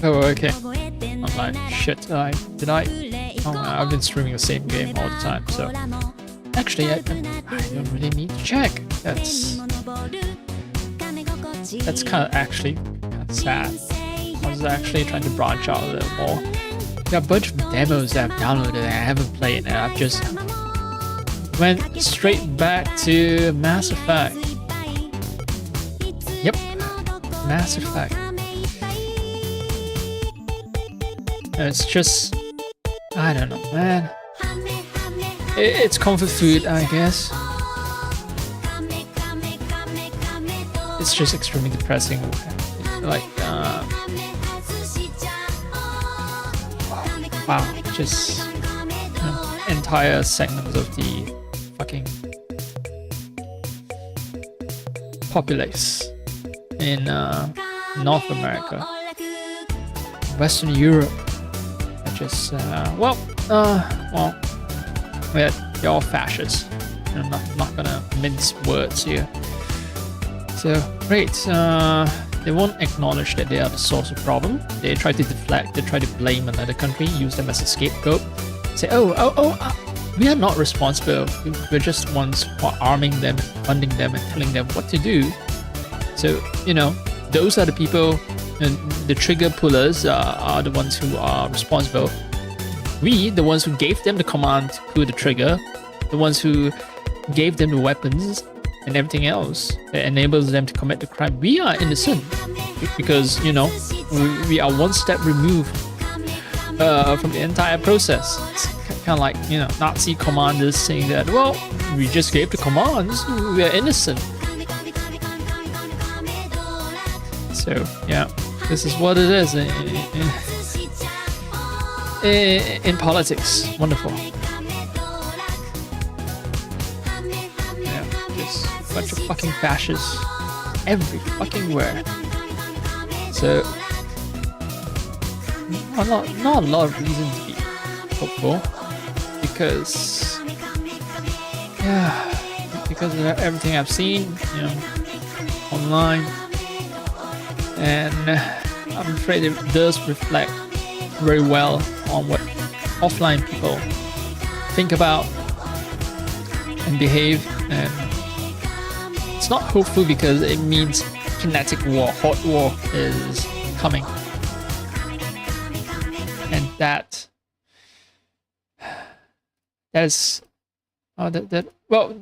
Oh, okay. I'm like, shit, did I? Oh, I've been streaming the same game all the time, so... Actually, I don't really need to check. That's kind of actually kind of sad. I was actually trying to branch out a little more. There are a bunch of demos that I've downloaded and I haven't played, and I've just went straight back to Mass Effect. Yep, Mass Effect. It's just, I don't know, man. It's comfort food, I guess. It's just extremely depressing. Like, wow, just entire segments of the fucking populace in North America, Western Europe. Just they're all fascists. I'm not gonna mince words here. So great. They won't acknowledge that they are the source of problem. They try to deflect. They try to blame another country, use them as a scapegoat. Say, we are not responsible. We're just ones who are arming them, funding them, and telling them what to do. So those are the people. And the trigger pullers are the ones who are responsible. We, the ones who gave them the command to pull the trigger, the ones who gave them the weapons and everything else that enables them to commit the crime, we are innocent because we are one step removed from the entire process. It's kind of like Nazi commanders saying that, well, we just gave the commands, we are innocent. So yeah. This is what it is in politics. Wonderful. Yeah, just a bunch of fucking fascists every fucking where. So not a lot of reason to be hopeful because of everything I've seen, online. And I'm afraid it does reflect very well on what offline people think about and behave. And it's not hopeful because it means kinetic war, hot war is coming. And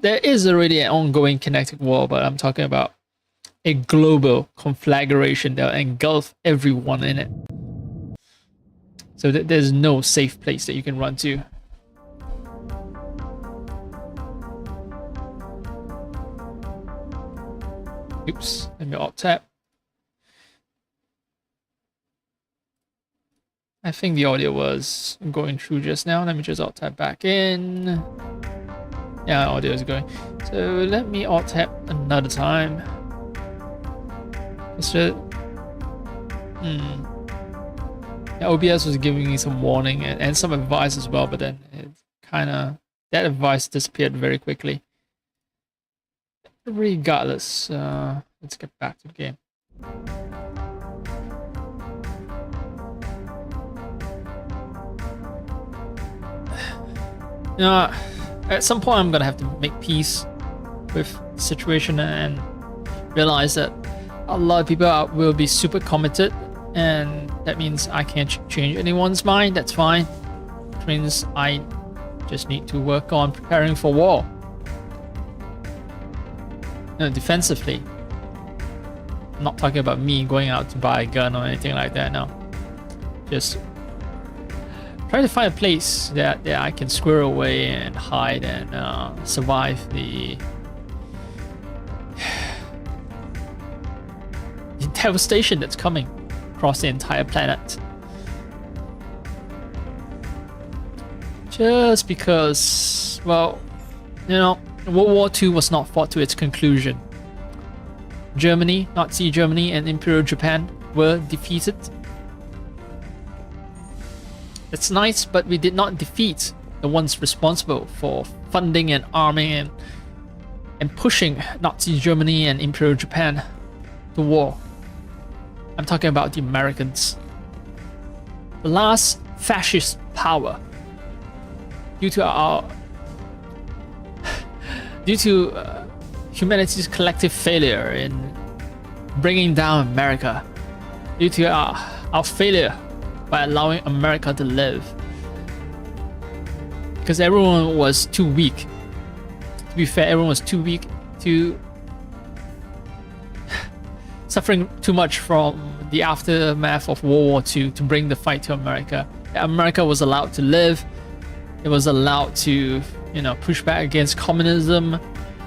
there is already an ongoing kinetic war, but I'm talking about a global conflagration that will engulf everyone in it. So there's no safe place that you can run to. Oops, let me alt-tab. I think the audio was going through just now. Let me just alt-tab back in. Yeah, audio is going. So let me alt-tab another time. Yeah, OBS was giving me some warning and some advice as well, but then that advice disappeared very quickly. Regardless, let's get back to the game. At some point I'm gonna have to make peace with the situation and realize that a lot of people will be super committed, and that means I can't change anyone's mind. That's fine. Which means I just need to work on preparing for war. Defensively. I'm not talking about me going out to buy a gun or anything like that, no. Just try to find a place that I can squirrel away and hide and survive the devastation that's coming across the entire planet. Just because, well, World War II was not fought to its conclusion. Germany, Nazi Germany, and Imperial Japan were defeated. It's nice, but we did not defeat the ones responsible for funding and arming and pushing Nazi Germany and Imperial Japan to war. I'm talking about the Americans. The last fascist power due to humanity's collective failure in bringing down America, due to our failure by allowing America to live, because everyone was too weak. To be fair, everyone was too weak, to suffering too much from the aftermath of World War II to bring the fight to America. America was allowed to live. It was allowed to, push back against communism,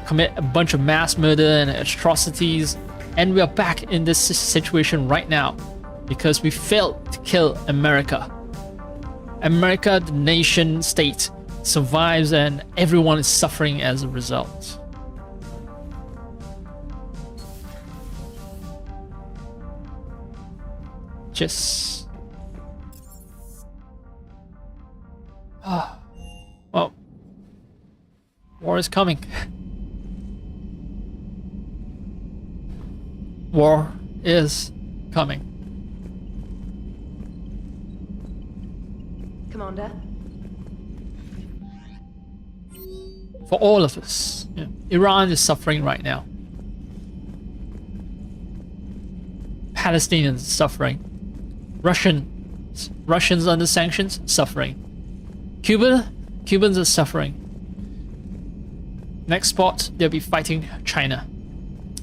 commit a bunch of mass murder and atrocities. And we are back in this situation right now because we failed to kill America. America, the nation state, survives and everyone is suffering as a result. Just... well, war is coming. War is coming. Commander? For all of us. Yeah. Iran is suffering right now. Palestinians suffering. Russians under sanctions, suffering. Cubans are suffering. Next spot, they'll be fighting China.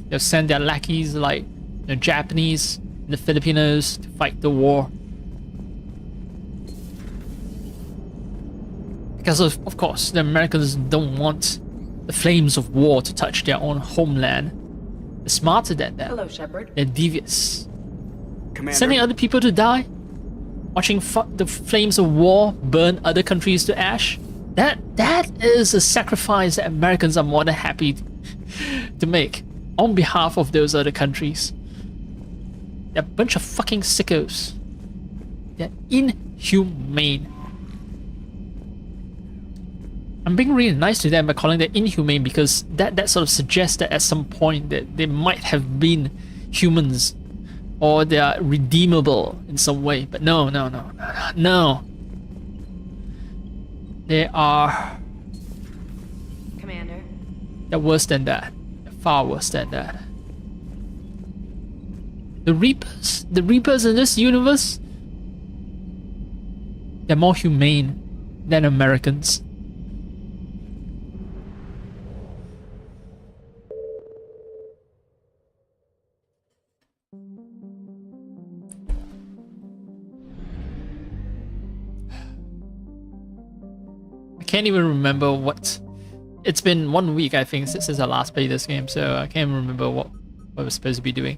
They'll send their lackeys like the Japanese, the Filipinos to fight the war. Because of course, the Americans don't want the flames of war to touch their own homeland. They're smarter than that. Hello, Shepard. They're devious. Commander. Sending other people to die? Watching the flames of war burn other countries to ash? That is a sacrifice that Americans are more than happy to make on behalf of those other countries. They're a bunch of fucking sickos. They're inhumane. I'm being really nice to them by calling them inhumane because that sort of suggests that at some point that they might have been humans or they are redeemable in some way. But no. They are... Commander. They're worse than that. They're far worse than that. The Reapers in this universe, they're more humane than Americans. I can't even remember what... It's been 1 week, I think, since I last played this game, so I can't remember what we're supposed to be doing.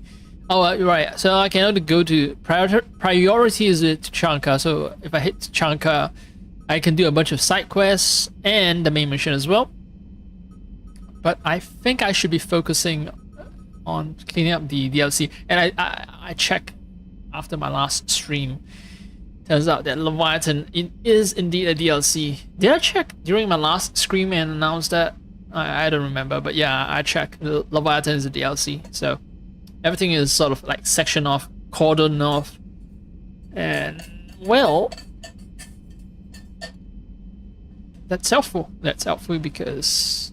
Oh, right. So I can only go to... Priority is to Chanka, so if I hit Chanka, I can do a bunch of side quests and the main mission as well. But I think I should be focusing on cleaning up the DLC. And I checked after my last stream. Turns out that Leviathan is indeed a DLC. Did I check during my last stream and announce that? I don't remember, but yeah, I checked. Leviathan is a DLC, so everything is sort of like sectioned off, cordoned off, and well, that's helpful. That's helpful because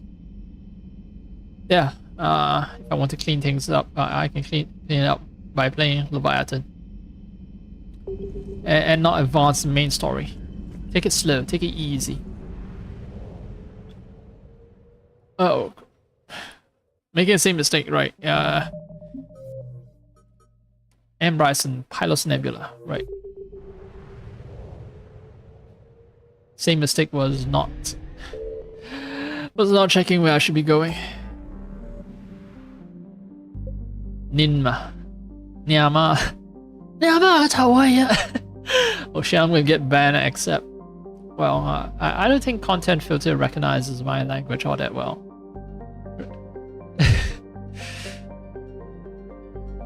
yeah, if I want to clean things up, I can clean it up by playing Leviathan. And not advance the main story. Take it slow, take it easy. Oh, making the same mistake, right? M. Bryson, Pylos Nebula, right? Same mistake was not checking where I should be going. Ninma, Nyama, Tawaya. Oh shit, I'm gonna get banned except... Well, I don't think content filter recognizes my language all that well.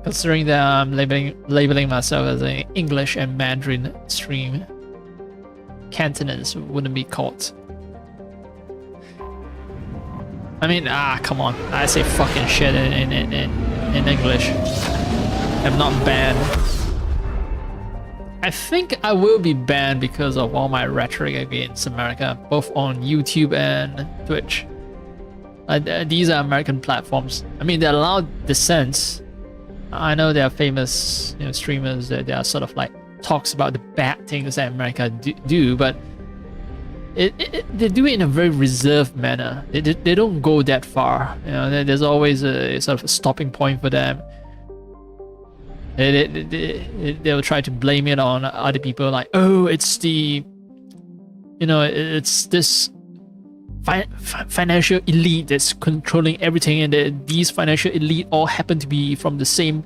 Considering that I'm labeling myself as an English and Mandarin stream, Cantonese wouldn't be caught. I mean, come on. I say fucking shit in English. am not banned. I think I will be banned because of all my rhetoric against America, both on YouTube and Twitch. These are American platforms. I mean, they allow dissent. I know there are famous, streamers that they are sort of like talks about the bad things that America do, but they do it in a very reserved manner. They don't go that far. There's always a sort of a stopping point for them. They'll try to blame it on other people, like, oh, it's the, it's this financial elite that's controlling everything, and these financial elite all happen to be from the same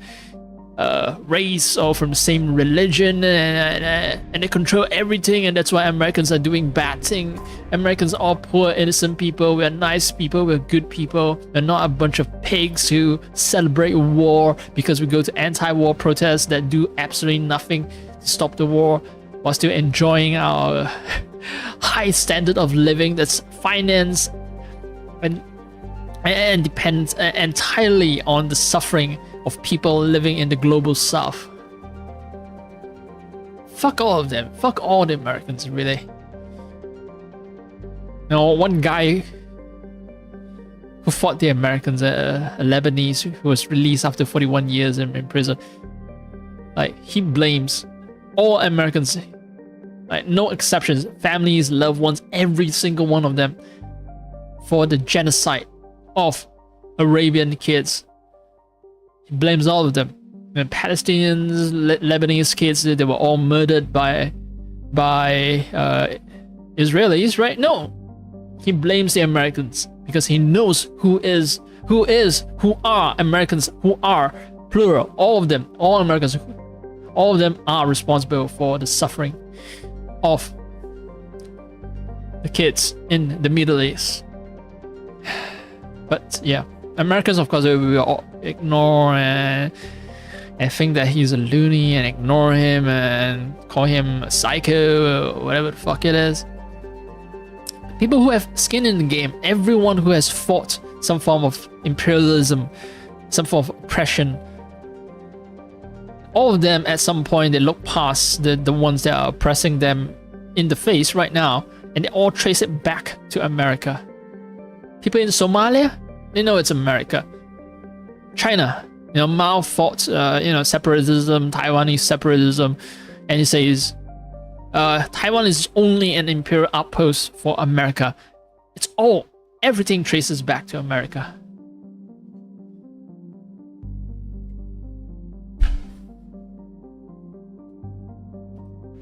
race or from the same religion, and they control everything, and that's why Americans are doing bad things. Americans are all poor, innocent people. We're nice people. We're good people. We're not a bunch of pigs who celebrate war because we go to anti-war protests that do absolutely nothing to stop the war, while still enjoying our high standard of living that's financed and depends entirely on the suffering of people living in the global south. Fuck all of them. Fuck all the Americans, really. One guy who fought the Americans, a Lebanese who was released after 41 years in prison, like, he blames all Americans, like, no exceptions, families, loved ones, every single one of them, for the genocide of Arabian kids. He blames all of them. Palestinians, Lebanese kids, they were all murdered by Israelis, right? No, he blames the Americans because he knows who are Americans, who are plural, all of them, all Americans, all of them are responsible for the suffering of the kids in the Middle East. But yeah, Americans, of course, we will ignore and think that he's a loony and ignore him and call him a psycho or whatever the fuck it is. People who have skin in the game, everyone who has fought some form of imperialism, some form of oppression, all of them at some point, they look past the ones that are oppressing them in the face right now, and they all trace it back to America. People in Somalia, they know it's America. China, Mao fought, separatism, Taiwanese separatism, and he says, Taiwan is only an imperial outpost for America. Everything traces back to America.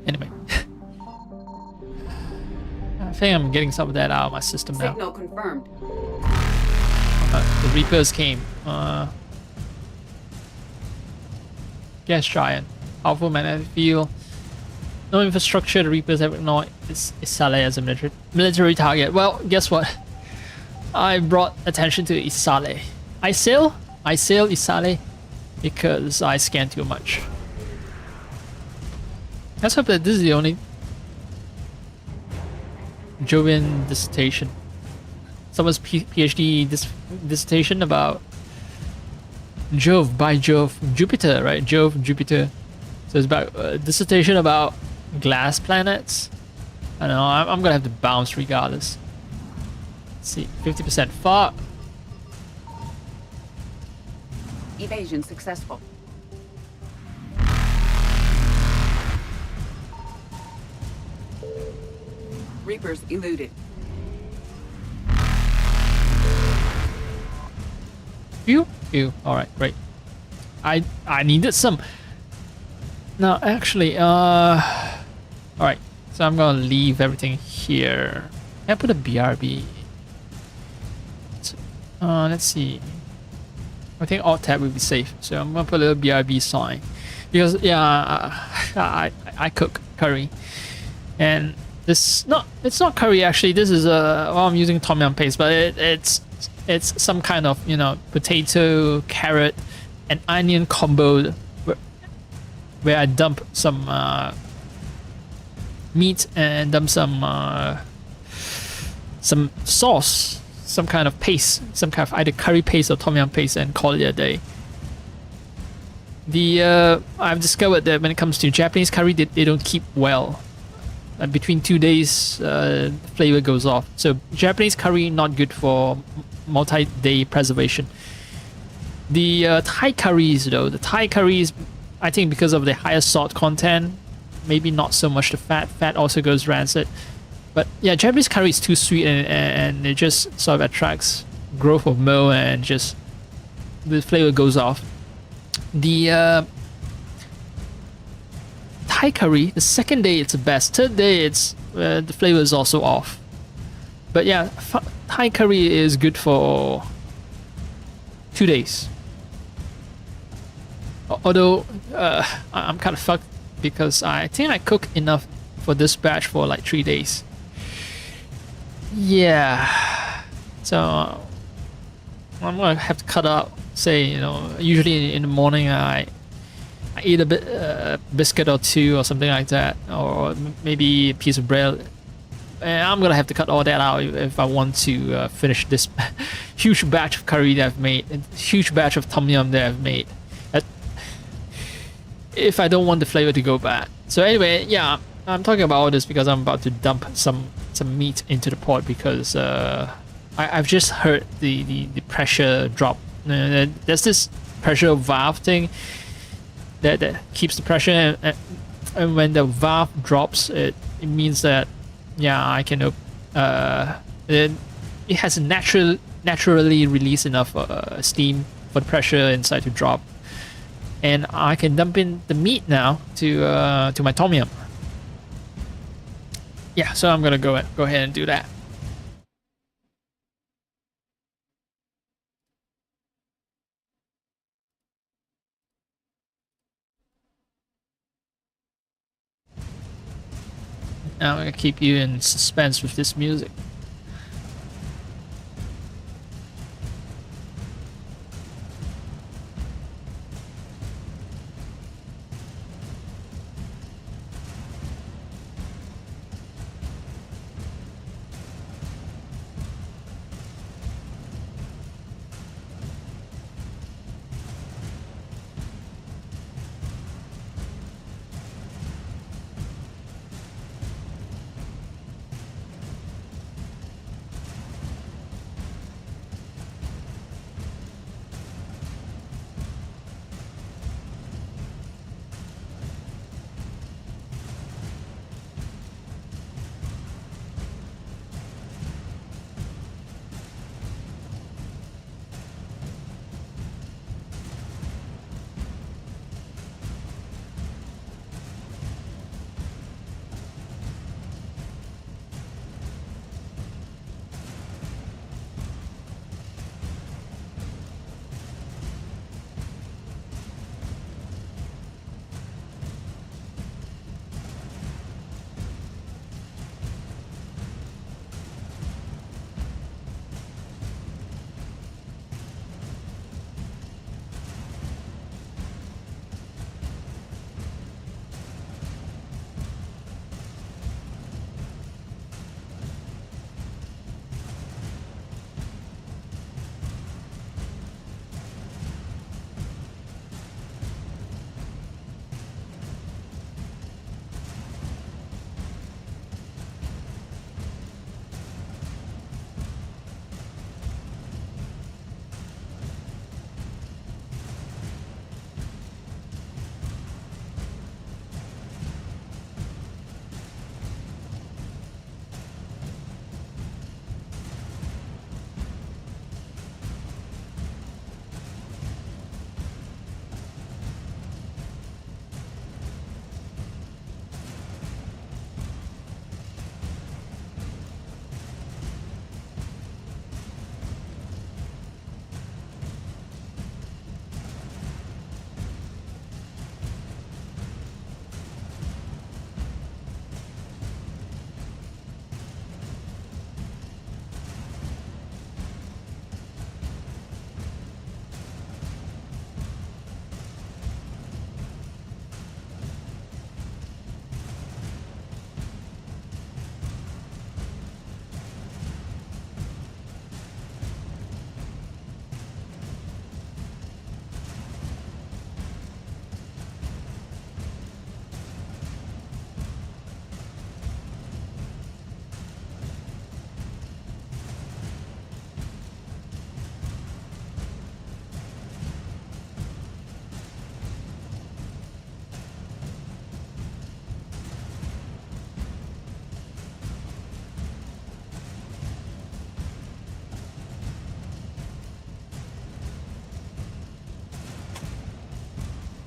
Anyway. I think I'm getting some of that out of my system now. Signal confirmed. The Reapers came. Gas giant. Powerful magnetic field. No infrastructure. The Reapers have ignored Isale as a military target. Well, guess what? I brought attention to Isale. I sail Isale because I scan too much. Let's hope that this is the only Jovian dissertation. Someone's PhD dissertation about Jove, by Jove, Jupiter, right? Jove, Jupiter. So it's about a dissertation about glass planets. I don't know, I'm gonna have to bounce regardless. Let's see, 50% fuck. Evasion successful. Reapers eluded. Phew. Alright, great. I needed some. Now actually, alright, so I'm gonna leave everything here. Can I put a BRB? Let's see. I think Alt Tab will be safe, so I'm gonna put a little BRB sign. Because I cook curry. And it's not curry actually, this is I'm using tom yum paste, but it's some kind of, potato, carrot, and onion combo where I dump some meat and dump some sauce, some kind of paste, some kind of either curry paste or tom yum paste, and call it a day. I've discovered that when it comes to Japanese curry, they don't keep well. Between 2 days, flavor goes off. So Japanese curry not good for multi-day preservation. The Thai curries though, the Thai curries, I think because of the higher salt content, maybe not so much the fat. Fat also goes rancid. But yeah, Japanese curry is too sweet and it just sort of attracts growth of mold and just the flavor goes off. The Thai curry, the second day it's the best. Third day it's the flavor is also off. But yeah, Thai curry is good for 2 days. Although I'm kind of fucked because I think I cooked enough for this batch for like 3 days. Yeah, so I'm gonna have to cut out. Say, you know, usually in the morning I eat a bit biscuit or two or something like that, or maybe a piece of bread. And I'm gonna have to cut all that out if I want to finish this huge batch of curry that I've made, and huge batch of tom yum that I've made. If I don't want the flavor to go bad. So anyway, yeah, I'm talking about all this because I'm about to dump some meat into the pot because I've just heard the pressure drop. There's this pressure valve thing that keeps the pressure, and when the valve drops, it means that yeah, I can it has naturally release enough steam for the pressure inside to drop, and I can dump in the meat now to my tom yum. Yeah, so I'm gonna go ahead and do that. Now I'm gonna keep you in suspense with this music.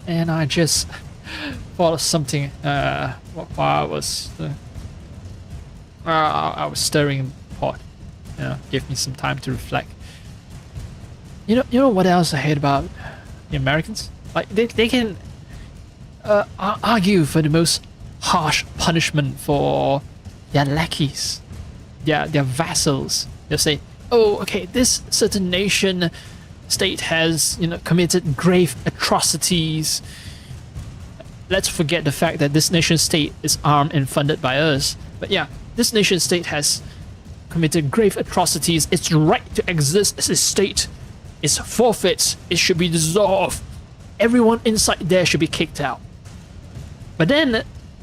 and I just thought of something while I was stirring the pot. You know, give me some time to reflect. You know what else I hate about the Americans? Like they can argue for the most harsh punishment for their lackeys, their vassals. They'll say, "Oh, okay, this certain nation state has committed grave atrocities. Let's forget the fact that this nation state is armed and funded by us. But yeah, this nation state has committed grave atrocities. Its right to exist as a state is forfeit. It should be dissolved. Everyone inside there should be kicked out." But then,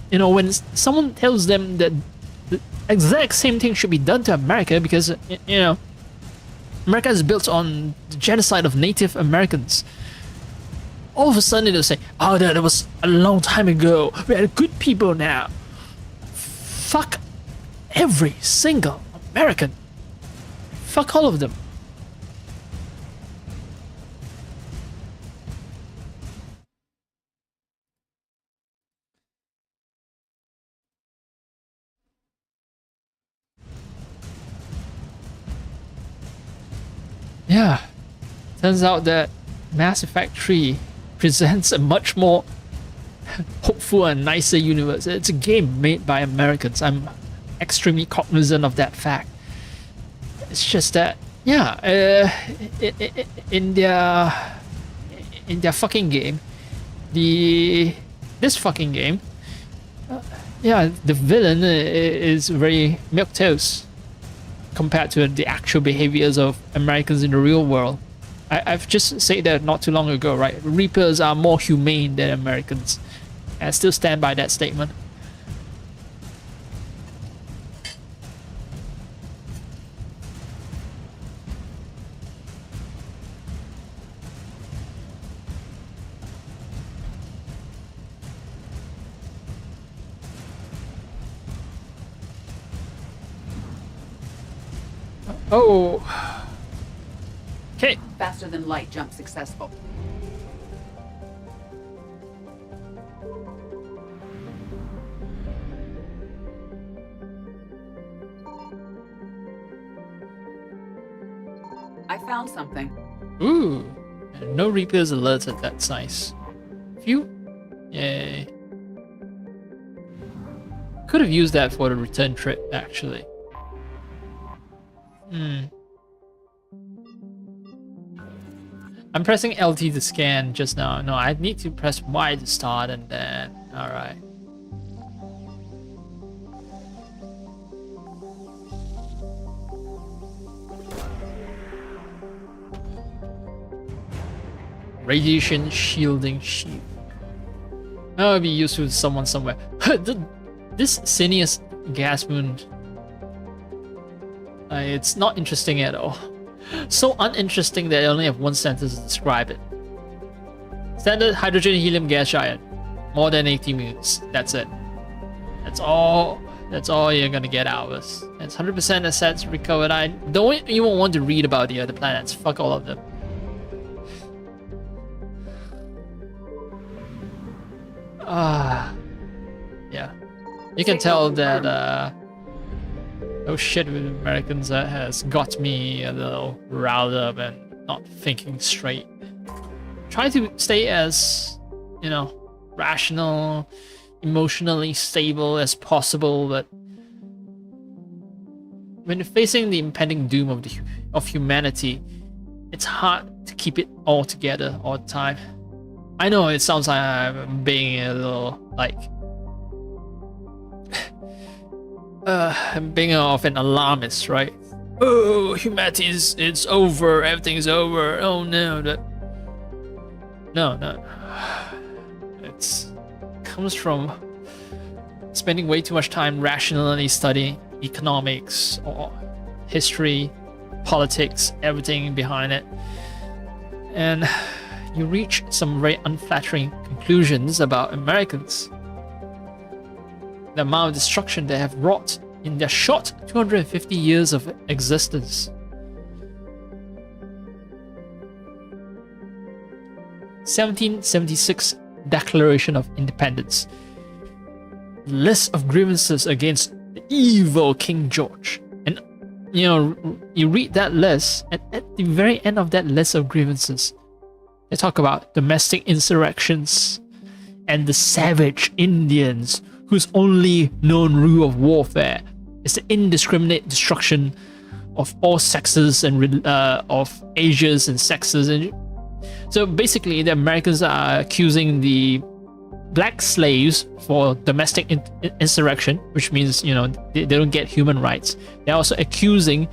when someone tells them that the exact same thing should be done to America because, America is built on the genocide of Native Americans, all of a sudden they'll say, "Oh, that was a long time ago. We are good people now." Fuck every single American. Fuck all of them. Yeah, turns out that Mass Effect 3 presents a much more hopeful and nicer universe. It's a game made by Americans. I'm extremely cognizant of that fact. It's just that, yeah, in their fucking game, this fucking game, yeah, the villain is very milquetoast compared to the actual behaviors of Americans in the real world. I've just said that not too long ago, right? Reapers are more humane than Americans. And I still stand by that statement. Oh. Okay. Faster than light jump successful. I found something. Ooh. No Reapers alerted. That's nice. Phew. Yay. Could have used that for the return trip, actually. I'm pressing LT to scan just now. No, I need to press Y to start and then... Alright. Radiation shielding shield. That would be useful to someone somewhere. This Sinius gas wound. It's not interesting at all. So uninteresting that I only have one sentence to describe it. Standard hydrogen helium gas giant. More than 80 minutes. That's it. That's all you're gonna get out of us. It's 100% assets recovered. I don't even want to read about the other planets. Fuck all of them. Yeah. You can tell that oh shit with Americans has got me a little riled up and not thinking straight. Try to stay as, rational, emotionally stable as possible, but when you're facing the impending doom of humanity, it's hard to keep it all together all the time. I know it sounds like I'm being a little I'm being of an alarmist, right? Oh, humanity it's over, everything's over. Oh no, no. It comes from spending way too much time rationally studying economics or history, politics, everything behind it. And you reach some very unflattering conclusions about Americans. The amount of destruction they have wrought in their short 250 years of existence. '1776 Declaration of Independence. List of grievances against the evil King George. And you read that list, and at the very end of that list of grievances, they talk about domestic insurrections and the savage Indians whose only known rule of warfare is the indiscriminate destruction of all sexes and of ages and sexes. And so basically, the Americans are accusing the black slaves for domestic insurrection, which means they don't get human rights. They're also accusing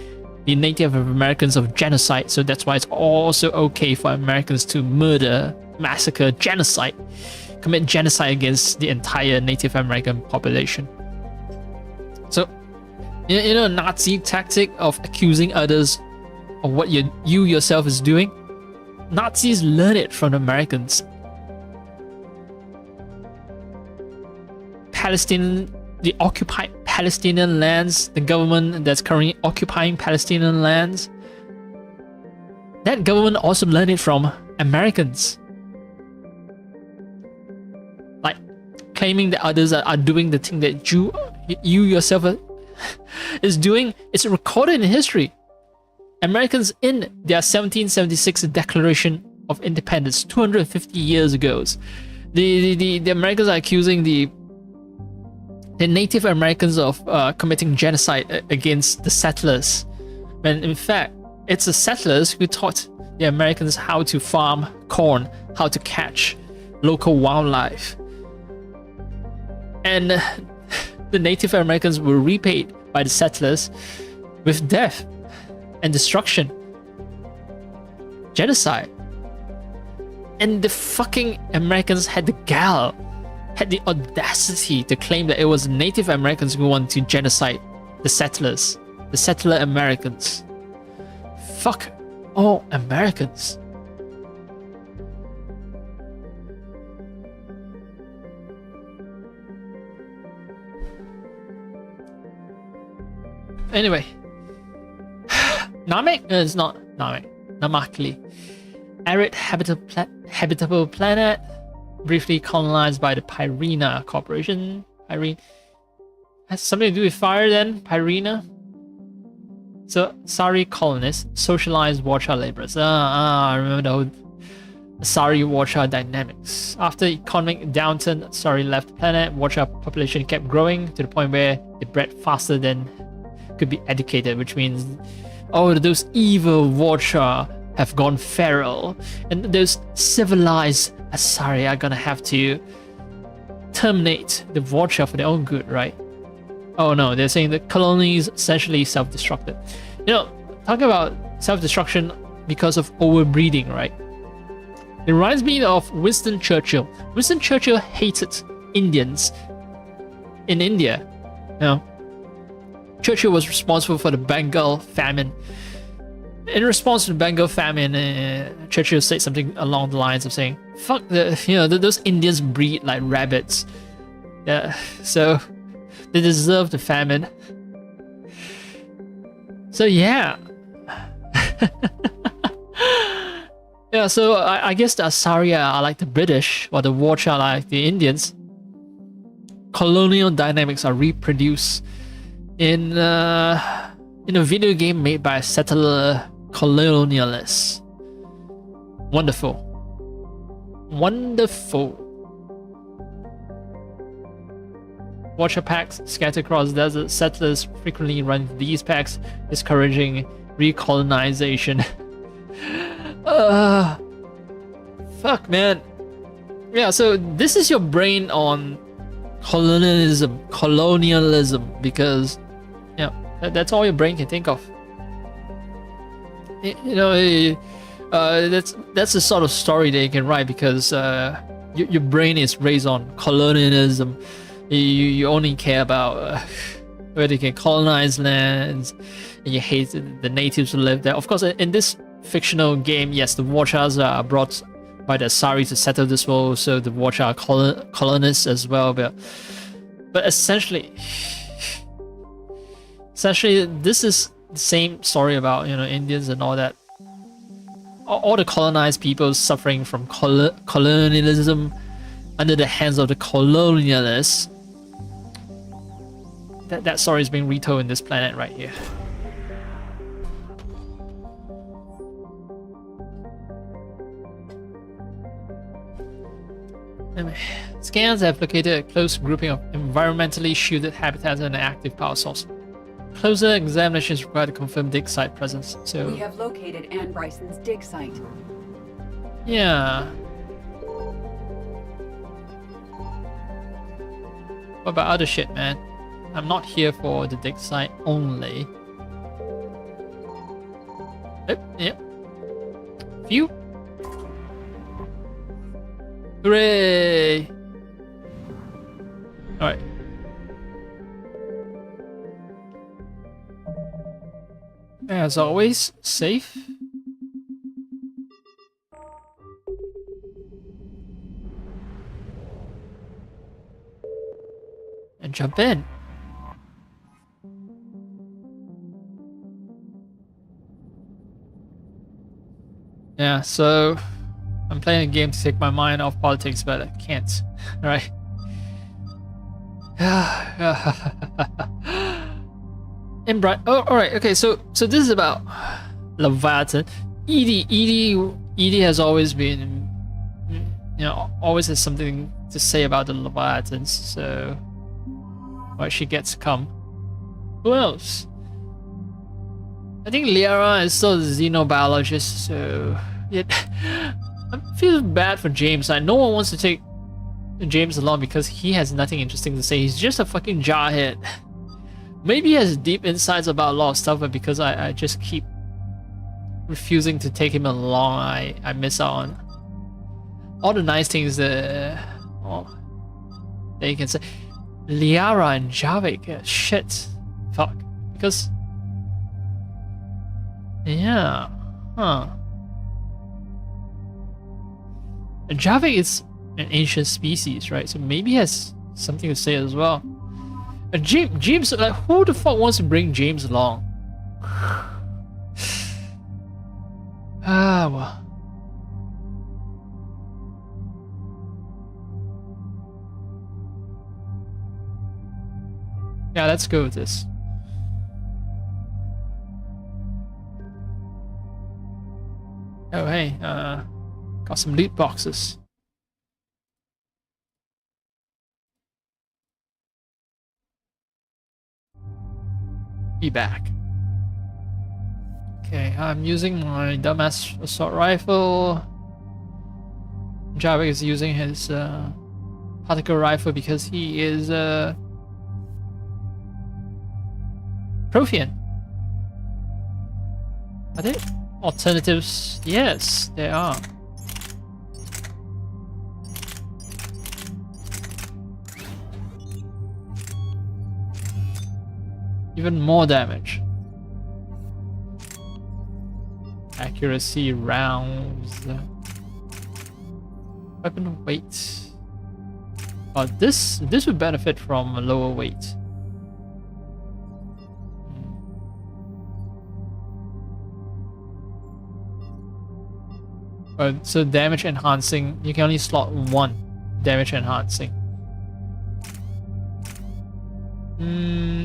the Native Americans of genocide, so that's why it's also okay for Americans to murder, massacre, commit genocide against the entire Native American population. So, Nazi tactic of accusing others of what you yourself is doing. Nazis learn it from the Americans. The occupied Palestinian lands, the government that's currently occupying Palestinian lands, that government also learned it from Americans. Like claiming that others are doing the thing that you yourself is doing. It's recorded in history. Americans in their 1776 Declaration of Independence, 250 years ago, the Americans are accusing the Native Americans of committing genocide against the settlers, when in fact it's the settlers who taught the Americans how to farm corn, how to catch local wildlife, and the Native Americans were repaid by the settlers with death and destruction, genocide. And the fucking Americans had the audacity to claim that it was Native Americans who wanted to genocide the settlers, the settler Americans. Fuck all Americans. Anyway, Namek is not Namek, Namakli. Arid habitable planet, briefly colonized by the Pyrena Corporation. Pyrene has something to do with fire then, Pyrena. So, Sari colonists, socialized Watcher laborers. I remember the whole Sari Watcher dynamics. After economic downturn, Sari left the planet. Watcher population kept growing to the point where they bred faster than could be educated, which means, oh, those evil Watcher have gone feral, and those civilized Asari are gonna have to terminate the Watcher for their own good, right? Oh no, they're saying the colonies essentially self-destructed. Talking about self-destruction because of overbreeding, right? It reminds me of Winston Churchill. Winston Churchill hated Indians in India. Churchill was responsible for the Bengal famine. In response to the Bengal famine, Churchill said something along the lines of saying, "Fuck those Indians breed like rabbits, so they deserve the famine." So yeah, yeah. So I guess the Asari are like the British, while the Watcher are like the Indians. Colonial dynamics are reproduced in a video game made by a settler colonialists. Wonderful. Watcher packs scattered across the desert. Settlers frequently run these packs, discouraging recolonization. Fuck, man. Yeah, so this is your brain on colonialism, because that's all your brain can think of. That's the sort of story that you can write, because your brain is raised on colonialism. You only care about whether you can colonize lands, and you hate the natives who live there. Of course, in this fictional game, yes, the Watchers are brought by the Asari to settle this world, so the Watcher are colonists as well. But essentially, this is the same story about Indians and all that. All the colonized people suffering from colonialism, under the hands of the colonialists. That story is being retold in this planet right here. Scans have located a close grouping of environmentally shielded habitats and an active power source. Closer examination is required to confirm dig site presence. So We have located Anne Bryson's dig site. yeah. What about other shit, man? I'm not here for the dig site only. Yep. Phew. Hooray! Alright. As always, safe. And jump in. Yeah, so I'm playing a game to take my mind off politics, but I can't. Right? Oh, all right. Okay, so this is about Leviathan. Edie has always been, always has something to say about the Leviathans. So, well, she gets to come. Who else? I think Liara is still a xenobiologist, so I feel bad for James. No one wants to take James along because he has nothing interesting to say. He's just a fucking jarhead. Maybe he has deep insights about a lot of stuff, but because I just keep refusing to take him along, I miss out on all the nice things that you can say. Liara and Javik, shit, fuck, because. Yeah. Huh. Javik is an ancient species, right? So maybe he has something to say as well. James, like, who the fuck wants to bring James along? Well. Yeah, let's go with this. Oh, hey, got some loot boxes. Be back. Okay, I'm using my dumbass assault rifle. Javik is using his particle rifle because he is Prothean. Are there alternatives? Yes, there are. Even more damage. Accuracy rounds. Weapon weight. Oh, this would benefit from a lower weight. So damage enhancing, you can only slot one damage enhancing.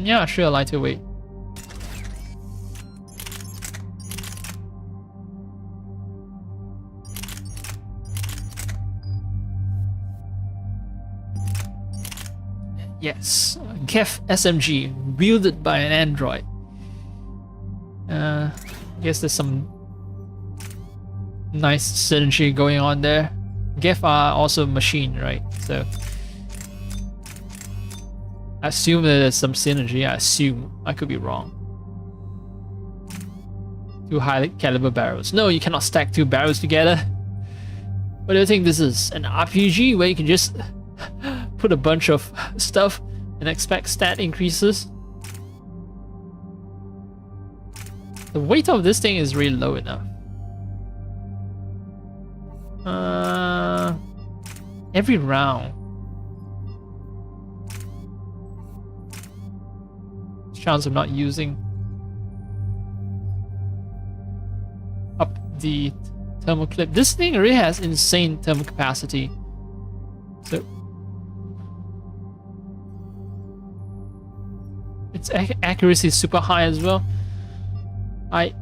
Yeah, sure, lighter weight. Yes, Kef SMG, wielded by an android. I guess there's some nice synergy going on there. Gef are also machine, right? So I assume that there's some synergy. I assume. I could be wrong. 2 high caliber barrels. No, you cannot stack 2 barrels together. What do you think this is? An RPG where you can just put a bunch of stuff and expect stat increases? The weight of this thing is really low enough. Every round. Chance of not using up the thermal clip. This thing really has insane thermal capacity. So its accuracy is super high as well. I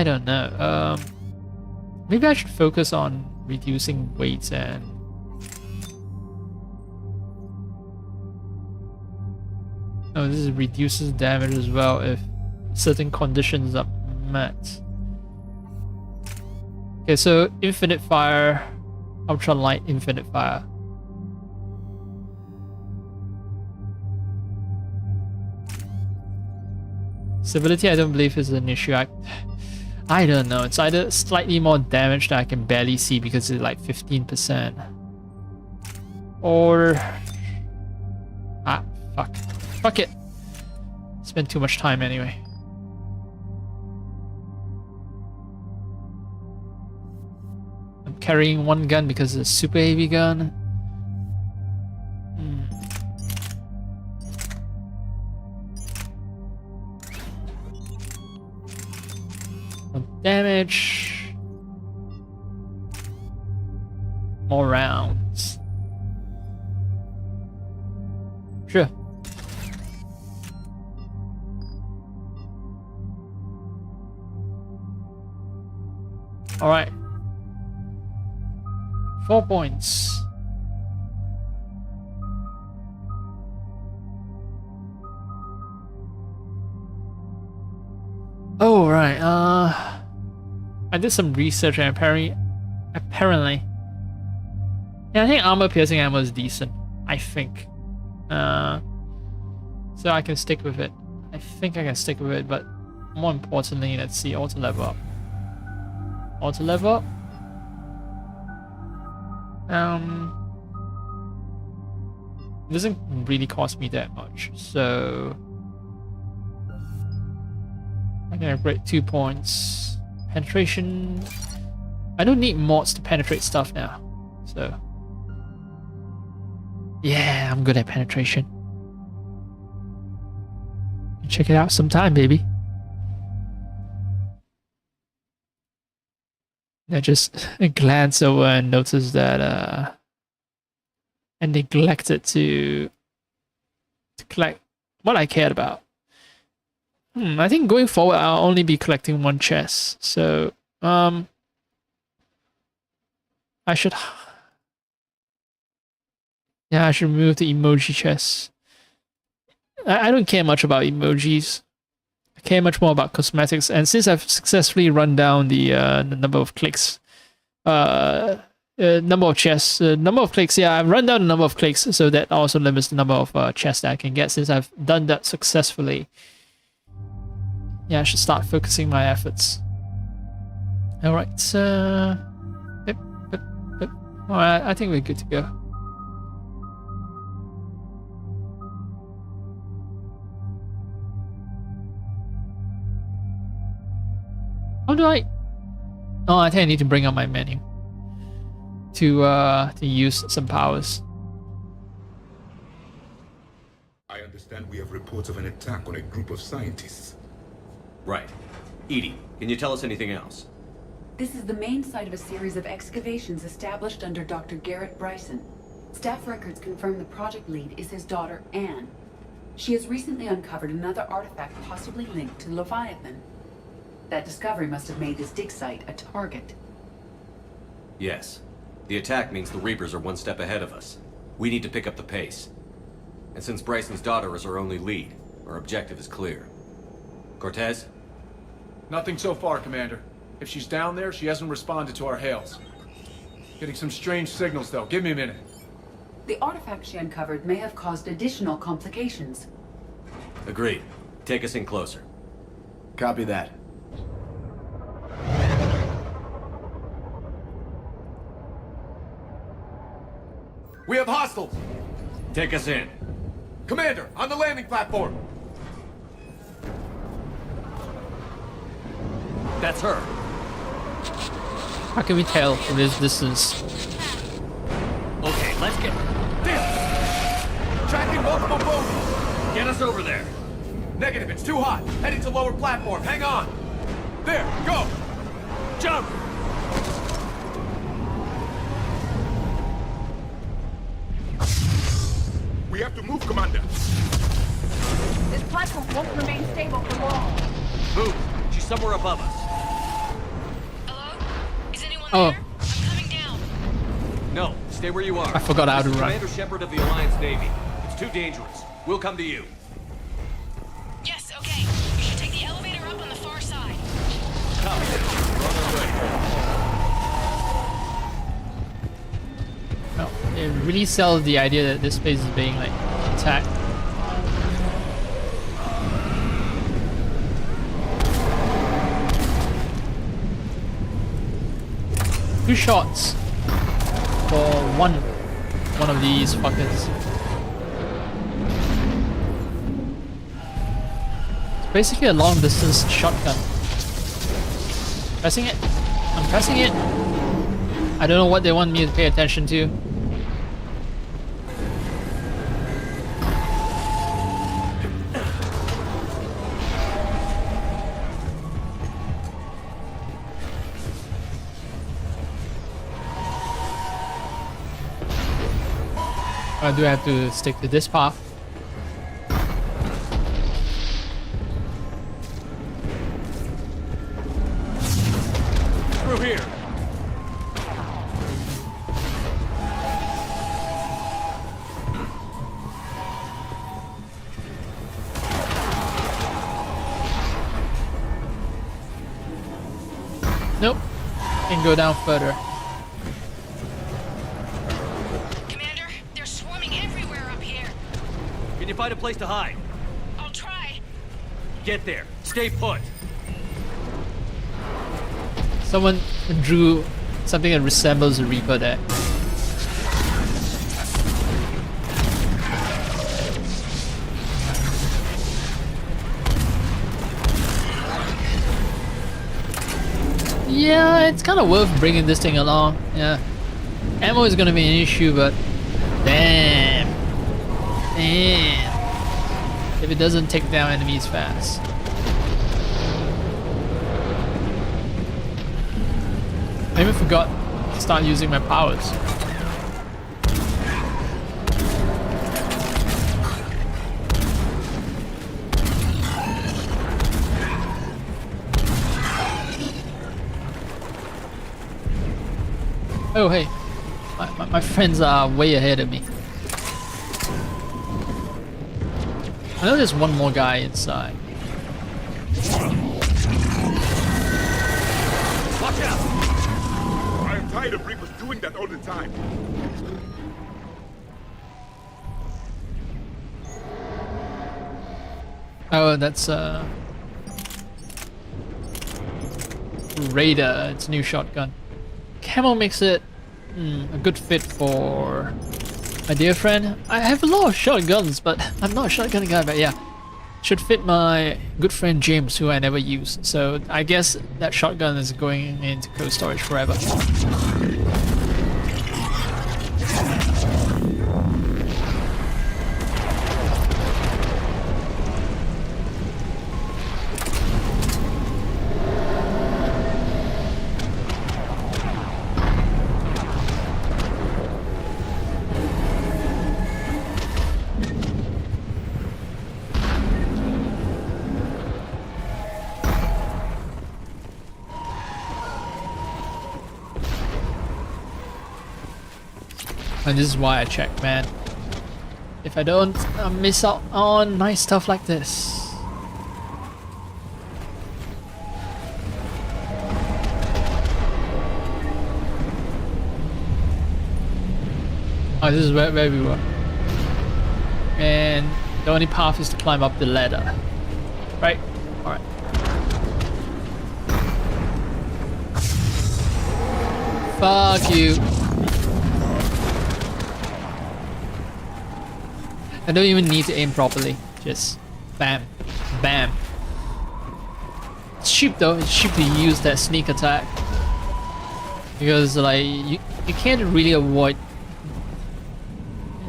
don't know. Maybe I should focus on reducing weight and oh, this reduces damage as well if certain conditions are met. Okay, so infinite fire, ultra light, infinite fire. Stability, I don't believe is an issue. I don't know. It's either slightly more damage that I can barely see because it's like 15%, or fuck it. Spend too much time anyway. I'm carrying one gun because it's a super heavy gun. More damage. More rounds. Sure. All right. 4 points. Oh, right. I did some research and apparently, yeah, I think armor piercing ammo is decent. I think. So I can stick with it. I think I can stick with it, but more importantly, let's see, auto level up. Auto level up. It doesn't really cost me that much, so I can upgrade 2 points. Penetration. I don't need mods to penetrate stuff now, so yeah, I'm good at penetration. Check it out sometime, baby. I just glance over and notice that I neglected to collect what I cared about. I think going forward I'll only be collecting one chest. So I should remove the emoji chest. I don't care much about emojis. I care much more about cosmetics, and since I've successfully run down the number of clicks, number of chests, number of clicks, yeah, I've run down the number of clicks, so that also limits the number of chests that I can get. Since I've done that successfully, yeah, I should start focusing my efforts. All right, yep. All right, I think we're good to go. How do I? Oh, I think I need to bring up my menu to use some powers. I understand we have reports of an attack on a group of scientists. Right. Edie, can you tell us anything else? This is the main site of a series of excavations established under Dr. Garrett Bryson. Staff records confirm the project lead is his daughter, Anne. She has recently uncovered another artifact possibly linked to Leviathan. That discovery must have made this dig site a target. Yes. The attack means the Reapers are one step ahead of us. We need to pick up the pace. And since Bryson's daughter is our only lead, our objective is clear. Cortez? Nothing so far, Commander. If she's down there, she hasn't responded to our hails. Getting some strange signals, though. Give me a minute. The artifact she uncovered may have caused additional complications. Agreed. Take us in closer. Copy that. We have hostiles! Take us in. Commander, on the landing platform! That's her. How can we tell from this distance? Okay, let's get... Damn! Tracking multiple boats! Get us over there. Negative, it's too hot. Heading to lower platform. Hang on! There, go! Jump! have to move, Commander. This platform won't remain stable for long. Move! She's somewhere above us. Hello? Is anyone Oh. there? I'm coming down. No, stay where you are. I forgot how to This is run. Commander Shepard of the Alliance Navy. It's too dangerous. We'll come to you. Yes, okay. You should take the elevator up on the far side. Copy. We're on our way. No, it really sells the idea that this place is being like attacked. Two shots for one of these fuckers. It's basically a long distance shotgun. Pressing it. I'm pressing it. I don't know what they want me to pay attention to. Or do I have to stick to this path? Through here. Nope. Can go down further. Commander, they're swarming everywhere up here. Can you find a place to hide? I'll try. Get there. Stay put. Someone drew something that resembles a Reaper there. Yeah, it's kind of worth bringing this thing along. Yeah, ammo is gonna be an issue, but damn, if it doesn't take down enemies fast. I even forgot to start using my powers. Oh hey, my friends are way ahead of me. I know there's one more guy inside. Watch out! I am tired of Reapers doing that all the time. Oh, that's Raider. It's a new shotgun. Camo makes it a good fit for my dear friend. I have a lot of shotguns, but I'm not a shotgun guy. But yeah, should fit my good friend James, who I never use. So I guess that shotgun is going into cold storage forever. And this is why I check, man. If I don't, I miss out on nice stuff like this. Oh, this is where we were. And the only path is to climb up the ladder. Right? Alright. Fuck you. I don't even need to aim properly. Just bam, bam. It's cheap though. It's cheap to use that sneak attack because like you can't really avoid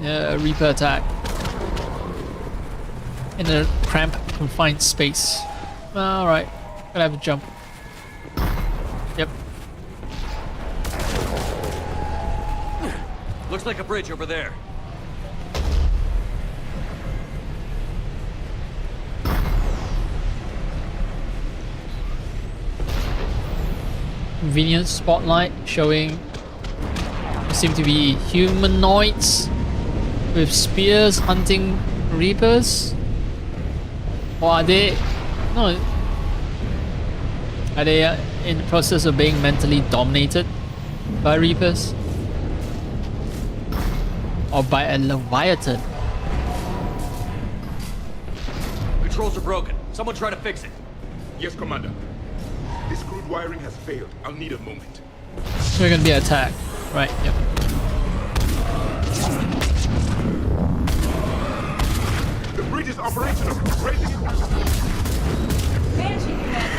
a Reaper attack in a cramped, confined space. All right, gotta have a jump. Yep. Looks like a bridge over there. convenience spotlight showing there seem to be humanoids with spears hunting Reapers? Or are they... No. Are they in the process of being mentally dominated by Reapers? Or by a Leviathan? Controls are broken. Someone try to fix it. Yes, Commander. This crude wiring has failed. I'll need a moment. We're gonna be attacked. Right, yep. The bridge is operational. Raising it. Banshee, Commander.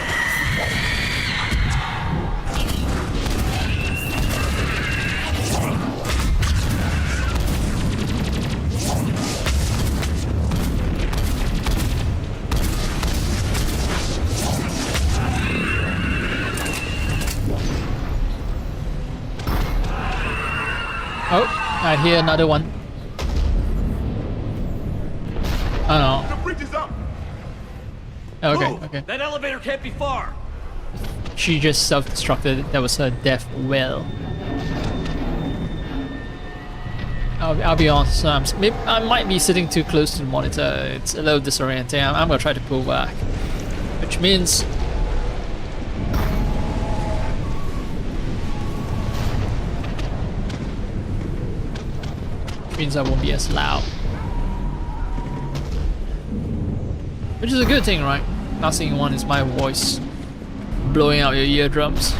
Oh, I hear another one. Oh no. The bridge is up. Okay, Move! okay. That elevator can't be far. She just self-destructed. That was her death well. I'll be honest. Maybe I might be sitting too close to the monitor. It's a little disorienting. I'm gonna try to pull back, which means I won't be as loud. Which is a good thing, right? Last thing you want is my voice blowing out your eardrums.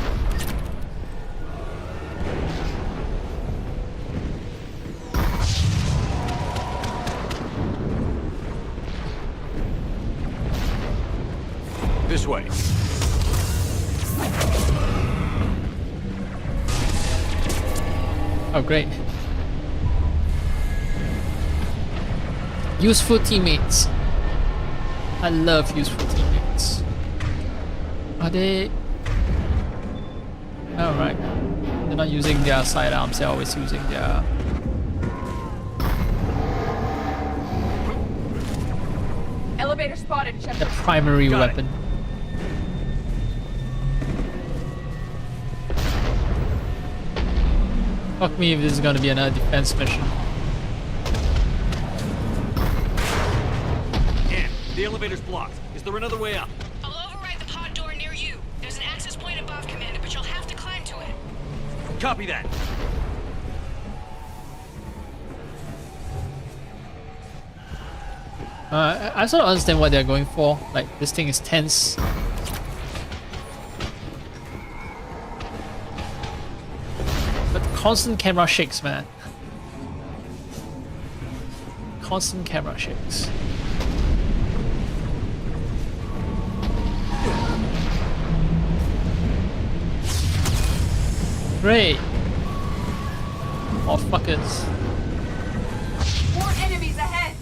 This way. Oh, great. Useful teammates. I love useful teammates. Are they... Oh, right. They're not using their sidearms, they're always using their... Elevator spotted, the Shepard. primary Got it. weapon. Fuck me if this is gonna be another defense mission. The elevator's blocked. Is there another way up? I'll override the pod door near you. There's an access point above, Commander, but you'll have to climb to it. Copy that. I sort of understand what they're going for. Like, this thing is tense. But constant camera shakes, man. Constant camera shakes. Great. Oh, fuckers. More enemies ahead.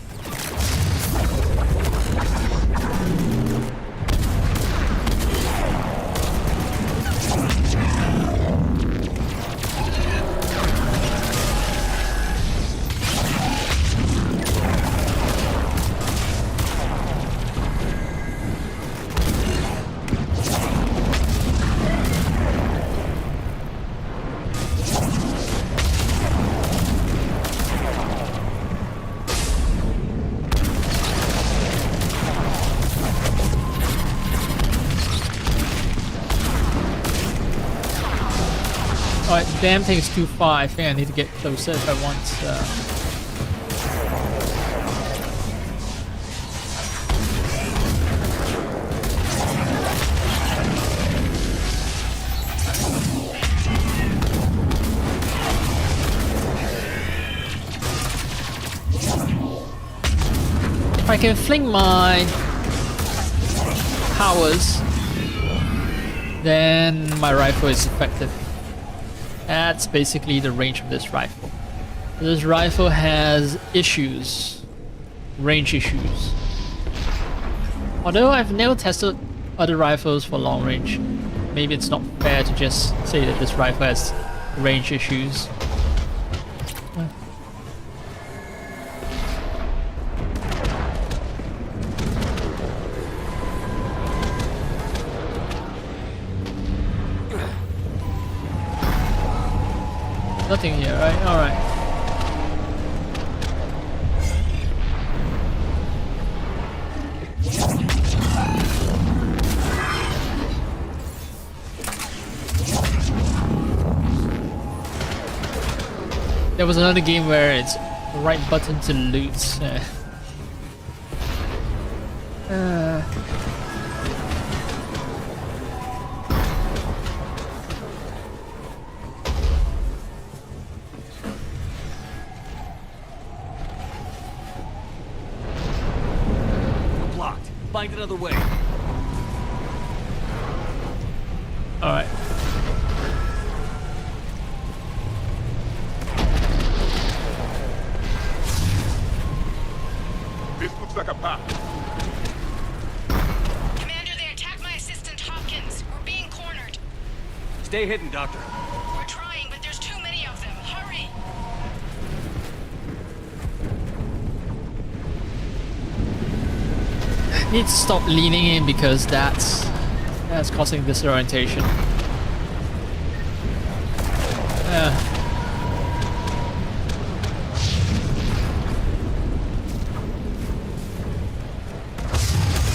Alright, damn thing is too far. I think I need to get closer if I want. If I can fling my powers, then my rifle is effective. That's basically the range of this rifle. This rifle has issues, range issues. Although I've never tested other rifles for long range, maybe it's not fair to just say that this rifle has range issues. Nothing here, right? Alright. There was another game where it's the right button to loot. We're blocked. Find another way. Alright. This looks like a path. Commander, they attacked my assistant Hopkins. We're being cornered. Stay hidden, Doctor. We're trying, but there's too many of them. Hurry! Need to stop leaning in because that's causing disorientation.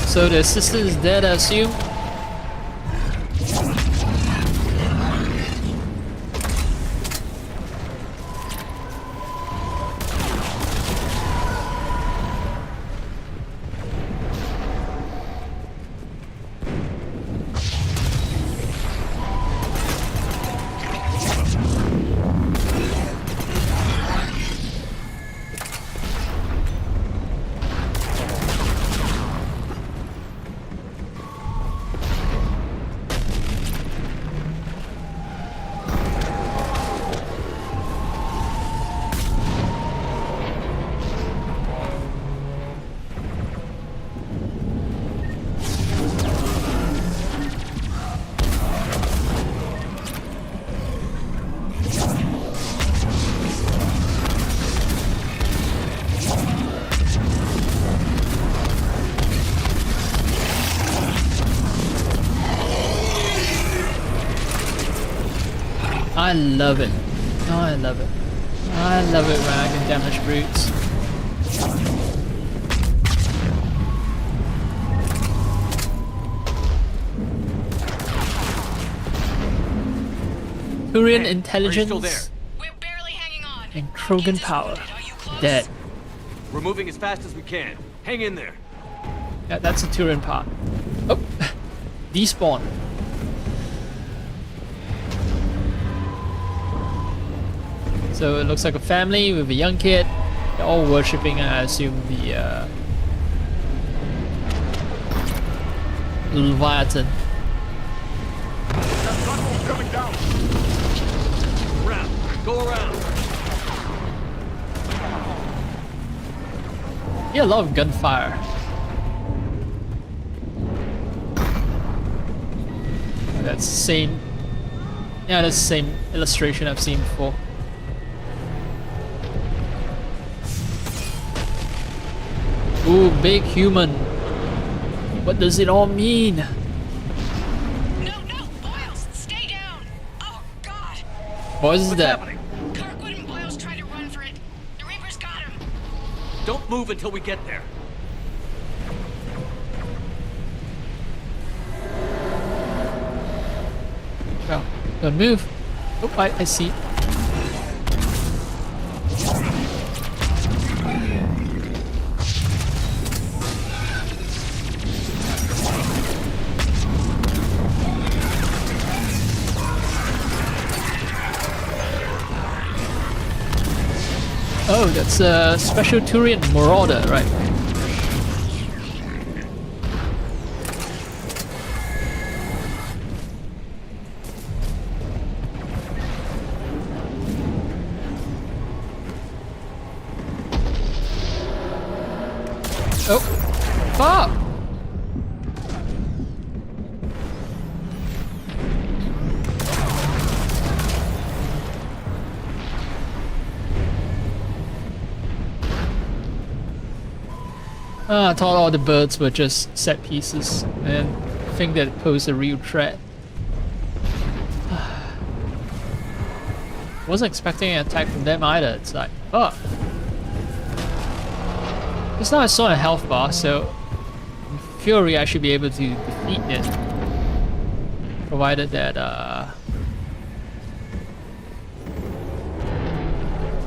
So the assistant is dead, I assume. I love it. Oh, I love it. I love it when I can damage brutes. Turian Hey, intelligence are you still there? We're barely hanging on. and Krogan Hopkins is power. wounded. Are you close? Dead. We're moving as fast as we can. Hang in there. Yeah, that's the Turian part. Oh, despawn. So it looks like a family with a young kid. They're all worshipping, I assume, the Leviathan. That gunboat's coming down. Around. Go around. Yeah, a lot of gunfire. That's the same. Yeah, that's the same illustration I've seen before. Ooh, big human. What does it all mean? No, Boyles, stay down. Oh, God. What is What's that? happening? Kirkwood and Boyles tried to run for it. The Reapers got him. Don't move until we get there. Oh, don't move. Oh, I see. Oh, that's a special Turian Marauder, right? Oh, fuck! I thought all the birds were just set pieces, and I think that it posed a real threat. Wasn't expecting an attack from them either. It's like, fuck. Just now I saw a health bar, so in theory I should be able to defeat it. Provided that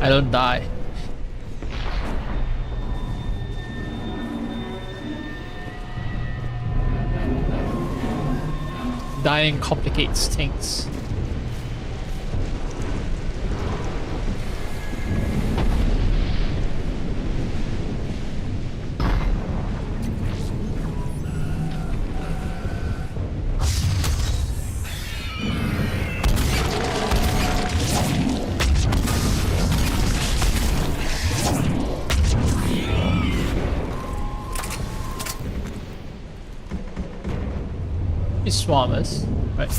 I don't die. Dying complicates things. Swarmers, right?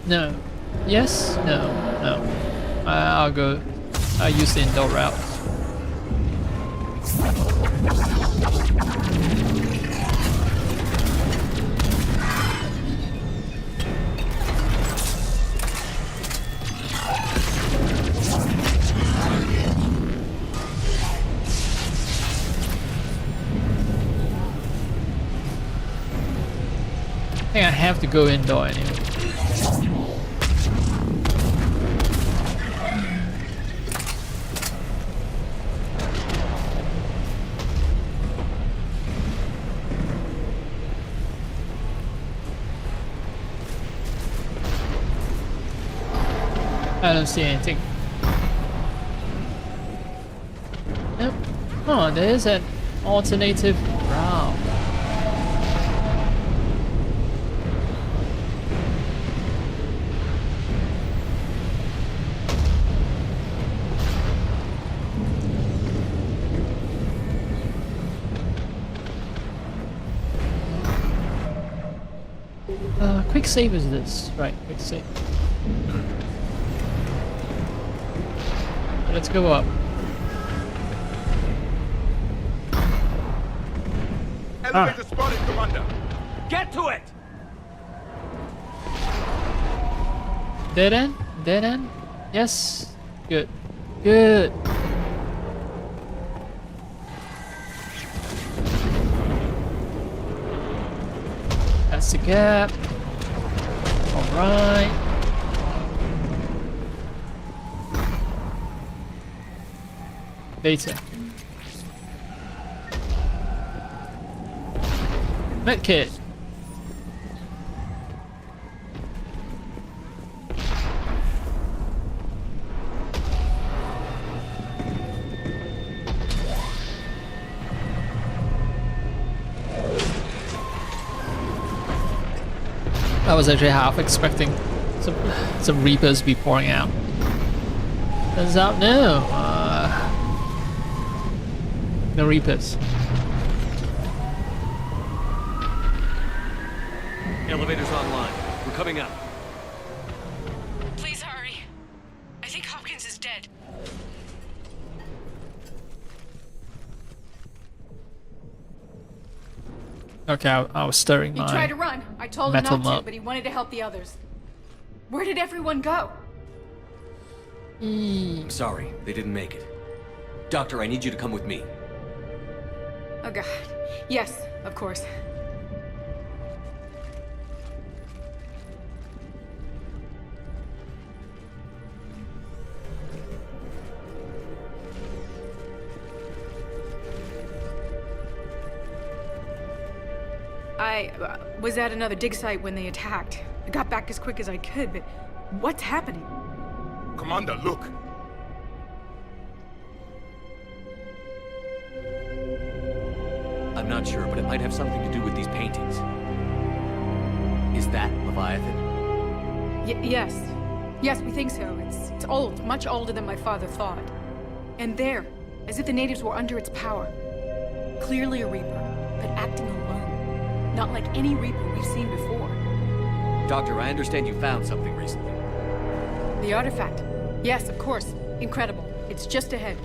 No. Yes? No. No. I'll go. I'll use the indoor route. I think I have to go indoor anyway. I don't see anything. Nope. Oh, there's an alternative route. Quick save is this, right? Quick save. Let's go up. Elevator spotted, Commander. Get to it! Dead end? Dead end? Yes. Good. Good. That's the gap. Alright. Data. Medkit. I was actually half expecting some Reapers be pouring out. Turns out no. No Reapers. Elevator's online. We're coming up. Please hurry. I think Hopkins is dead. Okay, I was stirring He my tried to run. I told him metal not to, mop. but he wanted to help the others. Where did everyone go? I'm sorry, they didn't make it. Doctor, I need you to come with me. Oh god. Yes, of course. I was at another dig site when they attacked. I got back as quick as I could, but what's happening? Commander, look. I'm not sure, but it might have something to do with these paintings. Is that Leviathan? Yes. Yes, we think so. It's old, much older than my father thought. And there, as if the natives were under its power. Clearly a Reaper, but acting alone. Not like any Reaper we've seen before. Doctor, I understand you found something recently. The artifact. Yes, of course. Incredible. It's just ahead.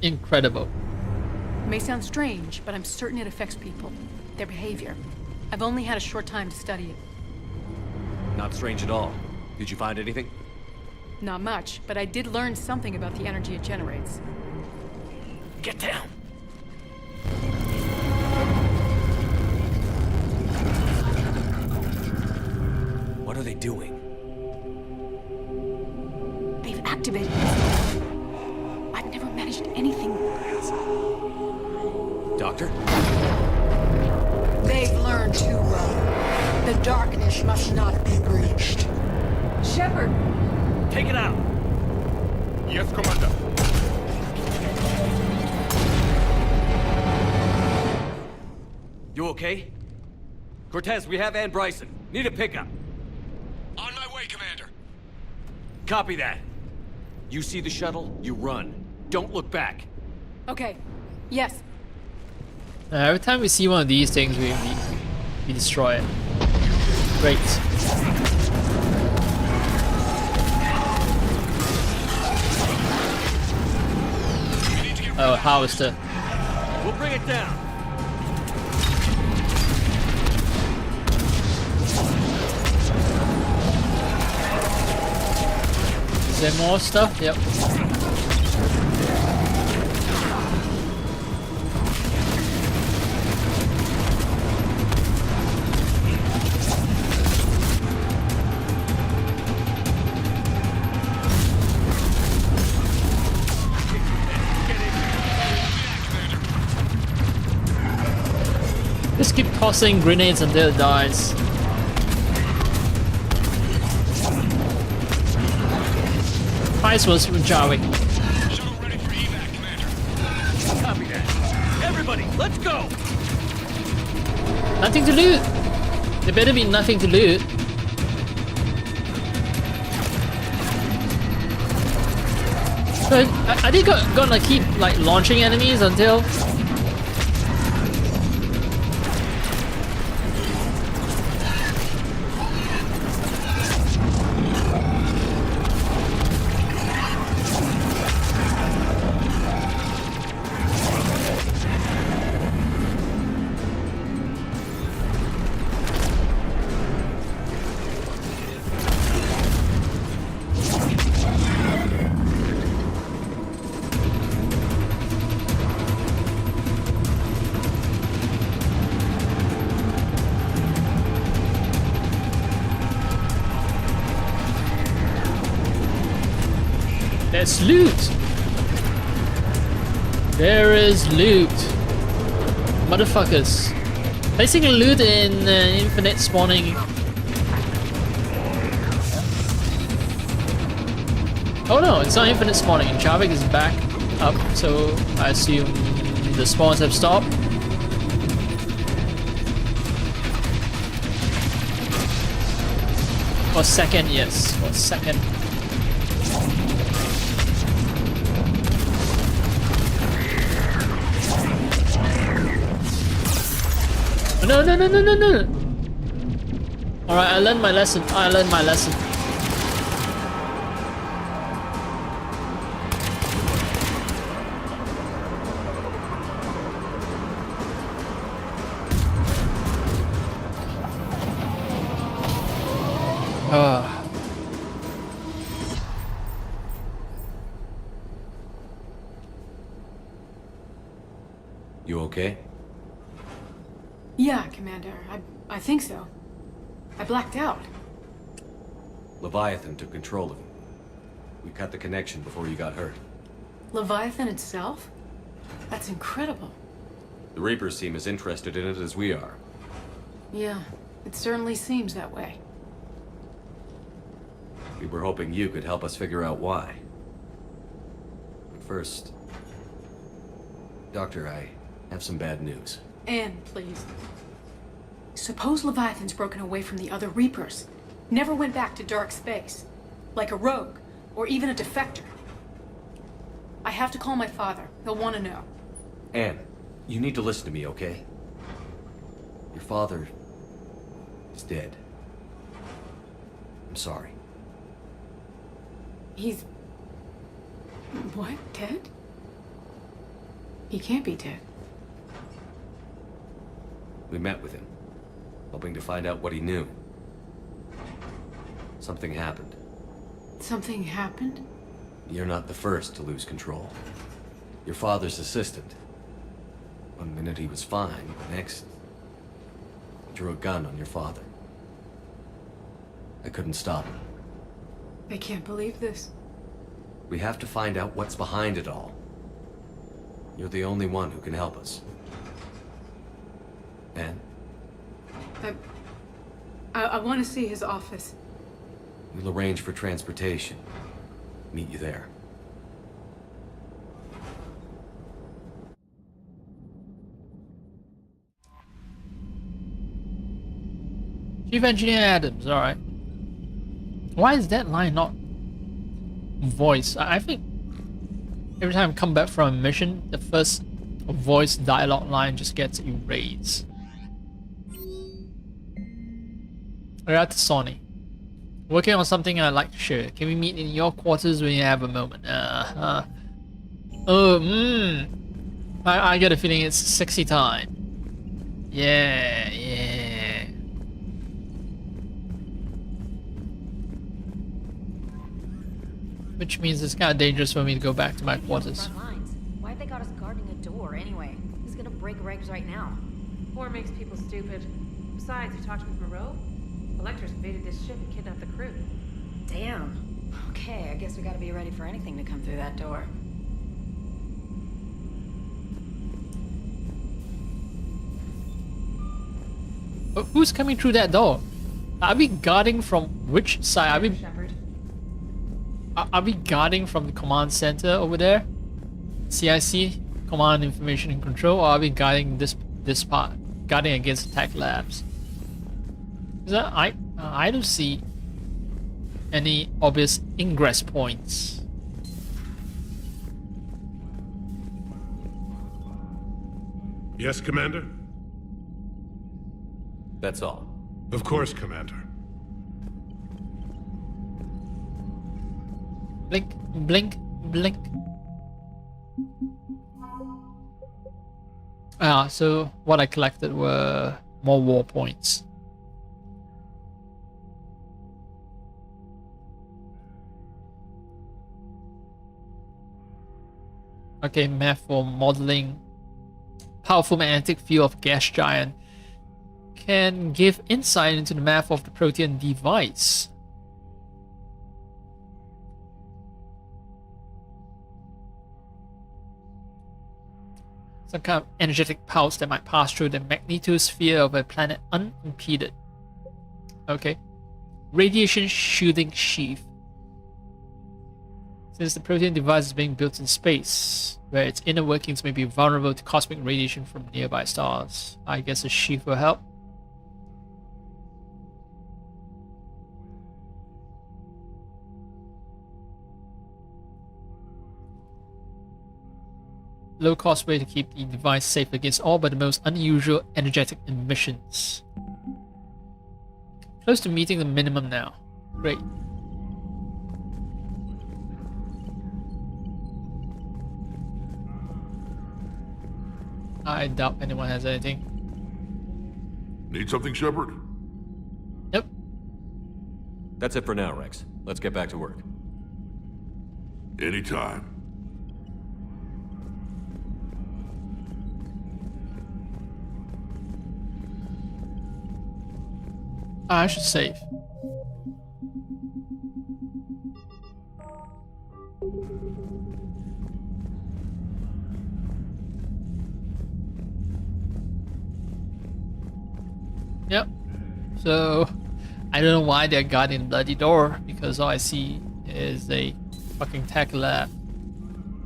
Incredible. It may sound strange, but I'm certain it affects people. Their behavior. I've only had a short time to study it. Not strange at all. Did you find anything? Not much, but I did learn something about the energy it generates. Get down! What are they doing? They've activated it. I've never managed anything. Doctor? They've learned too well. The darkness must not be breached. Shepard! Take it out! Yes, Commander. You okay? Cortez, we have Ann Bryson. Need a pickup. On my way, Commander. Copy that. You see the shuttle, you run. Don't look back. Okay. Yes. Every time we see one of these things, we destroy it. Great. Oh, harvester. We'll bring it down. Is there more stuff? Yep. Just keep tossing grenades until it dies. Nice was from Jarvik. Shuttle ready for evac, Commander. Copy that. Everybody, let's go! Nothing to loot. There better be nothing to loot. But are they gonna keep like launching enemies until? There's loot! There is loot. Motherfuckers. Basically loot in infinite spawning. Oh no, it's not infinite spawning. Jarvik is back up, so I assume the spawns have stopped. For a second, yes. For a second. No, no, no, no, no, no. Alright, I learned my lesson. I learned my lesson. You okay? Yeah, Commander. I think so. I blacked out. Leviathan took control of him. We cut the connection before you got hurt. Leviathan itself? That's incredible. The Reapers seem as interested in it as we are. Yeah, it certainly seems that way. We were hoping you could help us figure out why. But first... Doctor, I have some bad news. Anne, please. Suppose Leviathan's broken away from the other Reapers. Never went back to dark space. Like a rogue, or even a defector. I have to call my father. He'll want to know. Anne, you need to listen to me, okay? Your father is dead. I'm sorry. He's... What? Dead? He can't be dead. We met with him, hoping to find out what he knew. Something happened. Something happened? You're not the first to lose control. Your father's assistant. One minute he was fine, the next... he drew a gun on your father. I couldn't stop him. I can't believe this. We have to find out what's behind it all. You're the only one who can help us. And I want to see his office. we'll arrange for transportation. Meet you there. Chief Engineer Adams, alright. Why is that line not voice? I think every time I come back from a mission, the first voice dialogue line just gets erased. Alright, Sony. Working on something I'd like to share. Can we meet in your quarters when you have a moment? I get a feeling it's sexy time. Yeah. Which means it's kind of dangerous for me to go back to my quarters. Front lines. Why have they got us guarding a door anyway? Who's gonna break regs right now? War makes people stupid. Besides, you talked with Moreau? Electors invaded this ship and kidnapped the crew. Damn. Okay, I guess we gotta be ready for anything to come through that door. Who's coming through that door? Are we guarding from which side? Shepard. Are we guarding from the command center over there? CIC, Command Information and Control, or are we guarding this part? Guarding against attack labs? I don't see any obvious ingress points. Yes, Commander? That's all. Of course, Commander. Blink, blink, blink. So what I collected were more war points. Okay, math for modeling. Powerful magnetic field of gas giant can give insight into the math of the protean device. Some kind of energetic pulse that might pass through the magnetosphere of a planet unimpeded. Okay. Radiation shielding sheath. Since the protean device is being built in space, where its inner workings may be vulnerable to cosmic radiation from nearby stars, I guess a sheath will help. Low-cost way to keep the device safe against all but the most unusual energetic emissions. Close to meeting the minimum now. Great. I doubt anyone has anything. Need something, Shepard? Nope. That's it for now, Rex. Let's get back to work. Anytime. I should save. Yep. So, I don't know why they're guarding the bloody door, because all I see is a fucking tech lab.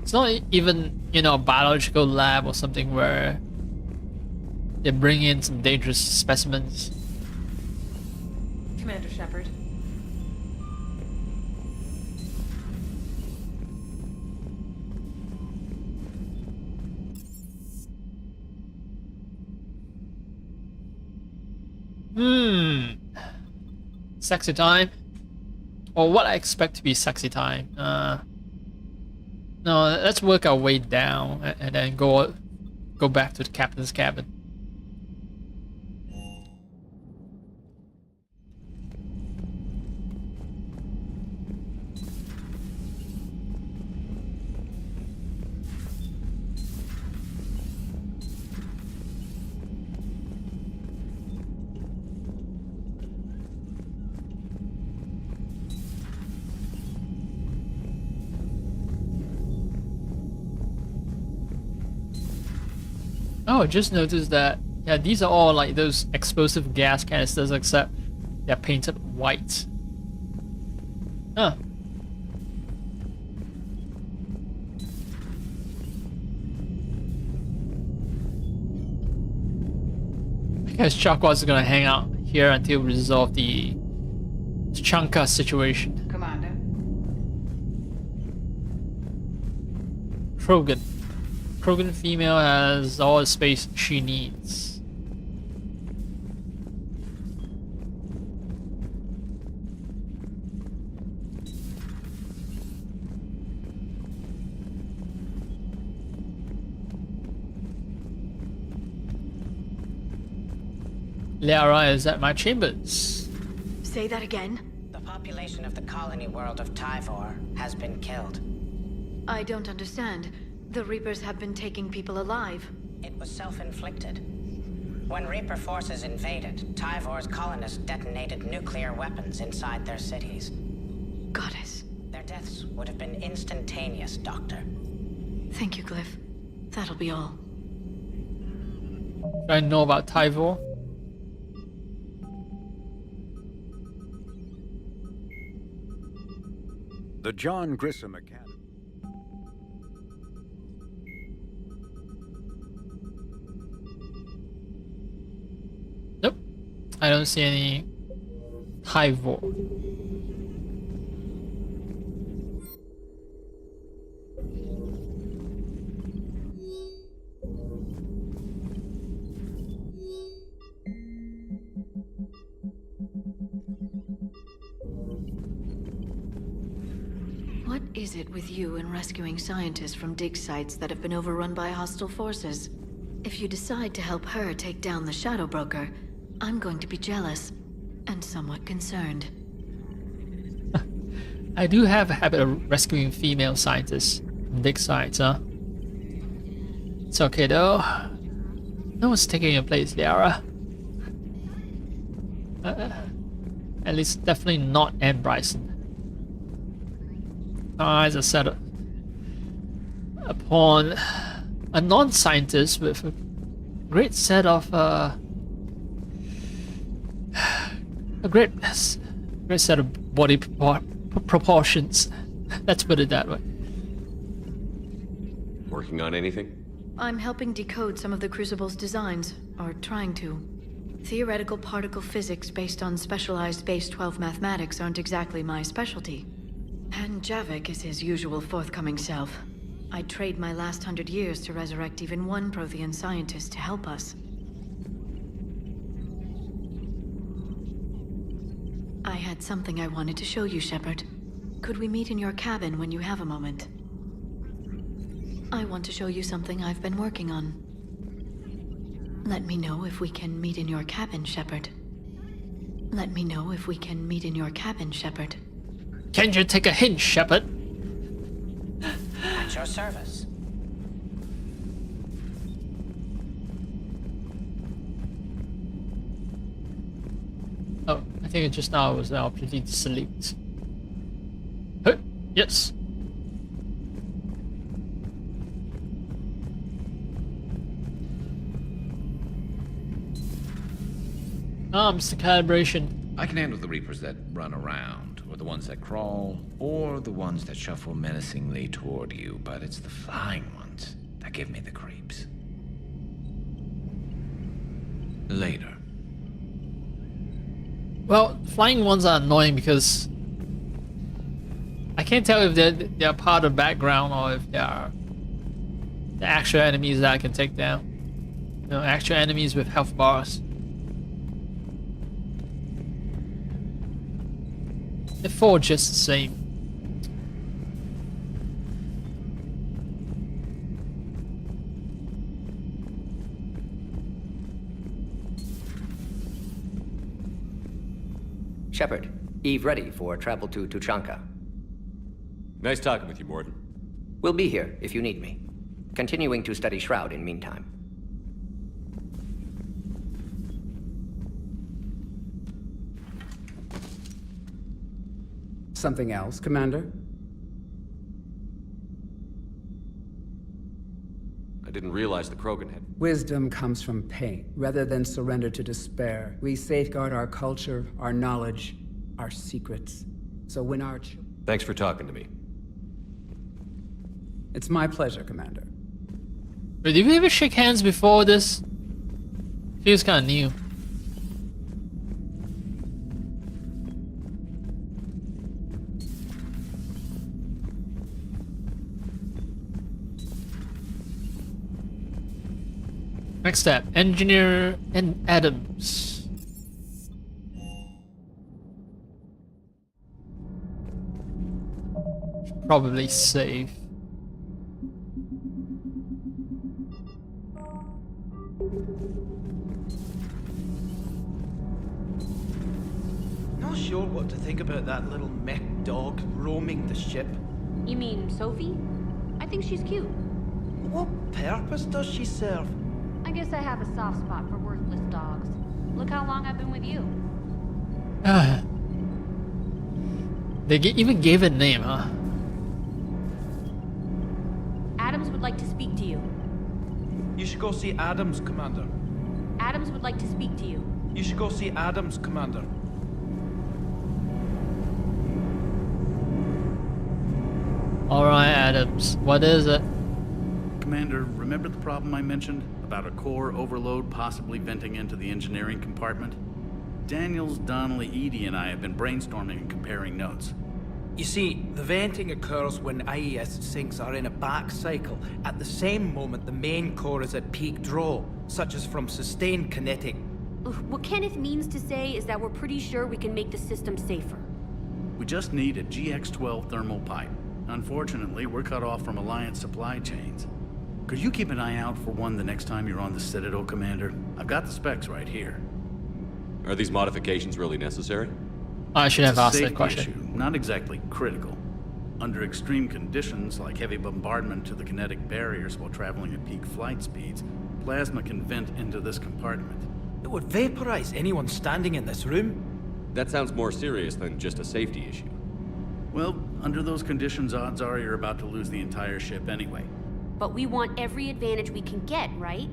It's not even, you know, a biological lab or something where they bring in some dangerous specimens. Commander Shepard. Sexy time. Or what I expect to be sexy time. No, let's work our way down and then go back to the captain's cabin. Oh, just noticed that, yeah, these are all like those explosive gas canisters, except they're painted white. Huh. I guess Chakwas is gonna hang out here until we resolve the Chanka situation. Commander. Krogan. Krogan female has all the space she needs. Lara is at my chambers. Say that again? The population of the colony world of Tyvor has been killed. I don't understand. The Reapers have been taking people alive. It was self-inflicted. When Reaper forces invaded, Tyvor's colonists detonated nuclear weapons inside their cities. Goddess. Their deaths would have been instantaneous, Doctor. Thank you, Glyph. That'll be all. I know about Tyvor. The John Grissom Academy. Nope. I don't see any Tyvor. What is it with you and rescuing scientists from dig sites that have been overrun by hostile forces? If you decide to help her take down the Shadow Broker, I'm going to be jealous and somewhat concerned. I do have a habit of rescuing female scientists from dig sites, huh? It's okay though. No one's taking your place, Liara. At least definitely not Anne Bryson. Eyes are set upon a non-scientist with a great set of a great set of body proportions. Let's put it that way. Working on anything? I'm helping decode some of the Crucible's designs, or trying to. Theoretical particle physics based on specialized base 12 mathematics aren't exactly my specialty. And Javik is his usual forthcoming self. I'd trade my last 100 years to resurrect even one Prothean scientist to help us. I had something I wanted to show you, Shepard. Could we meet in your cabin when you have a moment? I want to show you something I've been working on. Let me know if we can meet in your cabin, Shepard. Let me know if we can meet in your cabin, Shepard. Can you take a hint, Shepard? At your service. Oh, I think just now was the opportunity to salute. Huh? Yes. Mr. Calibration. I can handle the Reapers that run around, or the ones that crawl, or the ones that shuffle menacingly toward you, but it's the flying ones that give me the creeps. Later. Well, flying ones are annoying because I can't tell if they're part of the background or if they are the actual enemies that I can take down. You know, actual enemies with health bars. They're four just the same. Shepard, Eve ready for travel to Tuchanka. Nice talking with you, Morden. We'll be here if you need me. Continuing to study Shroud in meantime. Something else, Commander? I didn't realize the Krogan had... Wisdom comes from pain, rather than surrender to despair. We safeguard our culture, our knowledge, our secrets. So when our... Thanks for talking to me. It's my pleasure, Commander. Wait, did we ever shake hands before this? Feels kind of new. Next step, Engineer and Adams. Should probably save. Not sure what to think about that little mech dog roaming the ship. You mean Sophie? I think she's cute. What purpose does she serve? I guess I have a soft spot for worthless dogs. Look how long I've been with you. They even gave it a name, huh? Adams would like to speak to you. You should go see Adams, Commander. Adams would like to speak to you. You should go see Adams, Commander. Alright, Adams. What is it? Commander, remember the problem I mentioned? About a core overload possibly venting into the engineering compartment? Daniels, Donnelly, Edie, and I have been brainstorming and comparing notes. You see, the venting occurs when IES sinks are in a back cycle. At the same moment, the main core is at peak draw, such as from sustained kinetic. What Kenneth means to say is that we're pretty sure we can make the system safer. We just need a GX-12 thermal pipe. Unfortunately, we're cut off from Alliance supply chains. Could you keep an eye out for one the next time you're on the Citadel, Commander? I've got the specs right here. Are these modifications really necessary? I should have asked that Safety question. issue, not exactly critical. Under extreme conditions, like heavy bombardment to the kinetic barriers while traveling at peak flight speeds, plasma can vent into this compartment. It would vaporize anyone standing in this room. That sounds more serious than just a safety issue. Well, under those conditions, odds are you're about to lose the entire ship anyway. But we want every advantage we can get, right?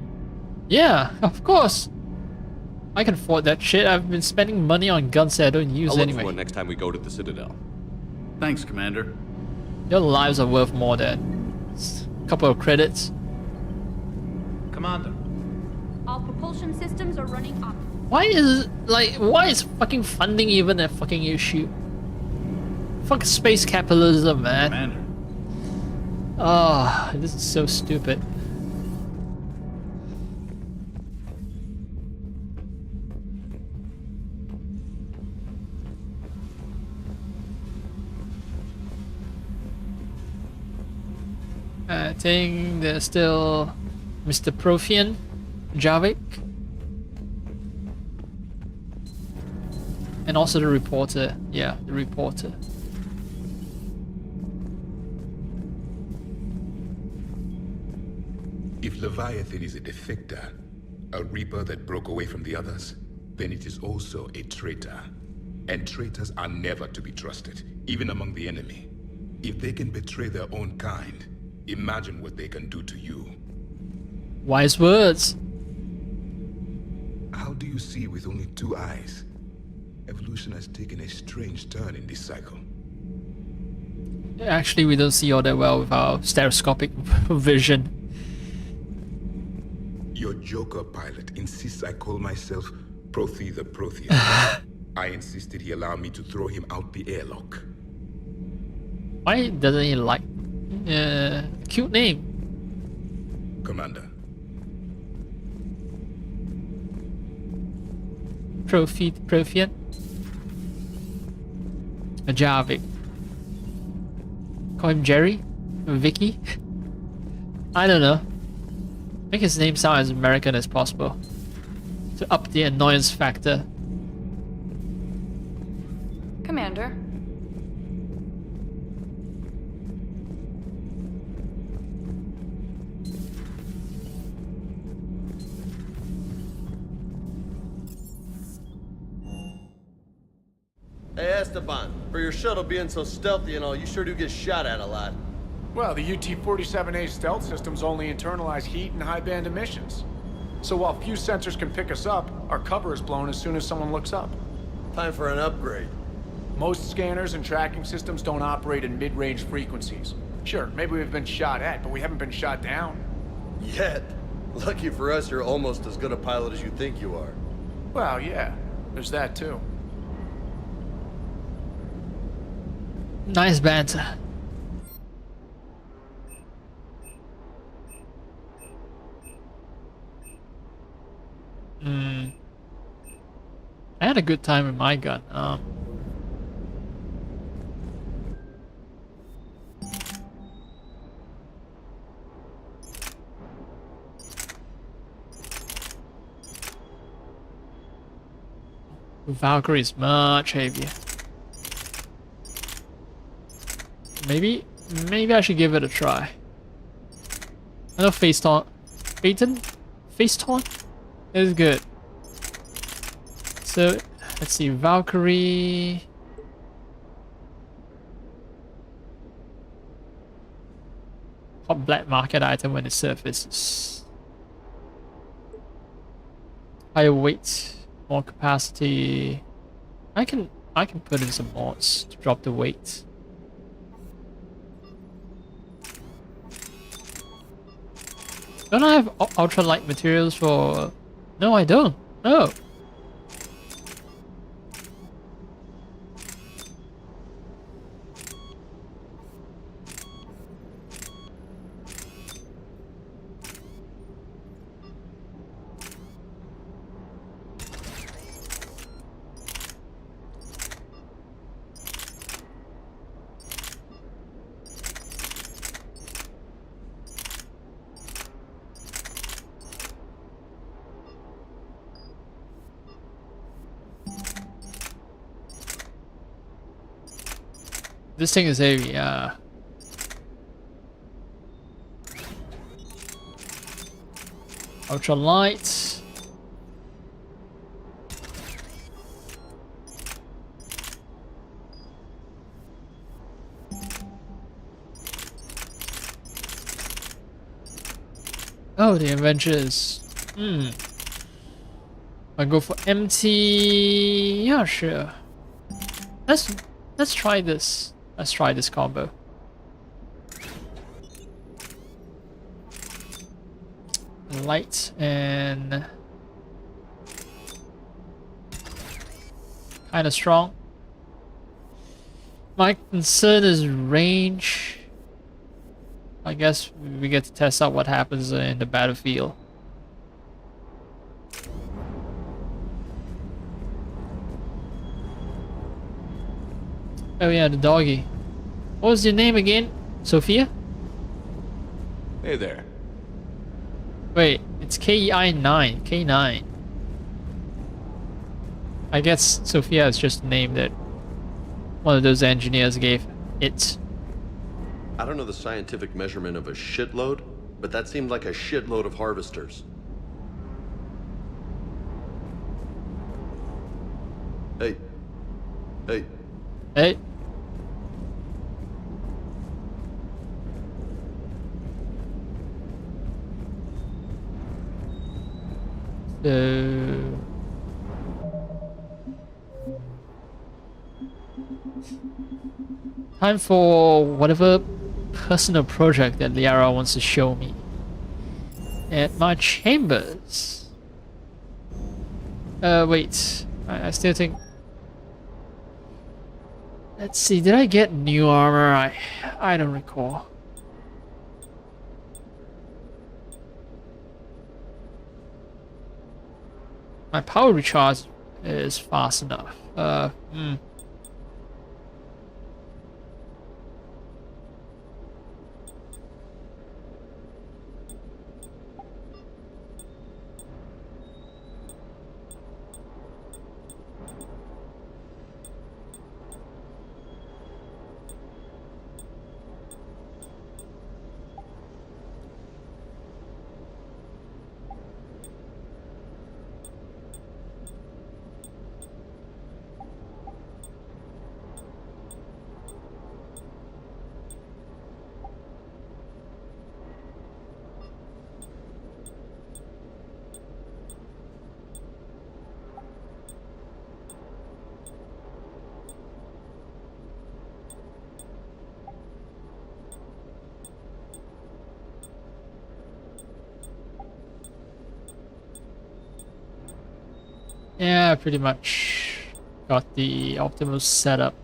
Yeah, of course. I can afford that shit. I've been spending money on guns that I don't use I'll look anyway. for one next time we go to the Citadel. Thanks, Commander. Your lives are worth more than a couple of credits. Commander. All propulsion systems are running up. Why is fucking funding even a fucking issue? Fuck space capitalism, man. Commander. Ah, this is so stupid. I think there's still Mr. Profian, Javik, and also the reporter. Yeah, the reporter. If Leviathan is a defector, a reaper that broke away from the others, then it is also a traitor. And traitors are never to be trusted, even among the enemy. If they can betray their own kind, imagine what they can do to you. Wise words. How do you see with only two eyes? Evolution has taken a strange turn in this cycle. Actually, we don't see all that well with our stereoscopic vision. Your Joker pilot insists I call myself Prothe the Prothean. I insisted he allow me to throw him out the airlock. Why doesn't he like cute name? Commander. Profian. A Javik. Call him Jerry? Vicky? I don't know. Make his name sound as American as possible. To up the annoyance factor. Commander. Hey Esteban, for your shuttle being so stealthy and all, you sure do get shot at a lot. Well, the UT-47A stealth systems only internalize heat and high-band emissions. So while few sensors can pick us up, our cover is blown as soon as someone looks up. Time for an upgrade. Most scanners and tracking systems don't operate in mid-range frequencies. Sure, maybe we've been shot at, but we haven't been shot down. Yet. Lucky for us, you're almost as good a pilot as you think you are. Well, yeah. There's that, too. Nice banter. I had a good time with my gun. Valkyrie is much heavier. Maybe I should give it a try. I know face taunt is good. So let's see, Valkyrie. Hot black market item when it surfaces. Higher weight, more capacity. I can put in some mods to drop the weight. Don't I have ultralight materials for... No, I don't. No. This thing is heavy, ultra light. Oh, the Avengers. I go for empty. Yeah, sure. Let's try this. Let's try this combo. Light and kind of strong. My concern is range. I guess we get to test out what happens in the battlefield. Oh yeah, the doggy. What was your name again? Sophia? Hey there. Wait, it's KEI9. K9. I guess Sophia is just a name that one of those engineers gave it. I don't know the scientific measurement of a shitload, but that seemed like a shitload of harvesters. Hey. Hey. Hey. Time for whatever personal project that Liara wants to show me. At my chambers. Wait. I still think... Let's see, did I get new armor? I don't recall. My power recharge is fast enough. Yeah, pretty much got the optimal setup.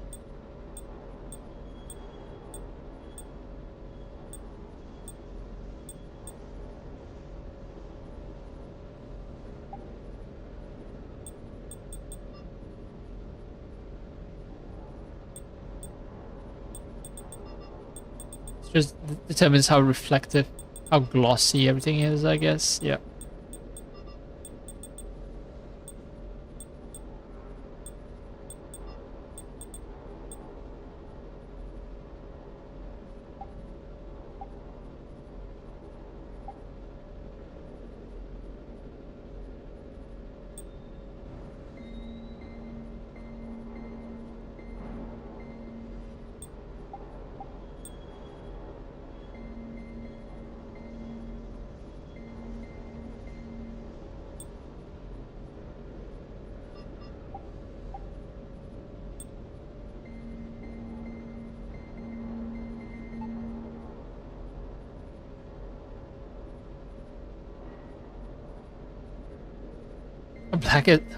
It just determines how reflective, how glossy everything is, I guess. Yeah.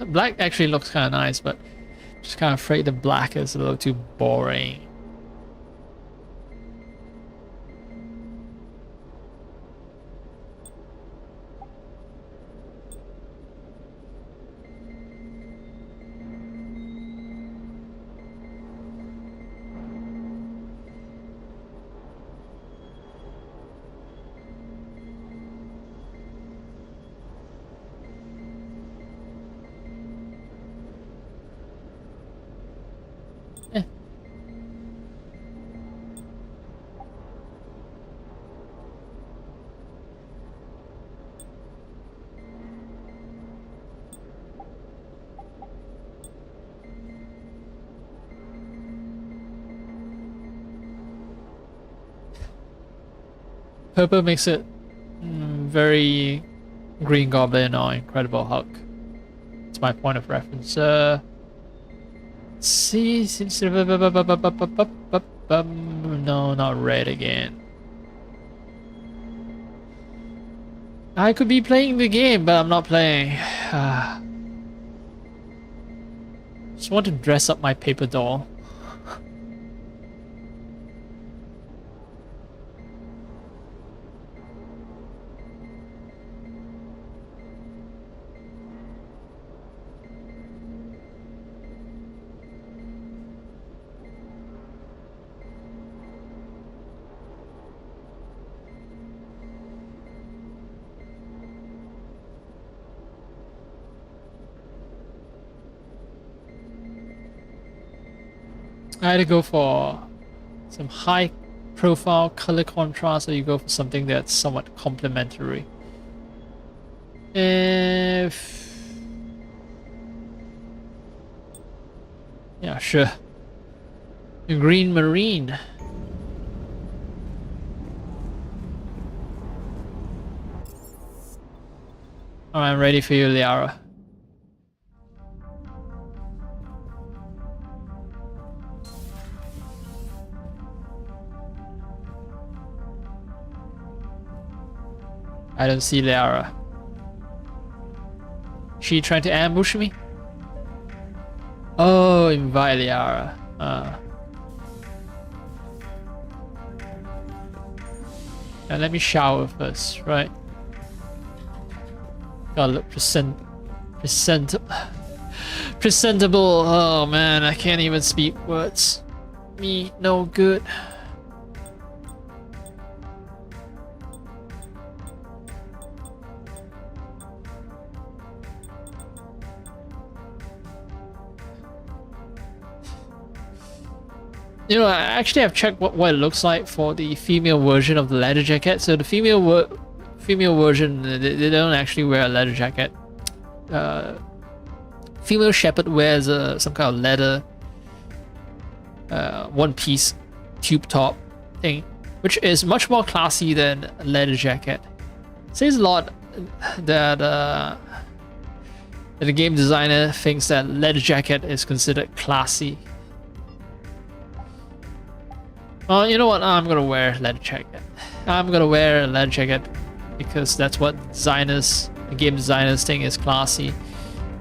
Black actually looks kind of nice, but just kind of afraid the black is a little too boring. Purple makes it very Green Goblin or Incredible Hulk. It's my point of reference. See, no, not red again. I could be playing the game, but I'm not playing. Just want to dress up my paper doll. I had to go for some high profile color contrast, or you go for something that's somewhat complementary. Yeah, sure. A green marine. Alright, I'm ready for you, Liara. I don't see Liara. She trying to ambush me? Oh, invite Liara. Now let me shower first, right? Gotta look presentable. Oh man, I can't even speak words. Me no good. You know, I actually have checked what it looks like for the female version of the leather jacket. So the female version, they don't actually wear a leather jacket. Female shepherd wears some kind of leather one-piece tube top thing, which is much more classy than a leather jacket. Says a lot that the game designer thinks that leather jacket is considered classy. Well, you know what? I'm gonna wear a leather jacket. I'm gonna wear a leather jacket because that's what the game designers think is classy.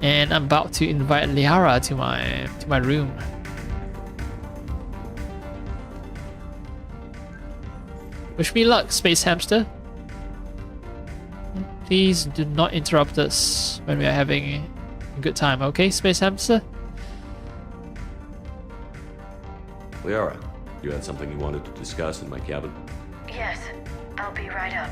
And I'm about to invite Liara to my room. Wish me luck, space hamster. Please do not interrupt us when we are having a good time, okay, space hamster? Liara, you had something you wanted to discuss in my cabin? Yes, I'll be right up.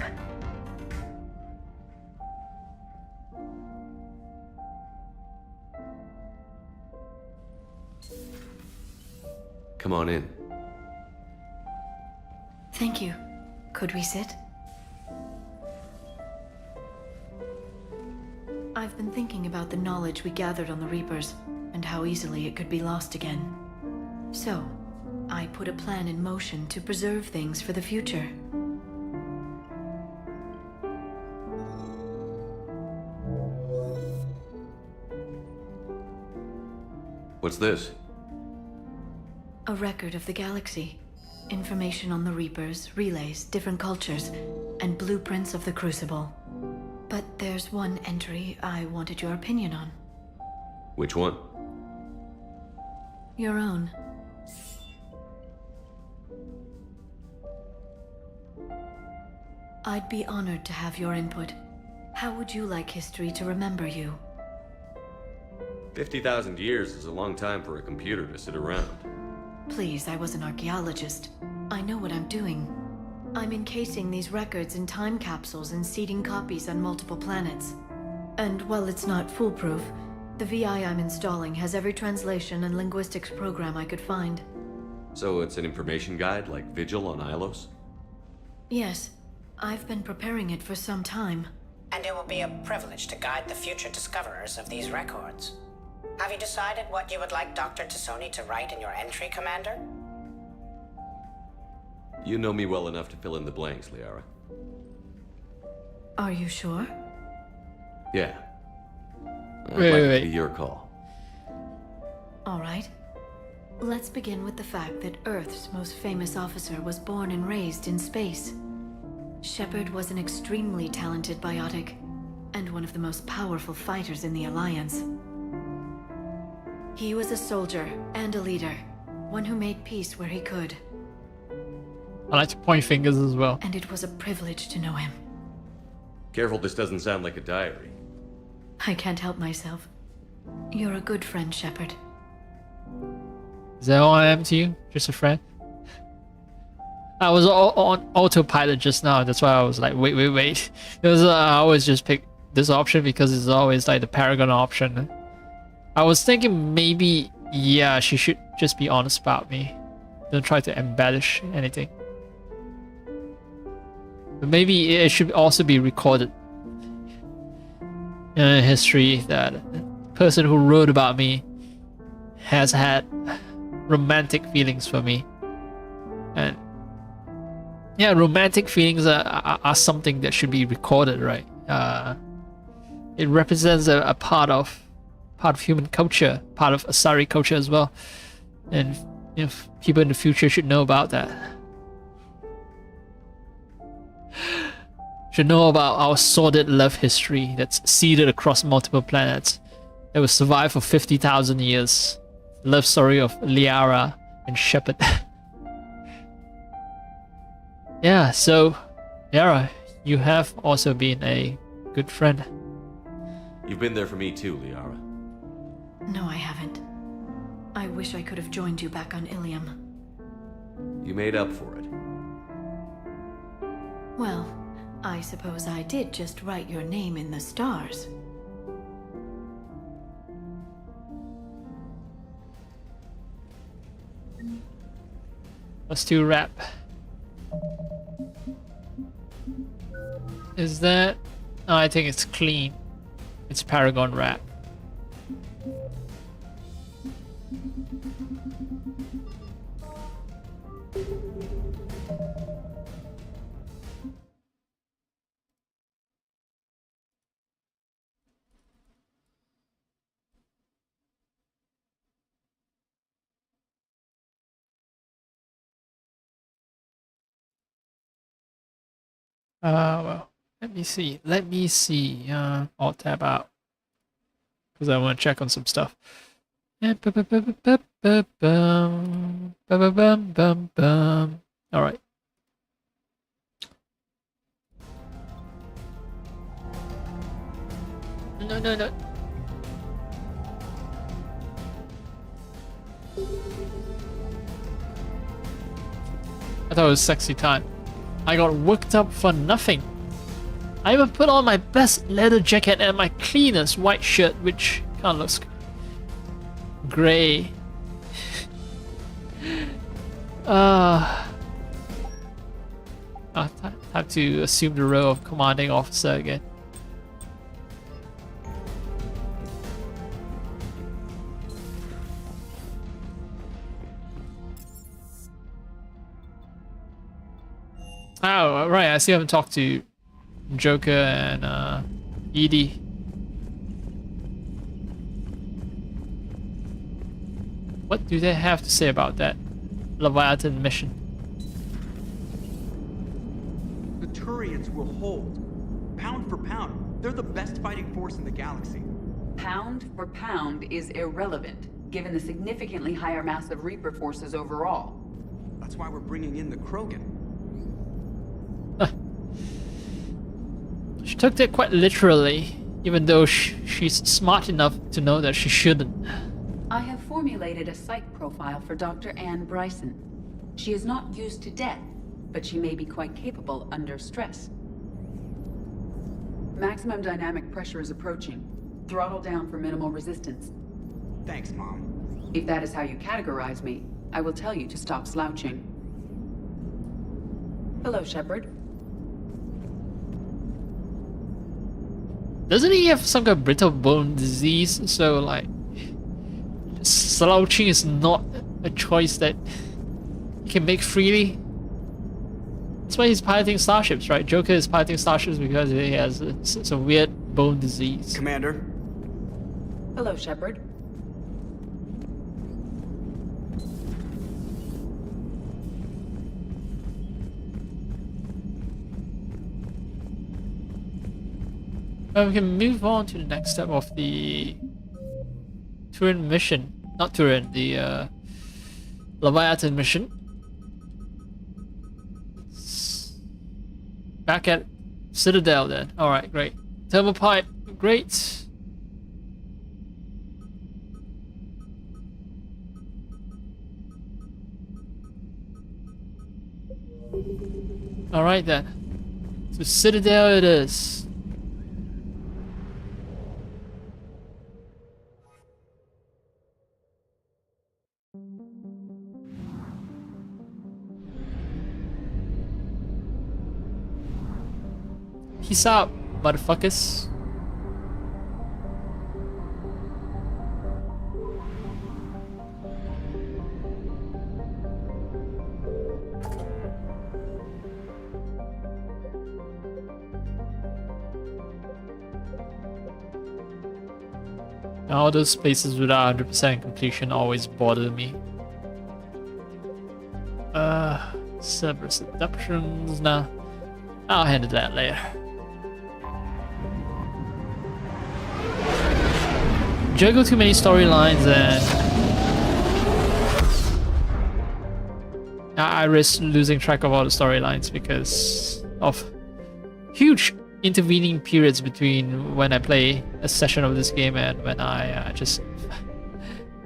Come on in. Thank you. Could we sit? I've been thinking about the knowledge we gathered on the Reapers, and how easily it could be lost again. So, I put a plan in motion to preserve things for the future. What's this? A record of the galaxy. Information on the Reapers, relays, different cultures, and blueprints of the Crucible. But there's one entry I wanted your opinion on. Which one? Your own. I'd be honored to have your input. How would you like history to remember you? 50,000 years is a long time for a computer to sit around. Please, I was an archaeologist. I know what I'm doing. I'm encasing these records in time capsules and seeding copies on multiple planets. And while it's not foolproof, the VI I'm installing has every translation and linguistics program I could find. So it's an information guide like Vigil on Ilos? Yes, I've been preparing it for some time. And it will be a privilege to guide the future discoverers of these records. Have you decided what you would like Dr. Tassoni to write in your entry, Commander? You know me well enough to fill in the blanks, Liara. Are you sure? Yeah. I'd like it to be your call. All right. Let's begin with the fact that Earth's most famous officer was born and raised in space. Shepard was an extremely talented biotic, and one of the most powerful fighters in the Alliance. He was a soldier and a leader, one who made peace where he could. I like to point fingers as well. And it was a privilege to know him. Careful, this doesn't sound like a diary. I can't help myself. You're a good friend, Shepard. Is that all I am to you? Just a friend? I was on autopilot just now, that's why I was like, wait. Because I always just pick this option because it's always like the Paragon option. I was thinking maybe, yeah, she should just be honest about me. Don't try to embellish anything. But maybe it should also be recorded in history that the person who wrote about me has had romantic feelings for me. And yeah, romantic feelings are something that should be recorded, right? It represents a part of human culture, part of Asari culture as well. And if people in the future should know about that. Should know about our sordid love history that's seeded across multiple planets. That will survive for 50,000 years. Love story of Liara and Shepard. Yeah, so Liara, you have also been a good friend. You've been there for me too, Liara. No, I haven't. I wish I could have joined you back on Ilium. You made up for it. Well, I suppose I did just write your name in the stars. Let's do wrap. Is that... Oh, I think it's clean. It's Paragon wrap. Well, let me see. Alt tab out. because I want to check on some stuff. Alright. No, no, no. I thought it was sexy time. I got worked up for nothing. I even put on my best leather jacket and my cleanest white shirt, which kind of looks grey. I have to assume the role of commanding officer again. Oh, right, I still haven't talked to Joker and Edie. What do they have to say about that Leviathan mission? The Turians will hold. Pound for pound, they're the best fighting force in the galaxy. Pound for pound is irrelevant, given the significantly higher mass of Reaper forces overall. That's why we're bringing in the Krogan. She took that quite literally, even though she's smart enough to know that she shouldn't. I have formulated a psych profile for Dr. Anne Bryson. She is not used to death, but she may be quite capable under stress. Maximum dynamic pressure is approaching. Throttle down for minimal resistance. Thanks, Mom. If that is how you categorize me, I will tell you to stop slouching. Hello, Shepard. Doesn't he have some kind of brittle bone disease? So, like, slouching is not a choice that he can make freely. That's why he's piloting starships, right? Joker is piloting starships because he has some weird bone disease. Commander. Hello, Shepard. We can move on to the next step of the Turin mission. Not Turin, the Leviathan mission. Back at Citadel then. Alright, great. Thermopipe, great. Alright then. So Citadel it is. Peace out, motherfuckers. All those places without 100% completion always bother me. Cerberus adaptions. Nah, I'll handle that later. Juggle too many storylines and I risk losing track of all the storylines because of huge intervening periods between when I play a session of this game and when I just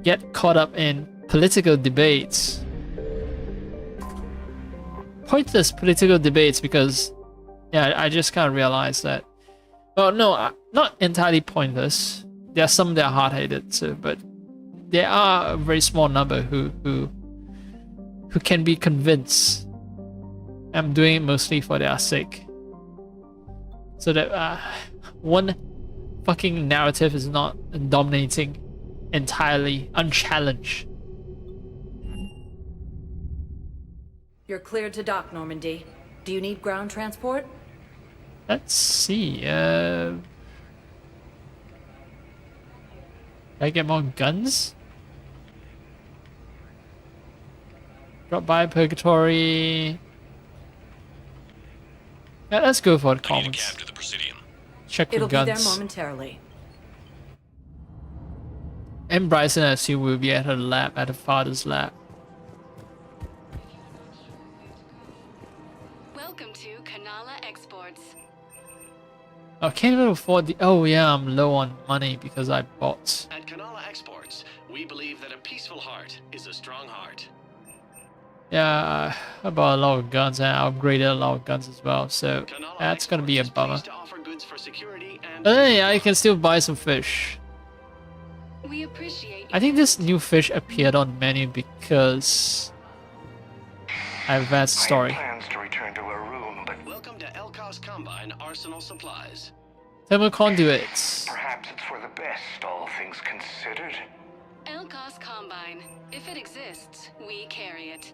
get caught up in political debates. Pointless political debates because, yeah, I just can't realize that. Well, no, not entirely pointless. There are some that are hard-headed, so, but there are a very small number who can be convinced. I'm doing it mostly for their sake, so that one fucking narrative is not dominating entirely unchallenged. You're cleared to dock, Normandy. Do you need ground transport? Let's see. Can I get more guns? Drop by Purgatory. Yeah, let's go for the commons. Check for It'll guns. be there momentarily. And Bryson, I assume, will be at her lab, at her father's lab. Welcome to Kanala Exports. I can't even afford the. Oh yeah, I'm low on money because I bought. At Kanala Exports, we believe that a peaceful heart is a strong heart. Yeah, I bought a lot of guns and I upgraded a lot of guns as well, so that's gonna be a bummer. But hey, I can still buy some fish. We appreciate. I think this new fish appeared on menu because I have that story. Plans to return to a room, but welcome to Elkos Combine Arsenal Supplies. Thermal conduits. Perhaps it's for the best, all things considered. Elkos Combine. If it exists, we carry it.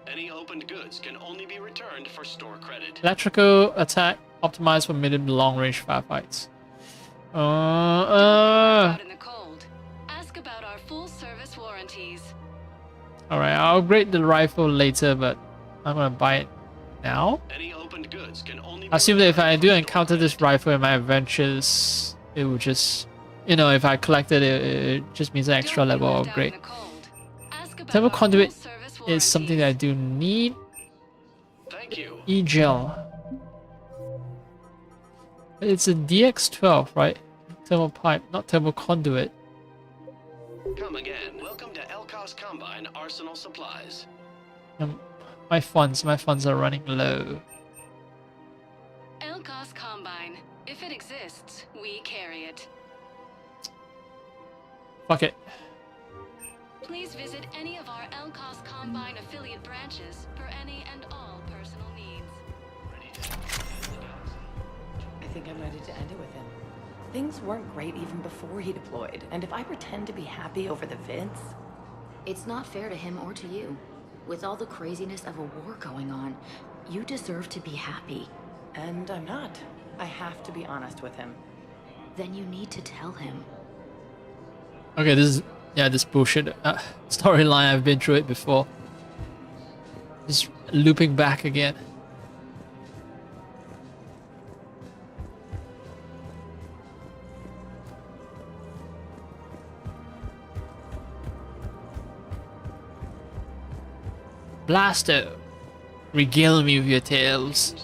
Any opened goods can only be returned for store credit. Electrical attack optimized for medium to long range firefights. Out in the cold. Ask about our full service warranties. Alright, I'll upgrade the rifle later, but I'm gonna buy it now. Any opened goods can only I assume that if I do encounter this rifle in my adventures, it will just, you know, if I collect it, it just means an extra level upgrade. Thermal conduit is something that I do need. Thank you. E-gel. It's a DX12, right? Thermal pipe, not thermal conduit. Come again. Welcome to Elkos Combine Arsenal Supplies. My funds are running low. Elkos Combine. If it exists, we carry it. Fuck it. Please visit any of our Elkos Combine affiliate branches for any and all personal needs. I think I'm ready to end it with him. Things weren't great even before he deployed, and if I pretend to be happy over the vids... It's not fair to him or to you. With all the craziness of a war going on, you deserve to be happy. And I'm not. I have to be honest with him. Then you need to tell him. Okay, this bullshit storyline, I've been through it before. Just looping back again. Blasto, regale me with your tales.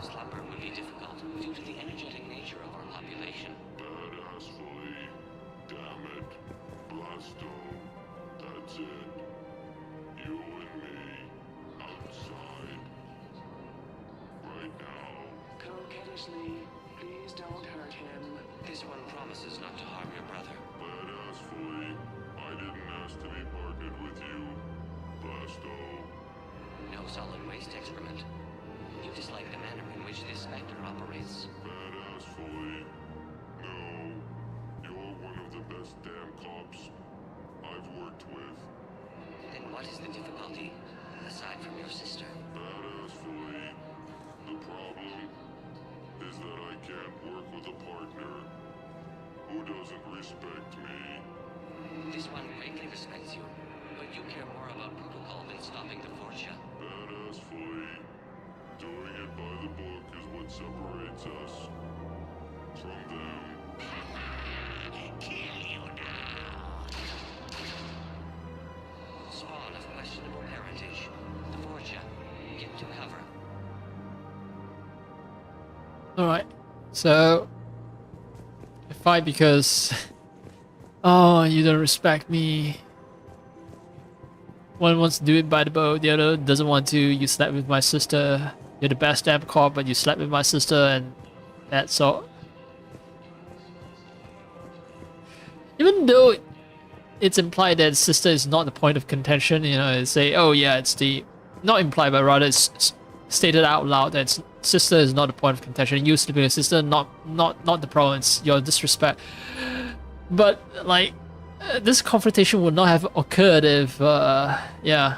Slumber would be difficult due to the energetic nature of our population. Badassfully. Damn it. Blasto. That's it. You and me. Outside. Right now. Coquettishly. Please don't hurt him. This one promises not to harm your brother. Badassfully. I didn't ask to be partnered with you. Blasto. No solid waste excrement. You dislike the manner in which this Spectre operates. Badassfully. No. You're one of the best damn cops I've worked with. Then what is the difficulty, aside from your sister? Badassfully. The problem is that I can't work with a partner who doesn't respect me. This one greatly respects you, but you care more about protocol than stopping the Fortia. Badassfully. Doing it by the book is what separates us from them. Kill you now! Spawn of questionable parentage. The Fortia. Get to cover. Alright, so I fight because oh, you don't respect me. One wants to do it by the book, the other doesn't want to. You slept with my sister. You're the best damn cop, but you slept with my sister, and that's all. Even though it's implied that sister is not the point of contention, you know, say, oh yeah, it's the, not implied, but rather it's stated out loud that sister is not the point of contention. You sleeping with your sister, not the problem. It's your disrespect. But like, this confrontation would not have occurred if, yeah,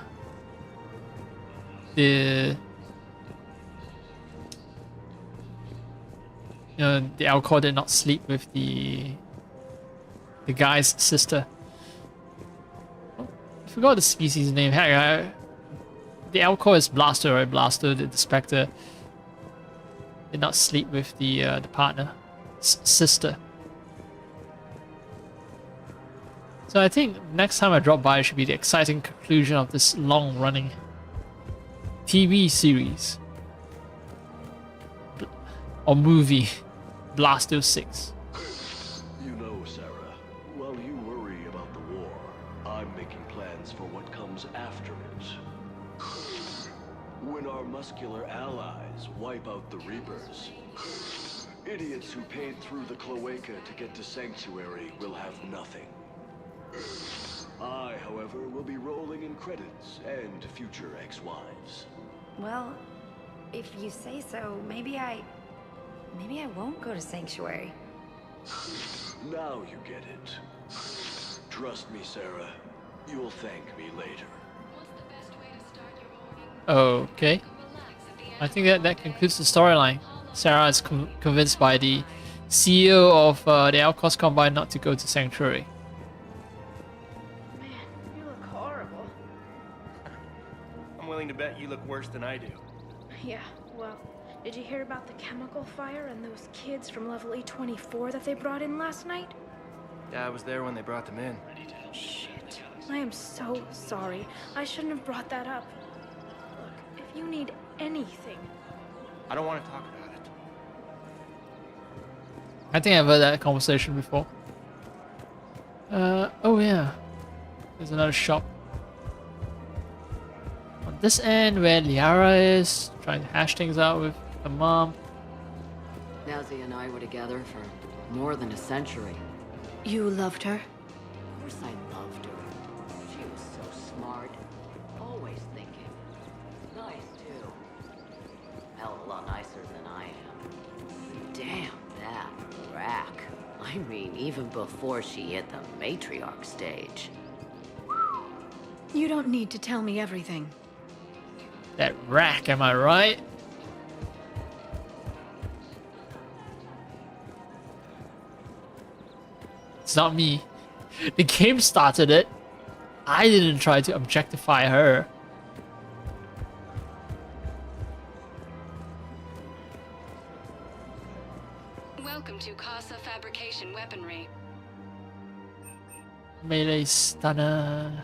the Alcor did not sleep with the guy's sister. Oh, I forgot the species name. Heck, the Alcor is Blaster, right? Blaster, the Spectre, did not sleep with the partner, sister. So I think next time I drop by, it should be the exciting conclusion of this long-running TV series or movie, Blasto 6. You know, Sarah, while you worry about the war, I'm making plans for what comes after it. When our muscular allies wipe out the Reapers, idiots who paid through the cloaca to get to Sanctuary will have nothing. I, however, will be rolling in credits and future ex-wives. Well, if you say so, maybe I won't go to Sanctuary. Now you get it. Trust me, Sarah. You'll thank me later. Okay. I think that concludes the storyline. Sarah is convinced by the CEO of the Alcos Combine not to go to Sanctuary. You look horrible. I'm willing to bet you look worse than I do. Yeah, well, did you hear about the chemical fire and those kids from level E24 that they brought in last night? Yeah, I was there when they brought them in. Shit. I am so sorry. I shouldn't have brought that up. Look, if you need anything... I don't want to talk about it. I think I've heard that conversation before. Oh yeah. There's another shop. On this end where Liara is, trying to hash things out with her mom. Nazi and I were together for more than a century. You loved her? Of course I loved her. She was so smart. Always thinking. Nice, too. Hell of a lot nicer than I am. Damn, that rack. I mean, even before she hit the matriarch stage. You don't need to tell me everything. That rack, am I right? It's not me. The game started it. I didn't try to objectify her. Welcome to Casa Fabrication Weaponry. Melee stunner.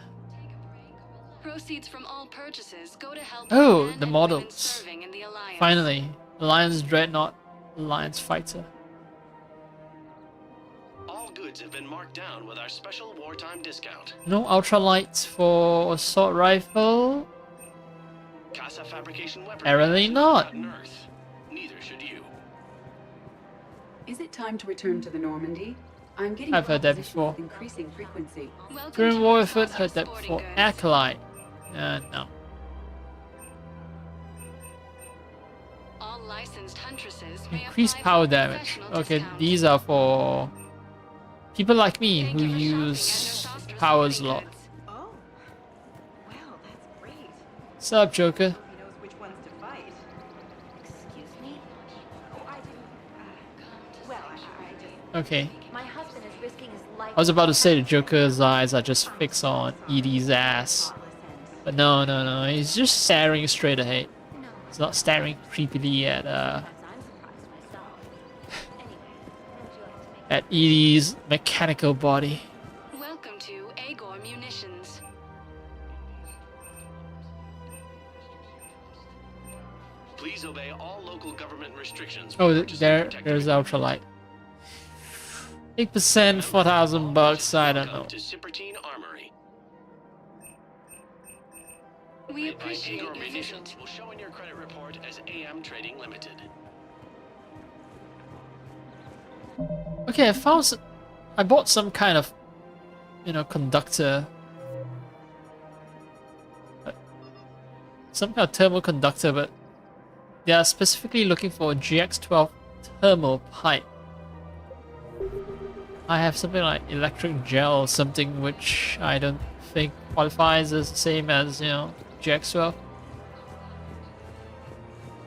Proceeds from all purchases go to help Oh, men the and models. women serving in the Alliance. Finally, Alliance Dreadnought, Alliance Fighter. All goods have been marked down with our special wartime discount. No ultralights for assault rifle. Casa Fabrication Weaponry. Apparently not. Earth. Neither should you. Is it time to return to the Normandy? I'm getting I've heard that propositions before. with increasing frequency. Grim Warfoot, heard that before. Acolyte. No. All licensed huntresses may Increased apply power for damage. professional Okay, discount. these are for people like me who use powers a lot. Oh. Well, that's great. What's up, Joker? He knows which ones to fight. Excuse me? Oh, I didn't. Well, I just... Okay. My husband is risking his life. I was about to say the Joker's eyes are just fixed on Edie's ass. But no. He's just staring straight ahead. He's not staring creepily at at Edie's mechanical body. Welcome to Agor Munitions. Please obey all local government restrictions. Oh, there's ultralight. 8%, $4,000. I don't know. To Cipertine Armory. We appreciate Agor your Munitions visit. will show in your credit report as AM Trading Limited. Okay, I bought some kind of, conductor. Some kind of thermal conductor, but they are specifically looking for a GX12 thermal pipe. I have something like electric gel or something which I don't think qualifies as the same as, GX12. I'm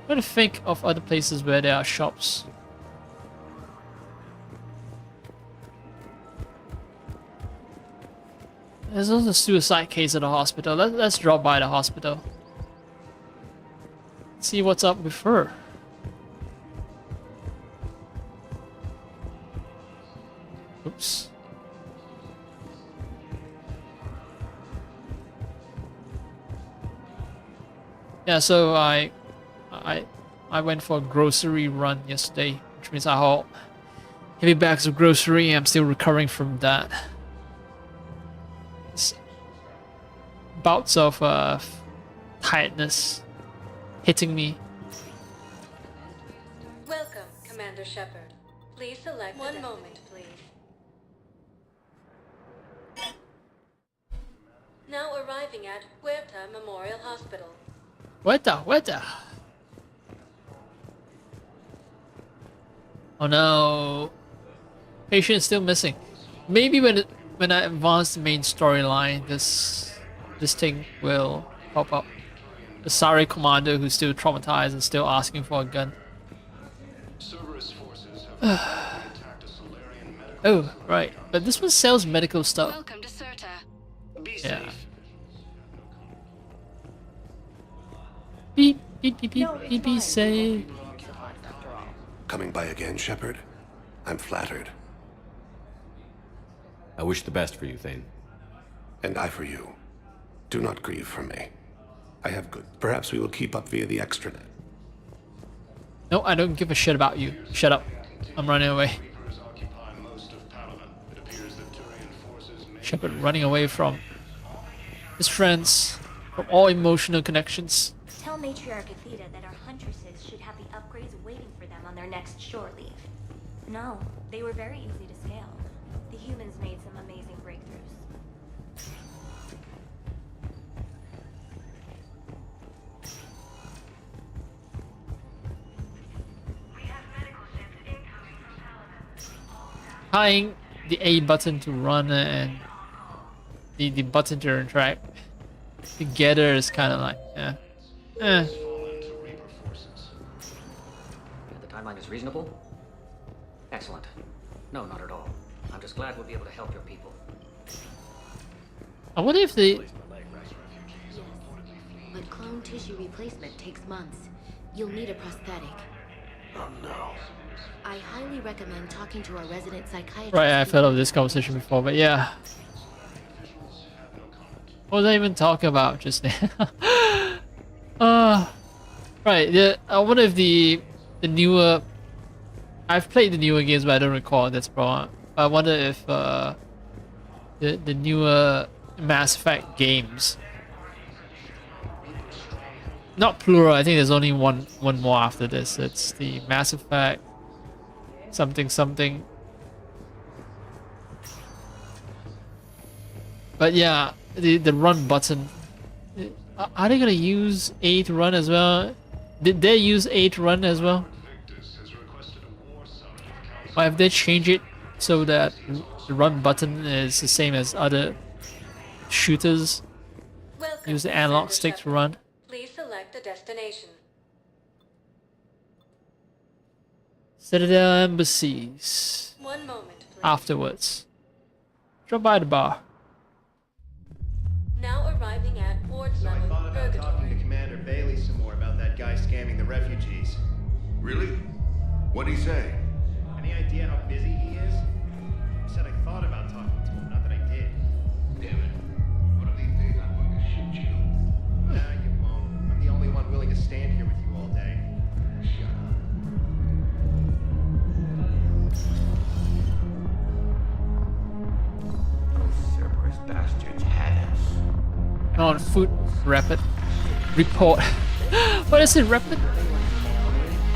trying to think of other places where there are shops There's also a suicide case at the hospital. Let's drop by the hospital. See what's up with her. Oops. Yeah, so I went for a grocery run yesterday, which means I hauled heavy bags of grocery. I'm still recovering from that. Bouts of tiredness hitting me. Welcome, Commander Shepard. Please select one moment, please. Now arriving at Huerta Memorial Hospital. Huerta. Oh no. Patient is still missing. Maybe when I advance the main storyline, this thing will pop up. The Sari commander who's still traumatized and still asking for a gun. Oh, right. But this one sells medical stuff. Welcome to Serta. Yeah. Beep, beep, beep, beep, beep, beep, say. Coming by again, Shepard? I'm flattered. I wish the best for you, Thane. And I for you. Do not grieve for me. I have good. Perhaps we will keep up via the extranet. No, I don't give a shit about you. Shut up. I'm running away. Shepard running away from his friends, from all emotional connections. Tell Matriarch Athena that our huntresses should have the upgrades waiting for them on their next shore leave. No, they were very easy to scale. The humans made some amazing breakthroughs. Tying the A button to run and the button to interact together is kind of like, yeah. The timeline is reasonable? Excellent. No, not at all. I'm just glad we'll be able to help your people. I wonder if the... Yes, but clone tissue replacement takes months. You'll need a prosthetic. Oh no. I highly recommend talking to our resident psychiatrist. Right, I've heard of this conversation before, but yeah. What was I even talking about just now? Right, I wonder if the newer... I've played the newer games, but I don't recall this problem. I wonder if the newer Mass Effect games... Not plural, I think there's only one more after this. It's the Mass Effect... something. But yeah, the run button. Are they gonna use A to run as well? Did they use A to run as well? Or have they changed it so that the run button is the same as other shooters? Welcome, Use the analog stick to run. Please select a destination. Citadel embassies. One moment, please. Afterwards. Drop by the bar. Now arriving at Ward level Purgatory. Talking to Commander Bailey some more about that guy scamming the refugees. Really? What'd he say? Any idea how busy he is? He said I thought about talking to him, not that I did. Damn it. One of these days I'm going to shoot you. Nah, you won't. I'm the only one willing to stand here with you all day. Shut up. Those Cerberus bastards had us. On foot rapid report. What is it, rapid?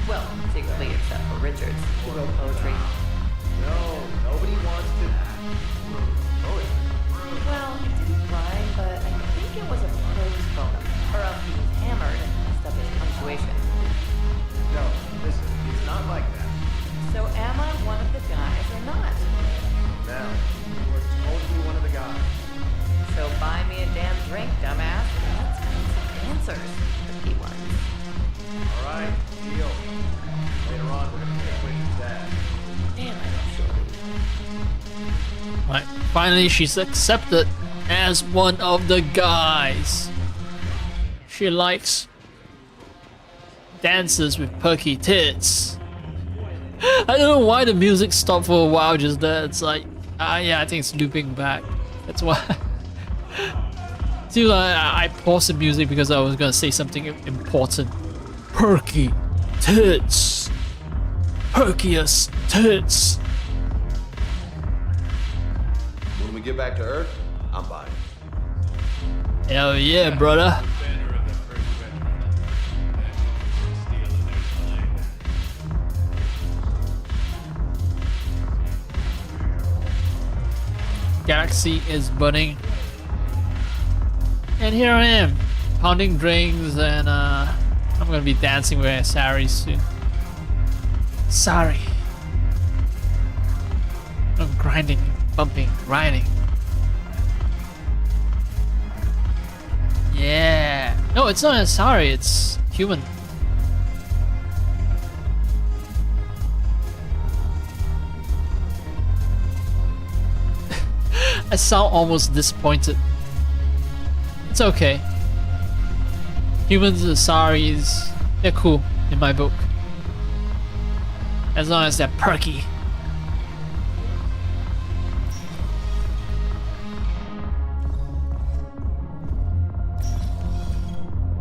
Well, secretly except for Richards, who wrote poetry. No, nobody wants to. Well, it didn't rhyme, but I think it was a prose poem. Or else he was hammered and messed up his punctuation. No, listen, it's not like that. So am I one of the guys or not? Now, you are totally one of the guys. So buy me a damn drink, dumbass. Let's find some answers, the key ones. All right, deal. Later on, we're gonna pick which that. Damn, I don't sure. Right, finally she's accepted. as one of the guys. She likes dances with perky tits. I don't know why the music stopped for a while just there. It's like, yeah, I think it's looping back. That's why. See, I paused the music because I was gonna say something important. Perky tits. Perkiest tits. When we get back to Earth, I'm buying. Hell yeah, brother. Galaxy is burning. And here I am, pounding drinks, and I'm gonna be dancing with Sari soon. Sorry. I'm grinding, bumping, grinding. Yeah. No, it's not Asari, it's human. I sound almost disappointed. It's okay. Humans and Asaris, they're cool in my book. As long as they're perky.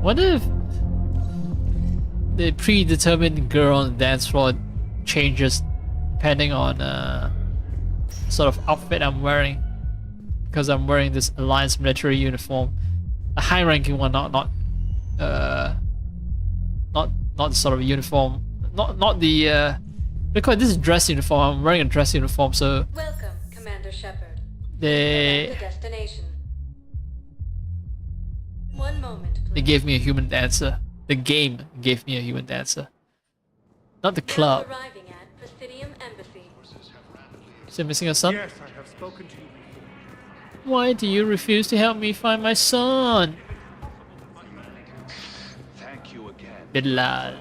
What if the predetermined girl on the dance floor changes depending on sort of outfit I'm wearing? Because I'm wearing this Alliance military uniform, a high-ranking one, not the sort of uniform, not the because this is dress uniform. I'm wearing a dress uniform, so welcome, Commander Shepard. They Destination. 1 moment, please. They gave me a human dancer. The game gave me a human dancer, not the club. Now arriving at Presidium Embassy. Is it missing a son? Yes, I have spoken to you. Why do you refuse to help me find my son? Thank you again. Bilal.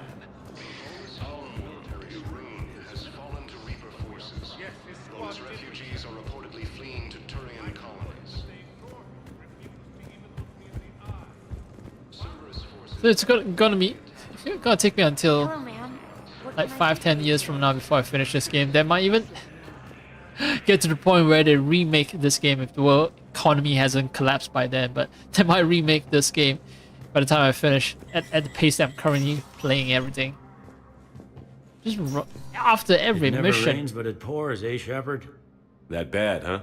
has fallen to Reaper forces. Those refugees are reportedly fleeing to Turian colonies. So it's gonna be, it's gonna take me until like 5-10 years from now before I finish this game. There might even get to the point where they remake this game if the world economy hasn't collapsed by then, but they might remake this game by the time I finish at the pace that I'm currently playing everything. Just after every it never mission. rains, but it pours, eh, Shepard? That bad, huh?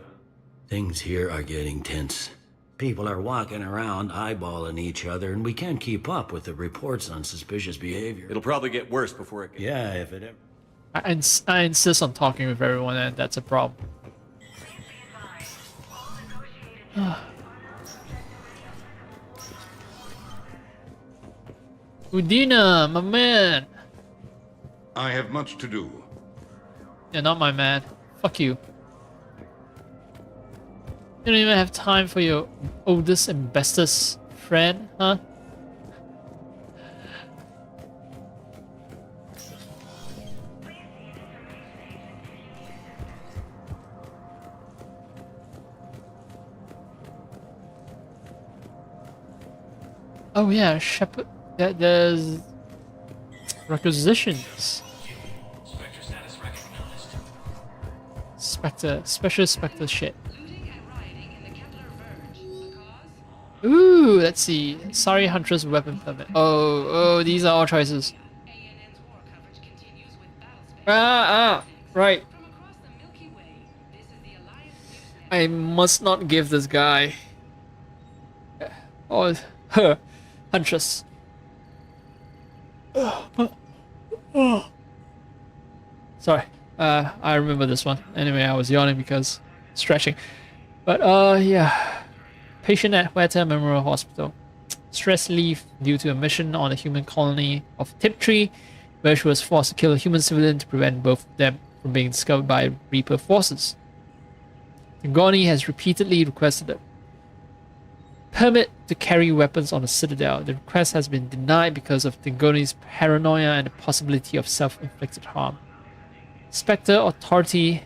Things here are getting tense. People are walking around eyeballing each other, and we can't keep up with the reports on suspicious behavior. It'll probably get worse before it gets... Yeah, if it ever... I insist on talking with everyone, and that's a problem. Udina, my man. I have much to do. You're not my man. Fuck you. You don't even have time for your oldest and bestest friend, huh? Oh yeah, Shepard. There's requisitions. Spectre status recognized. Special Spectre shit. Ooh, let's see. Sorry, Huntress weapon permit. Oh, these are all choices. Right. I must not give this guy. Or her. Huntress. Sorry. I remember this one. Anyway, I was yawning because stretching. But yeah. Patient at Huerta Memorial Hospital. Stress leave due to a mission on the human colony of Tiptree, where she was forced to kill a human civilian to prevent both of them from being discovered by Reaper forces. Tingoni has repeatedly requested a permit to carry weapons on the Citadel. The request has been denied because of Tingoni's paranoia and the possibility of self-inflicted harm. Spectre Authority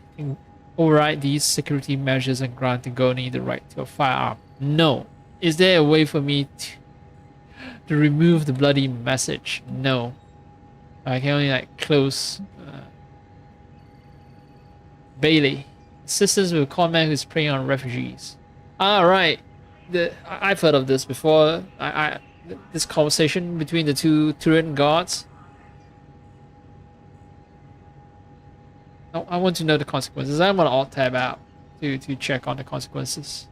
override these security measures and grant Ngoni the right to a firearm? No. Is there a way for me to remove the bloody message? No. I can only like close Bailey. Assistance with a conman who's preying on refugees. Right. I've heard of this before. This conversation between the two turret guards. I want to know the consequences. I'm gonna alt tab out to check on the consequences.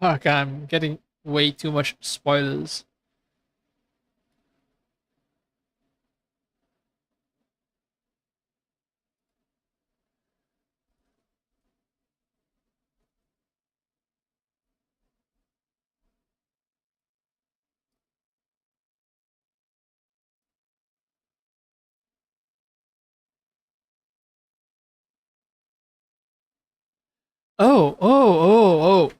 Fuck, I'm getting way too much spoilers. Oh.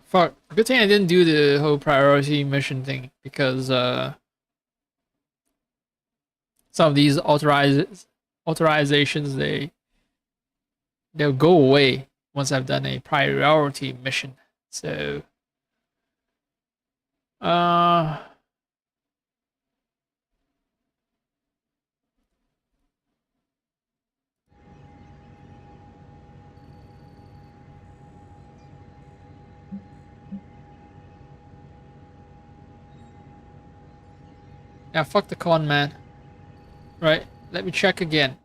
Fuck. Good thing I didn't do the whole priority mission thing because some of these authorizations they'll go away once I've done a priority mission. So yeah, fuck the con man. Right, let me check again.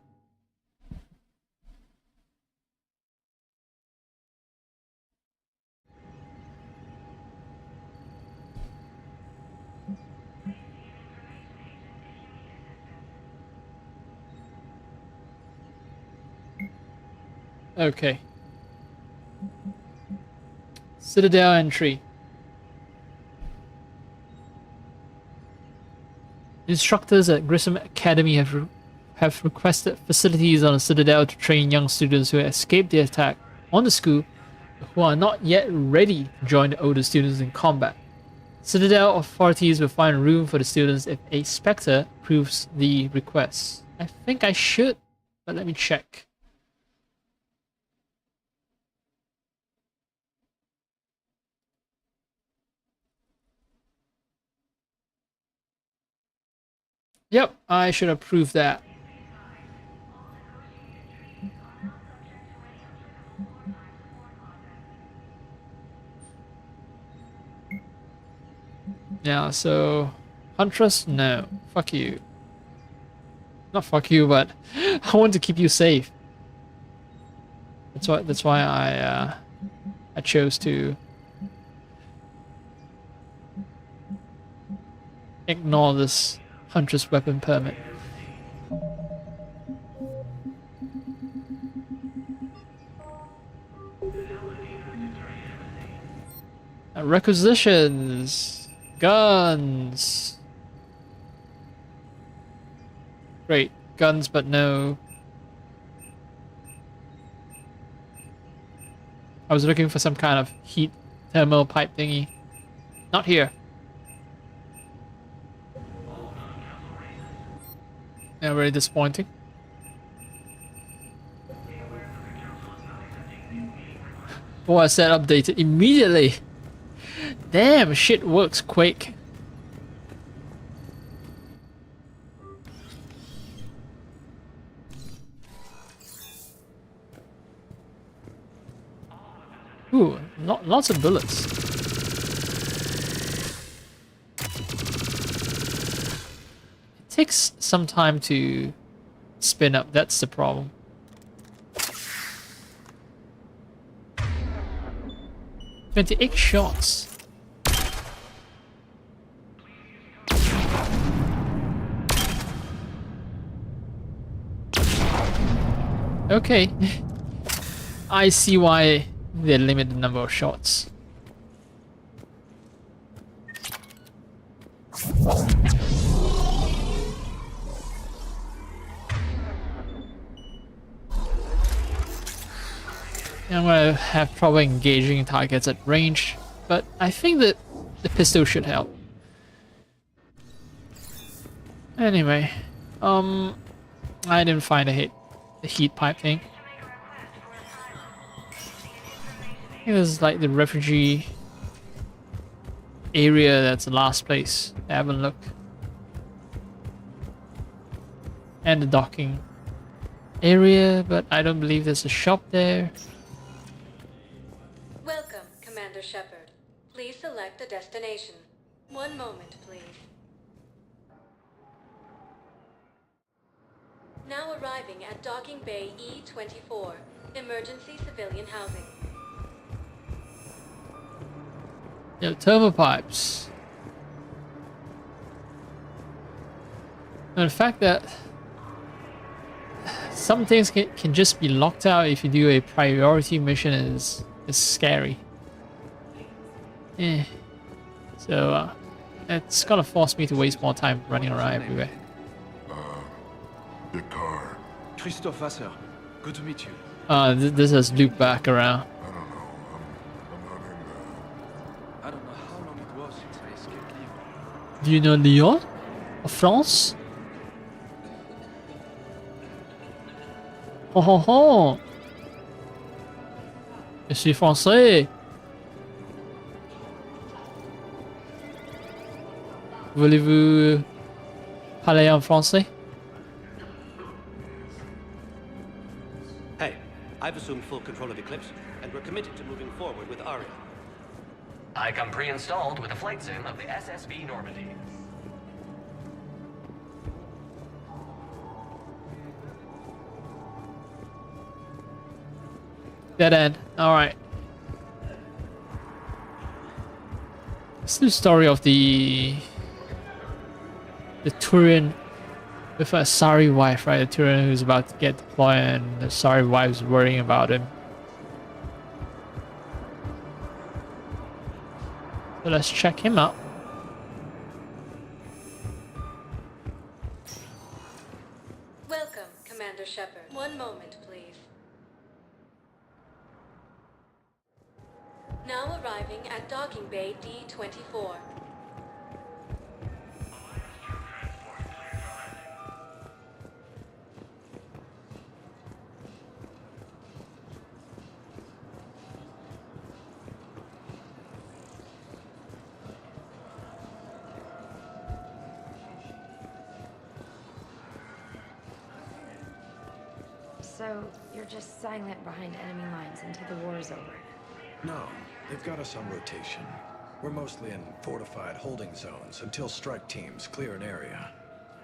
Okay. Citadel entry. Instructors at Grissom Academy have requested facilities on the Citadel to train young students who escaped the attack on the school who are not yet ready to join the older students in combat. Citadel authorities will find room for the students if a Spectre approves the request. I think I should, but let me check. Yep, I should approve that. Yeah, so Huntress, no. Fuck you. Not fuck you, but I want to keep you safe. That's why I chose to ignore this Huntress weapon permit. Requisitions, guns. Great, guns, but no. I was looking for some kind of heat thermal pipe thingy. Not here. Yeah, very disappointing. Oh, I said updated immediately. Damn, shit works quick. lots of bullets. It takes some time to spin up, that's the problem. "28 shots. Okay. I see why they limit the number of shots. I'm gonna have trouble engaging targets at range, but I think that the pistol should help. Anyway, I didn't find the heat pipe thing. I think this is like the refugee area. That's the last place I haven't looked. And the docking area, but I don't believe there's a shop there. Welcome, Commander Shepard. Please select a destination. One moment, please. Now arriving at Docking Bay E-24, Emergency Civilian Housing. Yeah, thermopipes. And the fact that some things can just be locked out if you do a priority mission is scary. Eh. So it's gonna force me to waste more time running around everywhere. The car. Christophe Vasseur. Good to meet you. This has looped back around. I don't know how long it was since I escaped Lyon. Do you know Lyon? Or France? Oh oh oh! Je suis français! Voulez-vous parler en français? Hey, I've assumed full control of Eclipse, and we're committed to moving forward with Aria. I come pre-installed with a flight sim of the SSB Normandy. Dead end. Alright. It's the story of the Turian with a sorry wife, right? The Turian who's about to get deployed and the sorry wife's worrying about him. So let's check him out. Welcome, Commander Shepard. One moment, please. Now arriving at Docking Bay D-24. So, you're just silent behind enemy lines until the war is over? No, they've got us on rotation. We're mostly in fortified holding zones until strike teams clear an area.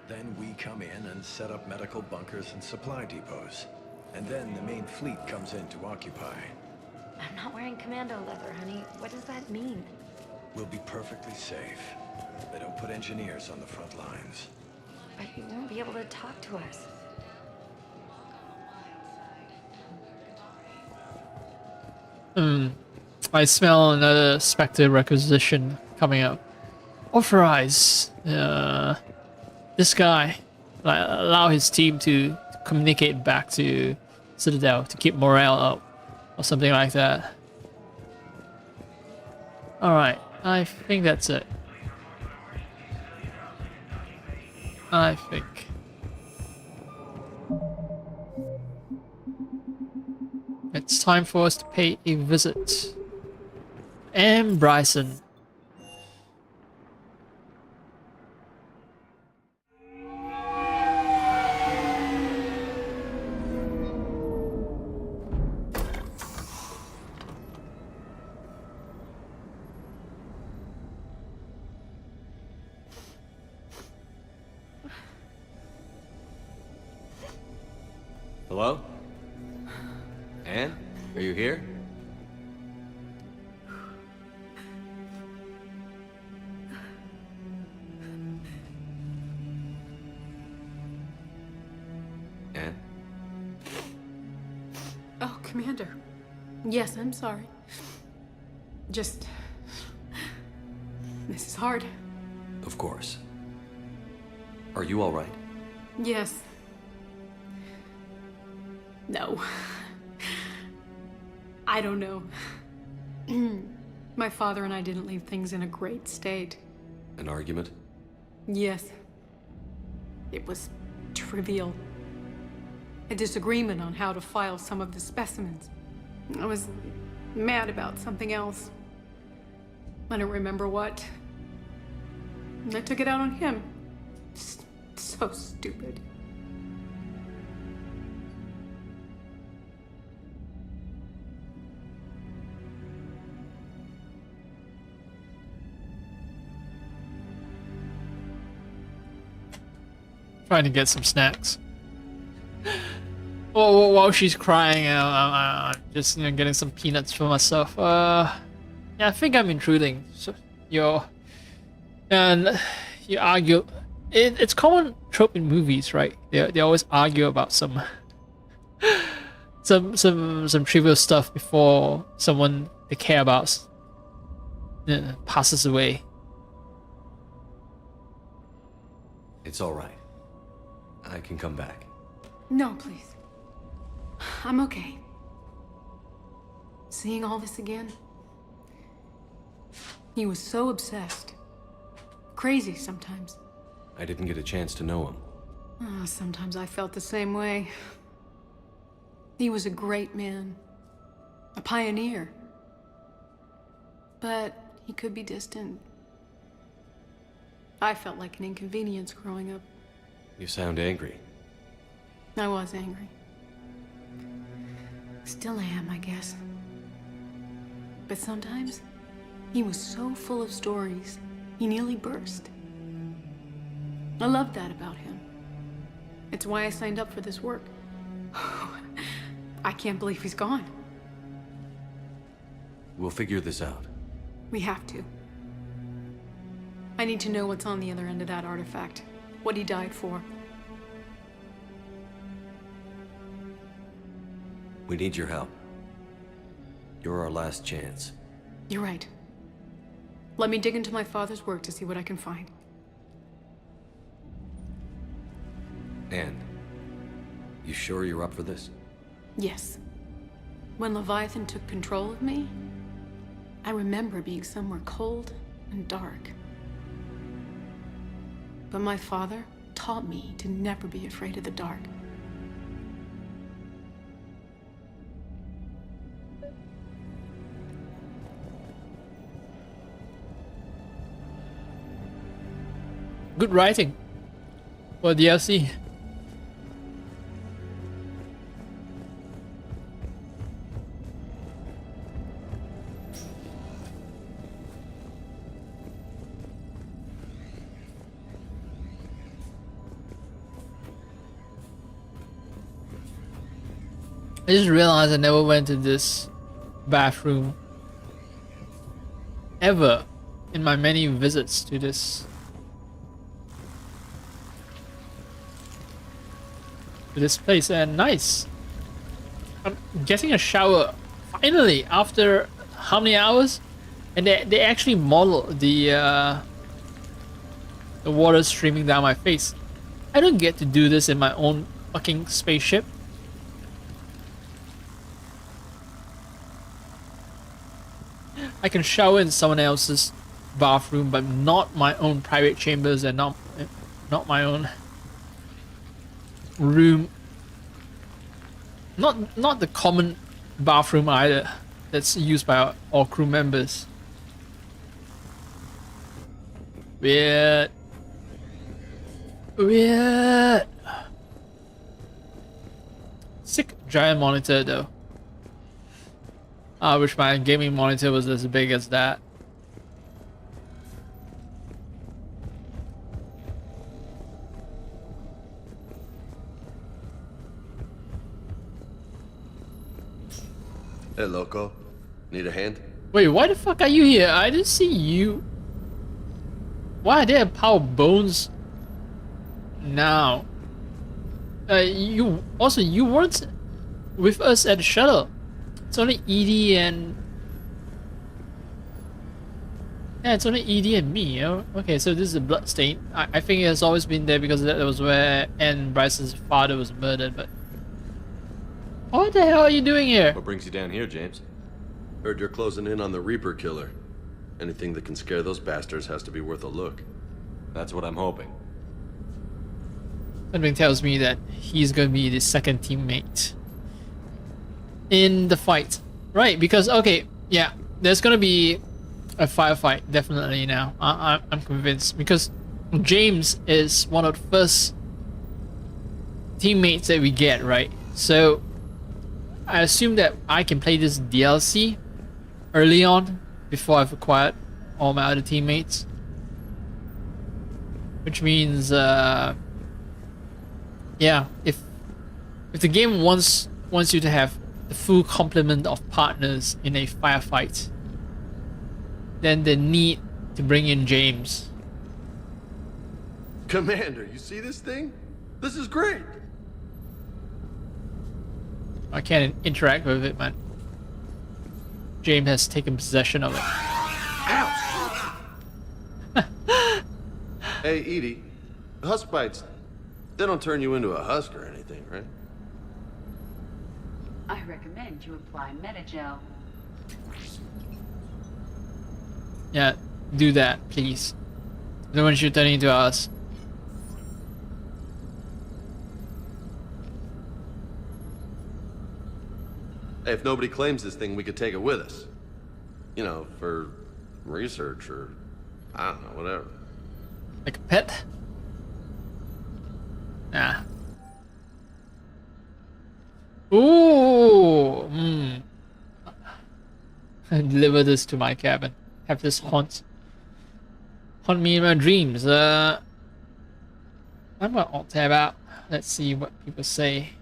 Then we come in and set up medical bunkers and supply depots. And then the main fleet comes in to occupy. I'm not wearing commando leather, honey. What does that mean? We'll be perfectly safe. They don't put engineers on the front lines. But you won't be able to talk to us. I smell another Spectre requisition coming up. Authorize this guy, like, allow his team to communicate back to Citadel to keep morale up, or something like that. Alright, I think that's it. I think. It's time for us to pay a visit. And Bryson. Hello? Anne? Are you here? Anne? Oh, Commander. Yes, I'm sorry. Just... This is hard. Of course. Are you all right? Yes. No. I don't know. My father and I didn't leave things in a great state. An argument? Yes. It was trivial. A disagreement on how to file some of the specimens. I was mad about something else. I don't remember what. And I took it out on him. So stupid. Trying to get some snacks. Oh, while she's crying, I'm just getting some peanuts for myself. Yeah, I think I'm intruding. So and you argue. It's common trope in movies, right? They always argue about some trivial stuff before someone they care about passes away. It's all right. I can come back. No, please. I'm okay. Seeing all this again? He was so obsessed. Crazy sometimes. I didn't get a chance to know him. Sometimes I felt the same way. He was a great man. A pioneer. But he could be distant. I felt like an inconvenience growing up. You sound angry. I was angry. Still am, I guess. But sometimes, he was so full of stories, he nearly burst. I loved that about him. It's why I signed up for this work. I can't believe he's gone. We'll figure this out. We have to. I need to know what's on the other end of that artifact. What he died for. We need your help. You're our last chance. You're right. Let me dig into my father's work to see what I can find. Anne, you sure you're up for this? Yes. When Leviathan took control of me, I remember being somewhere cold and dark. But my father taught me to never be afraid of the dark. Good writing for DLC. I just realized I never went to this bathroom ever in my many visits to this place. And nice, I'm getting a shower finally after how many hours, and they actually model the water streaming down my face. I don't get to do this in my own fucking spaceship. I can shower in someone else's bathroom, but not my own private chambers, and not my own room. Not the common bathroom either that's used by all crew members. Weird. Weird. Sick giant monitor though. I wish my gaming monitor was as big as that. Hey, loco. Need a hand? Wait, why the fuck are you here? I didn't see you. Why are there power bones now? You weren't with us at the shuttle. It's only Edie and it's only Edie and me. Oh, okay, so this is a blood stain. I think it has always been there because that was where Anne Bryce's father was murdered. But what the hell are you doing here? What brings you down here, James? Heard you're closing in on the Reaper killer. Anything that can scare those bastards has to be worth a look. That's what I'm hoping. Something tells me that he's gonna be the second teammate in the fight, right? Because okay, yeah, there's gonna be a firefight definitely now. I'm convinced because James is one of the first teammates that we get, right? So I assume that I can play this DLC early on before I've acquired all my other teammates, which means yeah, if the game wants you to have the full complement of partners in a firefight, then they need to bring in James. Commander, you see this thing? This is great. I can't interact with it, man. James has taken possession of it. Hey, Edie. Husk bites, they don't turn you into a husk or anything, right? I recommend you apply Metagel. Yeah, do that, please. Don't want you turning into us. Hey, if nobody claims this thing, we could take it with us. You know, for research or, I don't know, whatever. Like a pet? Nah. Ooh! Deliver this to my cabin. Have this haunt me in my dreams. I'm gonna alt tab out. Let's see what people say.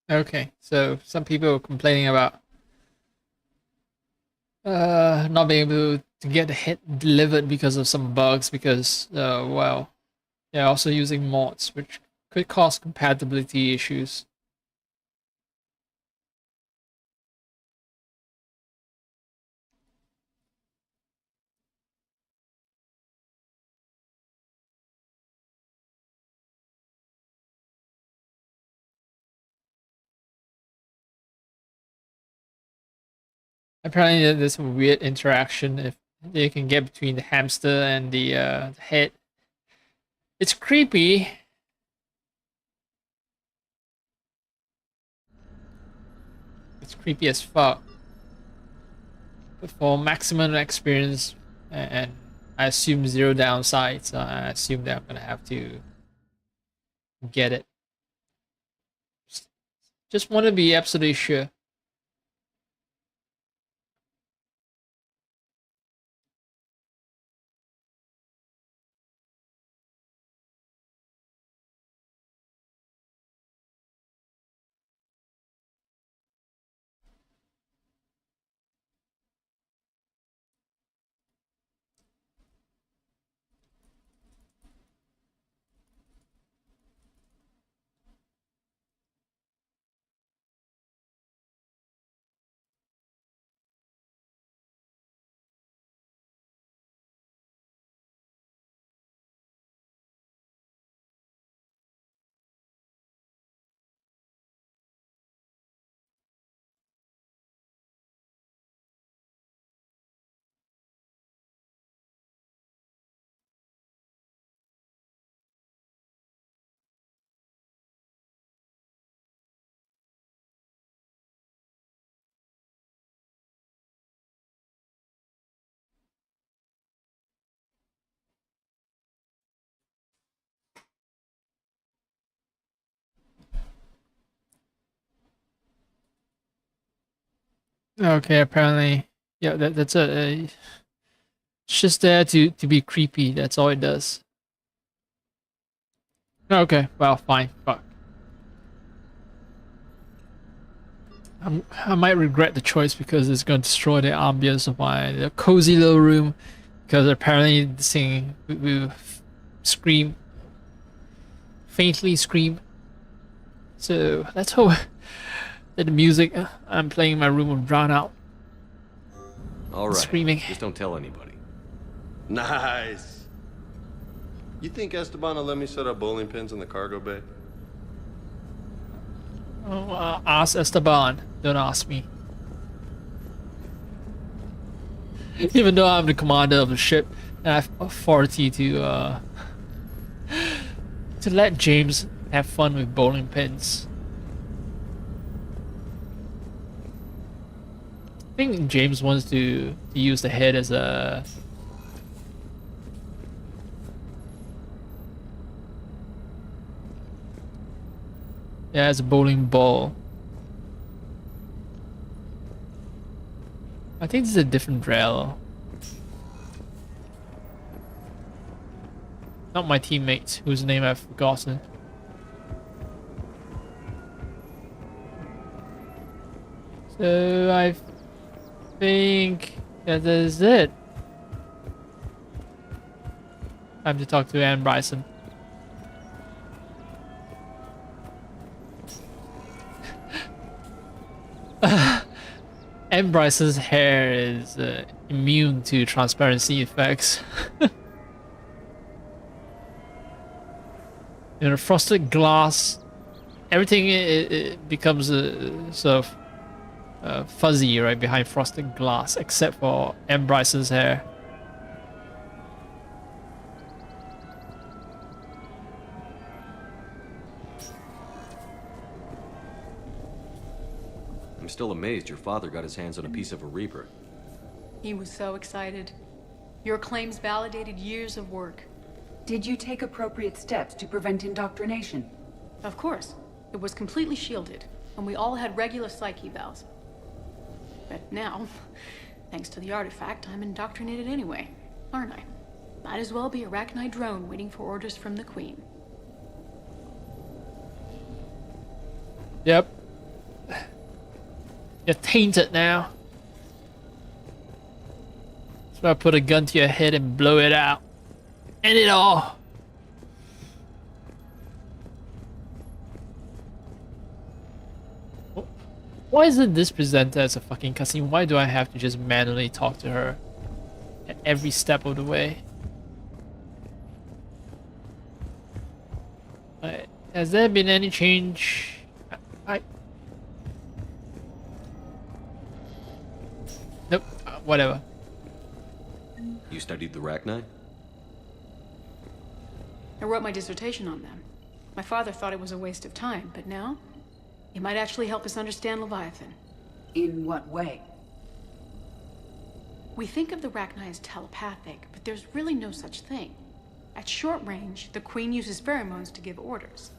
Okay, so some people are complaining about not being able to get the hit delivered because of some bugs because well, they're also using mods which could cause compatibility issues. Apparently there's a weird interaction if they can get between the hamster and the head. It's creepy. It's creepy as fuck. But for maximum experience and I assume zero downsides, I assume that I'm gonna have to get it. Just want to be absolutely sure. Okay, apparently, yeah, that's it's just there to be creepy. That's all it does. Okay, well, fine. Fuck. I might regret the choice because it's going to destroy the ambience of my cozy little room. Because apparently this thing will scream, faintly scream. So let's hope that the music I'm playing in my room will drown out. All right. Screaming. Just don't tell anybody. Nice. You think Esteban will let me set up bowling pins in the cargo bay? Oh, ask Esteban. Don't ask me. Even though I'm the commander of the ship and I have authority to let James have fun with bowling pins. I think James wants to use the head as a as a bowling ball. I think this is a different rail. Not my teammate, whose name I've forgotten. So I think that is it. Time to talk to Anne Bryson. Anne Bryson's hair is immune to transparency effects. You know, frosted glass, everything it becomes sort of fuzzy right behind frosted glass, except for Anne Bryson's hair. I'm still amazed your father got his hands on a piece of a Reaper. He was so excited. Your claims validated years of work. Did you take appropriate steps to prevent indoctrination? Of course. It was completely shielded, and we all had regular psych evals. But now, thanks to the artifact, I'm indoctrinated anyway, aren't I? Might as well be a Arachnite drone waiting for orders from the Queen. Yep. You're tainted now. So I put a gun to your head and blow it out. End it all. Why isn't this presented as a fucking cutscene? Why do I have to just manually talk to her at every step of the way? Has there been any change? Nope. Whatever. You studied the Rachni? I wrote my dissertation on them. My father thought it was a waste of time, but now, it might actually help us understand Leviathan. In what way? We think of the Rachni as telepathic, but there's really no such thing. At short range, the Queen uses pheromones to give orders.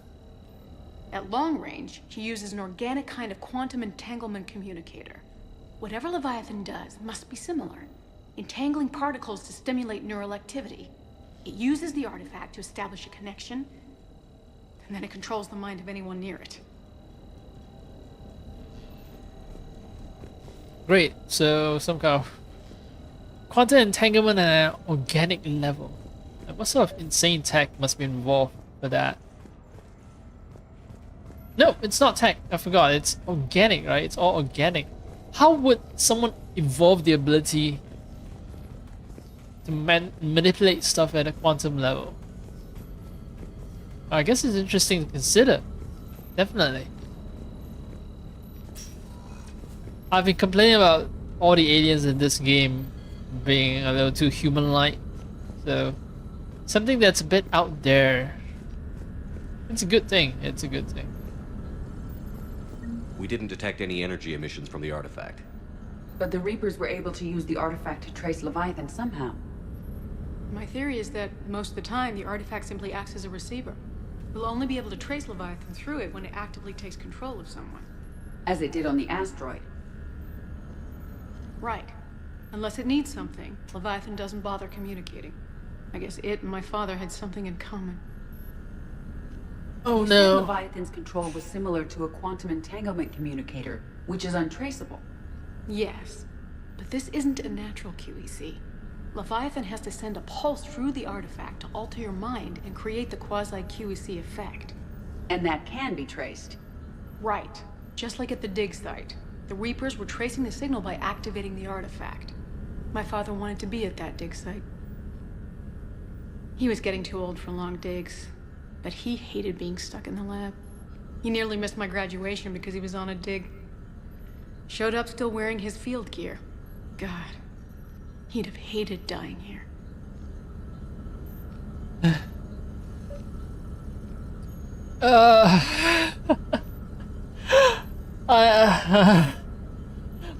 At long range, she uses an organic kind of quantum entanglement communicator. Whatever Leviathan does must be similar, entangling particles to stimulate neural activity. It uses the artifact to establish a connection, and then it controls the mind of anyone near it. Great. So some kind of quantum entanglement at an organic level. Like, what sort of insane tech must be involved for that? No, it's not tech. I forgot. It's organic, right? It's all organic. How would someone evolve the ability to manipulate stuff at a quantum level? I guess it's interesting to consider. Definitely. I've been complaining about all the aliens in this game being a little too human-like. So, something that's a bit out there. It's a good thing. It's a good thing. We didn't detect any energy emissions from the artifact. But the Reapers were able to use the artifact to trace Leviathan somehow. My theory is that most of the time, the artifact simply acts as a receiver. We'll only be able to trace Leviathan through it when it actively takes control of someone. As it did on the asteroid. Right. Unless it needs something, Leviathan doesn't bother communicating. I guess it and my father had something in common. Oh You said no. Leviathan's control was similar to a quantum entanglement communicator, which is untraceable. Yes, but this isn't a natural QEC. Leviathan has to send a pulse through the artifact to alter your mind and create the quasi-QEC effect. And that can be traced. Right. Just like at the dig site. The Reapers were tracing the signal by activating the artifact. My father wanted to be at that dig site. He was getting too old for long digs, but he hated being stuck in the lab. He nearly missed my graduation because he was on a dig. Showed up still wearing his field gear. God, he'd have hated dying here. I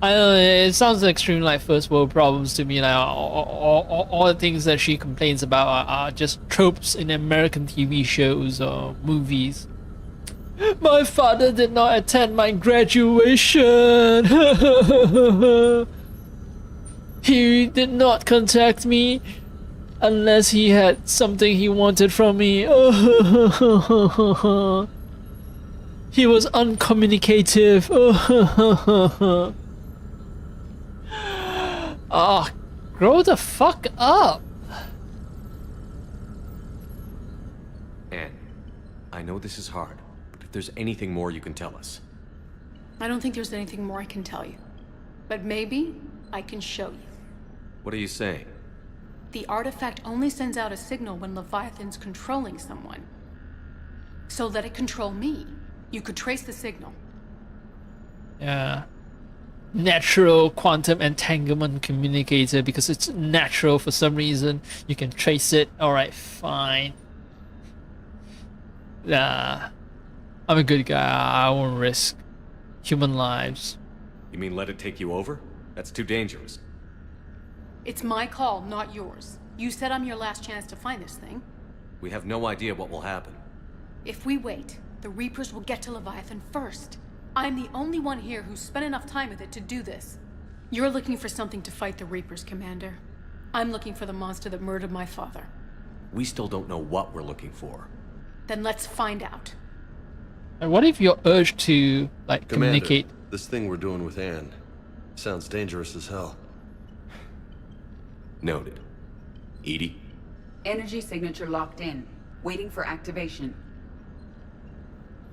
don't know, it sounds extreme like first world problems to me. Like all the things that she complains about are just tropes in American TV shows or movies. My father did not attend my graduation. He did not contact me unless he had something he wanted from me. He was uncommunicative. Ah, grow the fuck up. Anne, I know this is hard, but if there's anything more you can tell us. I don't think there's anything more I can tell you. But maybe I can show you. What are you saying? The artifact only sends out a signal when Leviathan's controlling someone. So let it control me. You could trace the signal. Yeah. Natural quantum entanglement communicator, because it's natural for some reason. You can trace it. Alright, fine. I'm a good guy. I won't risk human lives. You mean let it take you over? That's too dangerous. It's my call, not yours. You said I'm your last chance to find this thing. We have no idea what will happen. If we wait, the Reapers will get to Leviathan first. I'm the only one here who's spent enough time with it to do this. You're looking for something to fight the Reapers, Commander. I'm looking for the monster that murdered my father. We still don't know what we're looking for. Then let's find out. And what if you're urged to, like, Commander, communicate? This thing we're doing with Anne sounds dangerous as hell. Noted. Edie? Energy signature locked in. Waiting for activation.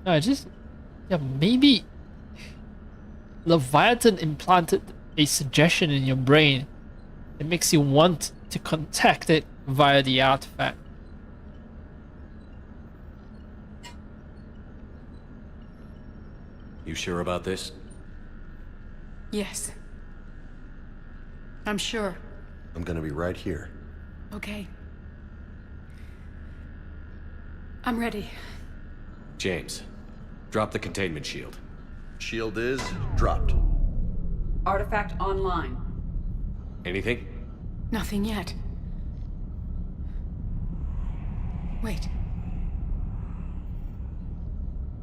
No, yeah, maybe Leviathan implanted a suggestion in your brain that makes you want to contact it via the artifact. You sure about this? Yes. I'm sure. I'm gonna be right here. Okay. I'm ready. James, drop the containment shield. Shield is dropped. Artifact online. Anything? Nothing yet. Wait.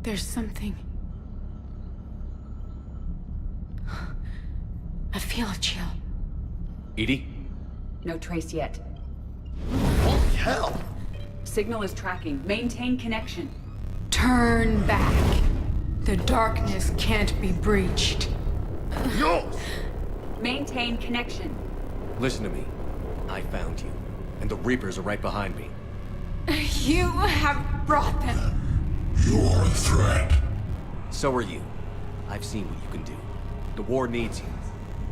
There's something. I feel a chill. Edie? No trace yet. Holy hell! Signal is tracking. Maintain connection. Turn back. The darkness can't be breached. Yo! Maintain connection. Listen to me. I found you, and the Reapers are right behind me. You have brought them. You are a threat. So are you. I've seen what you can do. The war needs you.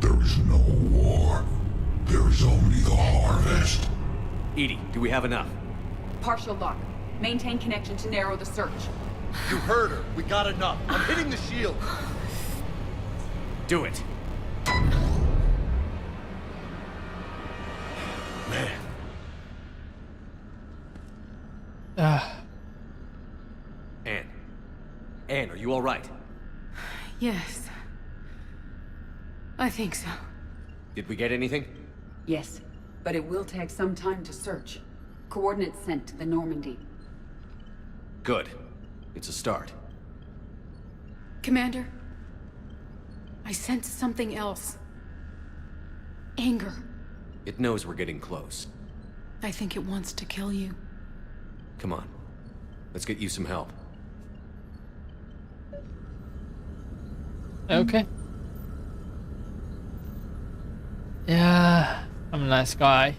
There is no war. There is only the harvest. Edie, do we have enough? Partial lock. Maintain connection to narrow the search. You heard her. We got enough. I'm hitting the shield. Do it. Man. Anne, are you all right? Yes. I think so. Did we get anything? Yes, but it will take some time to search. Coordinates sent to the Normandy. Good. It's a start. Commander, I sense something else. anger. It knows we're getting close. I think it wants to kill you. Come on. Let's get you some help. Okay. Yeah, I'm a nice guy.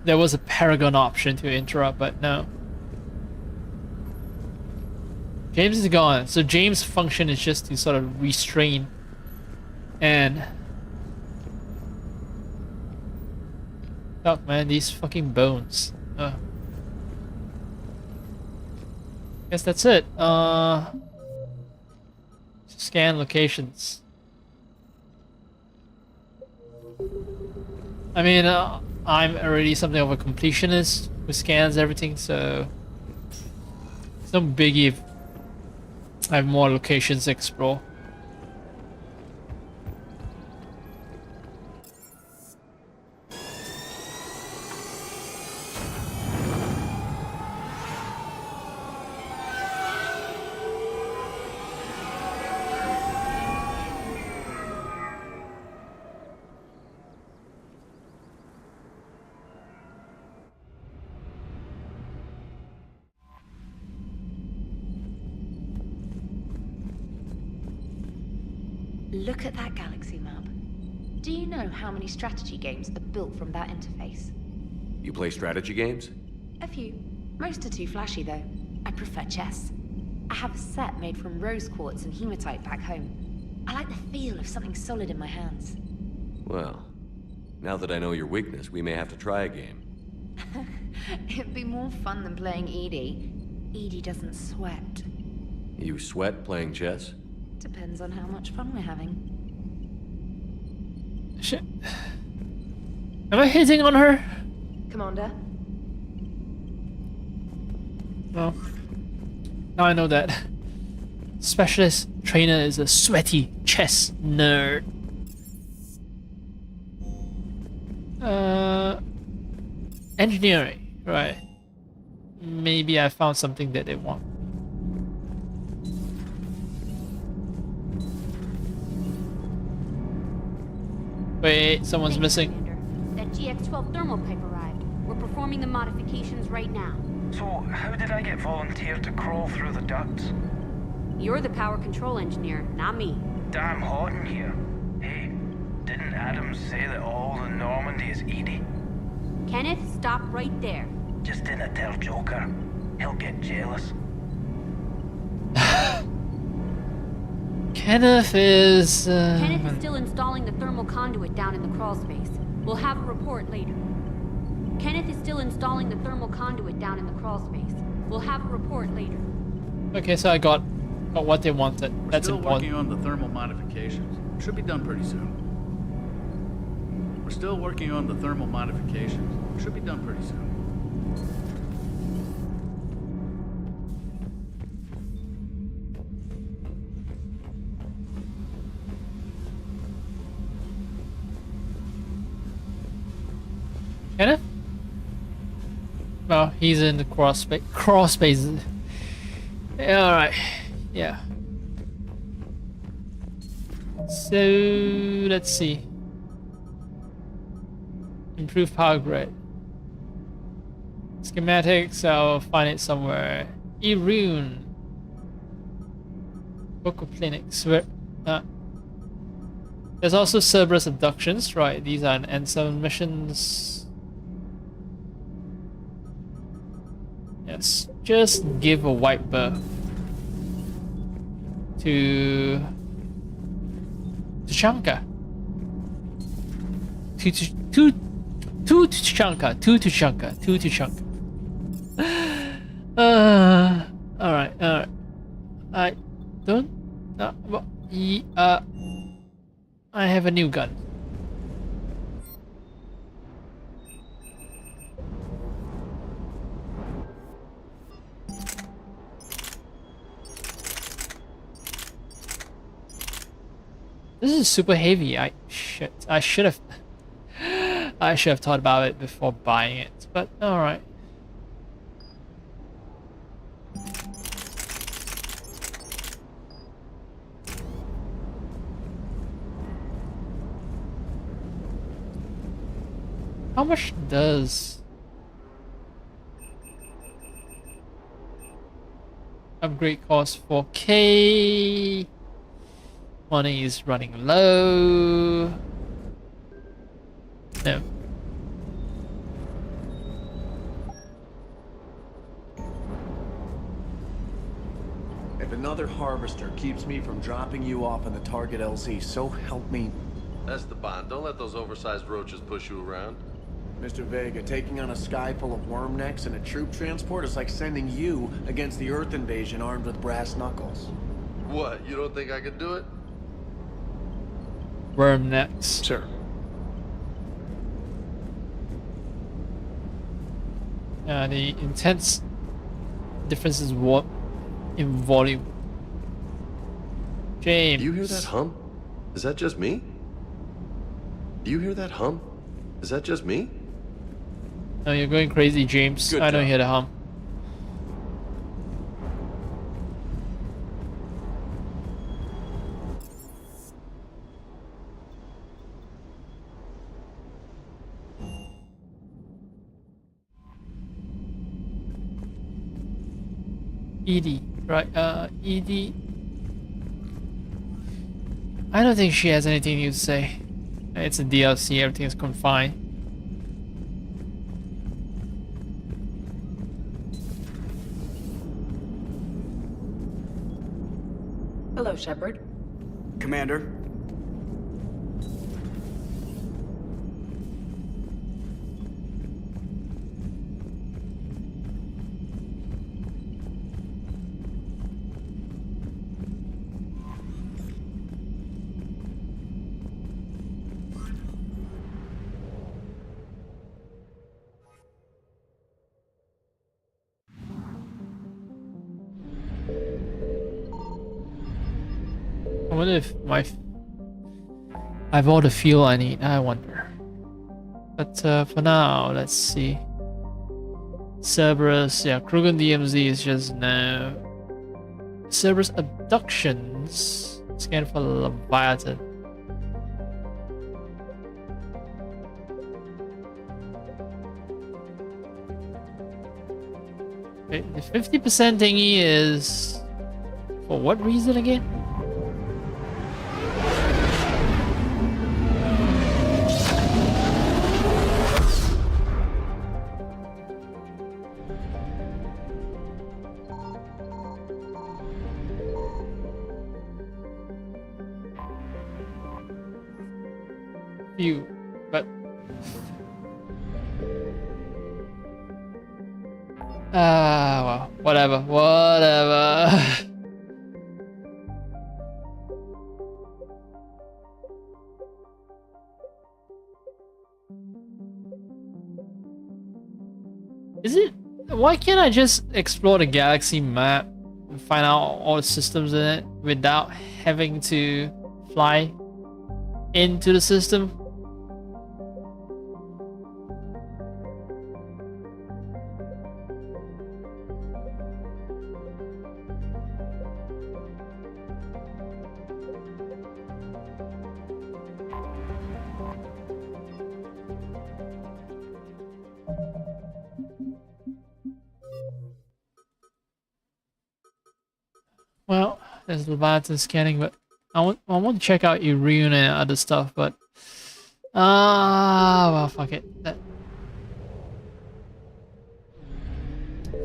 There was a Paragon option to interrupt, but no. James is gone, so James' function is just to sort of restrain and... Fuck man, these fucking bones. Guess that's it. Scan locations. I mean, I'm already something of a completionist who scans everything, so it's no biggie if I have more locations to explore. Look at that galaxy map. Do you know how many strategy games are built from that interface? You play strategy games? A few. Most are too flashy, though. I prefer chess. I have a set made from rose quartz and hematite back home. I like the feel of something solid in my hands. Well, now that I know your weakness, we may have to try a game. It'd be more fun than playing Edie. Edie doesn't sweat. You sweat playing chess? Depends on how much fun we're having. Shit. Am I hitting on her? Commander? No. Now I know that. Specialist trainer is a sweaty chess nerd. Engineering, right. Maybe I found something that they want. Wait, someone's missing. That GX-12 thermal pipe arrived. We're performing the modifications right now. So, how did I get volunteered to crawl through the ducts? You're the power control engineer, not me. Damn hot in here. Hey, didn't Adams say that all the Normandy is Edie? Kenneth, stop right there. Just didn't tell Joker. He'll get jealous. Kenneth is... Kenneth is still installing the thermal conduit down in the crawl space. We'll have a report later. Kenneth is still installing the thermal conduit down in the crawl space. We'll have a report later. Okay, so I got what they wanted. That's still important. Working on the thermal modifications. Should be done pretty soon. We're still working on the thermal modifications. Should be done pretty soon. Kenneth? Well, he's in the crawl space. Yeah, alright. Yeah. So, let's see. Improve power grid. Schematics, I'll find it somewhere. E-Rune. Book of Clinics. Where? There's also Cerberus abductions, right? These are N7 missions. Yes, just give a white birth to Tuchanka. To Tuchanka. Alright. I don't. I have a new gun. This is super heavy. I should have thought about it before buying it, but all right. How much does upgrade cost? 4K. Money is running low. No. If another harvester keeps me from dropping you off in the target LZ, so help me. That's the bond. Don't let those oversized roaches push you around. Mr. Vega, taking on a sky full of worm necks and a troop transport is like sending you against the Earth invasion armed with brass knuckles. What? You don't think I could do it? Worm necks. Sir. The intense difference is what in volume. James. Do you hear that hum? Is that just me? Do you hear that hum? Is that just me? No, you're going crazy, James. Good I don't job. hear the hum. Edie, right? Edie. I don't think she has anything new to say. It's a DLC, everything is confined. Hello, Shepard. Commander. I wonder if I have all the fuel I need. I wonder. But for now, let's see. Cerberus, yeah, Krogan DMZ is just now. Cerberus abductions. Scan for Leviathan. Okay, the 50% thingy is for what reason again? Few, but well, whatever. Is it? Why can't I just explore the galaxy map and find out all the systems in it without having to fly into the system? Well, there's Leviathan scanning, but I want to check out Irune and other stuff, but well, fuck it.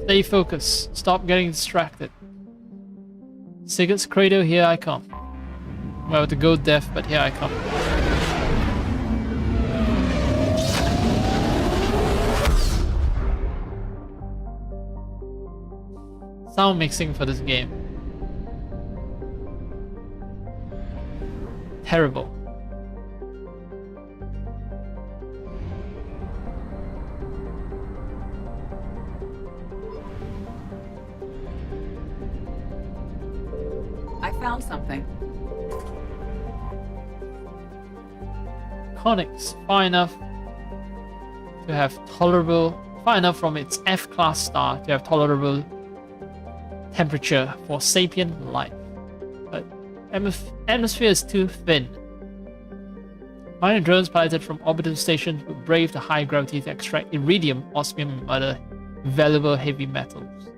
Stay focused. Stop getting distracted. Sigurd's Cradle, here I come. Well, to go deaf, but here I come. Sound mixing for this game. Terrible. I found something. Conics, far enough to have tolerable, far enough from its F-class star to have tolerable temperature for sapient life. But atmosphere is too thin. Minor drones piloted from orbital stations would brave the high gravity to extract iridium, osmium, and other valuable heavy metals.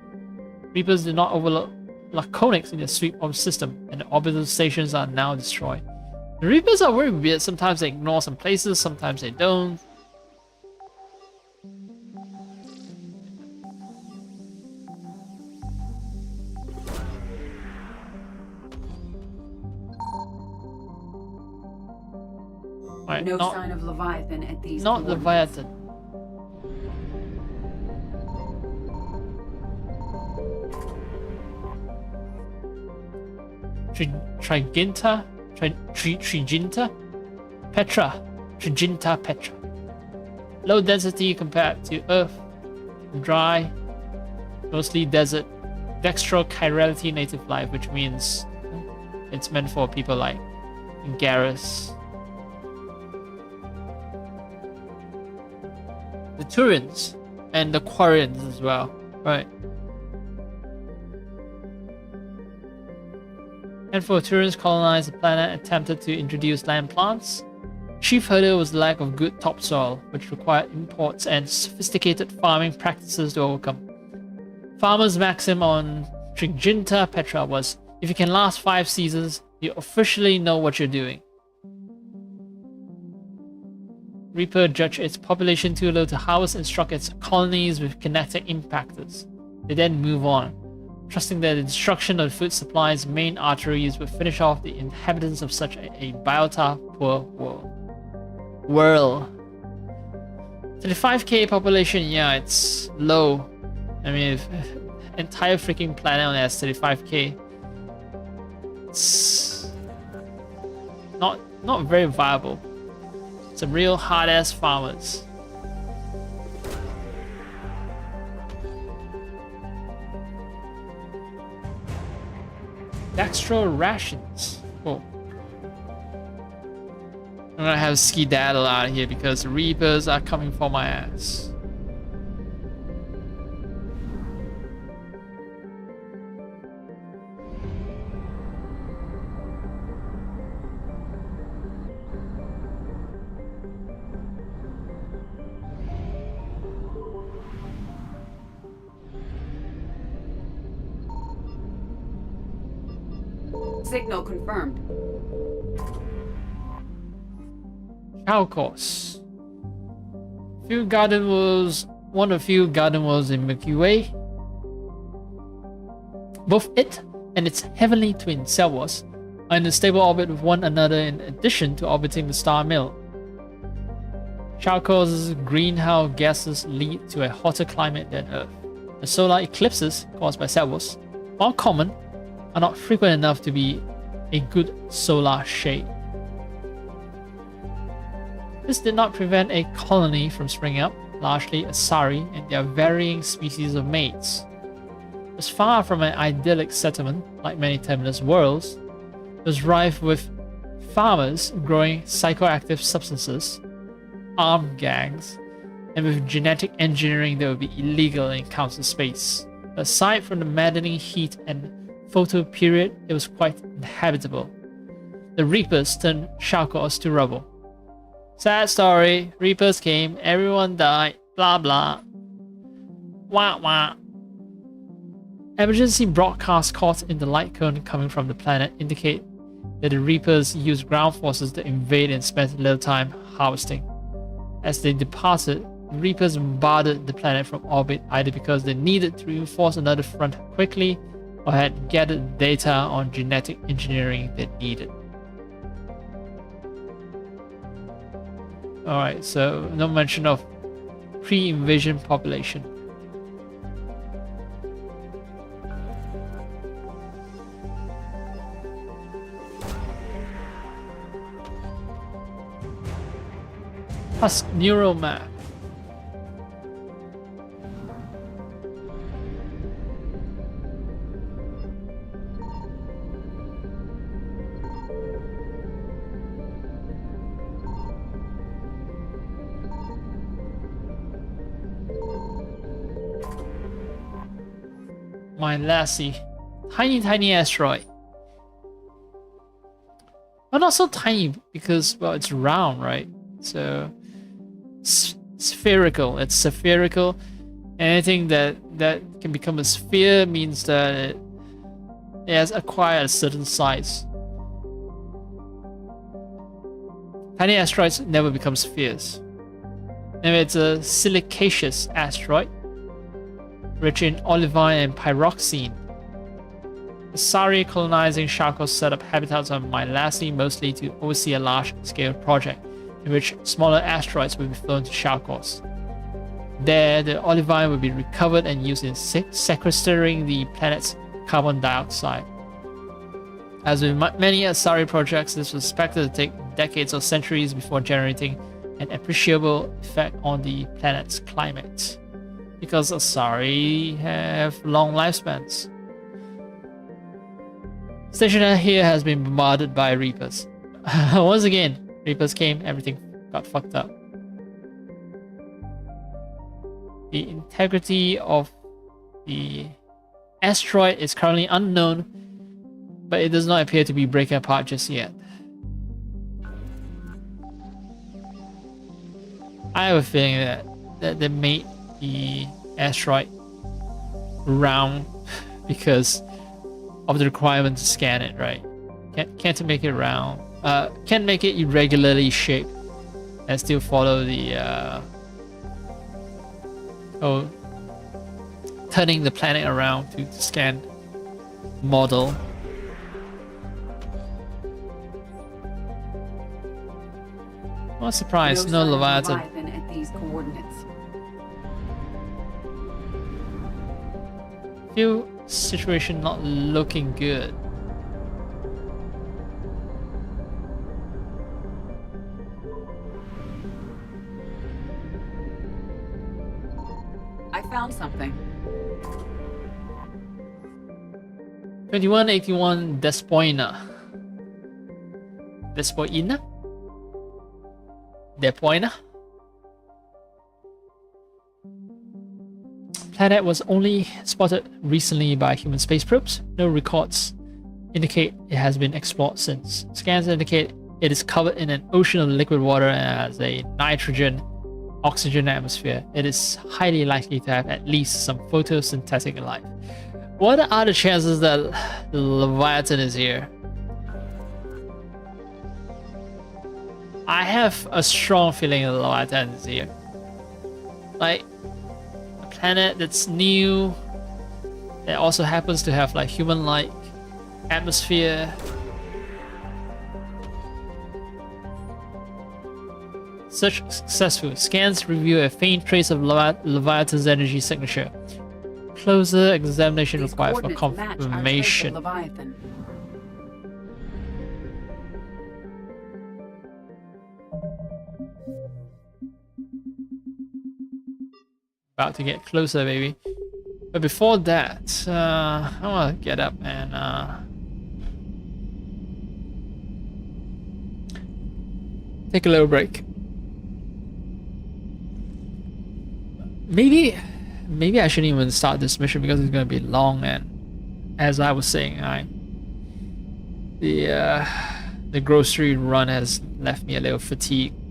Reapers did not overlook laconics in their sweep of the system, and the orbital stations are now destroyed. The Reapers are very weird. Sometimes they ignore some places, sometimes they don't. Right, No sign of Leviathan at these Not coordinates. Leviathan. Triginta? Triginta? Petra. Triginta Petra. Low density compared to Earth. Dry. Mostly desert. Dextrochirality native life, which means it's meant for people like Garrus. The Turians and the Quarians as well, right? Handful of Turians colonized the planet and attempted to introduce land plants. Chief hurdle was the lack of good topsoil, which required imports and sophisticated farming practices to overcome. Farmers' maxim on Triginta Petra was, if you can last 5 seasons, you officially know what you're doing. Reaper judged its population too low to harvest and struck its colonies with kinetic impactors. They then move on, trusting that the destruction of the food supply's main arteries would finish off the inhabitants of such a biota-poor world. 35k population, yeah, it's low. I mean, if entire freaking planet only has 35k, it's not very viable. Some real hard-ass farmers. Dextro rations. Oh. I'm gonna have skedaddle out of here because the Reapers are coming for my ass. Signal confirmed. Chalcos. Few garden worlds, one of few garden worlds in Milky Way. Both it and its heavenly twin Selwas are in a stable orbit with one another in addition to orbiting the star mill. Chalcos' greenhouse gases lead to a hotter climate than Earth. The solar eclipses caused by Selwas, while common, are not frequent enough to be a good solar shade. This did not prevent a colony from springing up, largely Asari and their varying species of mates. It was far from an idyllic settlement, like many Terminus worlds. It was rife with farmers growing psychoactive substances, armed gangs, and with genetic engineering that would be illegal in council space. Aside from the maddening heat and photo period, it was quite inhabitable. The Reapers turned Chalcos to rubble. Sad story, Reapers came, everyone died, blah blah. Wah wah. Emergency broadcasts caught in the light cone coming from the planet indicate that the Reapers used ground forces to invade and spent little time harvesting. As they departed, the Reapers bombarded the planet from orbit either because they needed to reinforce another front quickly or had gathered data on genetic engineering they needed. Alright, so no mention of pre-invasion population. Husk neural map. My lassie. Tiny asteroid. Well, not so tiny because, well, it's round, right? So spherical. It's spherical. Anything that can become a sphere means that it has acquired a certain size. Tiny asteroids never become spheres. And it's a silicaceous asteroid, rich in olivine and pyroxene. The Sari colonizing Shalkos set up habitats on Mylassi mostly to oversee a large-scale project in which smaller asteroids will be flown to Shalkos. There, the olivine will be recovered and used in sequestering the planet's carbon dioxide. As with many Asari projects, this was expected to take decades or centuries before generating an appreciable effect on the planet's climate, because Asari have long lifespans. Station here has been bombarded by Reapers. Once again, Reapers came, everything got fucked up. The integrity of the asteroid is currently unknown, but it does not appear to be breaking apart just yet. I have a feeling that they made the asteroid round because of the requirement to scan it, right? Can't make it round. Can't make it irregularly shaped and still follow the turning the planet around to scan model. Not surprised, no Leviathan. At these coordinates. Feel situation not looking good. I found something. 2181 Despoina. Planet was only spotted recently by human space probes. No records indicate it has been explored since. Scans indicate it is covered in an ocean of liquid water and has a nitrogen-oxygen atmosphere. It is highly likely to have at least some photosynthetic life. What are the chances that the Leviathan is here? I have a strong feeling the Leviathan is here. Like, a planet that's new, that also happens to have like human-like atmosphere. Search successful. Scans reveal a faint trace of Leviathan's energy signature. Closer examination required for confirmation. About to get closer, baby. But before that, I want to get up and take a little break. Maybe I shouldn't even start this mission because it's going to be long, and as I was saying, the grocery run has left me a little fatigued.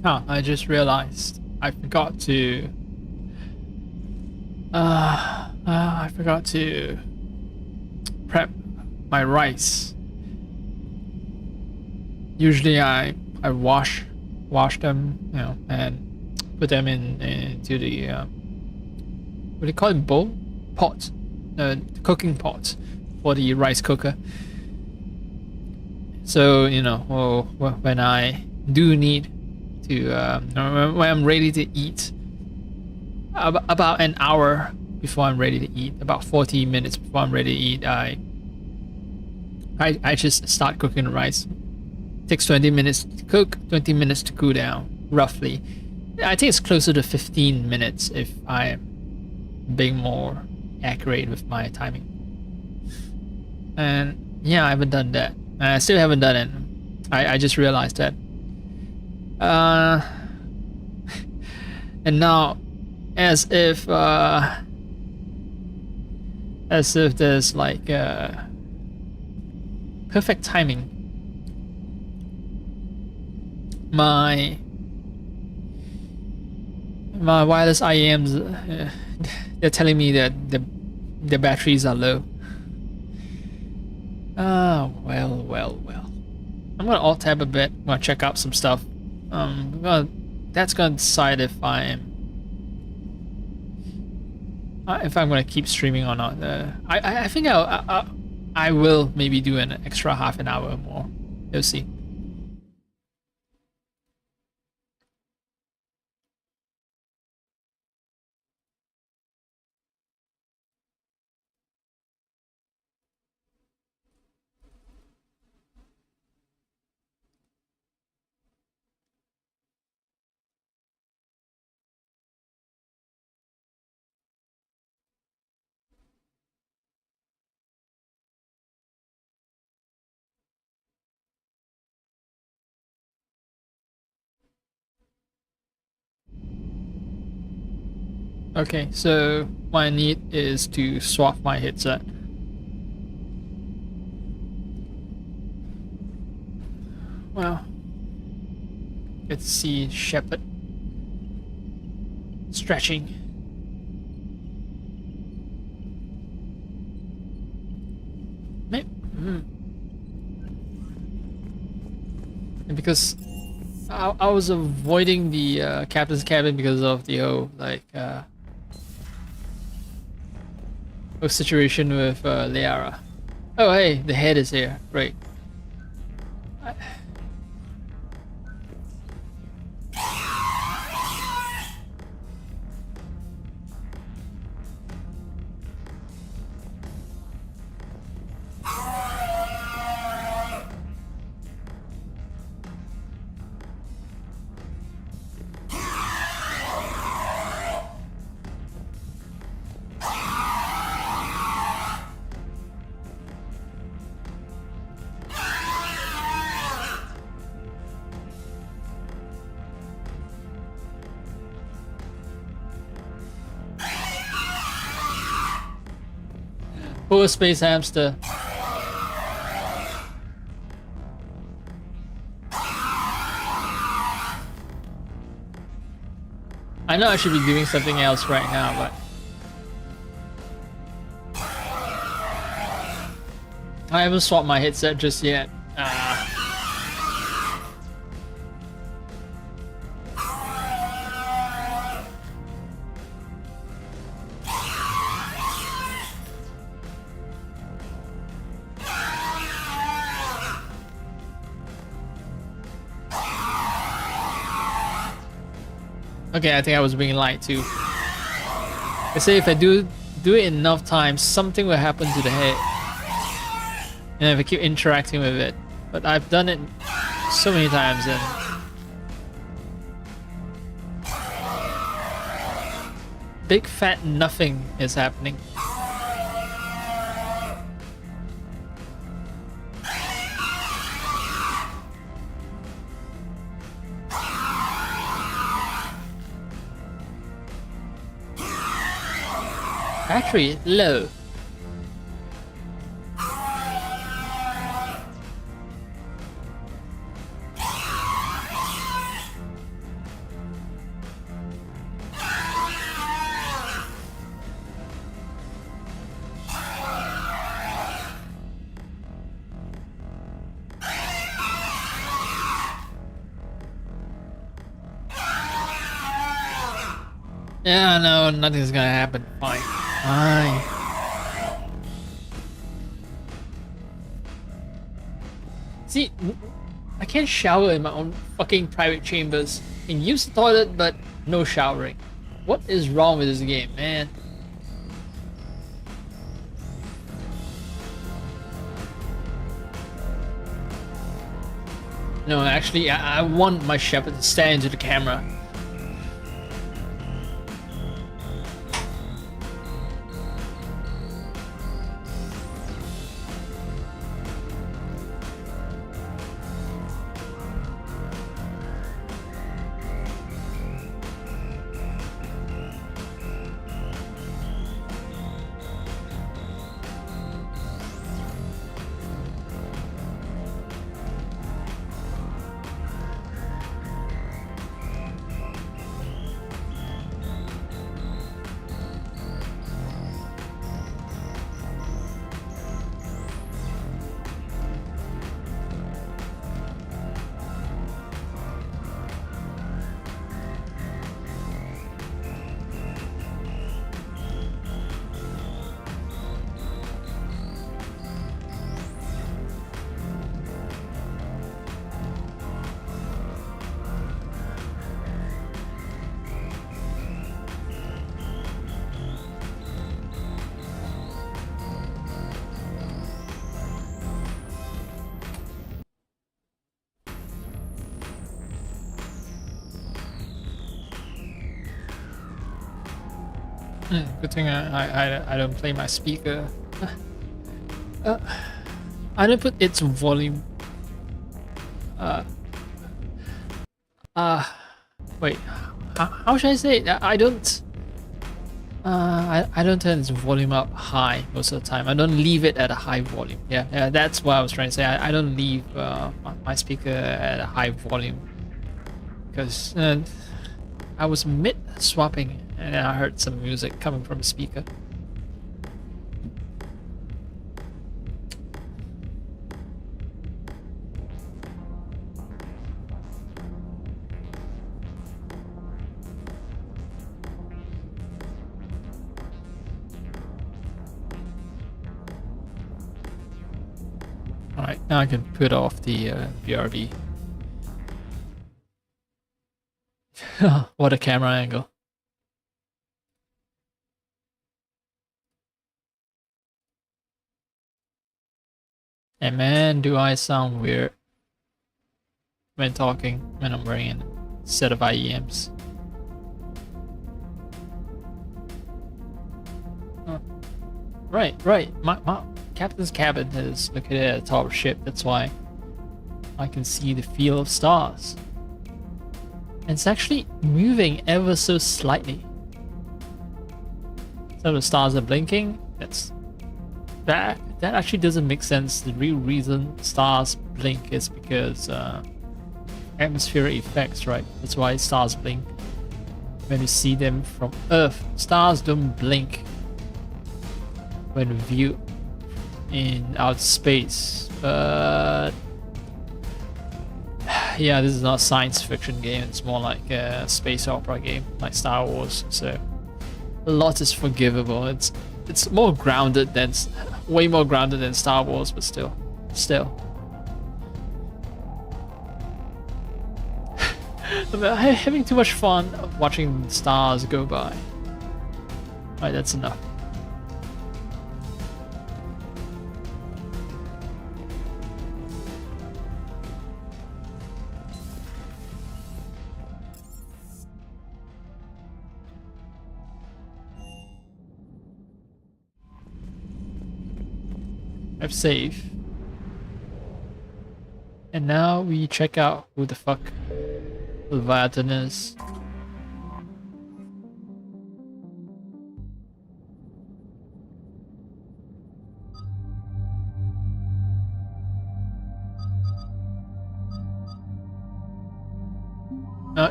I just realized I forgot to. I forgot to prep my rice. Usually I wash them, you know, and put them into the what do you call it, bowl, pot, cooking pot for the rice cooker. So you know, when I do need to, when I'm ready to eat, about an hour before I'm ready to eat, about 40 minutes before I'm ready to eat, I just start cooking the rice. Takes 20 minutes to cook, 20 minutes to cool down, roughly. I think it's closer to 15 minutes if I'm being more accurate with my timing. And yeah, I haven't done that. I still haven't done it. I just realized that. And now, as if there's like perfect timing. My wireless IEMs, they're telling me that the batteries are low. Well. I'm gonna alt tab a bit. I'm gonna check out some stuff. That's gonna decide if I'm gonna keep streaming or not. I think I will maybe do an extra half an hour more. We'll see. Okay, so what I need is to swap my headset. Well, let's see Shepard stretching. Maybe, because I was avoiding the captain's cabin because of the whole situation with Liara. Oh hey, the head is here. Great. Poor space hamster. I know I should be doing something else right now, but I haven't swapped my headset just yet. Okay, I think I was being lied to. They say if I do it enough times, something will happen to the head. And if I keep interacting with it. But I've done it so many times and big fat nothing is happening. Battery low. Yeah, no, nothing's gonna happen. Fine. Fine. See, I can't shower in my own fucking private chambers. I can use the toilet, but no showering. What is wrong with this game, man? No, actually, I want my shepherd to stare into the camera. Good thing I don't play my speaker. I don't put its volume. Wait. How should I say it? I don't. I don't turn its volume up high most of the time. I don't leave it at a high volume. Yeah, that's what I was trying to say. I don't leave my speaker at a high volume because I was mid swapping and I heard some music coming from the speaker. Alright, now I can put off the BRB. What a camera angle. And man, do I sound weird when talking when I'm wearing a set of IEMs. Right. My captain's cabin is located at the top of the ship. That's why I can see the field of stars. And it's actually moving ever so slightly. So the stars are blinking. That actually doesn't make sense. The real reason stars blink is because atmospheric effects, right? That's why stars blink. When you see them from Earth, stars don't blink when viewed in outer space. But yeah, this is not a science fiction game. It's more like a space opera game, like Star Wars. So a lot is forgivable. It's more grounded than, way more grounded than Star Wars, but still. I'm having too much fun watching stars go by. Right, that's enough. I've saved. And now we check out who the fuck Leviathan is.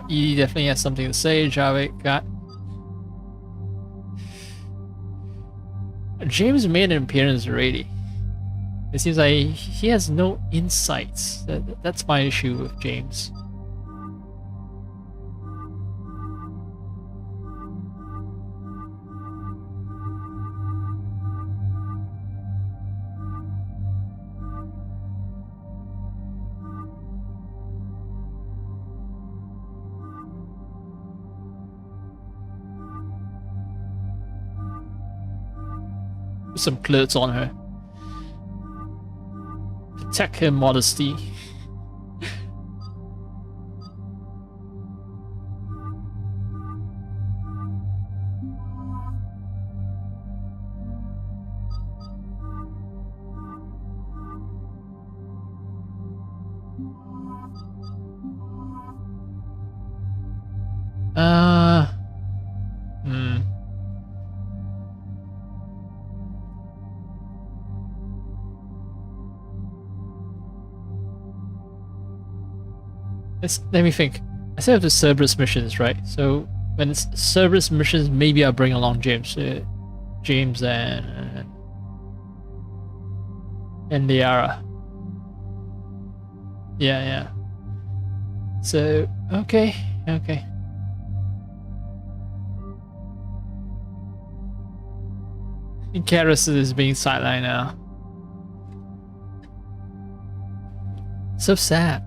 He definitely has something to say, Javik. James made an appearance already. It seems like he has no insights. That's my issue with James. Put some clothes on her. Protect her modesty. Let me think. I still have the Cerberus missions, right? So when it's Cerberus missions, maybe I'll bring along James, James and Liara. Yeah. So okay. Karis is being sidelined now. So sad.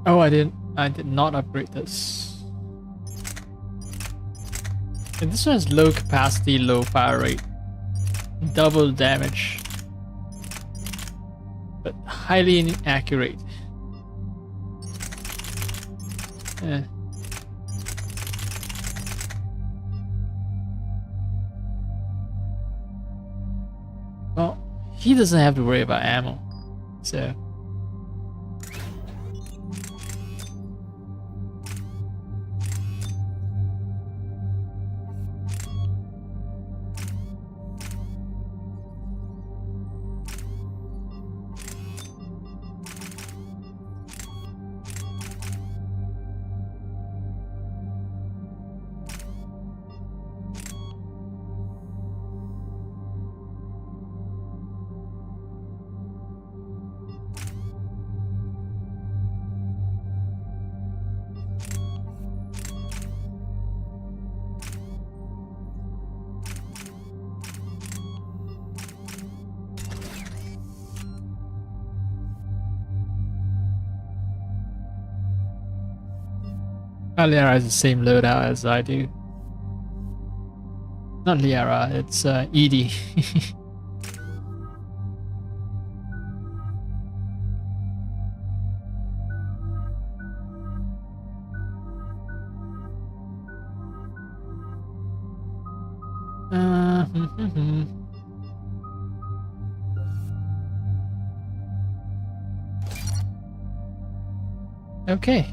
Oh, I did not upgrade this. And this one has low capacity, low fire rate, double damage, but highly inaccurate. Well, he doesn't have to worry about ammo, so. Liara has the same loadout as I do. Not Liara, it's Edie. Okay.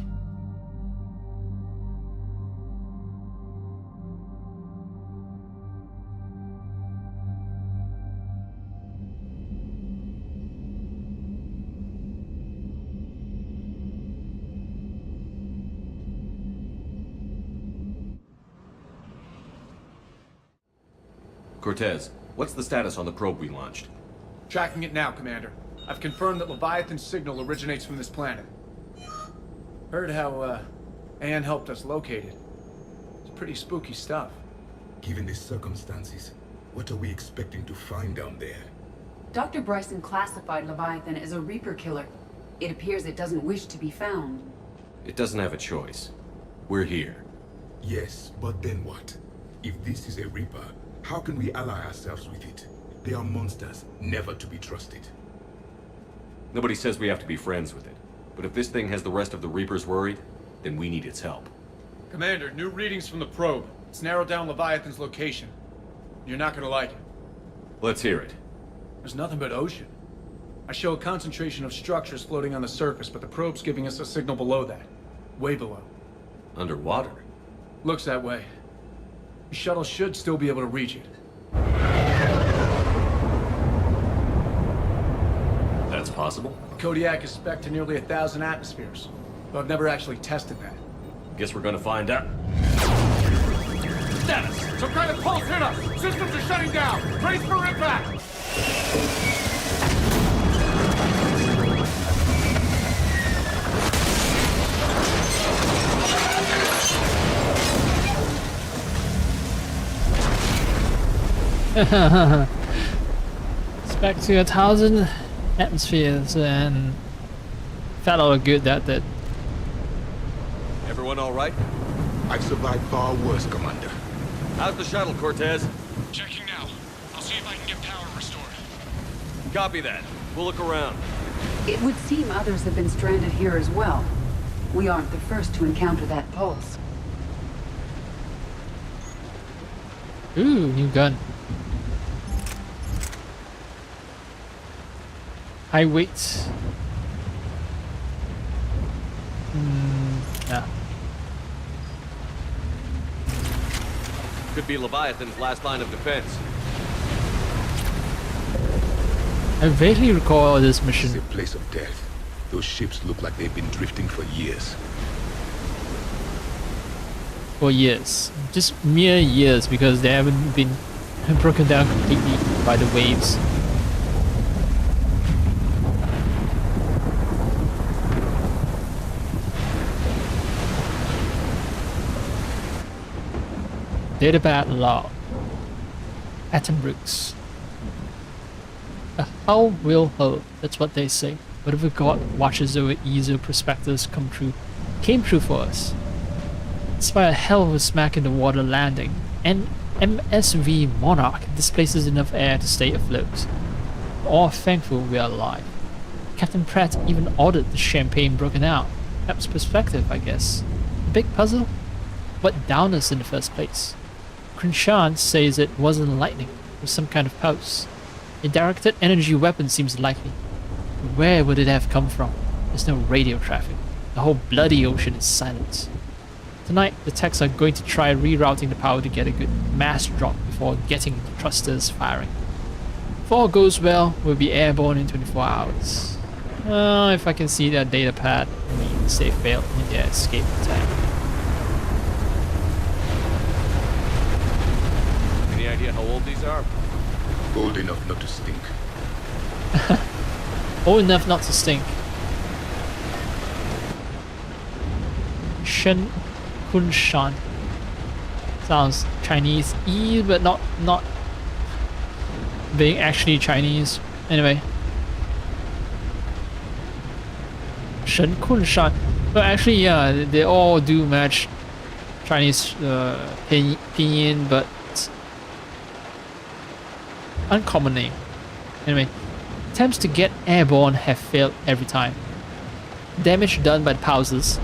Cortez, what's the status on the probe we launched? Tracking it now, Commander. I've confirmed that Leviathan's signal originates from this planet. Heard how, Anne helped us locate it. It's pretty spooky stuff. Given the circumstances, what are we expecting to find down there? Dr. Bryson classified Leviathan as a Reaper killer. It appears it doesn't wish to be found. It doesn't have a choice. We're here. Yes, but then what? If this is a Reaper, how can we ally ourselves with it? They are monsters, never to be trusted. Nobody says we have to be friends with it. But if this thing has the rest of the Reapers worried, then we need its help. Commander, new readings from the probe. It's narrowed down Leviathan's location. You're not gonna like it. Let's hear it. There's nothing but ocean. I show a concentration of structures floating on the surface, but the probe's giving us a signal below that. Way below. Underwater? Looks that way. The shuttle should still be able to reach it. That's possible? Kodiak is spec'd to nearly 1,000 atmospheres, but I've never actually tested that. Guess we're gonna find out. Status! Some kind of pulse hit us! Systems are shutting down! Brace for impact! It's back to 1,000 atmospheres and felt all good that did. Everyone all right? I've survived far worse, Commander. How's the shuttle, Cortez? Checking now. I'll see if I can get power restored. Copy that. We'll look around. It would seem others have been stranded here as well. We aren't the first to encounter that pulse. Ooh, new gun. High weight. Yeah. Could be Leviathan's last line of defense. I vaguely recall this mission. It's a place of death. Those ships look like they've been drifting for years. For years. Just mere years, because they haven't been broken down completely by the waves. Datapad log. Attenbrooks. A hull will hold, that's what they say. Whatever God watches over easier perspectives came true for us. Despite a hell of a smack in the water landing, an MSV Monarch displaces enough air to stay afloat. We're all thankful we are alive. Captain Pratt even ordered the champagne broken out. Perhaps perspective, I guess. A big puzzle? What downed us in the first place? Krinshan says it wasn't lightning, it was some kind of pulse. A directed energy weapon seems likely. But where would it have come from? There's no radio traffic. The whole bloody ocean is silent. Tonight, the techs are going to try rerouting the power to get a good mass drop before getting the thrusters firing. If all goes well, we'll be airborne in 24 hours. If I can see that data pad, it means they failed in their escape attack. Any idea how old these are? Old enough not to stink. Old enough not to stink. Shen Kunshan. Sounds Chinese-y, but not being actually Chinese. Anyway. Shen Kunshan. But actually, yeah, they all do match Chinese pinyin, but uncommon name. Anyway, attempts to get airborne have failed every time. Damage done by the pulses,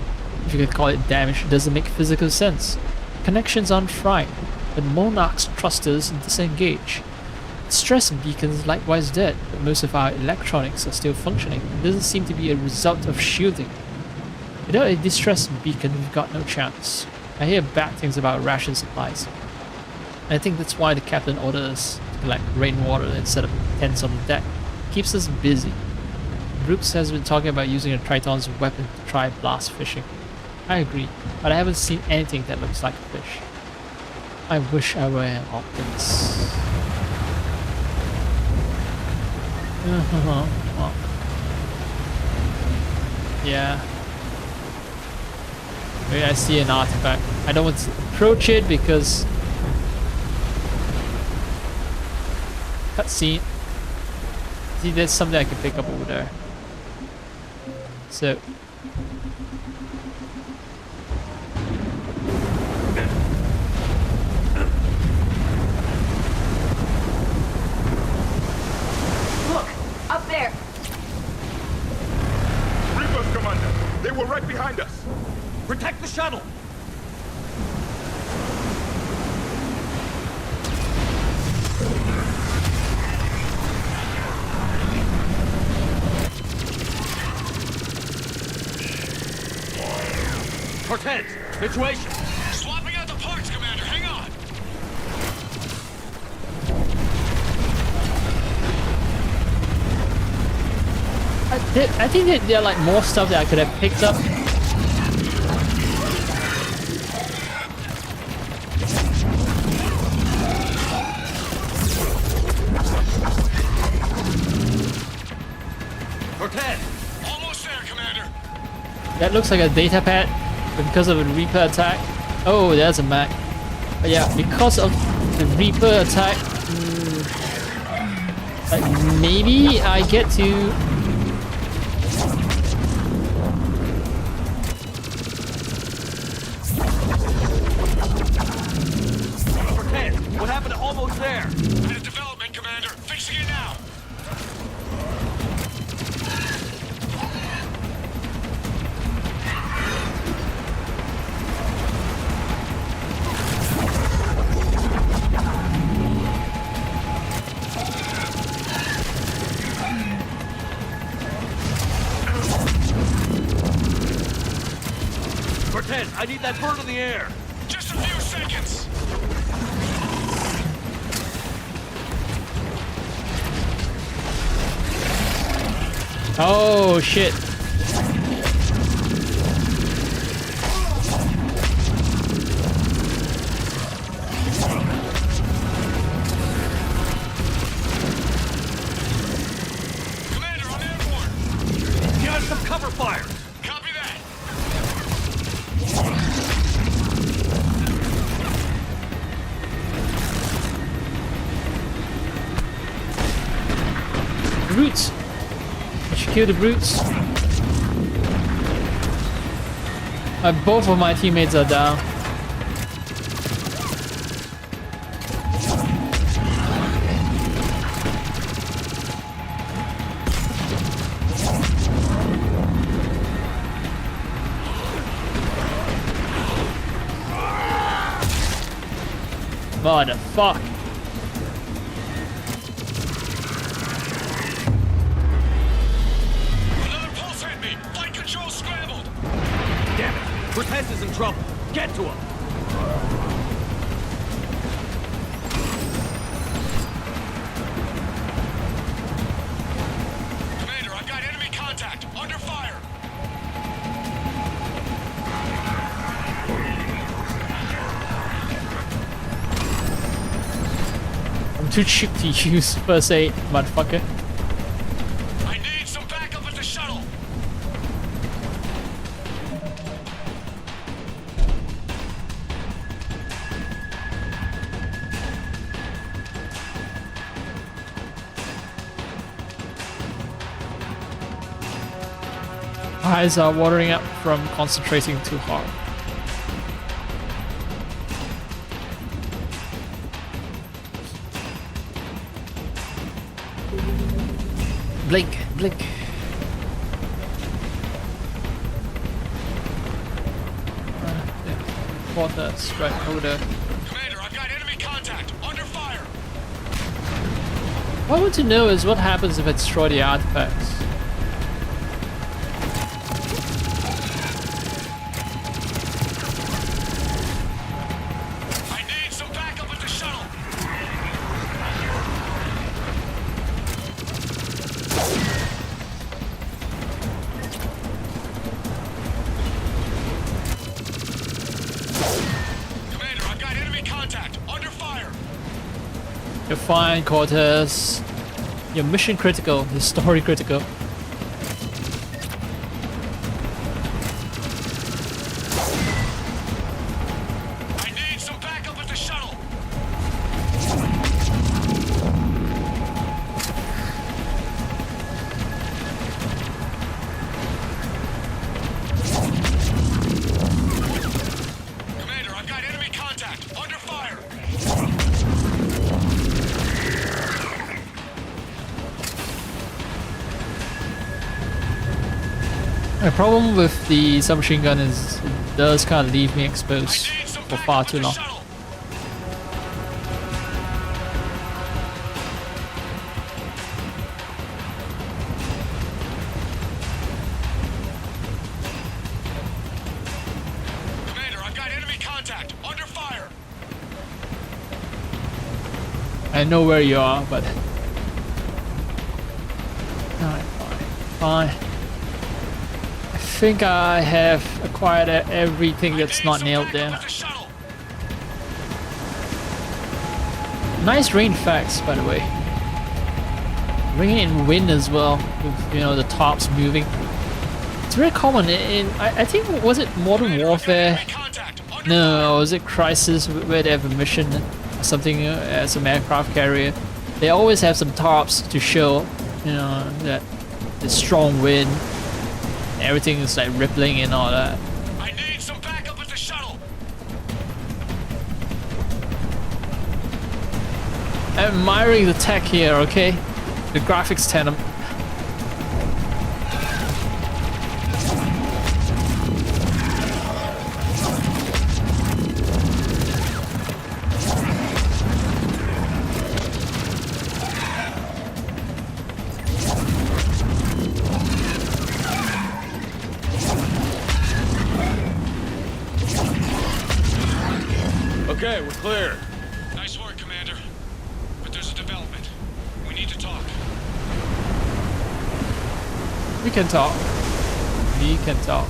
if you could call it damage, doesn't make physical sense. Connections aren't fried, but Monarch's thrusters disengage. Stress beacons likewise dead, but most of our electronics are still functioning. It doesn't seem to be a result of shielding. Without a distress beacon, we've got no chance. I hear bad things about ration supplies. I think that's why the captain ordered us to collect rainwater instead of tents on the deck. Keeps us busy. Brooks has been talking about using a Triton's weapon to try blast fishing. I agree, but I haven't seen anything that looks like a fish. I wish I were an Optimus. Well, yeah. Maybe I see an artifact. I don't want to approach it because cutscene. See, there's something I can pick up over there. So Up there! Reapers, Commander! They were right behind us! Protect the shuttle! Cortez, situation! Swapping out the parts, Commander. Hang on. I think that there are like more stuff that I could have picked up. Cortez! Almost there, Commander. That looks like a data pad, but because of a Reaper attack. Oh, there's a Mac. But yeah, because of the Reaper attack, Maybe I get to... What happened to almost there? Had a development, Commander. Fixing it now. Cortez, I need that bird in the air. Just a few seconds. Oh shit. Commander, I'm airborne. Give us some cover fire. Copy that. Brutes. I should kill the brutes. Both of my teammates are down. What the fuck? Another pulse hit me. Flight control scrambled. Damn it. Cortez is in trouble. Get to him. Commander, I've got enemy contact. Under fire. I'm too cheap to use first aid, motherfucker. I need some backup at the shuttle. Eyes are watering up from concentrating too hard. Blink, blink. Yeah. Water strike over there. Commander, I've got enemy contact. Under fire. What I want to know is what happens if I destroy the artifacts. I need some backup at the shuttle. Commander, I've got enemy contact. Under fire. You're fine, Cortez. You're mission critical, you're story critical. I need some backup at the shuttle. Commander, I've got enemy contact. Under fire. The problem with the submachine gun is it does kind of leave me exposed for far too long. Commander, I've got enemy contact. Under fire. I know where you are, but... Alright, fine. I think I have acquired everything that's not nailed there. Nice rain effects, by the way. Rain and wind as well, with, you know, the tops moving. It's very common in I think, was it Modern Warfare? No, was it Crisis where they have a mission or something as an aircraft carrier? they always have some tarps to show, you know, that the strong wind, everything is like rippling and all that. I need some backup at the shuttle. I'm admiring the tech here, okay? The graphics tandem. Okay, we're clear. Nice work, Commander. But there's a development. We need to talk. We can talk. We can talk.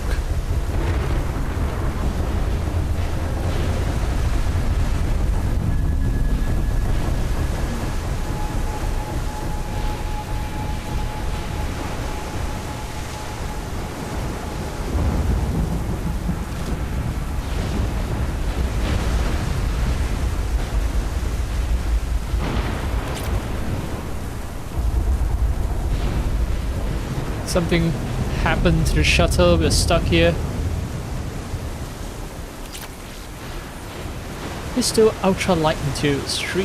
Something happened to the shuttle, we're stuck here. It's still ultra light materials 3.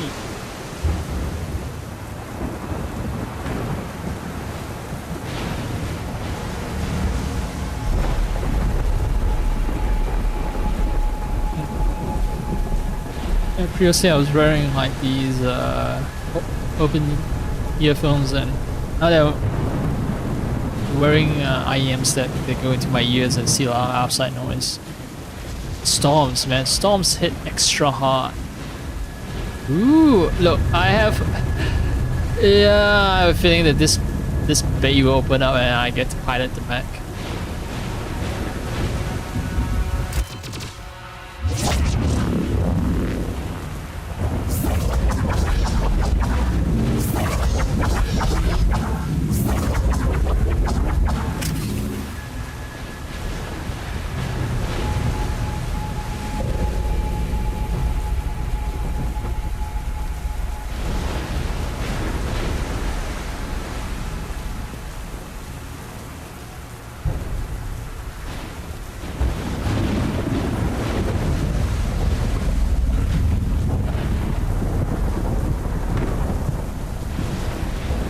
And previously I was wearing like these open earphones, and now they're wearing IEMs that go into my ears and seal out outside noise. Storms, man. Storms hit extra hard. Ooh, look, I have a feeling that this bay will open up and I get to pilot the mech.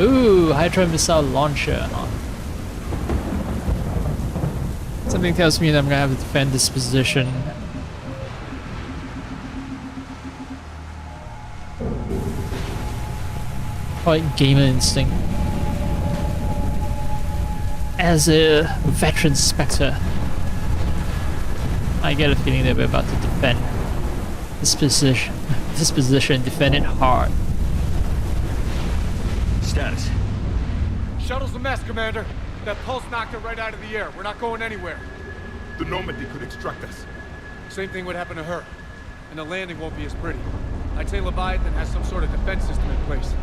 Ooh, Hydra missile launcher. Something tells me that I'm gonna have to defend this position. Quite gamer instinct. As a veteran Spectre, I get a feeling that we're about to defend this position. Defend it hard. Status. Shuttle's a mess, Commander. That pulse knocked it right out of the air. We're not going anywhere. The Normandy could extract us. Same thing would happen to her. And the landing won't be as pretty. I'd say Leviathan has some sort of defense system in place.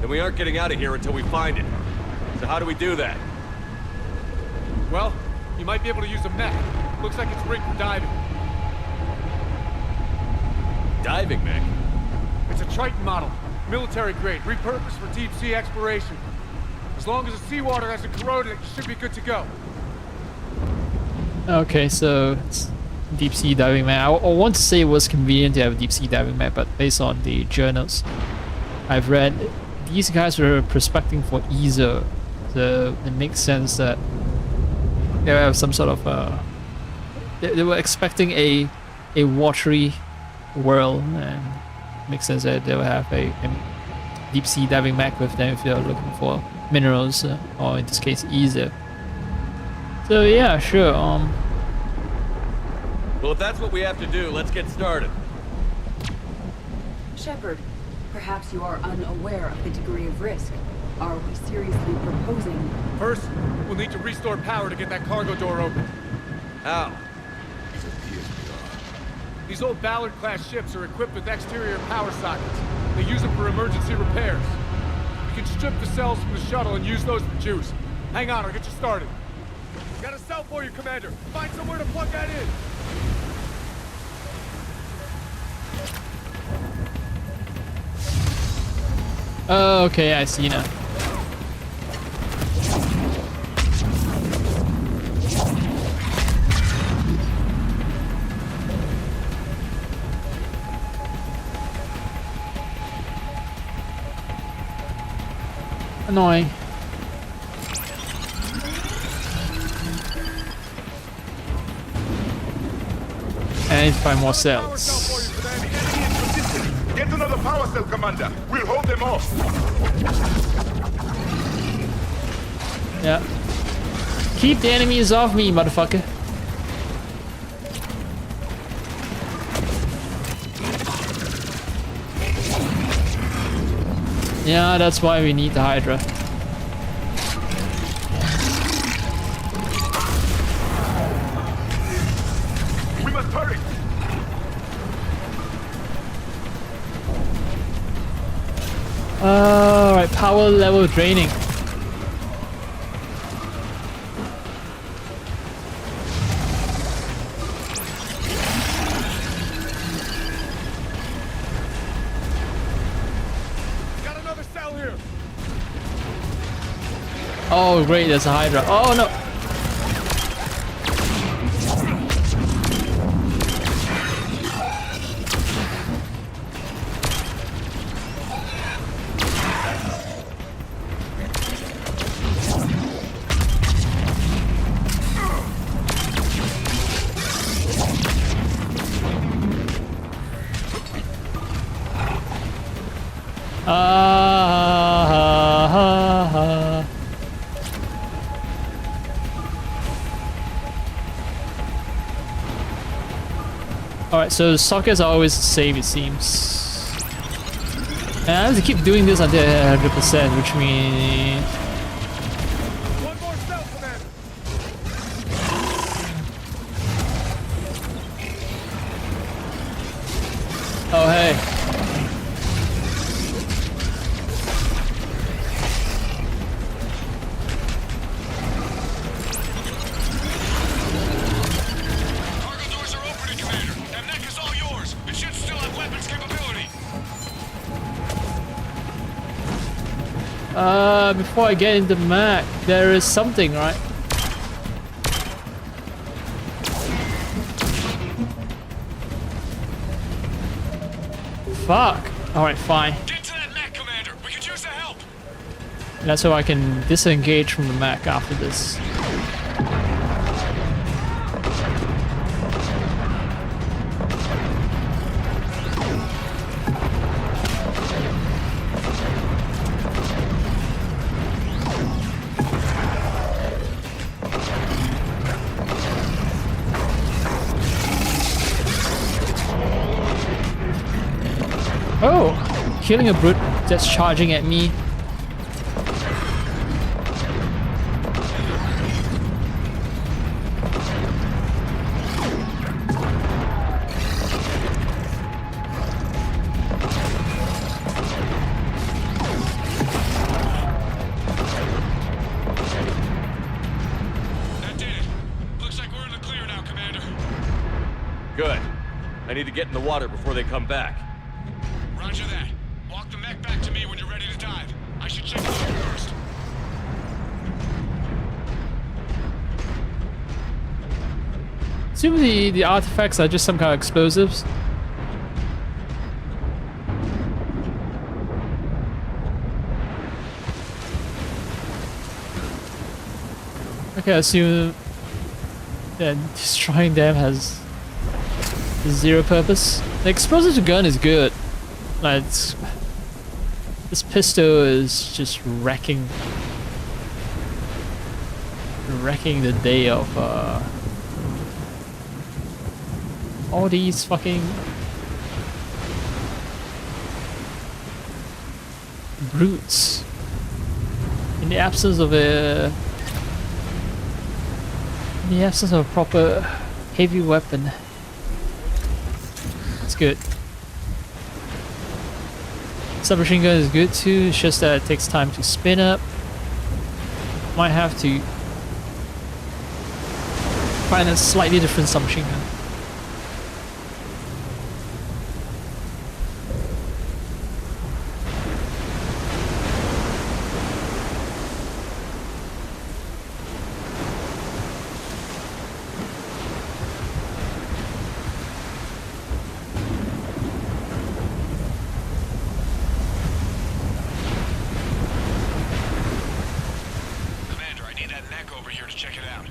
Then we aren't getting out of here until we find it. So how do we do that? Well, you might be able to use a mech. Looks like it's rigged for diving. Diving mech? It's a Triton model. Military grade, repurposed for deep sea exploration. As long as the seawater hasn't corroded it, you should be good to go. Okay, so it's deep sea diving mech. I want to say it was convenient to have a deep sea diving mech, but based on the journals I've read, these guys were prospecting for ESO, so it makes sense that they have some sort of they were expecting a watery world, and it makes sense that they will have a deep sea diving mech with them if they're looking for minerals, or in this case ESO. So yeah, sure. Well, if that's what we have to do, let's get started. Shepard, perhaps you are unaware of the degree of risk. Are we seriously proposing? First, we'll need to restore power to get that cargo door open. How? These old Ballard-class ships are equipped with exterior power sockets. They use them for emergency repairs. We can strip the cells from the shuttle and use those for juice. Hang on, I'll get you started. Got a cell for you, Commander. Find somewhere to plug that in. Oh, okay, I see now. Annoying. I need to find more cells. Get another power cell, Commander. We'll hold them off. Yeah. Keep the enemies off me, motherfucker. Yeah, that's why we need the Hydra. We must hurry. Alright, power level draining. Got another cell here. Oh great, there's a Hydra. Oh no! Alright, so the sockets are always the same, it seems. And I have to keep doing this until I hit 100%, which means... One more cell, Commander. Oh, hey. Before I get into the map, there is something, right? Fuck. Alright, fine. Get to that mech, Commander. We could use the help. That's how I can disengage from the mech after this. Oh, killing a brute that's charging at me. That did it. Looks like we're in the clear now, Commander. Good. I need to get in the water before they come back. Roger that. Walk the mech back to me when you're ready to dive. I should check it out first. Assume the artifacts are just some kind of explosives. Okay, I assume that destroying them has zero purpose. The explosive gun is good. Like, this pistol is just wrecking the day of all these fucking brutes. In the absence of a proper heavy weapon. It's good. Submachine gun is good too, it's just that it takes time to spin up. Might have to find a slightly different submachine gun. Commander, I need that neck over here to check it out.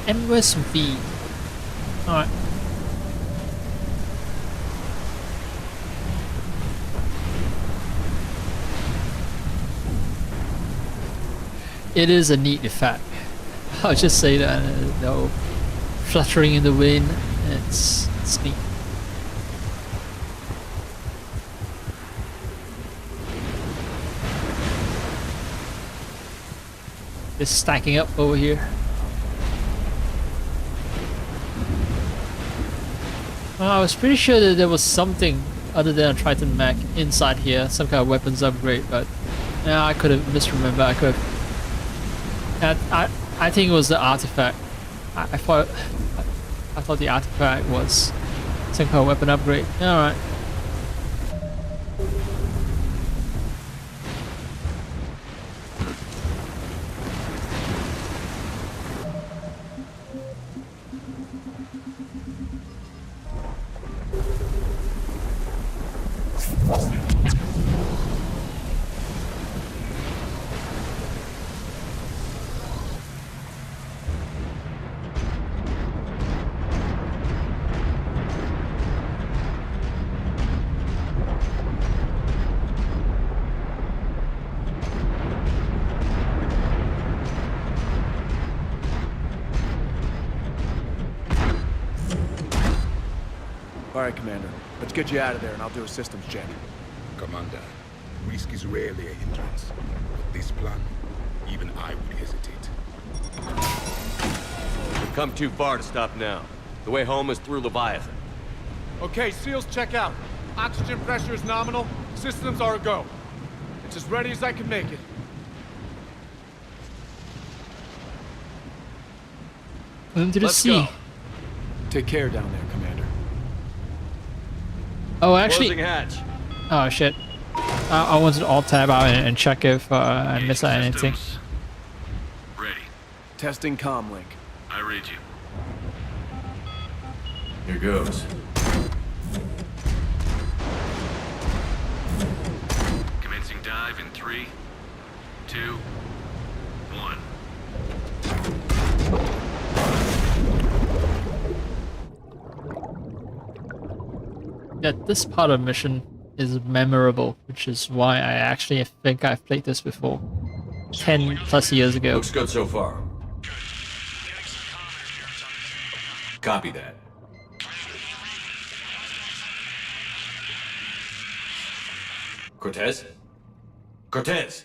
And where's V? Alright. It is a neat effect. I'll just say that, though, fluttering in the wind, it's neat. Just stacking up over here. I was pretty sure that there was something other than a Triton mech inside here, some kind of weapons upgrade, but yeah, I could have misremembered. I think it was the artifact. I thought the artifact was some kind of weapon upgrade. All right. All right, Commander. Let's get you out of there, and I'll do a systems check. Commander, risk is rarely a hindrance. With this plan, even I would hesitate. We've come too far to stop now. The way home is through Leviathan. Okay, SEALs check out. Oxygen pressure is nominal. Systems are a go. It's as ready as I can make it. Into the sea. Go. Take care down there, Commander. Oh, actually. Closing hatch. Oh shit. I wanted to alt tab out and check if I missed anything. Ready. Testing comm link. I read you. Here goes. Commencing dive in 3, 2, 1. Yeah, this part of the mission is memorable, which is why I actually think I've played this before. 10 plus years ago. Looks good so far. Copy that. Cortez? Cortez!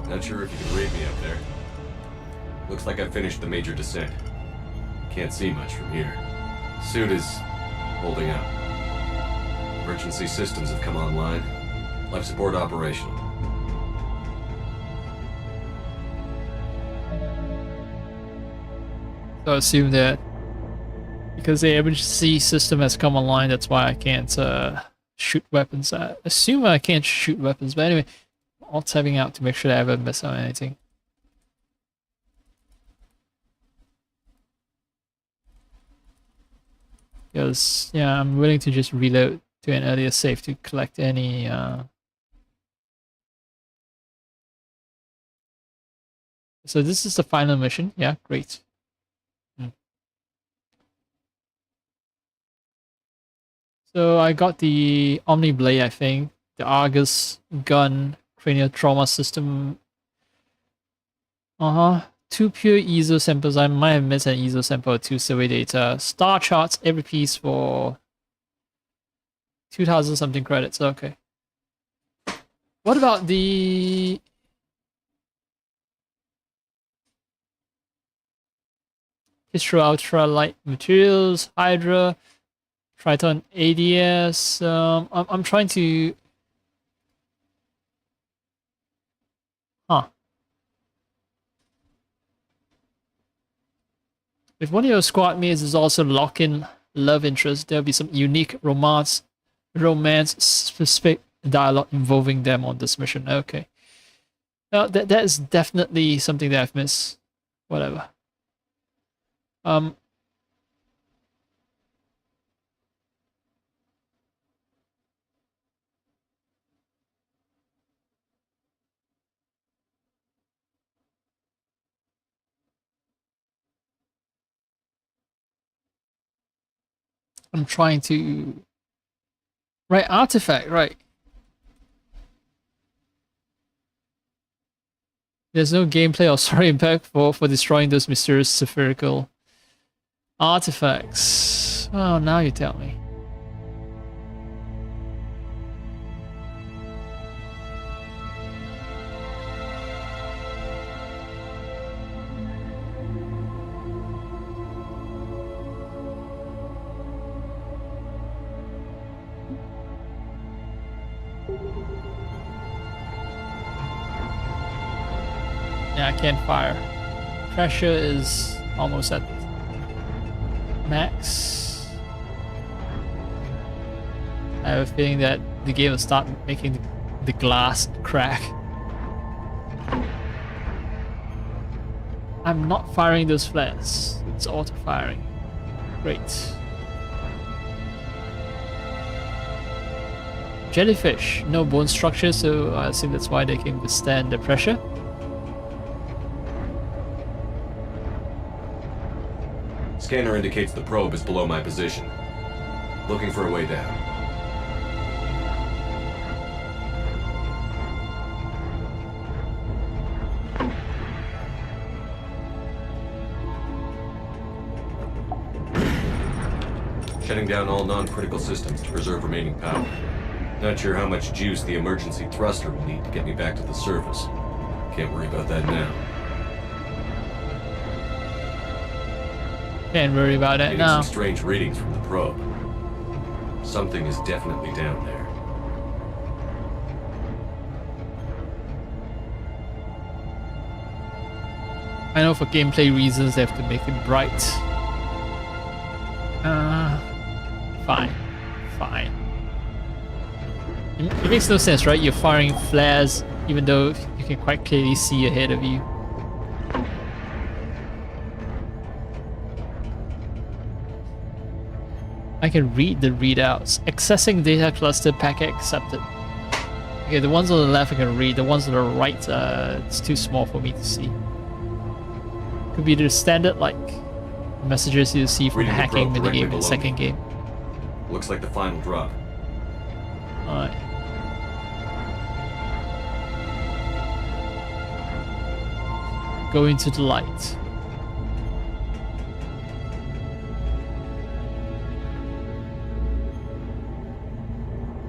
Not sure if you can read me up there. Looks like I finished the major descent. Can't see much from here. Suit is holding up. Emergency systems have come online. Life support operational. So I assume that because the emergency system has come online, that's why I can't shoot weapons. I assume I can't shoot weapons, but anyway, Alt tabbing out to make sure that I haven't missed out on anything. Because, yeah, I'm willing to just reload to an earlier save to collect any So this is the final mission. Yeah, great. So I got the Omni Blade, I think, the Argus gun, cranial trauma system. 2 pure ESO samples. I might have missed an ESO sample or 2 survey data. Star charts, every piece for 2,000 something credits. Okay. What about the Histro Ultra Light Materials, Hydra, Triton ADS? I'm trying to... Huh. If one of your squad mates is also lock-in love interest, there'll be some unique romance-specific dialogue involving them on this mission. Okay. Now, that is definitely something that I've missed. Whatever. I'm trying to... Right, artifact, right. There's no gameplay or story impact for destroying those mysterious spherical artifacts. Oh, now you tell me. Yeah, I can't fire. Pressure is almost at max. I have a feeling that the game will start making the glass crack. I'm not firing those flares. It's auto-firing. Great. Jellyfish. No bone structure, so I assume that's why they can withstand the pressure. Scanner indicates the probe is below my position. Looking for a way down. Shutting down all non-critical systems to preserve remaining power. Not sure how much juice the emergency thruster will need to get me back to the surface. Can't worry about that now. Can't worry about that now. Some strange readings from the probe. Something is definitely down there. I know for gameplay reasons they have to make it bright. Fine. Fine. It makes no sense, right? You're firing flares even though you can quite clearly see ahead of you. I can read the readouts. Accessing data cluster packet accepted. Okay, the ones on the left I can read. The ones on the right, it's too small for me to see. Could be the standard, like, messages you see from hacking minigame in second game. Looks like the final drop. Alright. Go into the light.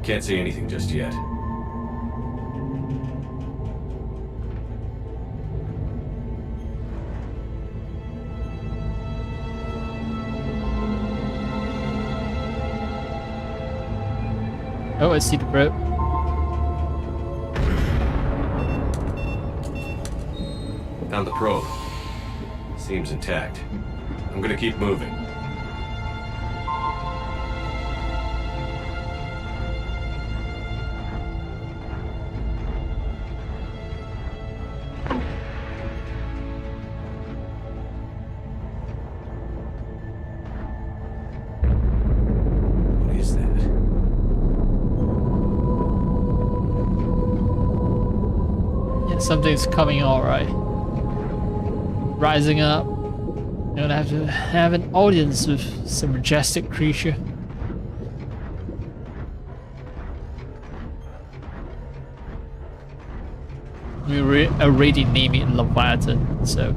Can't see anything just yet. Oh, I see the probe. Found the probe. Seems intact. I'm gonna keep moving. Something's coming, all right. Rising up. You're gonna have to have an audience with some majestic creature. We already named it Leviathan, so.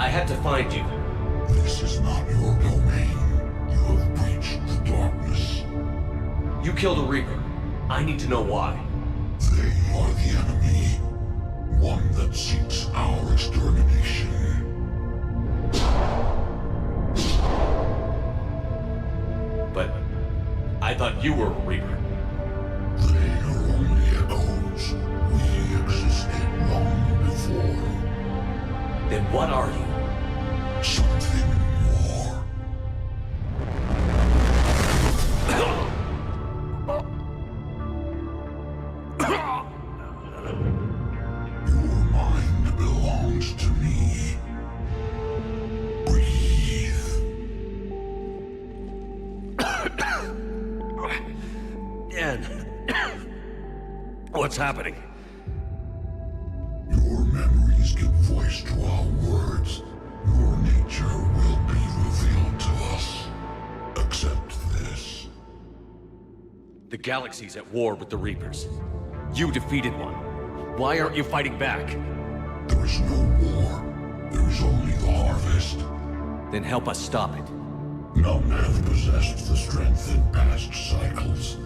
I had to find you. This is not your domain. You have breached the darkness. You killed a Reaper. I need to know why. They are the enemy. One that seeks our extermination. But I thought you were a Reaper. They are only echoes. We existed long before. Then what are you? Something more. Your mind belongs to me. Breathe. Dan. What's happening? Your memories give voice to our words. Your nature will be revealed to us. Accept this. The galaxy's at war with the Reapers. You defeated one. Why aren't you fighting back? There is no war. There is only the harvest. Then help us stop it. None have possessed the strength in past cycles.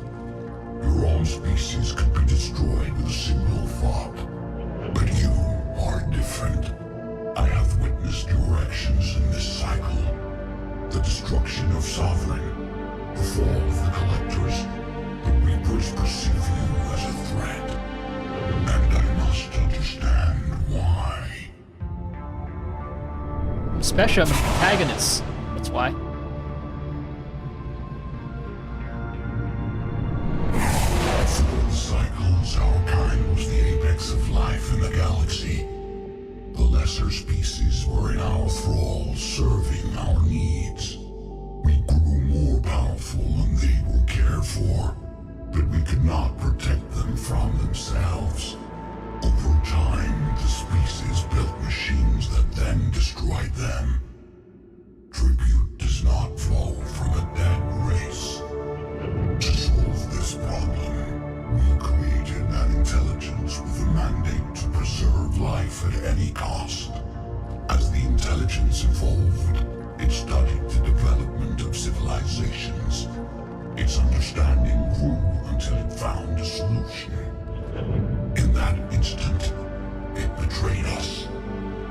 Your own species could be destroyed with a single thought. But you are different. I have witnessed your actions in this cycle. The destruction of Sovereign, the fall of the Collectors. The Reapers perceive you as a threat. And I must understand why. Especially I'm an antagonist. That's why. Through the cycles, our kind was the apex of life in the galaxy. The lesser species were in our thrall, serving our needs. We grew more powerful and they were cared for, but we could not protect them from themselves. Over time, the species built machines that then destroyed them. Tribute does not flow from a dead race. To solve this problem, we created an intelligence with a mandate to preserve life at any cost. As the intelligence evolved, it studied the development of civilizations. Its understanding grew until it found a solution. In that instant, it betrayed us.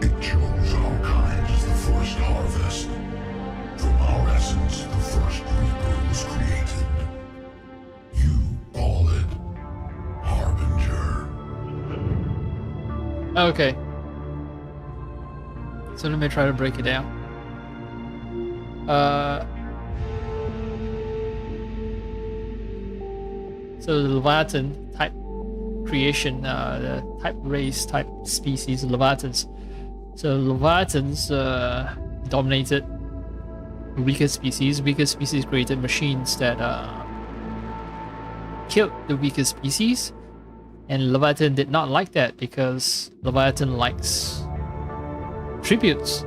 It chose our kind as the first harvest. From our essence, the first Reaper was created. You call it Harbinger. Okay. So let me try to break it down. So the Leviathan type creation, the type race, type species, Leviathans. So Leviathans dominated weaker species. Weaker species created machines that killed the weaker species. And Leviathan did not like that because Leviathan likes tributes.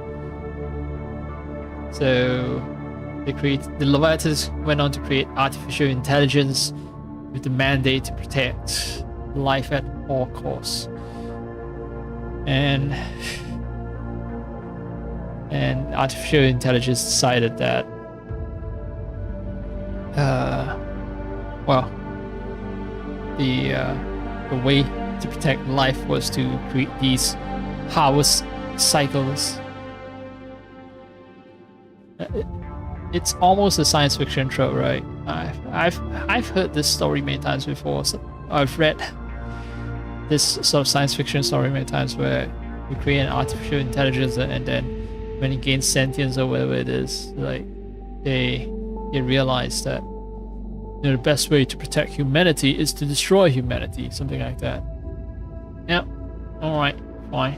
So the Leviathans went on to create artificial intelligence with the mandate to protect life at all costs. And artificial intelligence decided that well, the way to protect life was to create these harvest cycles. It's almost a science fiction trope, right? I've heard this story many times before. So I've read this sort of science fiction story many times where you create an artificial intelligence and then when it gains sentience or whatever it is, like they realize that the best way to protect humanity is to destroy humanity, something like that. Yep. All right. Fine.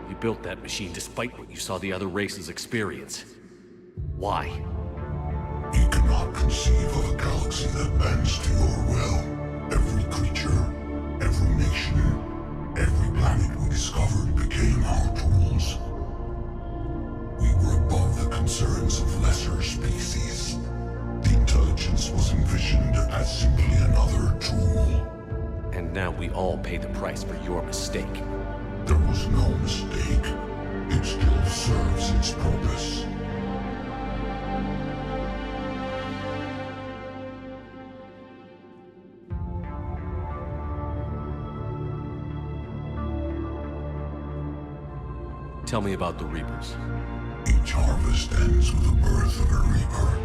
You built that machine despite what you saw the other races experience. Why? You cannot conceive of a galaxy that bends to your will. Every creature, every nation, every planet we discovered became our tools. We were above the concerns of lesser species. The intelligence was envisioned as simply another tool. And now we all pay the price for your mistake. There was no mistake. It still serves its purpose. Tell me about the Reapers. Each harvest ends with the birth of a Reaper,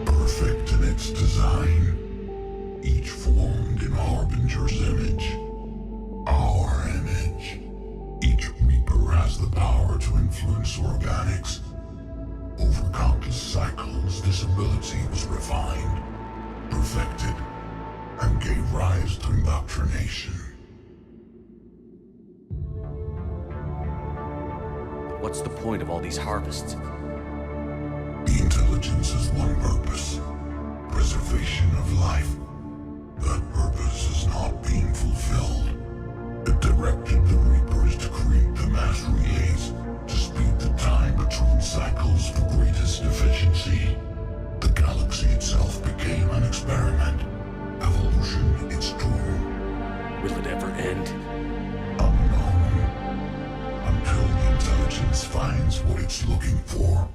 perfect in its design, each formed in Harbinger's image, our image. Each Reaper has the power to influence organics. Over countless cycles, this ability was refined, perfected, and gave rise to indoctrination. What's the point of all these harvests? The intelligence has one purpose: preservation of life. That purpose is not being fulfilled. It directed the Reapers to create the mass relays to speed the time between cycles for greatest efficiency. The galaxy itself became an experiment. Evolution its tool. Will it ever end? Unknown. Until the intelligence finds what it's looking for,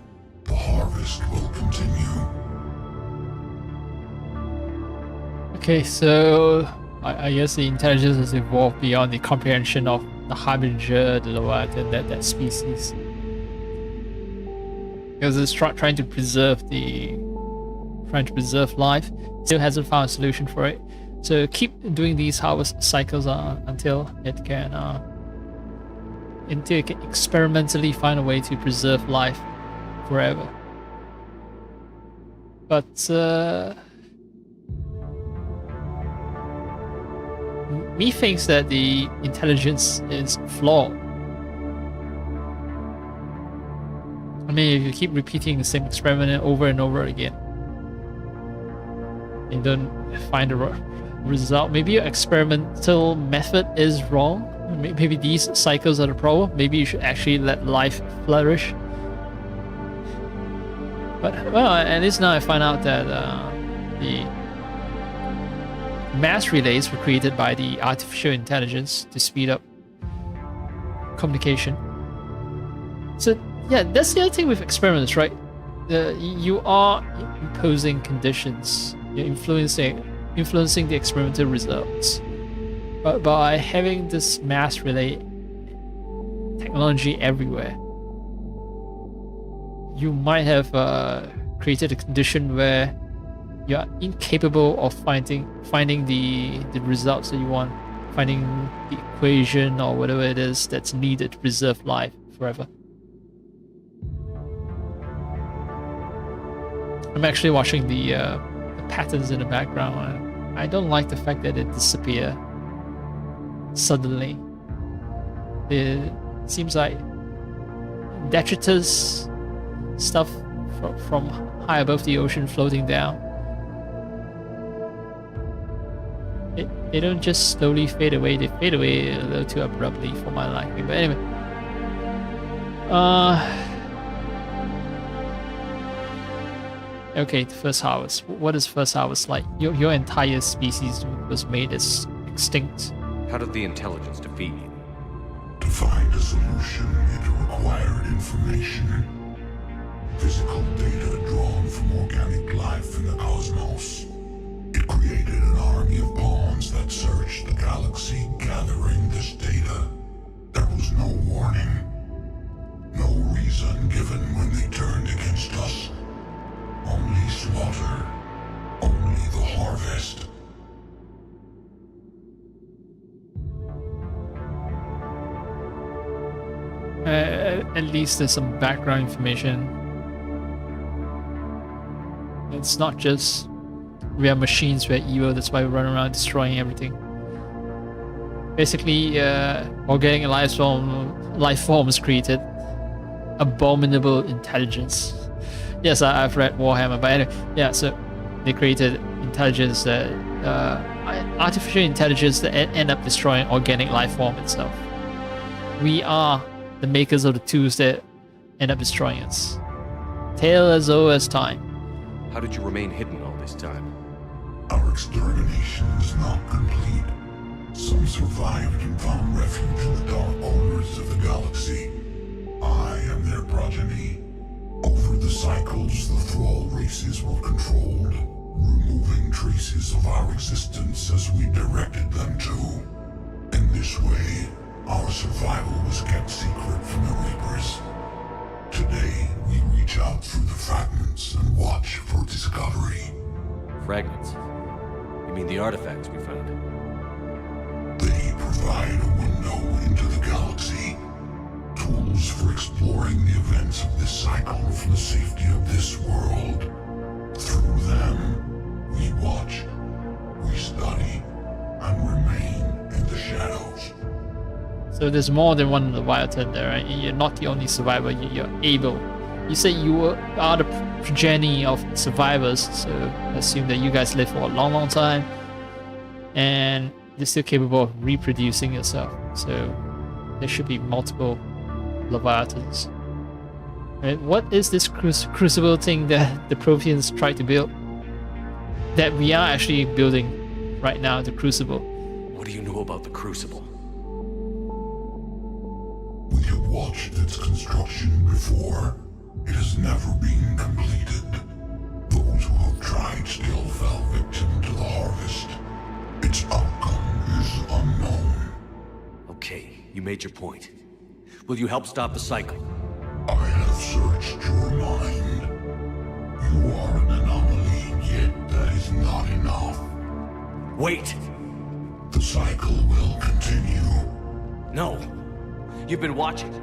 the harvest will continue. Okay, so I guess the intelligence has evolved beyond the comprehension of the Harbinger, the Leviathan, that species. Because it's trying to preserve life, still hasn't found a solution for it. So keep doing these harvest cycles until it can experimentally find a way to preserve life forever. But me thinks that the intelligence is flawed. I mean, if you keep repeating the same experiment over and over again, you don't find a result. Maybe your experimental method is wrong. Maybe these cycles are the problem. Maybe you should actually let life flourish. But, well, at least now I find out that the mass relays were created by the artificial intelligence to speed up communication. So, yeah, that's the other thing with experiments, right? You are imposing conditions. You're influencing the experimental results. But by having this mass relay technology everywhere, you might have created a condition where you are incapable of finding the results that you want, finding the equation or whatever it is that's needed to preserve life forever. I'm actually watching the patterns in the background. I don't like the fact that it disappears suddenly. It seems like detritus stuff from high above the ocean floating down. They don't just slowly fade away, they fade away a little too abruptly for my liking. But anyway. Okay, the first harvest. What is first harvest like? Your entire species was made as extinct. How did the intelligence defeat you? To find a solution, it required information. Physical data drawn from organic life in the cosmos. It created an army of pawns that searched the galaxy, gathering this data. There was no warning. No reason given when they turned against us. Only slaughter. Only the harvest. At least there's some background information. It's not just we are machines, we're evil, that's why we run around destroying everything. Basically, organic life forms created abominable intelligence. Yes, I've read Warhammer, but anyway, yeah, so they created intelligence that, artificial intelligence that end up destroying organic life form itself. We are the makers of the tools that end up destroying us. Tale as old as time. How did you remain hidden all this time? Our extermination is not complete. Some survived and found refuge in the dark corners of the galaxy. I am their progeny. Over the cycles, the thrall races were controlled, removing traces of our existence as we directed them to. In this way, our survival was kept secret from the Reapers. Today, we reach out through the fragments and watch for discovery. Fragments? You mean the artifacts we found? They provide a window into the galaxy. Tools for exploring the events of this cycle from the safety of this world. Through them, we watch, we study, and remain in the shadows. So there's more than one Leviathan there, right? You're not the only survivor, you're able. You say you are the progeny of survivors, so I assume that you guys live for a long, long time, and you're still capable of reproducing yourself. So there should be multiple Leviathans. Right? What is this crucible thing that the Protheans tried to build? That we are actually building right now, the crucible. What do you know about the crucible? We have watched its construction before. It has never been completed. Those who have tried still fell victim to the harvest. Its outcome is unknown. Okay, you made your point. Will you help stop the cycle? I have searched your mind. You are an anomaly, yet that is not enough. Wait! The cycle will continue. No! You've been watching.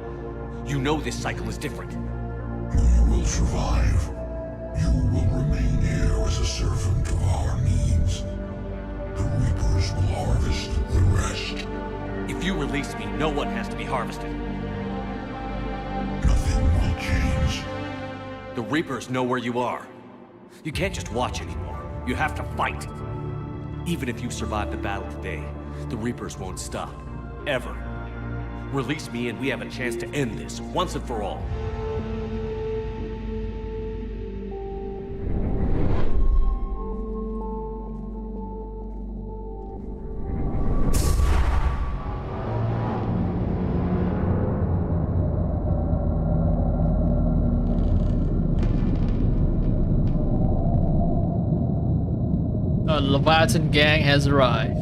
You know this cycle is different. You will survive. You will remain here as a servant of our needs. The Reapers will harvest the rest. If you release me, no one has to be harvested. Nothing will change. The Reapers know where you are. You can't just watch anymore. You have to fight. Even if you survive the battle today, the Reapers won't stop. Ever. Release me and we have a chance to end this, once and for all. A Leviathan gang has arrived.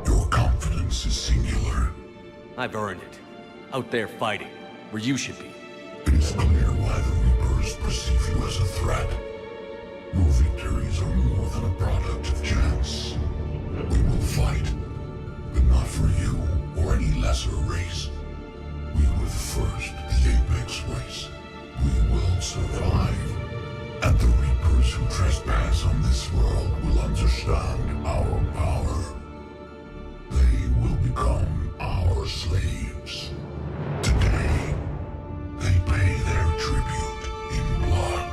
Your confidence is singular. I've earned it. Out there fighting, where you should be. It is clear why the Reapers perceive you as a threat. Your victories are more than a product of chance. We will fight, but not for you or any lesser race. We were the first, the Apex race. We will survive. And the Reapers who trespass on this world will understand our power. They will become our slaves. Today, they pay their tribute in blood.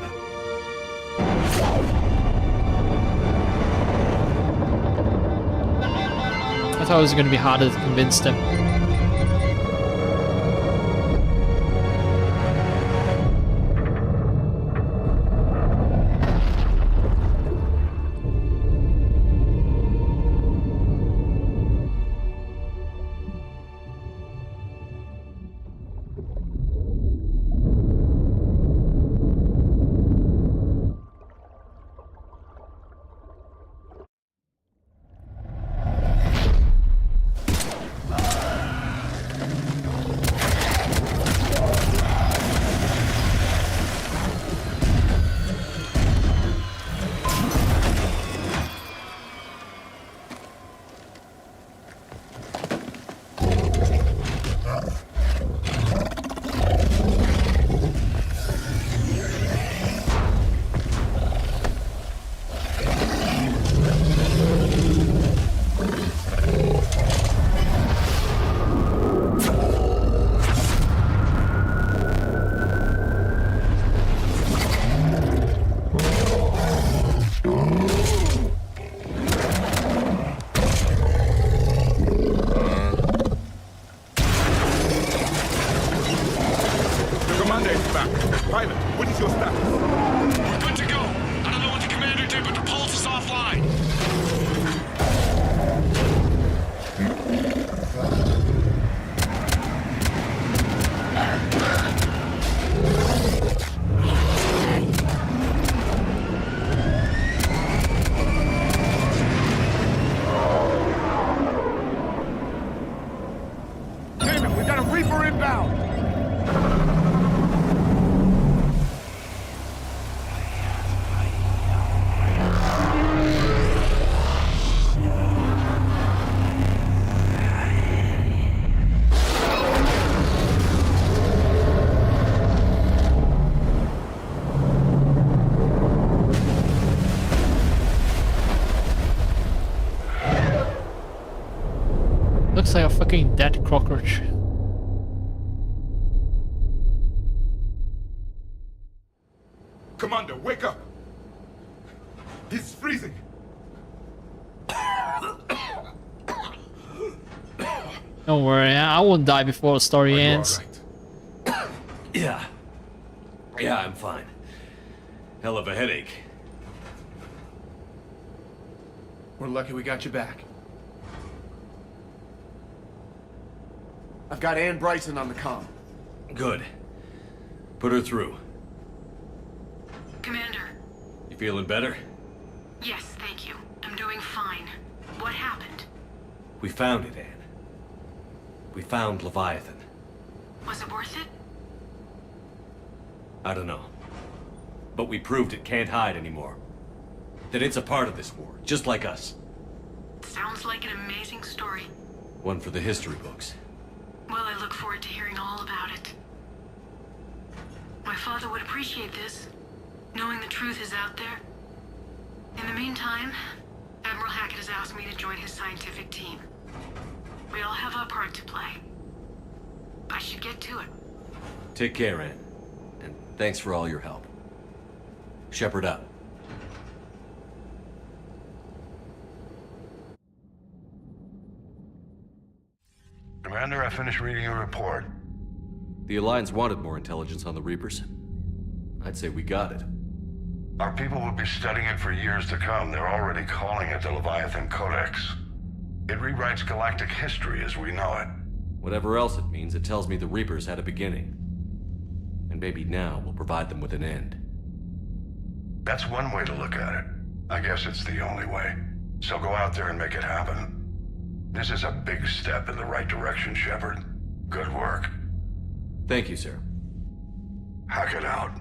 I thought it was going to be harder to convince them. Contact back. Pilot, what is your status? We're good to go. I don't know what the commander did, but the pulse is offline. Damn it, we got a Reaper inbound! Looks like a fucking dead cockroach. Commander, wake up! He's freezing! Don't worry, I won't die before the story ends. Yeah. Yeah, I'm fine. Hell of a headache. We're lucky we got you back. I've got Ann Bryson on the comm. Good. Put her through. Commander. You feeling better? Yes, thank you. I'm doing fine. What happened? We found it, Anne. We found Leviathan. Was it worth it? I don't know. But we proved it can't hide anymore. That it's a part of this war, just like us. Sounds like an amazing story. One for the history books. Well, I look forward to hearing all about it. My father would appreciate this, knowing the truth is out there. In the meantime, Admiral Hackett has asked me to join his scientific team. We all have our part to play. I should get to it. Take care, Anne. And thanks for all your help. Shepard up. Commander, I finished reading your report. The Alliance wanted more intelligence on the Reapers. I'd say we got it. Our people will be studying it for years to come. They're already calling it the Leviathan Codex. It rewrites galactic history as we know it. Whatever else it means, it tells me the Reapers had a beginning. And maybe now we'll provide them with an end. That's one way to look at it. I guess it's the only way. So go out there and make it happen. This is a big step in the right direction, Shepard. Good work. Thank you, sir. Hackett out.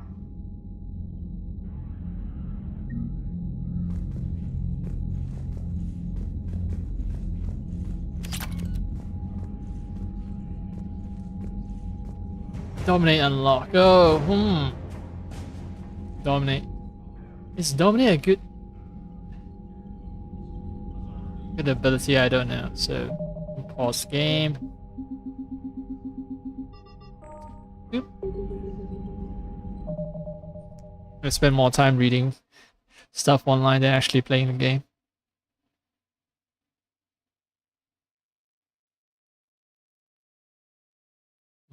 Dominate unlock. Oh, Dominate. Is Dominate a good ability? I don't know. So, pause game. Oop. I spend more time reading stuff online than actually playing the game.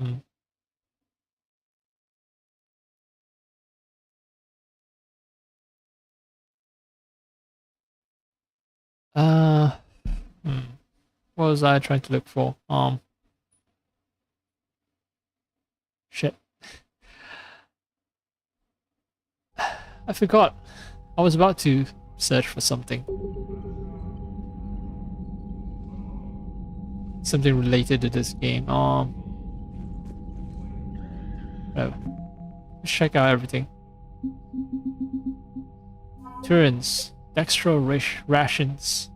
Hmm. What was I trying to look for? Shit. I forgot. I was about to search for something. Something related to this game. Let's check out everything. Turns. Dextro rations.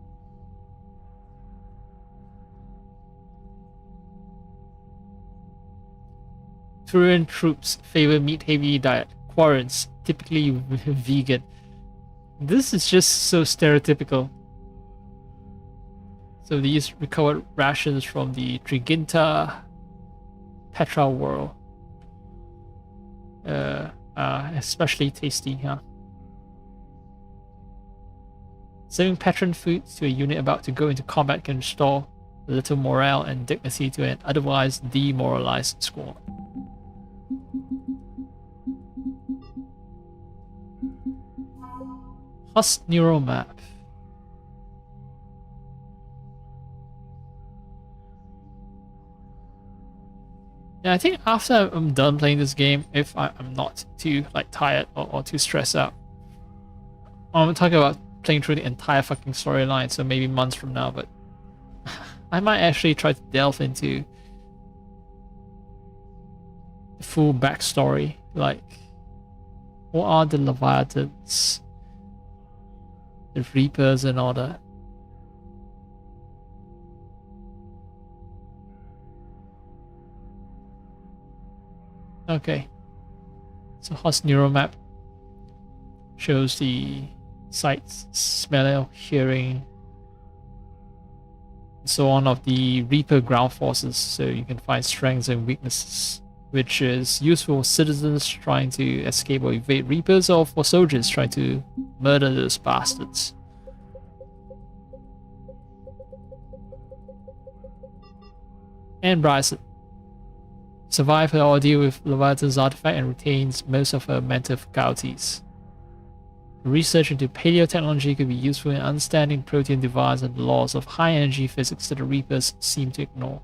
Turan troops favor meat-heavy diet. Quarrens, typically vegan. This is just so stereotypical. So these recovered rations from the Triginta Petra world. Especially tasty, huh? Serving patron foods to a unit about to go into combat can restore a little morale and dignity to an otherwise demoralized squad. Husk neural map. Yeah, I think after I'm done playing this game, if I'm not too like tired or too stressed out, I'm talking about playing through the entire fucking storyline, so maybe months from now, but I might actually try to delve into the full backstory, like what are the Leviathans, the Reapers and all that. Okay, so Husk neural map shows the sight, smell, hearing, and so on of the Reaper ground forces, so you can find strengths and weaknesses, which is useful for citizens trying to escape or evade Reapers, or for soldiers trying to murder those bastards. And Bryson survived her ordeal with Leviathan's artifact and retains most of her mental faculties. Research into paleotechnology could be useful in understanding protein divides and the laws of high-energy physics that the Reapers seem to ignore.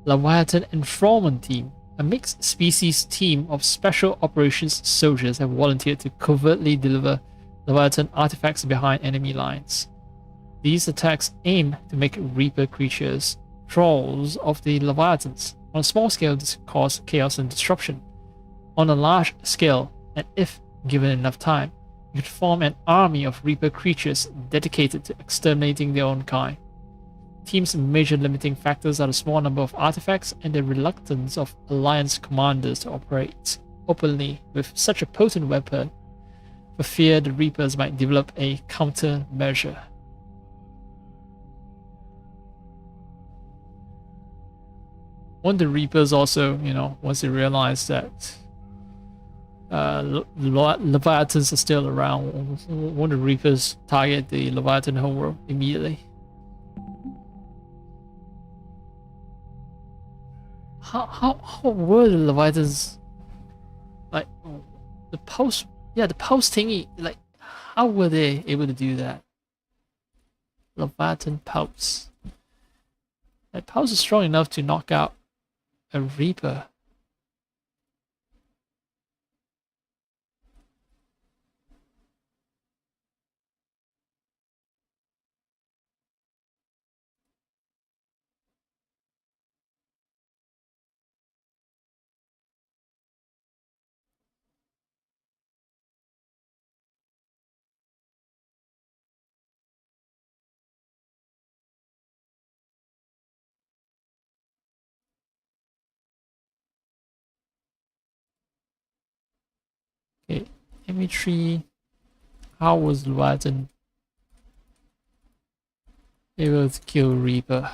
Leviathan Informant Team. A mixed species team of special operations soldiers have volunteered to covertly deliver Leviathan artifacts behind enemy lines. These attacks aim to make Reaper creatures trolls of the Leviathans. On a small scale, this could cause chaos and disruption. On a large scale, and if given enough time, you could form an army of Reaper creatures dedicated to exterminating their own kind. Team's major limiting factors are the small number of artifacts and the reluctance of Alliance commanders to operate openly with such a potent weapon, for fear the Reapers might develop a countermeasure. Won't the Reapers also, once they realize that Leviathans are still around, won't the Reapers target the Leviathan homeworld immediately? How were the Leviathans, like, the post thingy, like, how were they able to do that? Leviathan pulse. That pulse is strong enough to knock out a Reaper. Okay, imagery. How was Leviathan able to kill Reaper?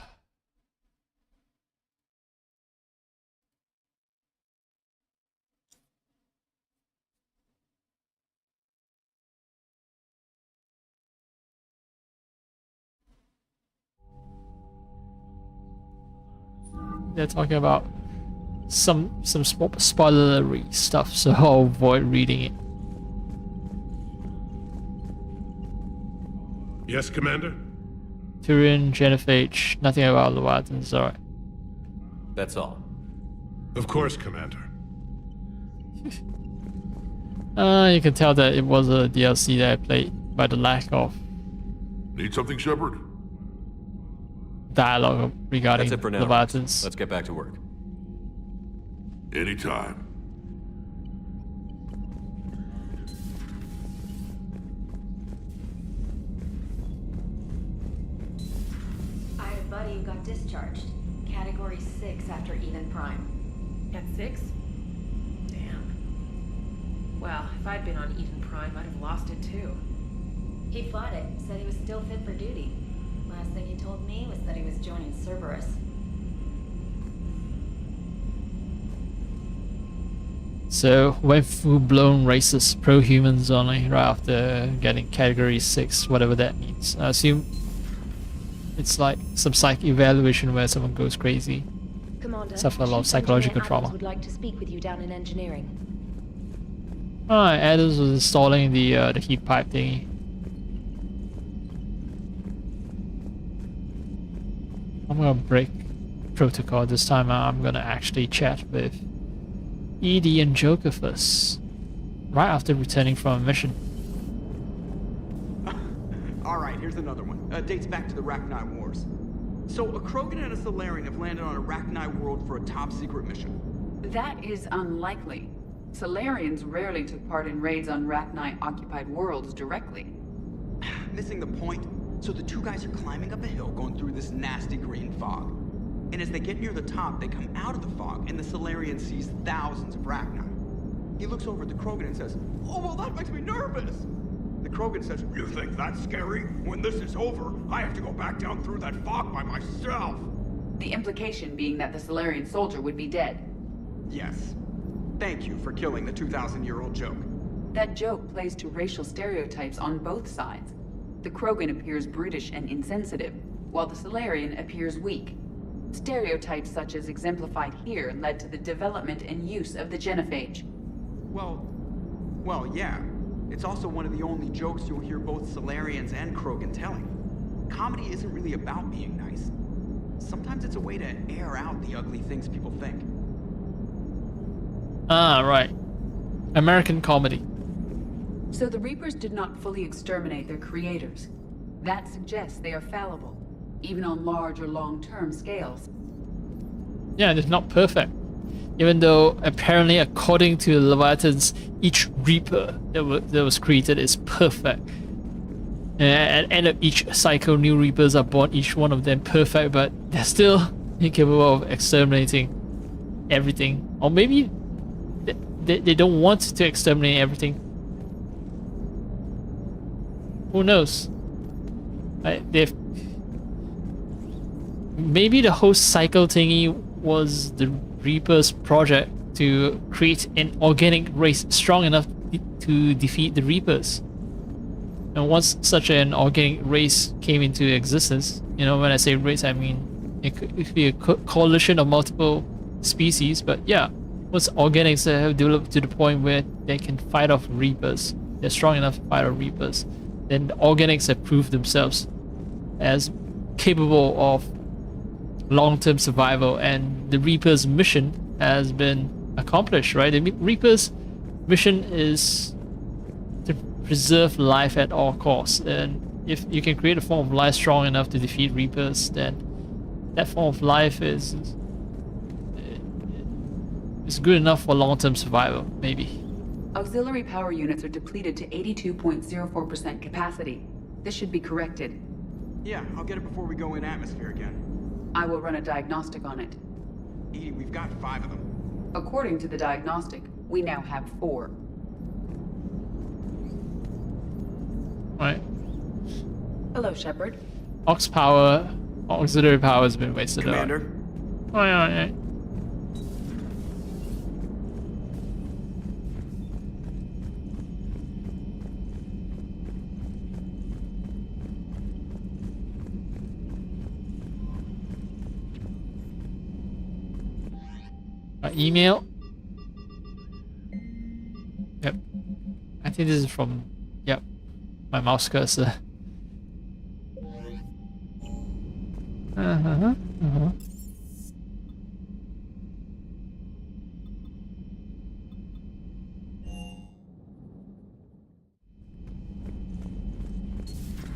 They're talking about some spoilery stuff, so I'll avoid reading it. Yes, Commander? Turian, Genophage, nothing about Leviathans, alright. That's all. Of course, Commander. You can tell that it was a DLC that I played by the lack of Need something, Shepard? dialogue regarding That's it for now. Leviathans. Let's get back to work. Anytime. I had a buddy who got discharged. Category 6 after Eden Prime. At 6? Damn. Well, if I'd been on Eden Prime, I'd have lost it too. He fought it, said he was still fit for duty. Last thing he told me was that he was joining Cerberus. So, went full-blown racist, pro-humans only, right after getting category 6, whatever that means. I assume it's like some psych evaluation where someone goes crazy. Commander, suffer a lot of Chief psychological Engineer trauma. Adams would like to speak with you down in engineering. Alright, Adams was installing the heat pipe thingy. I'm gonna break protocol this time. I'm gonna actually chat with Edie and Joker first, right after returning from a mission. Alright, here's another one. Dates back to the Rachni Wars. So, a Krogan and a Solarian have landed on a Rachni world for a top-secret mission. That is unlikely. Solarians rarely took part in raids on Rachni-occupied worlds directly. Missing the point? So the two guys are climbing up a hill going through this nasty green fog. And as they get near the top, they come out of the fog, and the Solarian sees thousands of Rachni. He looks over at the Krogan and says, "Oh, well, that makes me nervous." The Krogan says, "You think that's scary? When this is over, I have to go back down through that fog by myself." The implication being that the Solarian soldier would be dead. Yes. Thank you for killing the 2,000-year-old joke. That joke plays to racial stereotypes on both sides. The Krogan appears brutish and insensitive, while the Solarian appears weak. Stereotypes such as exemplified here led to the development and use of the genophage. Well, yeah. It's also one of the only jokes you'll hear both Solarians and Krogan telling. Comedy isn't really about being nice. Sometimes it's a way to air out the ugly things people think. Ah, right. American comedy. So the Reapers did not fully exterminate their creators. That suggests they are fallible, even on large or long-term scales. Yeah, it's not perfect. Even though apparently, according to Leviathans, each Reaper that was created is perfect. And at the end of each cycle, new Reapers are born, each one of them perfect, but they're still incapable of exterminating everything. Or maybe they don't want to exterminate everything. Who knows? They've maybe the whole cycle thingy was the Reaper's project to create an organic race strong enough to defeat the Reapers. And once such an organic race came into existence, you know, when I say race, I mean it could be a coalition of multiple species, but yeah, once organics have developed to the point where they can fight off Reapers, they're strong enough to fight off Reapers, then the organics have proved themselves as capable of long-term survival, and the Reaper's mission has been accomplished, right? The Reaper's mission is to preserve life at all costs, and if you can create a form of life strong enough to defeat Reapers, then that form of life is good enough for long-term survival, maybe. Auxiliary power units are depleted to 82.04% capacity. This should be corrected. Yeah, I'll get it before we go in atmosphere again. I will run a diagnostic on it. Edie, we've got 5 of them. According to the diagnostic, we now have 4. Right. Hello, Shepard. Auxiliary power has been wasted. Commander. Alright. Email. Yep. I think this is from, yep, my mouse cursor.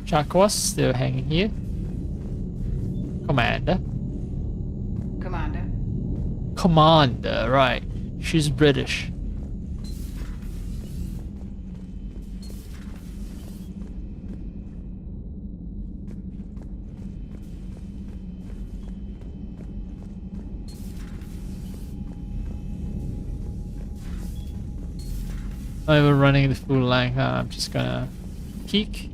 Chakwas still hanging here. Commander, right. She's British. Not even running the full length. I'm just gonna peek.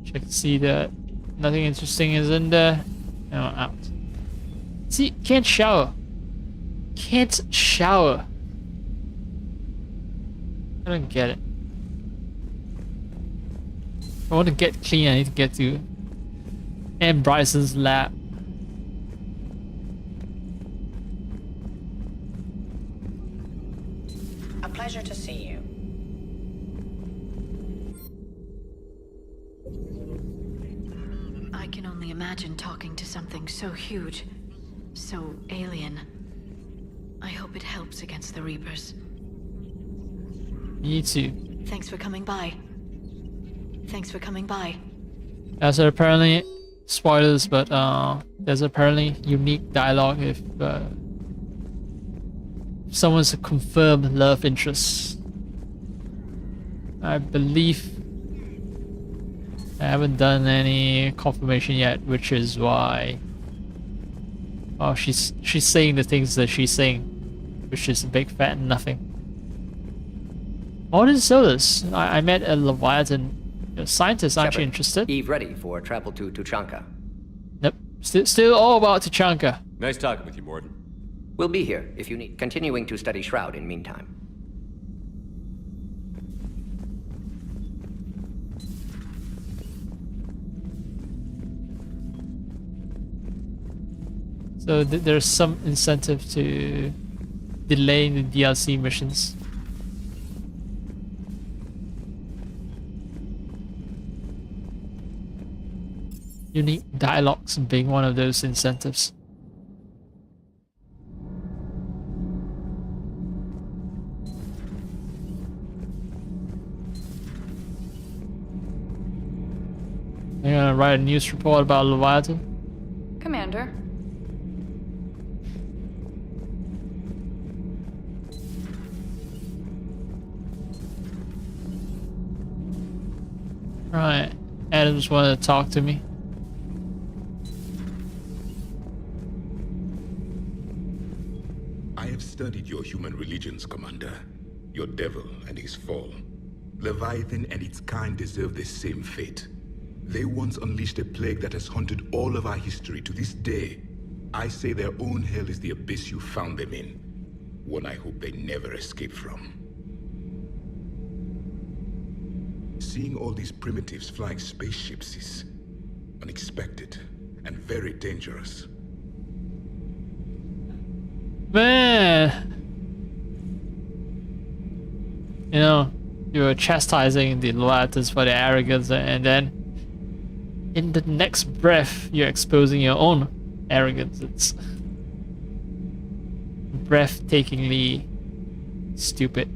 Check to see that nothing interesting is in there. No, out. See, can't shower. Can't shower. I don't get it. If I want to get clean, I need to get to Anne Bryson's lab. can only imagine talking to something so huge, so alien. I hope it helps against the Reapers. Me too. Thanks for coming by. Thanks for coming by. So apparently, spoilers, but there's apparently unique dialogue if someone's a confirmed love interest. I believe I haven't done any confirmation yet, which is why. Oh, she's saying the things that she's saying, which is a big fat nothing. Oh, this is Solus. I met a Leviathan scientist. Aren't you interested? Eve ready for travel to Tuchanka. Nope. Still all about Tuchanka. Nice talking with you, Morden. We'll be here if you need. Continuing to study Shroud in meantime. So there's some incentive to delay the DLC missions. Unique dialogues being one of those incentives. I'm gonna write a news report about Leviathan. Commander. Right, Adams wanted to talk to me. I have studied your human religions, Commander. Your devil and his fall. Leviathan and its kind deserve the same fate. They once unleashed a plague that has haunted all of our history to this day. I say their own hell is the abyss you found them in. One I hope they never escape from. Seeing all these primitives flying spaceships is unexpected and very dangerous. Man! You know, you were chastising the Leviathans for their arrogance, and then in the next breath, you're exposing your own arrogance. It's breathtakingly stupid.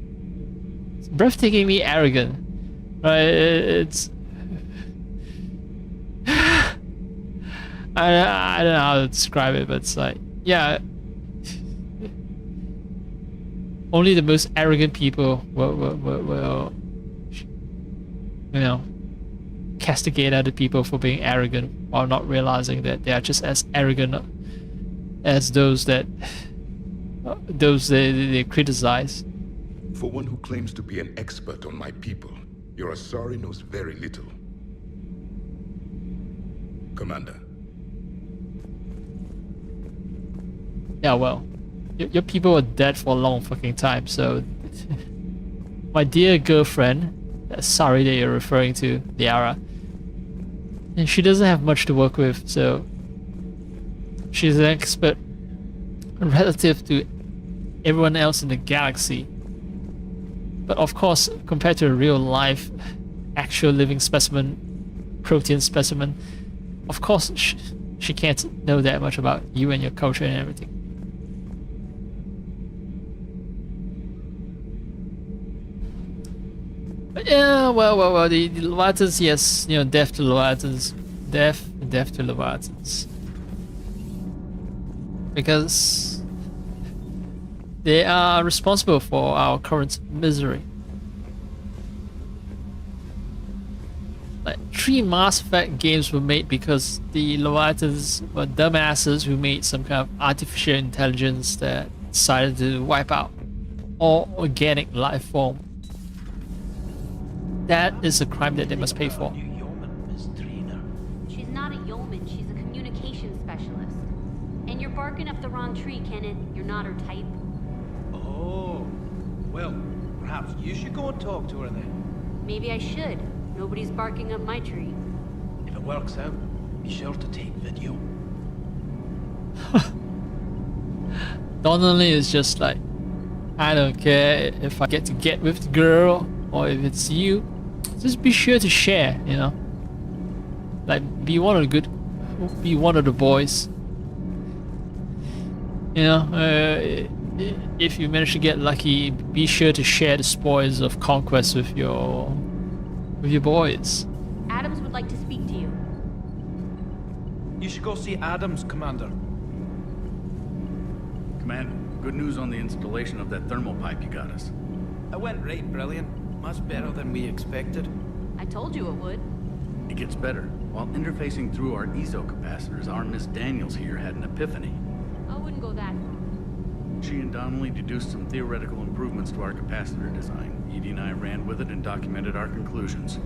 It's breathtakingly arrogant. Right? It's... I don't know how to describe it, but it's like, yeah. Only the most arrogant people will you know, castigate other people for being arrogant while not realizing that they are just as arrogant as those that they criticize. For one who claims to be an expert on my people, your Asari knows very little. Commander. Yeah, well, your people are dead for a long fucking time, so... My dear girlfriend, sorry that you're referring to, Liara, and she doesn't have much to work with, so... She's an expert relative to everyone else in the galaxy. But of course, compared to a real life, actual living specimen, protein specimen, of course she can't know that much about you and your culture and everything. But yeah, well, the Leviathans, yes, you know, death to Leviathans, death to Leviathans. Because they are responsible for our current misery. Like 3 Mass Effect games were made because the Leviathans were dumbasses who made some kind of artificial intelligence that decided to wipe out all organic life form. That is a crime that they must pay for. She's not a yeoman, she's a communication specialist. And you're barking up the wrong tree, Kenneth. You're not her type. Oh, well, perhaps you should go and talk to her then. Maybe I should. Nobody's barking up my tree. If it works out, be sure to take video. Donnelly is just like, I don't care if I get with the girl or if it's you. Just be sure to share, you know. Like, be one of the good be one of the boys. You know, if you manage to get lucky, be sure to share the spoils of conquest with your boys. Adams would like to speak to you. You should go see Adams, Commander. Commander, good news on the installation of that thermal pipe you got us. It went right brilliant. Much better than we expected. I told you it would. It gets better. While interfacing through our ESO capacitors, our Miss Daniels here had an epiphany. I wouldn't go that far. She and Donnelly deduced some theoretical improvements to our capacitor design. Edie and I ran with it and documented our conclusions.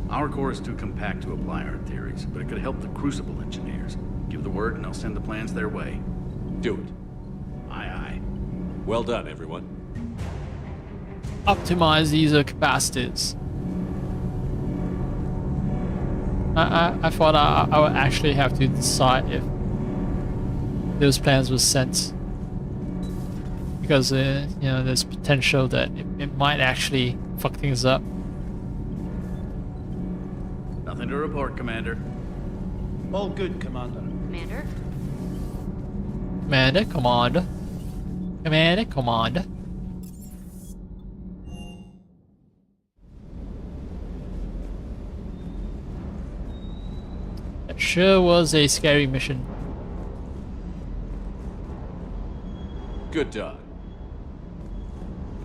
Our core is too compact to apply our theories, but it could help the Crucible engineers. Give the word and I'll send the plans their way. Do it. Aye, aye. Well done, everyone. Optimize these capacitors. I thought I would actually have to decide if those plans were sent, because you know, there's potential that it might actually fuck things up. Nothing to report, Commander. All good, Commander. Commander? Commander, Commander. Commander, Commander. That sure was a scary mission. Good dog.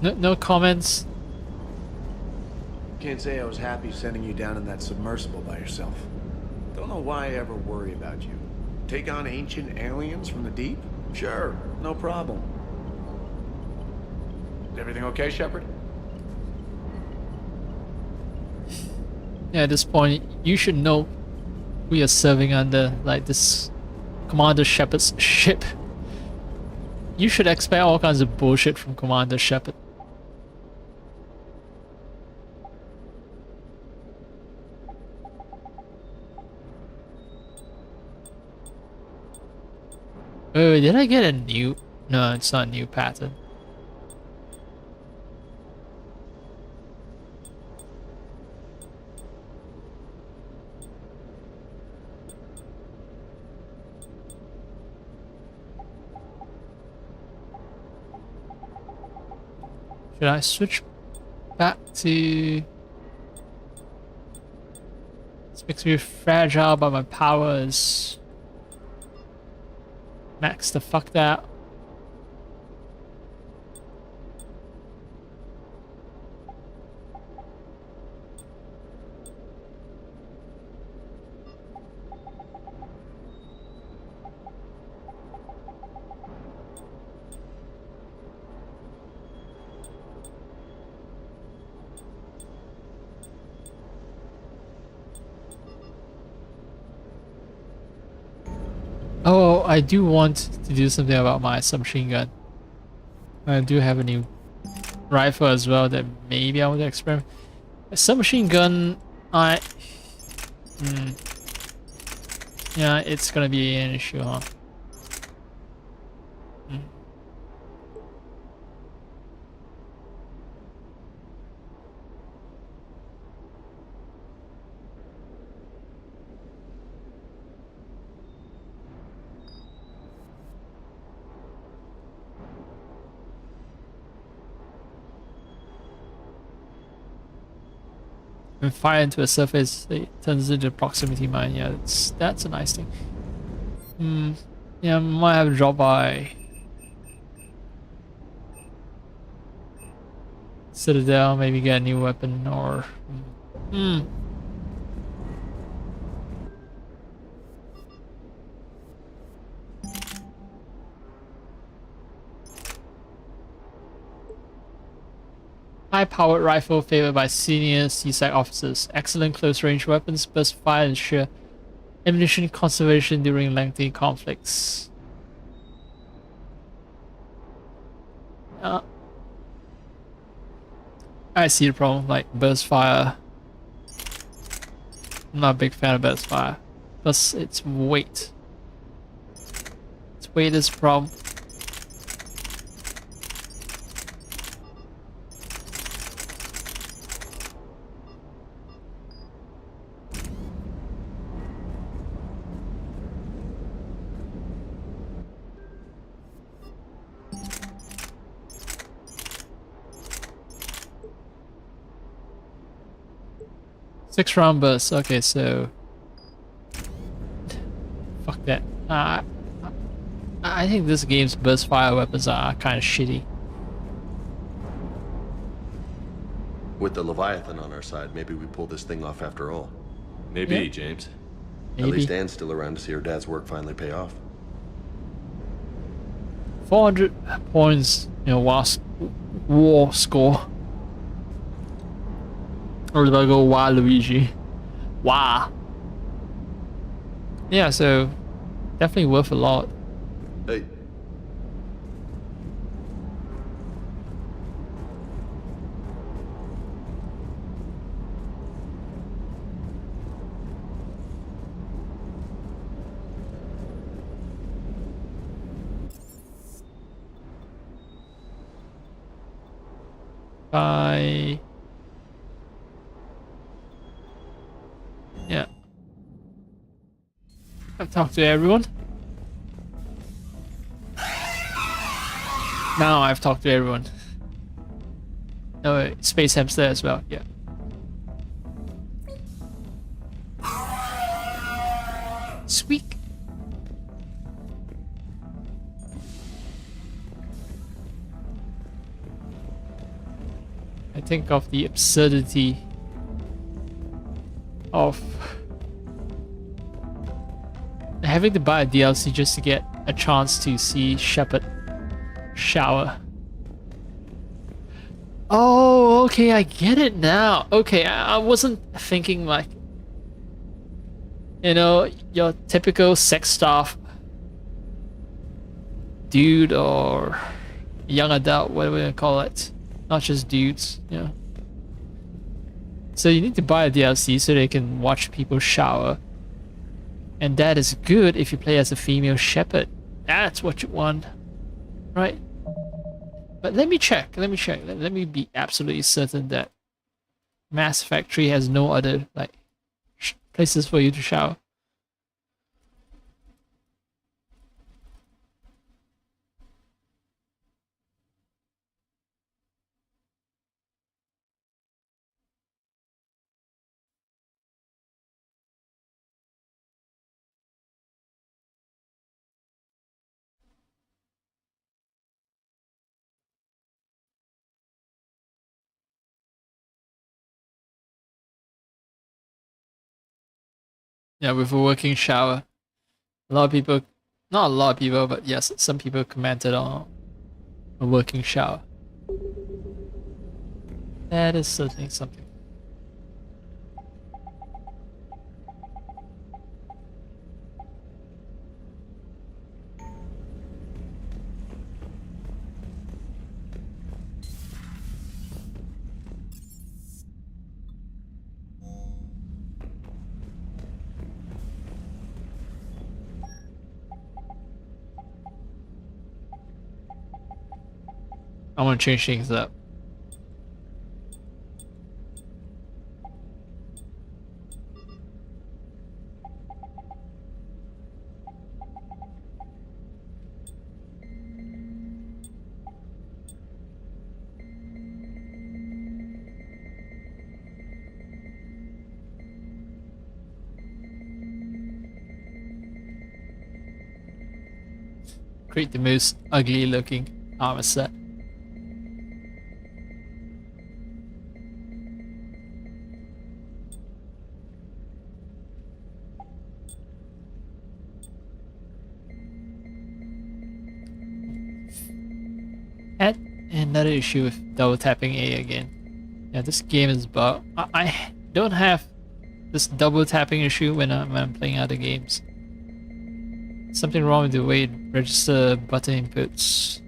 No comments. Can't say I was happy sending you down in that submersible by yourself. Don't know why I ever worry about you. Take on ancient aliens from the deep? Sure, no problem. Is everything okay, Shepard? Yeah, at this point, you should know we are serving under, like, this Commander Shepard's ship. You should expect all kinds of bullshit from Commander Shepard. Wait, did I get a new... No, it's not a new pattern. Should I switch back to... This makes me fragile, but my power is... max the fuck that. Oh, I do want to do something about my submachine gun. I do have a new rifle as well that maybe I want to experiment. A submachine gun, yeah, it's gonna be an issue, huh? When fire into a surface, it turns into a proximity mine. Yeah, that's a nice thing. Yeah, might have a drop by Citadel, maybe get a new weapon or high-powered rifle favored by senior CSAC officers. Excellent close-range weapons, burst fire, and ensure ammunition conservation during lengthy conflicts. I see the problem, like burst fire. I'm not a big fan of burst fire. Plus, its weight. Its weight is a problem. 6-round burst. Okay, so fuck that. I think this game's burst fire weapons are kind of shitty. With the Leviathan on our side, maybe we pull this thing off after all. Maybe, Yeah. James. At least Anne's still around to see her dad's work finally pay off. 400 points, you know, war score. Or did I go Waluigi? Wow. Yeah, so definitely worth a lot. Hey. Bye. Yeah. I've talked to everyone. Now I've talked to everyone. No, Space Hamster as well, yeah. Sweet. I think of the absurdity of having to buy a DLC just to get a chance to see Shepard shower. Oh, okay, I get it now. Okay, I wasn't thinking like, you know, your typical sex staff dude or young adult, whatever you call it. Not just dudes, you know. So you need to buy a DLC so they can watch people shower. And that is good if you play as a female shepherd. That's what you want. Right? But let me check. Let me be absolutely certain that Mass Effect 3 has no other like places for you to shower. Yeah, with a working shower. A lot of people, not a lot of people, but yes, some people commented on a working shower. That is certainly something. I want to change things up. Create the most ugly looking armor set. And another issue with double tapping A again. Yeah, this game is bugged. I don't have this double tapping issue when I'm playing other games. Something wrong with the way it registers button inputs.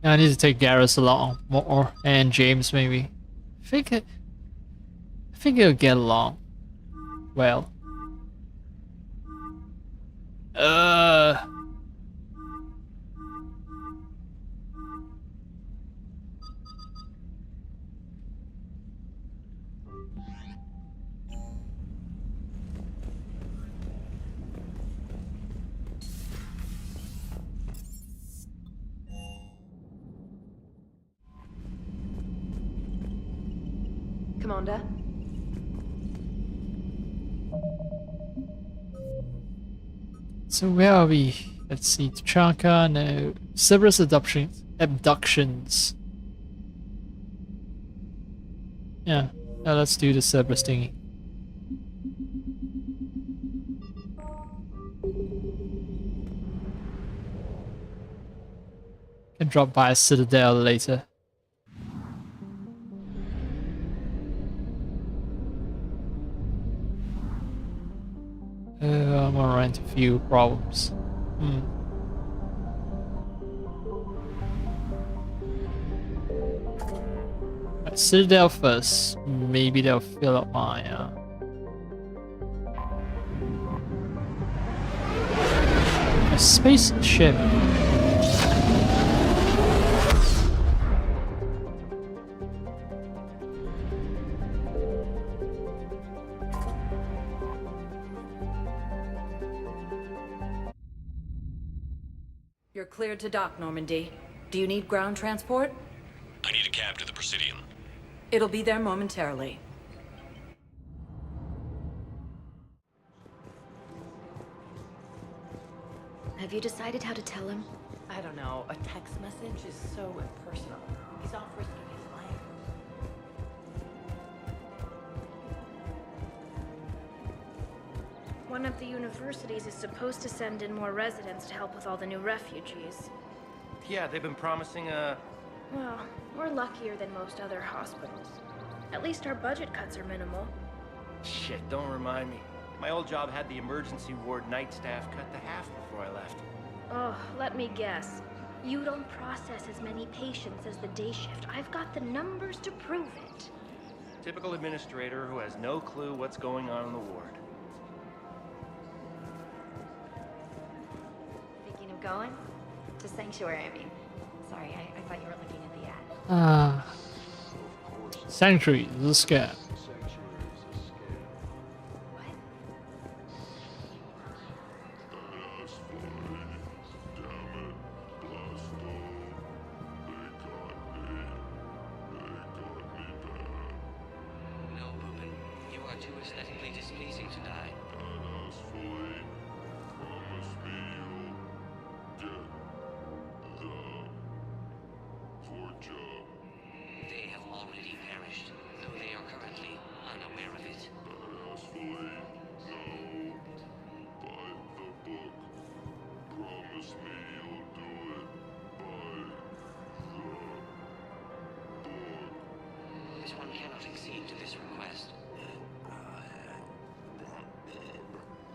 I need to take Garrus along more, and James maybe. I think it'll get along well. Commander? So where are we? Let's see. Tuchanka, no. Cerberus abductions. Yeah. Now let's do the Cerberus thingy. Can drop by a Citadel later. I'm gonna run into a few problems. Right, Citadel first. Maybe they'll fill up my spaceship. You're cleared to dock, Normandy. Do you need ground transport? I need a cab to the Presidium. It'll be there momentarily. Have you decided how to tell him? I don't know. A text message is so impersonal. He's off risking his life. One of the universities is supposed to send in more residents to help with all the new refugees. Yeah, they've been promising Well, we're luckier than most other hospitals. At least our budget cuts are minimal. Shit, don't remind me. My old job had the emergency ward night staff cut to half before I left. Oh, let me guess. You don't process as many patients as the day shift. I've got the numbers to prove it. Typical administrator who has no clue what's going on in the ward. Thinking of going? To Sanctuary, I mean. Sorry, I thought you were looking at the ad. Sanctuary is a scam. No, Bubin. You are too aesthetically displeasing to die. They have already perished, though they are currently unaware of it. Promise me you'll do it by the This one cannot accede to this request.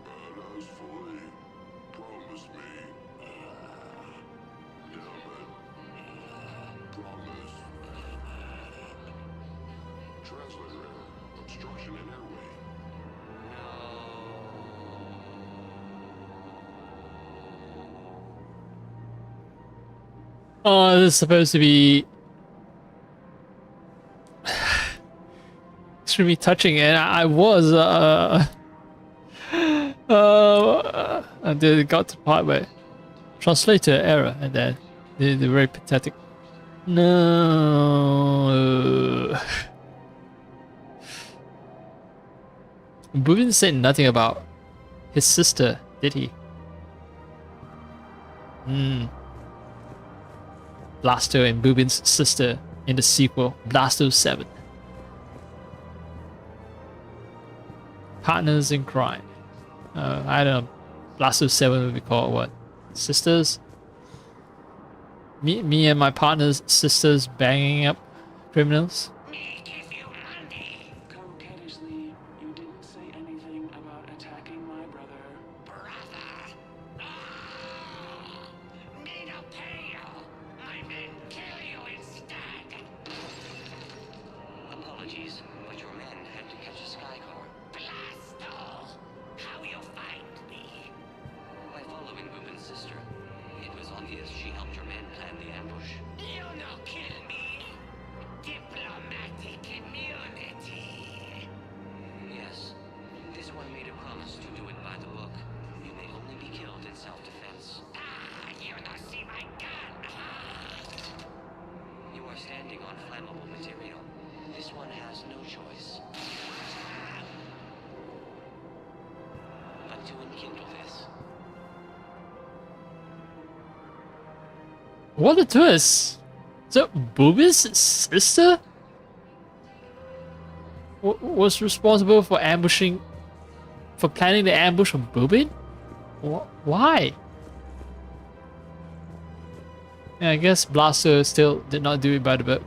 Badassfully. Promise me. Damn it. Promise. Translator error. Obstruction in airway. Oh, this is supposed to be extremely touching, and I was and then it got to the part where translator error, and then the very pathetic no. Bubin said nothing about his sister, did he? Blasto and Bubin's sister in the sequel, Blasto 7. Partners in crime. I don't know. Blasto 7 would be called what? Sisters? Me and my partner's sisters banging up criminals? Coquettishly, you didn't say anything about attacking my brother. Made a pale! My men killed are standing on flammable material. This one has no choice but to enkindle this. What a twist! So, Booby's sister was responsible for planning the ambush on Boobin? Why? Yeah, I guess Blaster still did not do it by the book.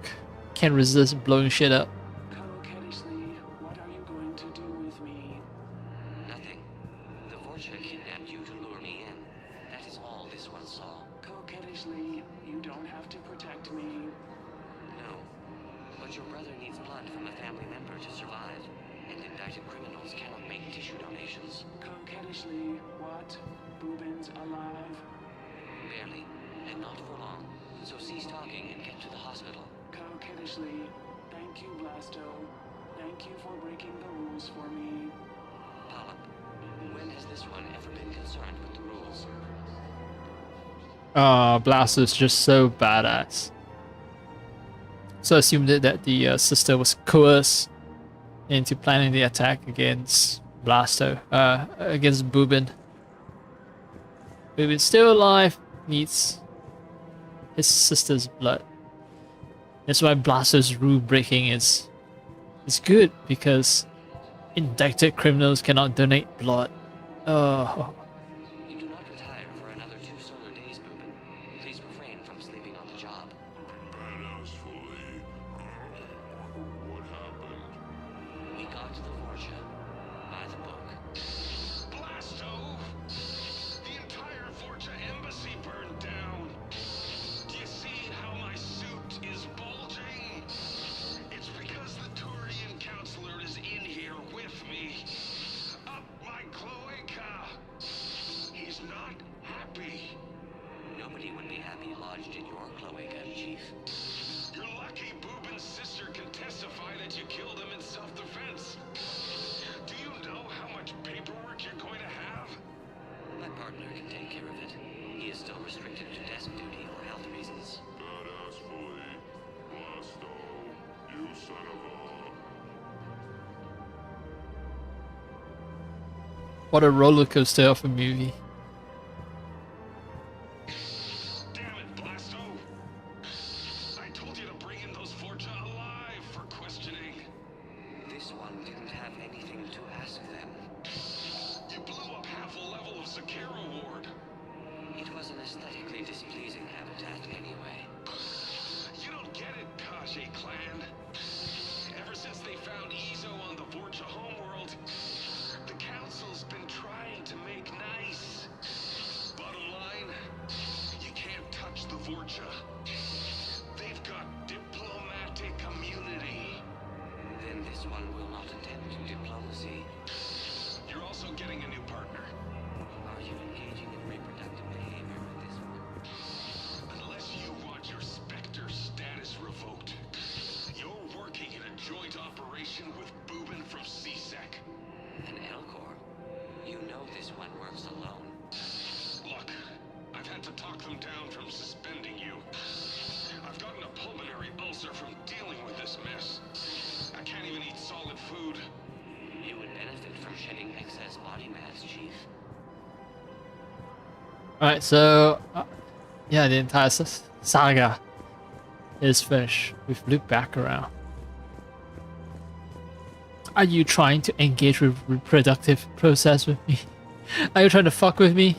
Can't resist blowing shit up. What are you going to do with me? Nothing. The Vorcha kidnapped you to lure me in. That is all this one saw. Coquettishly, you don't have to protect me. No. But your brother needs blood from a family member to survive. And indicted criminals cannot make tissue donations. Coquettishly, what? Boobin's alive? Barely. And not for long. So cease talking and get to the hospital. Coquettishly, thank you, Blasto. Thank you for breaking the rules for me. Polyp, when has this one ever been concerned with the rules? Blaster's just so badass. So I assumed that the sister was coerced into planning the attack against Blasto, against Boobin. Boobin's still alive, needs his sister's blood. That's why Blasto's rule breaking is good, because indicted criminals cannot donate blood. Oh. You do not retire for another 2 solar days, Boobin. Please refrain from sleeping on the job. Badass fully. What happened? We got to the Vorcha by the book. Blasto! The entire Vorcha embassy burned down. Do you see how my suit is bulging? It's because the Turian counselor is in here with me. Up my cloaca. He's not happy. Nobody would be happy lodged in your cloaca, Chief. You're lucky Boobin's sister can testify that you killed him in self-defense. Do you know how much paperwork you're going to have? My partner can take care of it. He is still restricted to desk duty for health reasons. Badass fully. Blasto. You son of a... What a roller coaster of a movie. Damn it, Blasto! I told you to bring in those Vorcha alive for questioning. This one didn't have anything to ask them. You blew up half a level of Sakara Ward. It was an aesthetically displeasing habitat anyway. You don't get it, Kaje clan. Ever since they found Ezo on the Vorcha homeworld, the council's been trying to make nice. Bottom line, you can't touch the Vorcha. They've got diplomatic immunity. Then this one will not attempt diplomacy. You're also getting a new partner. Are you engaging in reproductive behavior with this one? Unless you want your Spectre status revoked, you're working in a joint operation with Boobin from CSEC. An Elcor? You know this one works alone. Look, I've had to talk them down from suspending you. I've gotten a pulmonary ulcer from dealing with this mess. I can't even eat solid food. You would benefit from shedding excess body mass, Chief. Alright, so yeah, the entire saga is finished. We've looped back around. Are you trying to engage with reproductive process with me? Are you trying to fuck with me?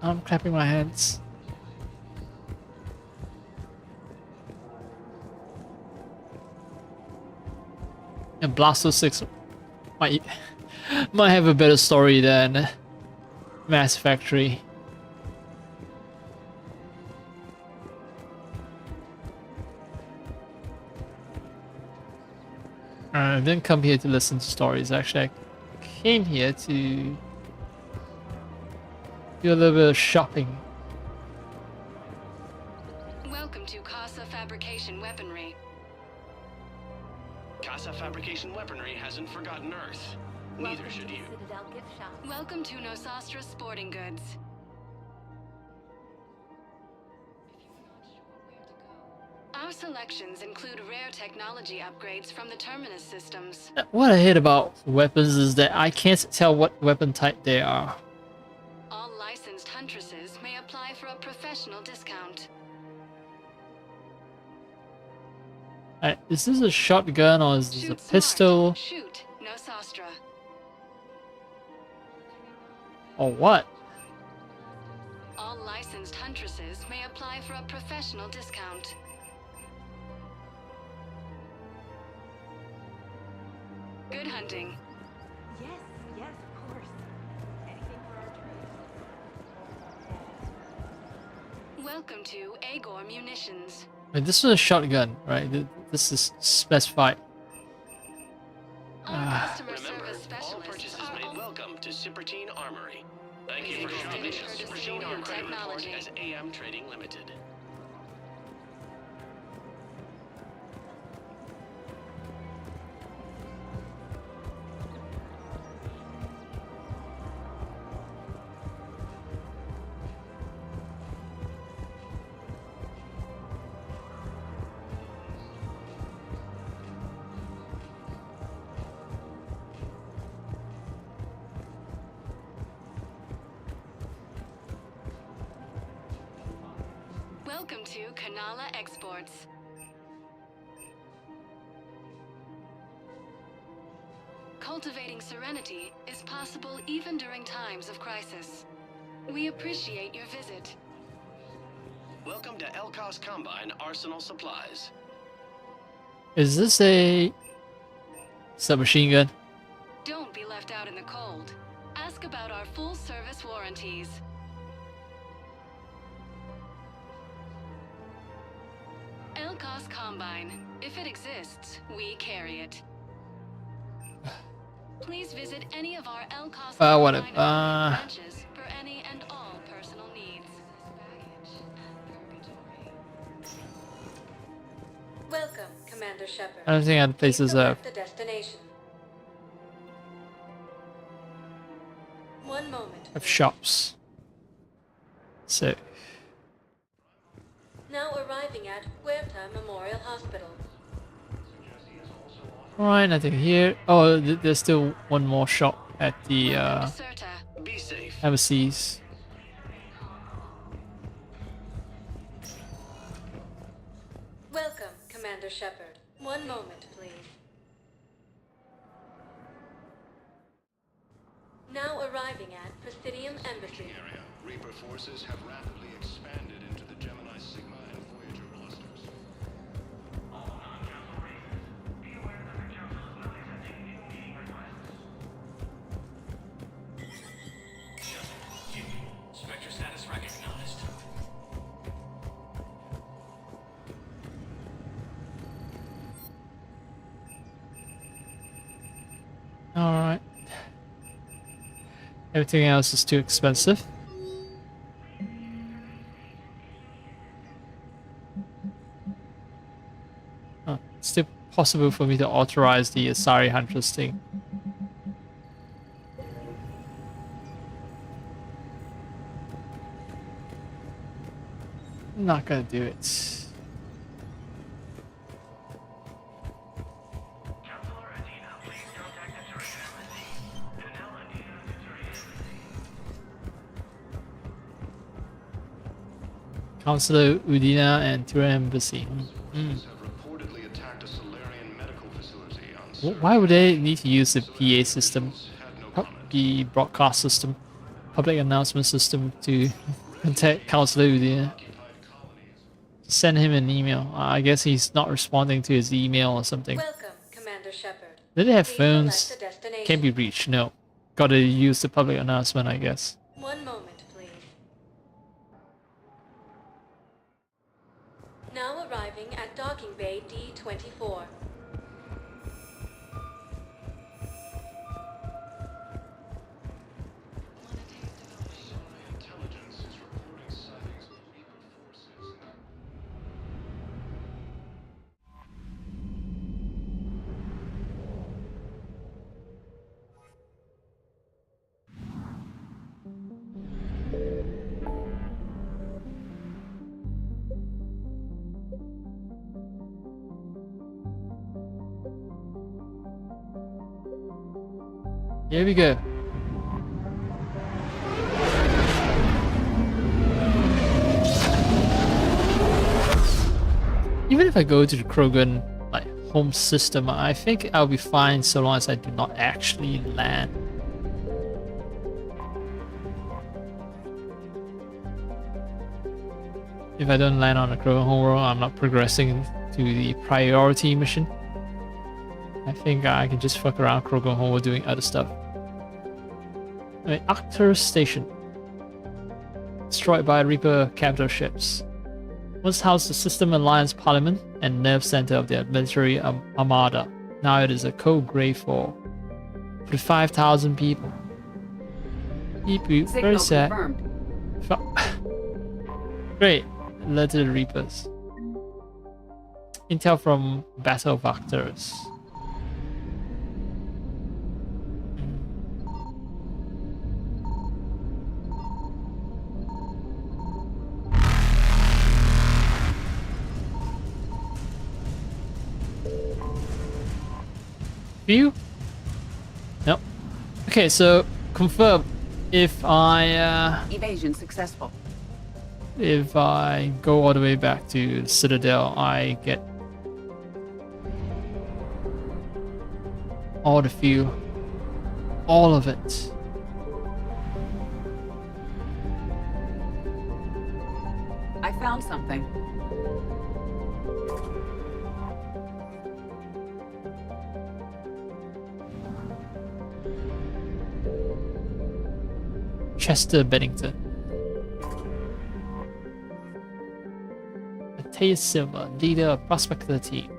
I'm clapping my hands. And Blasto 6 might have a better story than Mass Factory. I didn't come here to listen to stories. Actually, I came here to do a little bit of shopping. Welcome to Casa Fabrication Weaponry. Casa Fabrication Weaponry hasn't forgotten Earth. Neither should you. Welcome to Nosastra Sporting Goods. Our selections include rare technology upgrades from the Terminus systems. What I hate about weapons is that I can't tell what weapon type they are. All licensed huntresses may apply for a professional discount. Is this a shotgun or is this a pistol? Shoot, no sostra. Or what? All licensed huntresses may apply for a professional discount. Good hunting. Yes, yes, of course. Anything for our trade. Welcome to Agor Munitions. Wait, this was a shotgun, right? This is specified. Customer Remember, service specialists all purchases are made welcome to Superteen Armory. Thank you for shopping at Superteen Armory credit report as AM Trading Limited. Welcome to Kanala Exports. Cultivating serenity is possible even during times of crisis. We appreciate your visit. Welcome to Elkos Combine Arsenal Supplies. Is this a submachine gun? Don't be left out in the cold. Ask about our full service warranties. Elkos Combine. If it exists, we carry it. Please visit any of our Elkos Whatever. branches for any and all personal needs. Welcome, Commander Shepard. I don't think other places have. The destination. One moment. Have shops. So. Now arriving at Huerta Memorial Hospital. Alright, nothing here. Oh, there's still one more shop at the Be safe. embassies. Welcome, Commander Shepard. One moment, please. Now arriving at Presidium Embassy. Area. Reaper forces have rapidly expanded into the Gemini Sigma and Voyager clusters. Spectre status recognized. Alright. Everything else is too expensive. Oh, it's still possible for me to authorize the Asari Huntress thing. I'm not gonna do it. Counselor Udina and Turan Embassy. Why would they need to use the PA system, the broadcast system, public announcement system to contact Counselor Udina? Send him an email. I guess he's not responding to his email or something. Welcome, Commander Shepard. Do they have Please phones? select the destination. Can't be reached. No. Gotta use the public announcement, I guess. One moment, please. Now arriving at Docking Bay D-24. Here we go. Even if I go to the Krogan like home system, I think I'll be fine so long as I do not actually land. If I don't land on the Krogan homeworld, I'm not progressing to the priority mission. I think I can just fuck around Krogan homeworld doing other stuff. Arcturus Station. Destroyed by Reaper capital ships. Once housed the System Alliance Parliament and nerve center of their military armada. Now it is a cold grave for 45,000 people. Beep beep. Very sad. Great. Alert to the Reapers. Intel from Battle of Arcturus. View? Nope. Okay, so confirm if I evasion successful. If I go all the way back to Citadel, I get all the fuel. All of it. I found something. Chester Bennington. Matthias Silva, leader of Prospector team.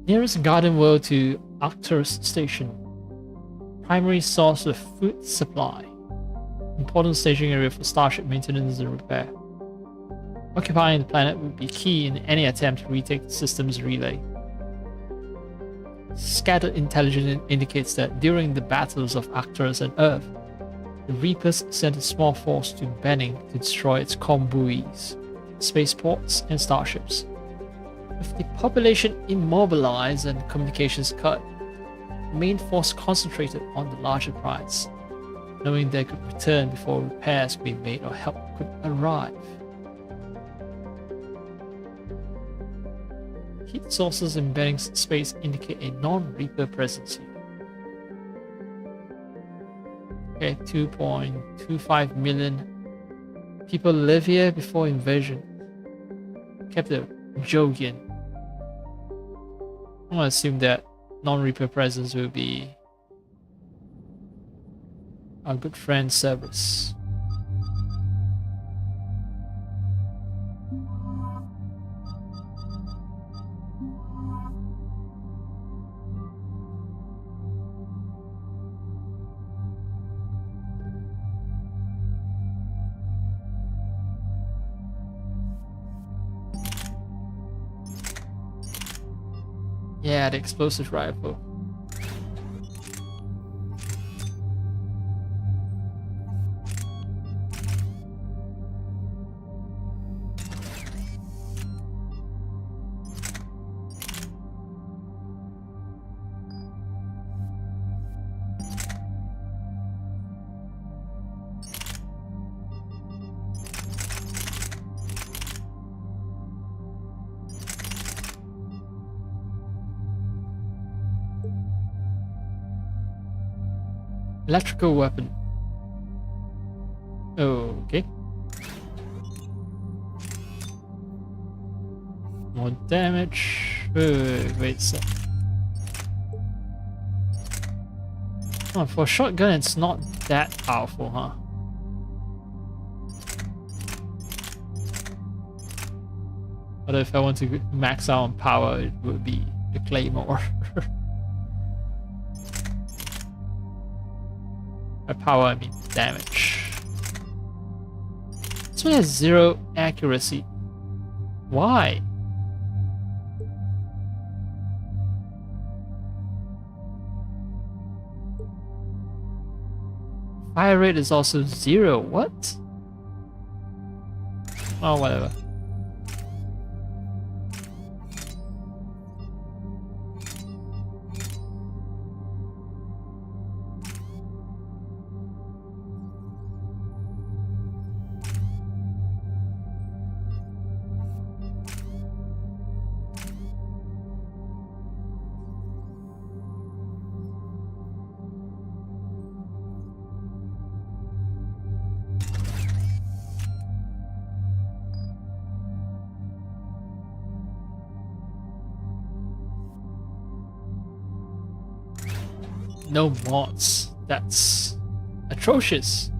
Nearest garden world to Arcturus Station. Primary source of food supply. Important staging area for starship maintenance and repair. Occupying the planet would be key in any attempt to retake the system's relay. Scattered intelligence indicates that during the battles of Arcturus and Earth, the Reapers sent a small force to Benning to destroy its comm buoys, spaceports, and starships. With the population immobilized and communications cut, the main force concentrated on the larger prize, knowing they could return before repairs could be made or help could arrive. Heat sources in Benning's space indicate a non-Reaper presence here. Okay, 2.25 million people live here before invasion. Captain Jogian. I'm gonna assume that non-Reaper presence will be our good friend Cerberus. Yeah, the explosive rifle. Electrical weapon. Okay. More damage. Wait a sec. Oh, for a shotgun, it's not that powerful, huh? But if I want to max out on power, it would be the Claymore. By power, I mean damage. one has 0 accuracy. Why? Fire rate is also 0. What? Oh, whatever. No mods. That's atrocious.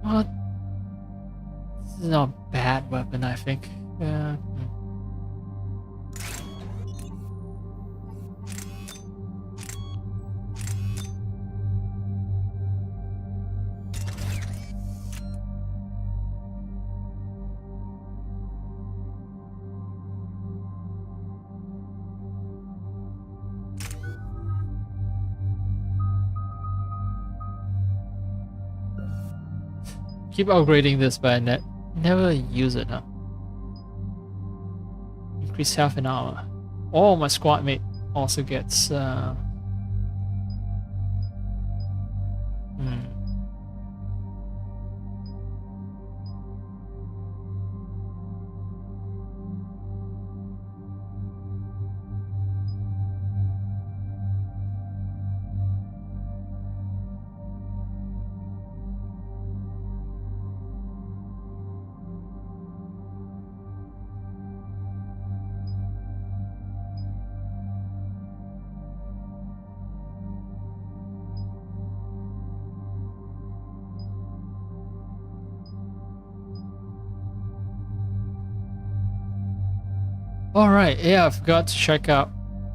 What? This is not a bad weapon, I think. Yeah. Keep upgrading this, but I never use it now. Increase health and armor. Oh, my squad mate also gets. Alright, yeah, I forgot to check out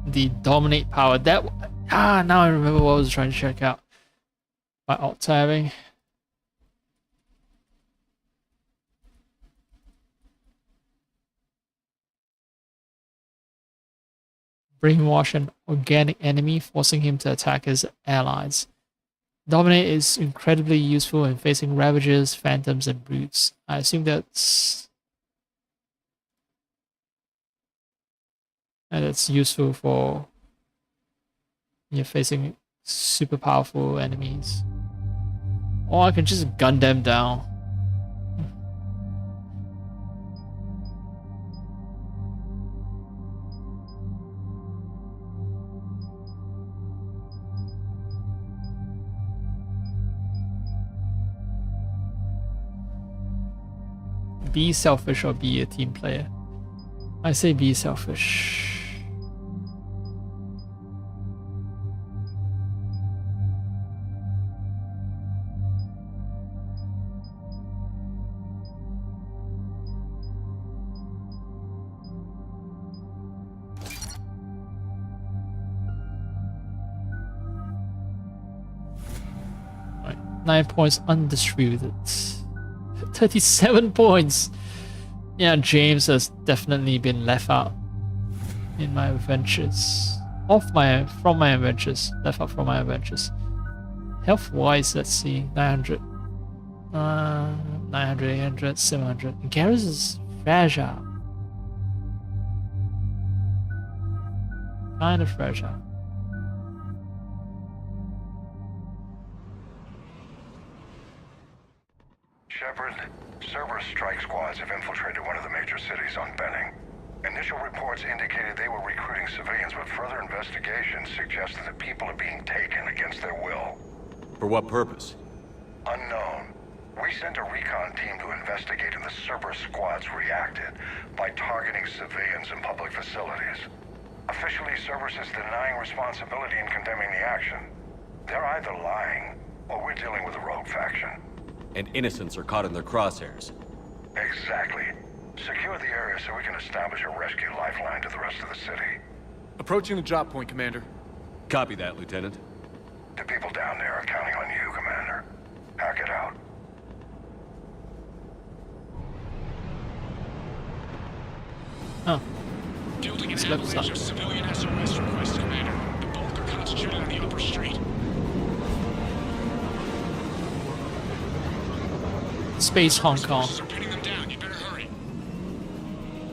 the dominate power. That now I remember what I was trying to check out by alt tabbing. Brainwash an organic enemy, forcing him to attack his allies. Dominate is incredibly useful in facing Ravagers, Phantoms, and Brutes. I assume that's useful for you're facing super powerful enemies. Or I can just gun them down. Be selfish or be a team player. I say be selfish. Right, 9 points undistributed. 37 points. Yeah, James has definitely been left out in my adventures. From my adventures. Left out from my adventures. Health wise, let's see. 900. 900, 800, 700. Garrus is fragile. Kind of fragile. Shepard, Cerberus strike squads have infiltrated one of the major cities on Benning. Initial reports indicated they were recruiting civilians, but further investigation suggested that people are being taken against their will. For what purpose? Unknown. We sent a recon team to investigate, and the Cerberus squads reacted by targeting civilians and public facilities. Officially, Cerberus is denying responsibility and condemning the action. They're either lying, or we're dealing with a rogue faction. And innocents are caught in their crosshairs. Exactly. Secure the area so we can establish a rescue lifeline to the rest of the city. Approaching the drop point, Commander. Copy that, Lieutenant. The people down there are counting on you, Commander. Hack it out. Oh. Building an Let's avalanche of civilian SOS requests, Commander. The bulk are concentrated on the upper street. Space Hong Kong. Forces are pinning them down. You better hurry.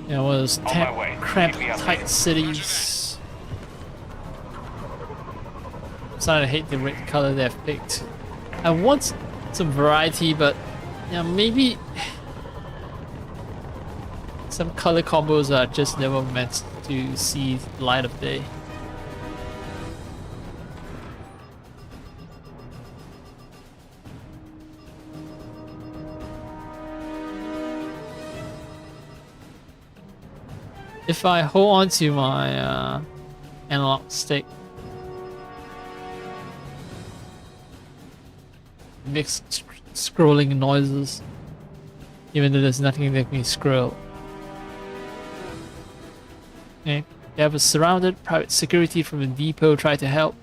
There was On my way. cramped, Keep me updated. tight cities. I'm starting to hate the red color they've picked. I want some variety, but yeah, maybe some color combos are just never meant to see the light of day. If I hold on to my analog stick, it makes scrolling noises, even though there's nothing that can scroll. Okay, they was surrounded. Private security from the depot tried to help,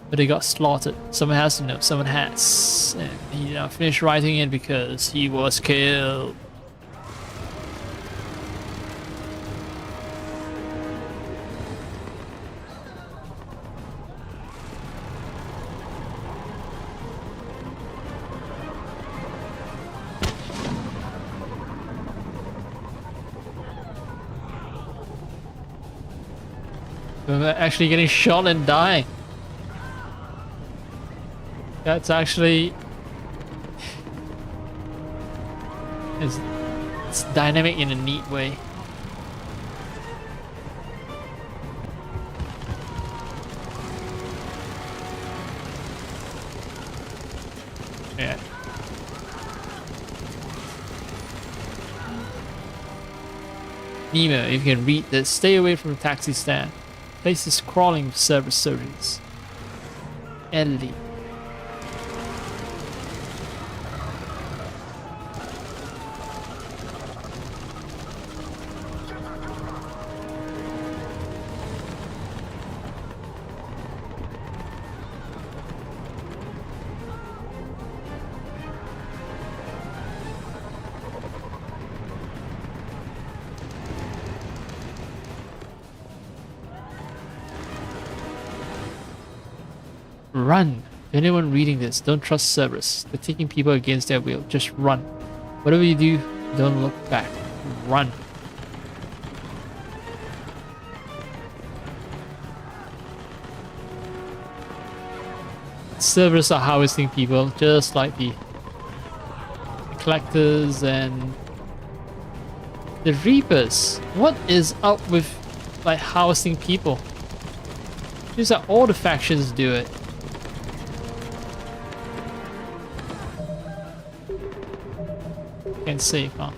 but they got slaughtered. Someone has to know. Someone has, and he finished writing it because he was killed. I'm actually getting shot and dying. That's actually... It's dynamic in a neat way. Yeah. Nemo, if you can read this, stay away from the taxi stand. Place is crawling with service surgeons. Ellie. Run! Anyone reading this, don't trust Cerberus. They're taking people against their will. Just run. Whatever you do, don't look back. Run. Cerberus are harvesting people, just like the collectors and the Reapers. What is up with like harvesting people? Seems like all the factions do it. Can't save, huh?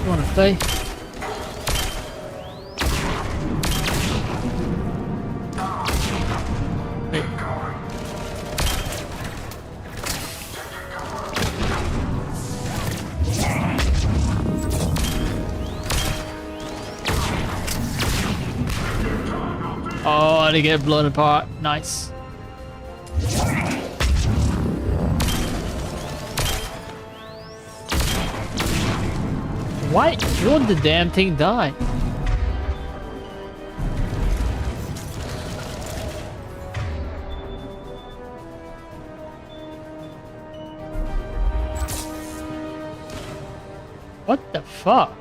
You wanna play? Wait. Oh, they get blown apart. Nice. Why won't the damn thing die? What the fuck?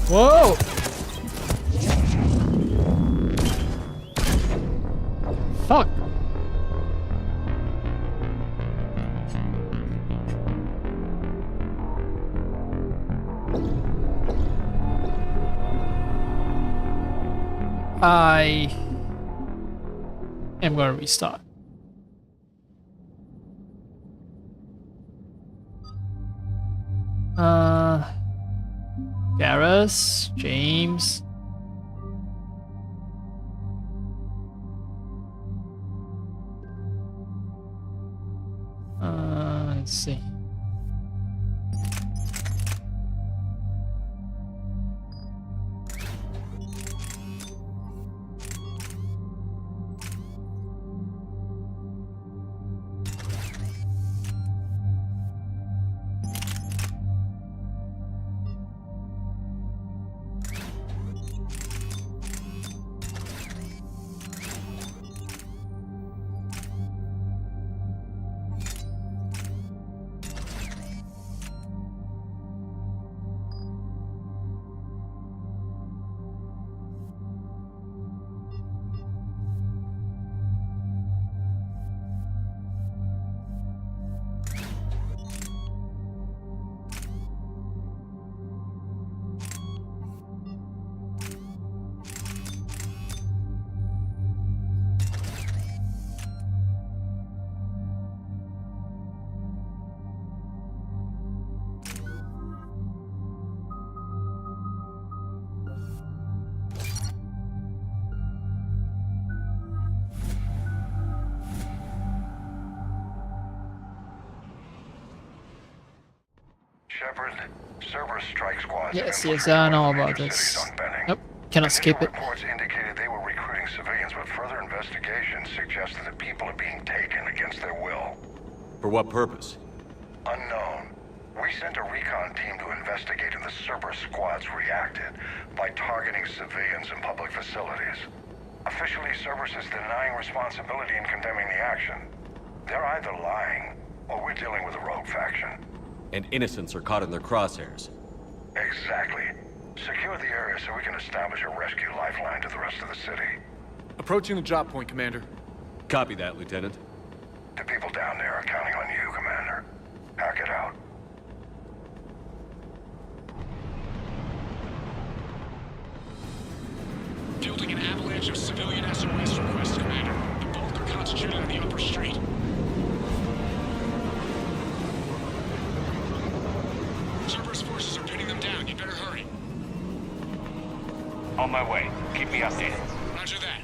Whoa! Fuck! I am gonna restart. Garrus, James. Let's see. Shepard, Cerberus strike squads. Yes, I know about this. Nope, cannot skip it. Reports indicated they were recruiting civilians, but further investigation suggested that people are being taken against their will. For what purpose? Unknown. We sent a recon team to investigate, and the Cerberus squads reacted by targeting civilians in public facilities. Officially, Cerberus is denying responsibility and condemning the action. They're either lying, or we're dealing with a rogue faction. And innocents are caught in their crosshairs. Exactly. Secure the area so we can establish a rescue lifeline to the rest of the city. Approaching the drop point, Commander. Copy that, Lieutenant. The people down there are counting on you, Commander. Hack it out. Fielding an avalanche of civilian SOS requests, Commander. The bulk are concentrated on the upper street. Cerberus forces are pinning them down. You better hurry. On my way. Keep me updated. Roger that.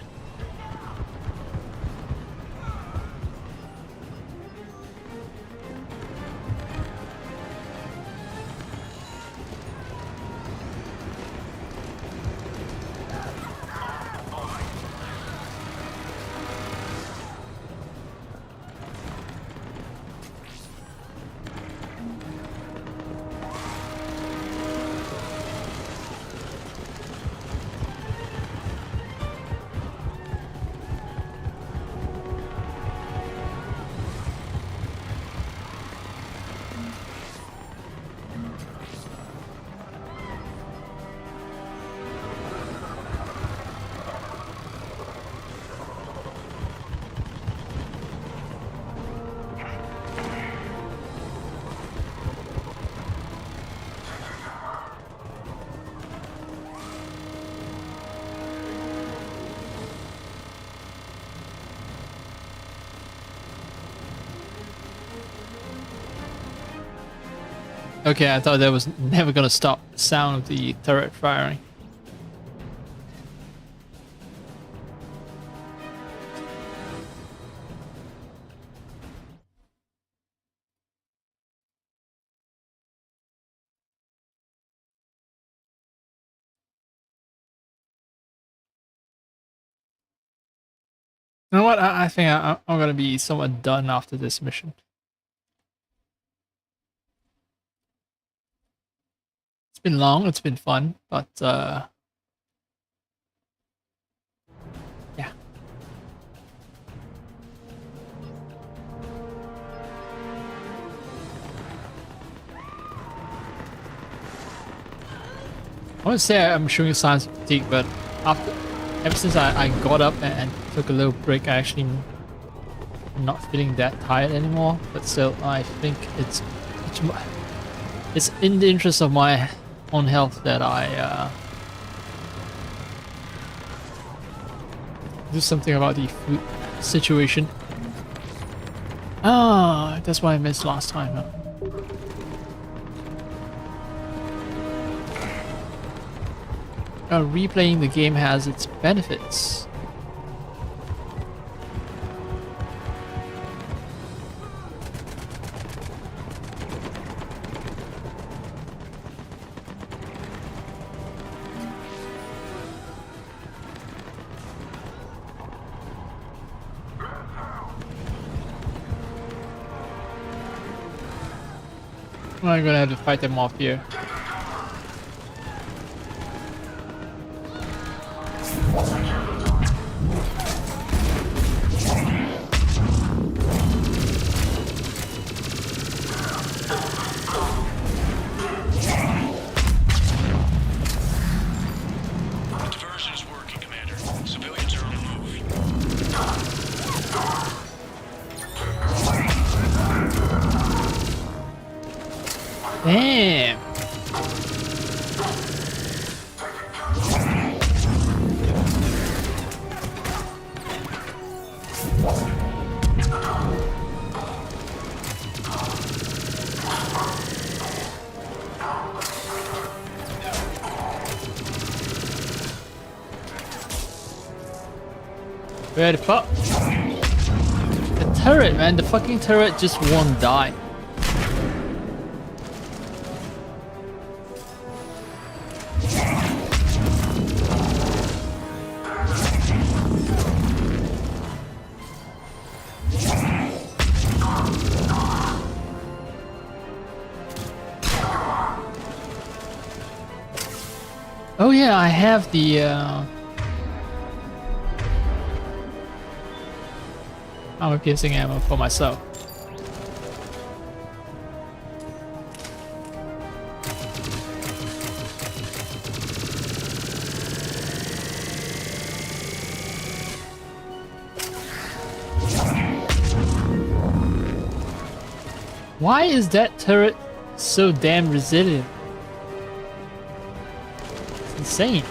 Okay, I thought that was never gonna stop the sound of the turret firing. You know what? I think I'm gonna be somewhat done after this mission. It's been long, it's been fun, but yeah. I wouldn't say I'm showing signs of fatigue, but ever since I got up and took a little break, I actually am not feeling that tired anymore. But still, I think it's in the interest of my own health that I do something about the food situation. Ah, that's why I missed last time. Huh? Replaying the game has its benefits. I'm gonna have to fight them off here. Damn. Where the fuck? The turret, man. The fucking turret just won't die. Oh yeah, I have the armor piercing ammo for myself. Why is that turret so damn resilient? It's insane.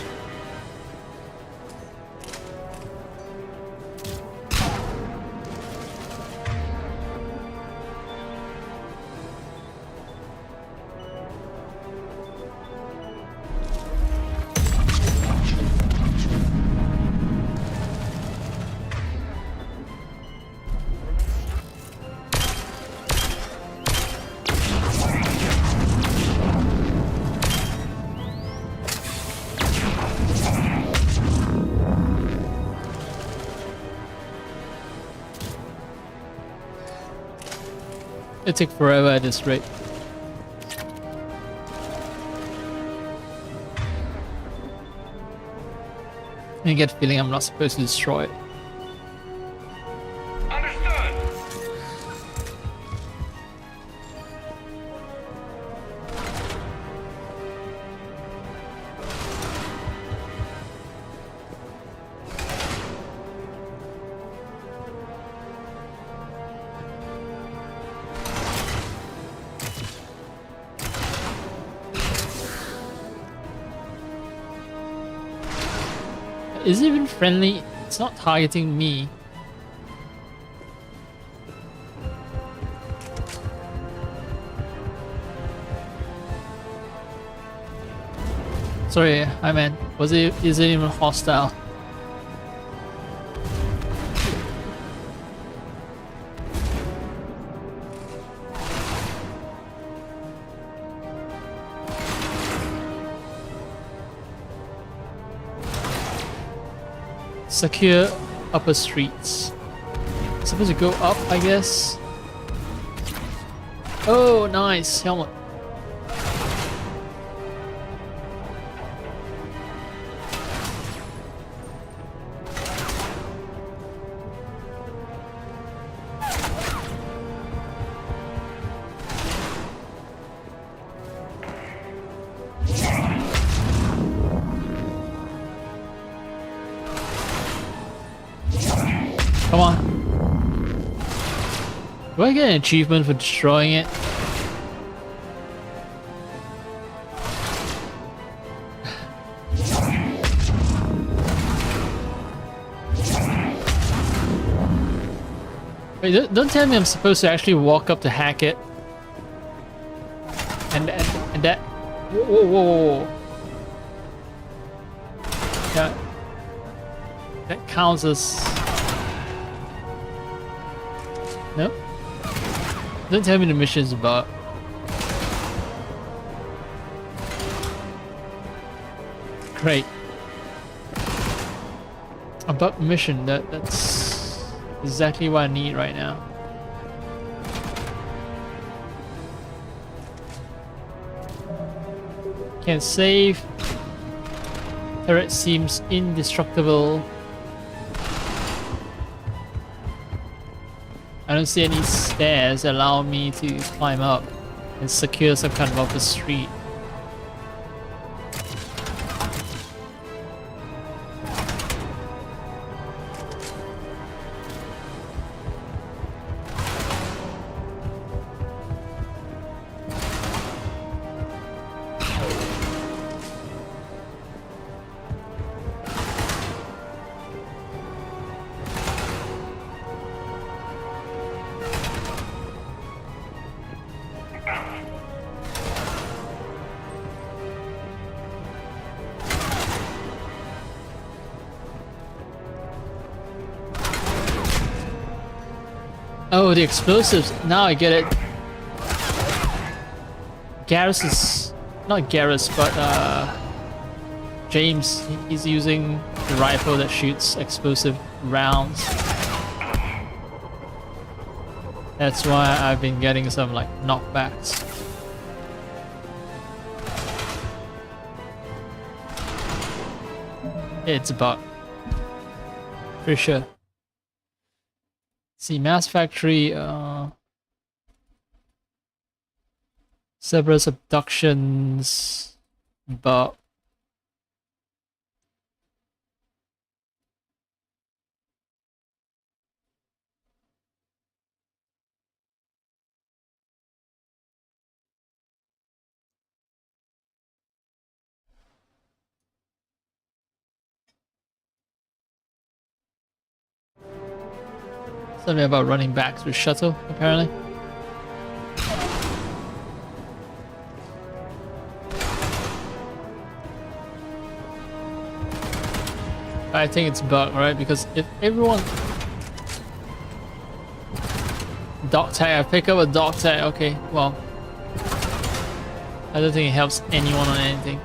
It'll take forever at this rate. I get the feeling I'm not supposed to destroy it. Is it even friendly? It's not targeting me. Sorry, I meant, is it even hostile? Secure upper streets. Supposed to go up, I guess. Oh, nice helmet. Come on. Do I get an achievement for destroying it? Wait, don't tell me I'm supposed to actually walk up to hack it. And that... Whoa, whoa, whoa, whoa. That counts as... Nope. Don't tell me the mission's about. Great. A bug mission, that's exactly what I need right now. Can't save. Turret seems indestructible. I don't see any stairs allowing me to climb up and secure some kind of upper street. Oh, the explosives. Now I get it. Garrus is... not Garrus, but James. He's using the rifle that shoots explosive rounds. That's why I've been getting some like knockbacks. It's a bug. For sure. See, Mass Factory, Cerberus abductions, but something about running back to the shuttle, apparently. I think it's bug, right? Because if everyone... Dog tag, I pick up a dog tag, okay, well... I don't think it helps anyone on anything.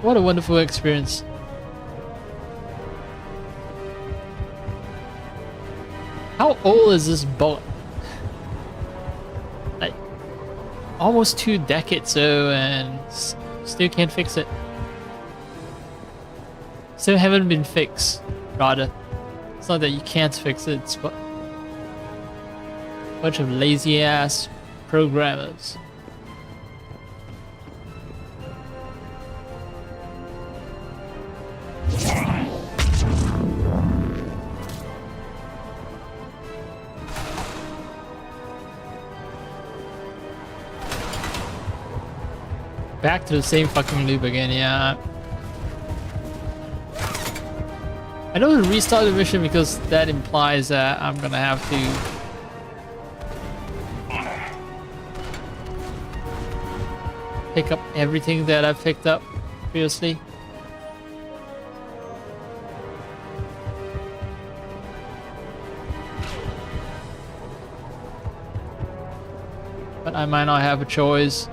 What a wonderful experience. How old is this boat? Like, almost 2 decades ago and still can't fix it. Still haven't been fixed, rather. It's not that you can't fix it, it's a bunch of lazy ass programmers. Back to the same fucking loop again, yeah. I don't restart the mission because that implies that I'm gonna have to pick up everything that I've picked up previously. But I might not have a choice.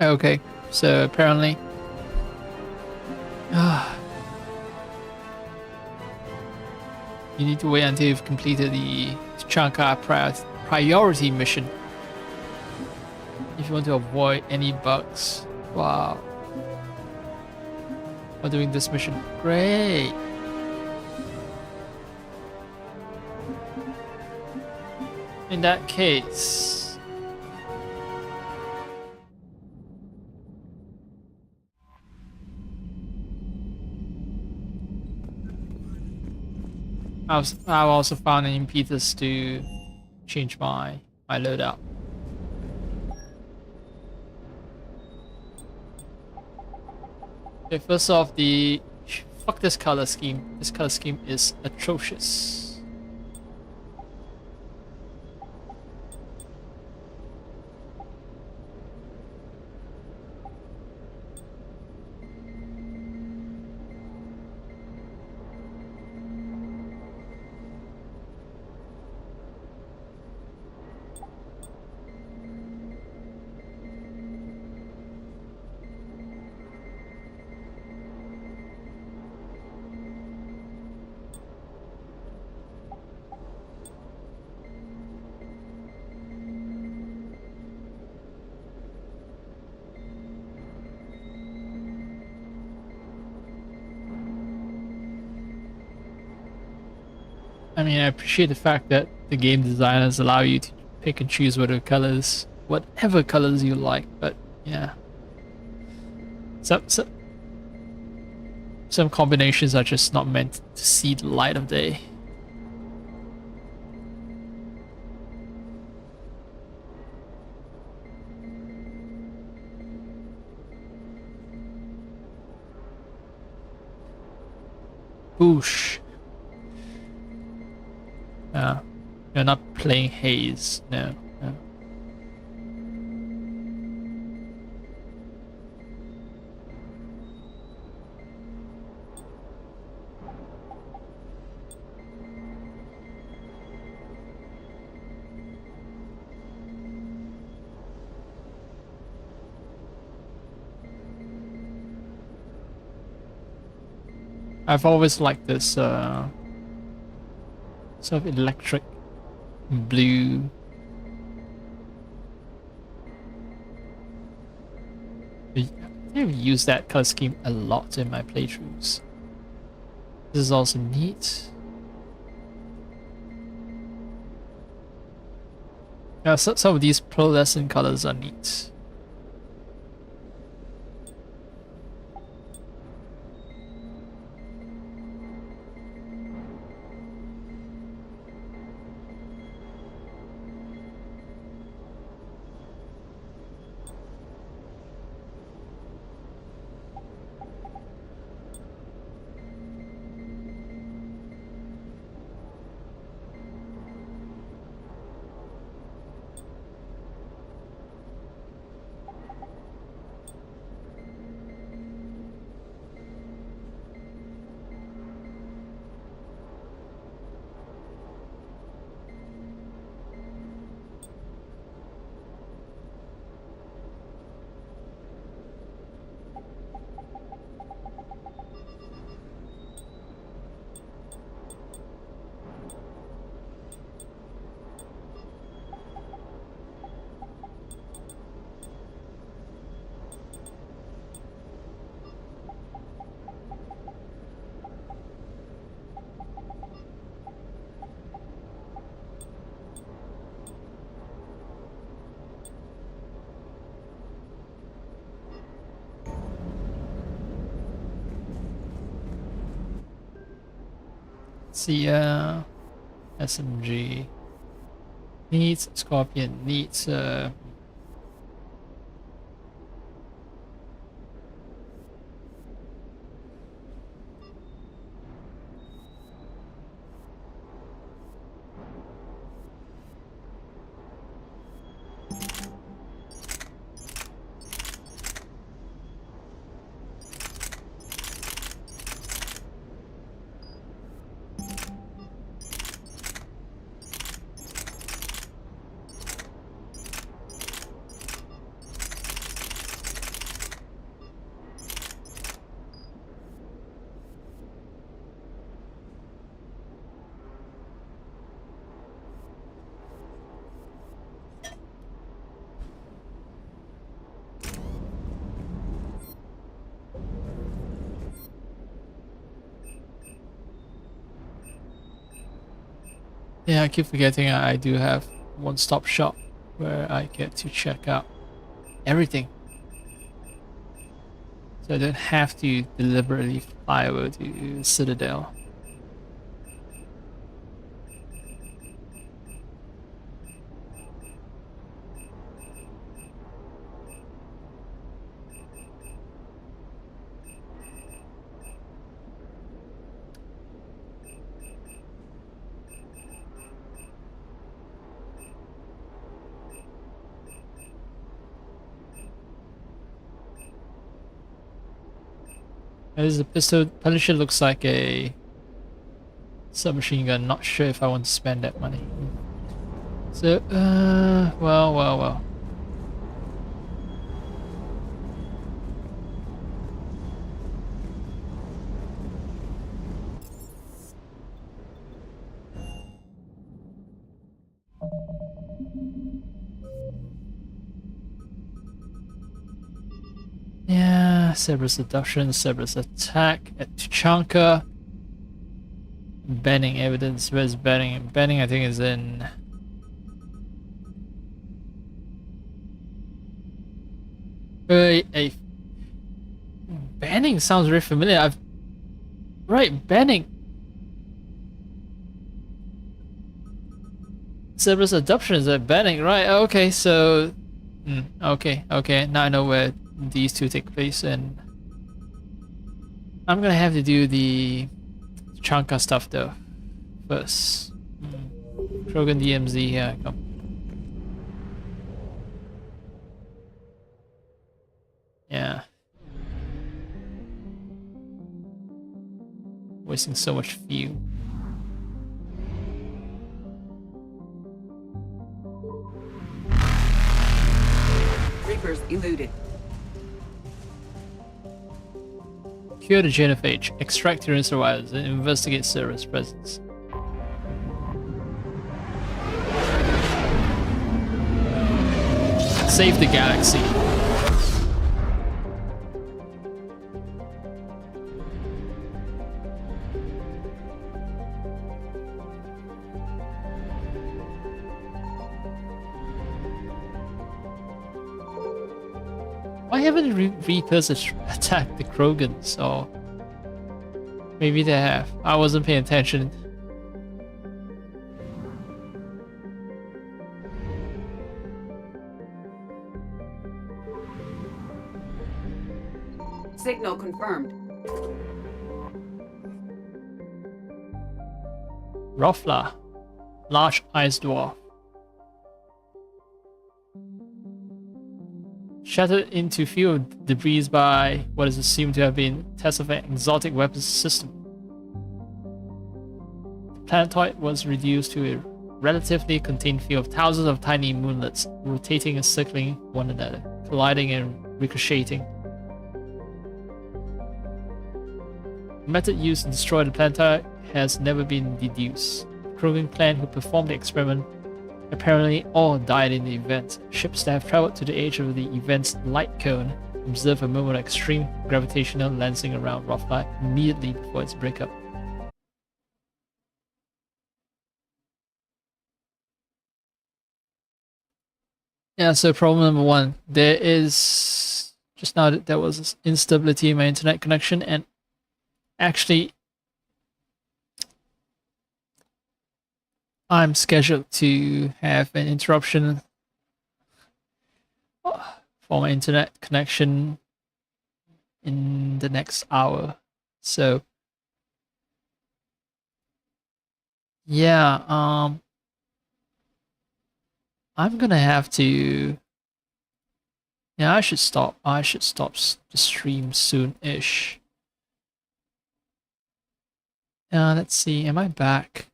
Okay, so apparently you need to wait until you've completed the Chanka priority mission if you want to avoid any bugs. Wow. While doing this mission. Great. In that case, I've also found an impetus to change my loadout. Okay, first off, fuck this color scheme. This color scheme is atrocious. I mean, I appreciate the fact that the game designers allow you to pick and choose whatever colors you like, but yeah. Some combinations are just not meant to see the light of day. Boosh. You're not playing haze, no. I've always liked this sort of electric blue. I've used that color scheme a lot in my playthroughs. This is also neat. Yeah, some of these pearlescent colors are neat. see, SMG needs Scorpion needs yeah, I keep forgetting I do have one-stop shop where I get to check out everything. So I don't have to deliberately fly over to Citadel. As the pistol Punisher looks like a submachine gun. Not sure if I want to spend that money. So, well. Yeah, Cerberus Seduction, Cerberus Attack at Tuchanka. Banning evidence. Where's banning? Banning, I think, is in. Banning sounds very familiar. Right, banning. Cerberus Adoption is at banning, right? Okay, so. Okay. Now I know where these two take place, and I'm gonna have to do the Chanka stuff though first. Krogan DMZ, here I come. Yeah. Wasting so much fuel. Reapers eluded. Cure the genophage, extract urine survivors, and investigate Cerberus' presence. Save the galaxy. Why haven't Reapers attacked the Krogans? Or maybe they have. I wasn't paying attention. Signal confirmed. Rofla, large ice dwarf. Shattered into field debris by what is assumed to have been tests of an exotic weapons system. The planetoid was reduced to a relatively contained field of thousands of tiny moonlets, rotating and circling one another, colliding and ricocheting. The method used to destroy the planetoid has never been deduced. The Krogan clan who performed the experiment apparently all died in the event. Ship staff traveled to the edge of the event's light cone, observed a moment of extreme gravitational lensing around Rofla immediately before its breakup. Yeah, so problem number one, there is just now that there was instability in my internet connection, and actually I'm scheduled to have an interruption for my internet connection in the next hour. So yeah, I'm gonna have to. Yeah, I should stop. The stream soon-ish. Let's see. Am I back?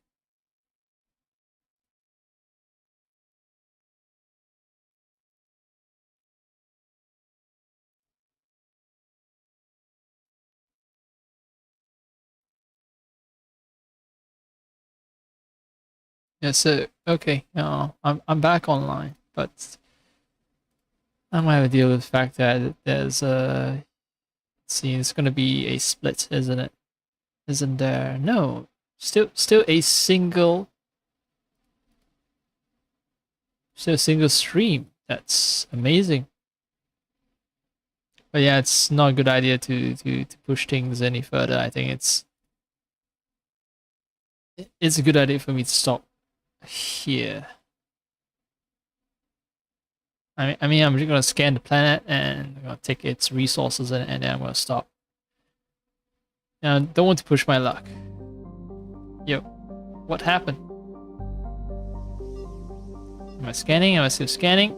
Yeah. So okay. I'm back online, but I might have to deal with the fact that there's a. Let's see. It's gonna be a split, isn't it? Isn't there? No. Still a single. Still a single stream. That's amazing. But yeah, it's not a good idea to push things any further. I think it's a good idea for me to stop here. I mean, I'm just gonna scan the planet and I'm gonna take its resources and then I'm gonna stop. Now, don't want to push my luck. Yo, what happened? Am I scanning? Am I still scanning?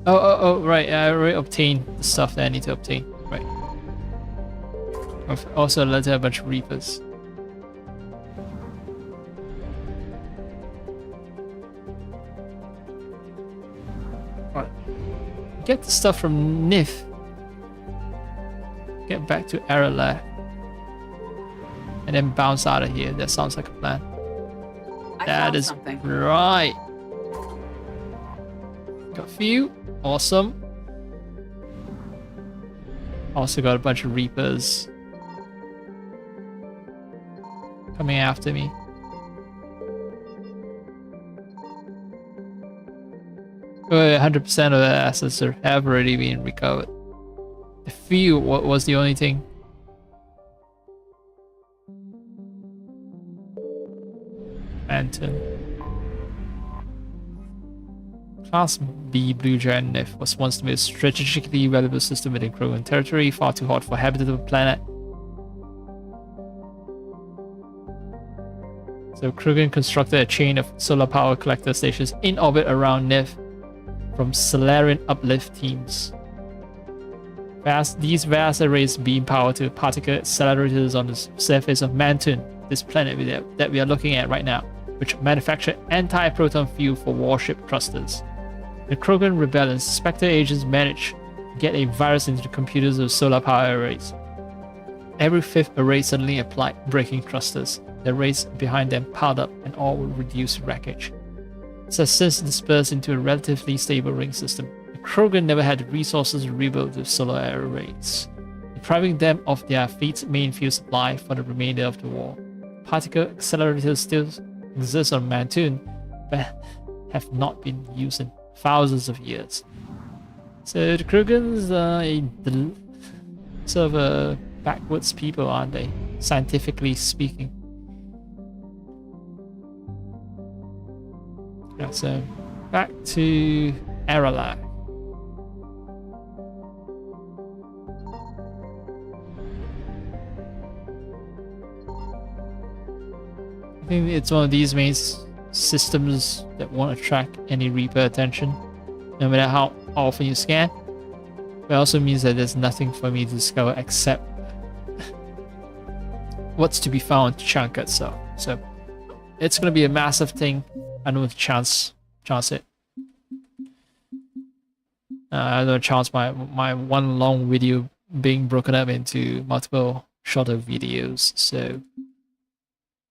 Oh, right. I already obtained the stuff that I need to obtain. Right. I've also led to a bunch of Reapers. Right. Get the stuff from Nif. Get back to Aralak. And then bounce out of here. That sounds like a plan. That is something. Right. Got a few. Awesome. Also got a bunch of Reapers coming after me. 100% of the assets have already been recovered. The few was the only thing. Manton. Class B Blue Giant Nif was once the most strategically valuable system within Krogan territory, far too hot for habitable planet. So Krogan constructed a chain of solar power collector stations in orbit around Nif from Solarian uplift teams. These vast arrays beam power to particle accelerators on the surface of Mantun, this planet that we are looking at right now, which manufacture anti-proton fuel for warship clusters. The Krogan rebellion Spectre agents manage to get a virus into the computers of solar power arrays. Every fifth array suddenly applied breaking clusters. The arrays behind them piled up and all would reduce wreckage. Success dispersed into a relatively stable ring system. The Krogan never had the resources to rebuild the solar arrays, depriving them of their fleet's main fuel supply for the remainder of the war. Particle accelerators still exist on Mantun, but have not been used in thousands of years. So the Krogans are sort of a backwards people, aren't they? Scientifically speaking. Yeah, so back to Aralak. I think it's one of these main systems that won't attract any Reaper attention, no matter how often you scan. But it also means that there's nothing for me to discover except what's to be found to chunk it. So it's gonna be a massive thing. I don't want to chance it. I don't chance my one long video being broken up into multiple shorter videos. So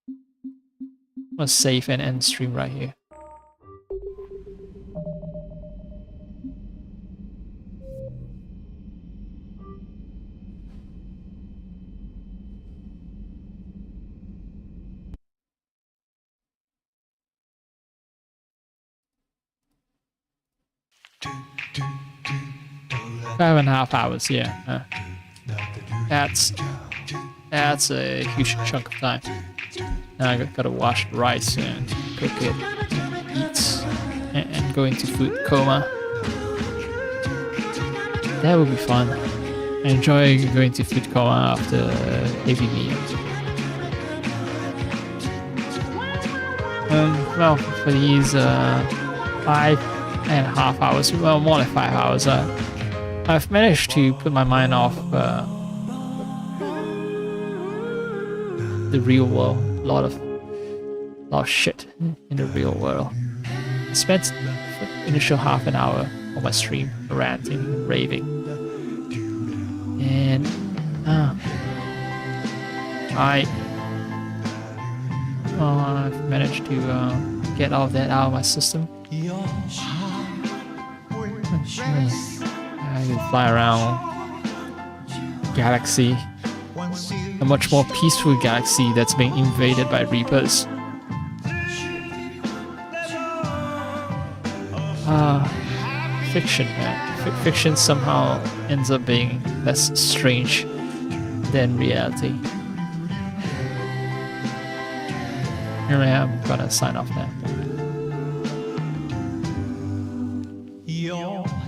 I'm gonna save and end stream right here. Five and a half hours, yeah. That's a huge chunk of time. Now I gotta wash the rice and cook it, and eat, and go into food coma. That would be fun. I enjoy going to food coma after a heavy meal. Well, for these 5.5 hours, well, more than 5 hours, I've managed to put my mind off the real world. A lot of shit in the real world. I spent the initial half an hour on my stream ranting and raving, and I've managed to get all of that out of my system. I can fly around galaxy, a much more peaceful galaxy that's being invaded by Reapers. Fiction, man. Fiction somehow ends up being less strange than reality. Here I am, gonna sign off now.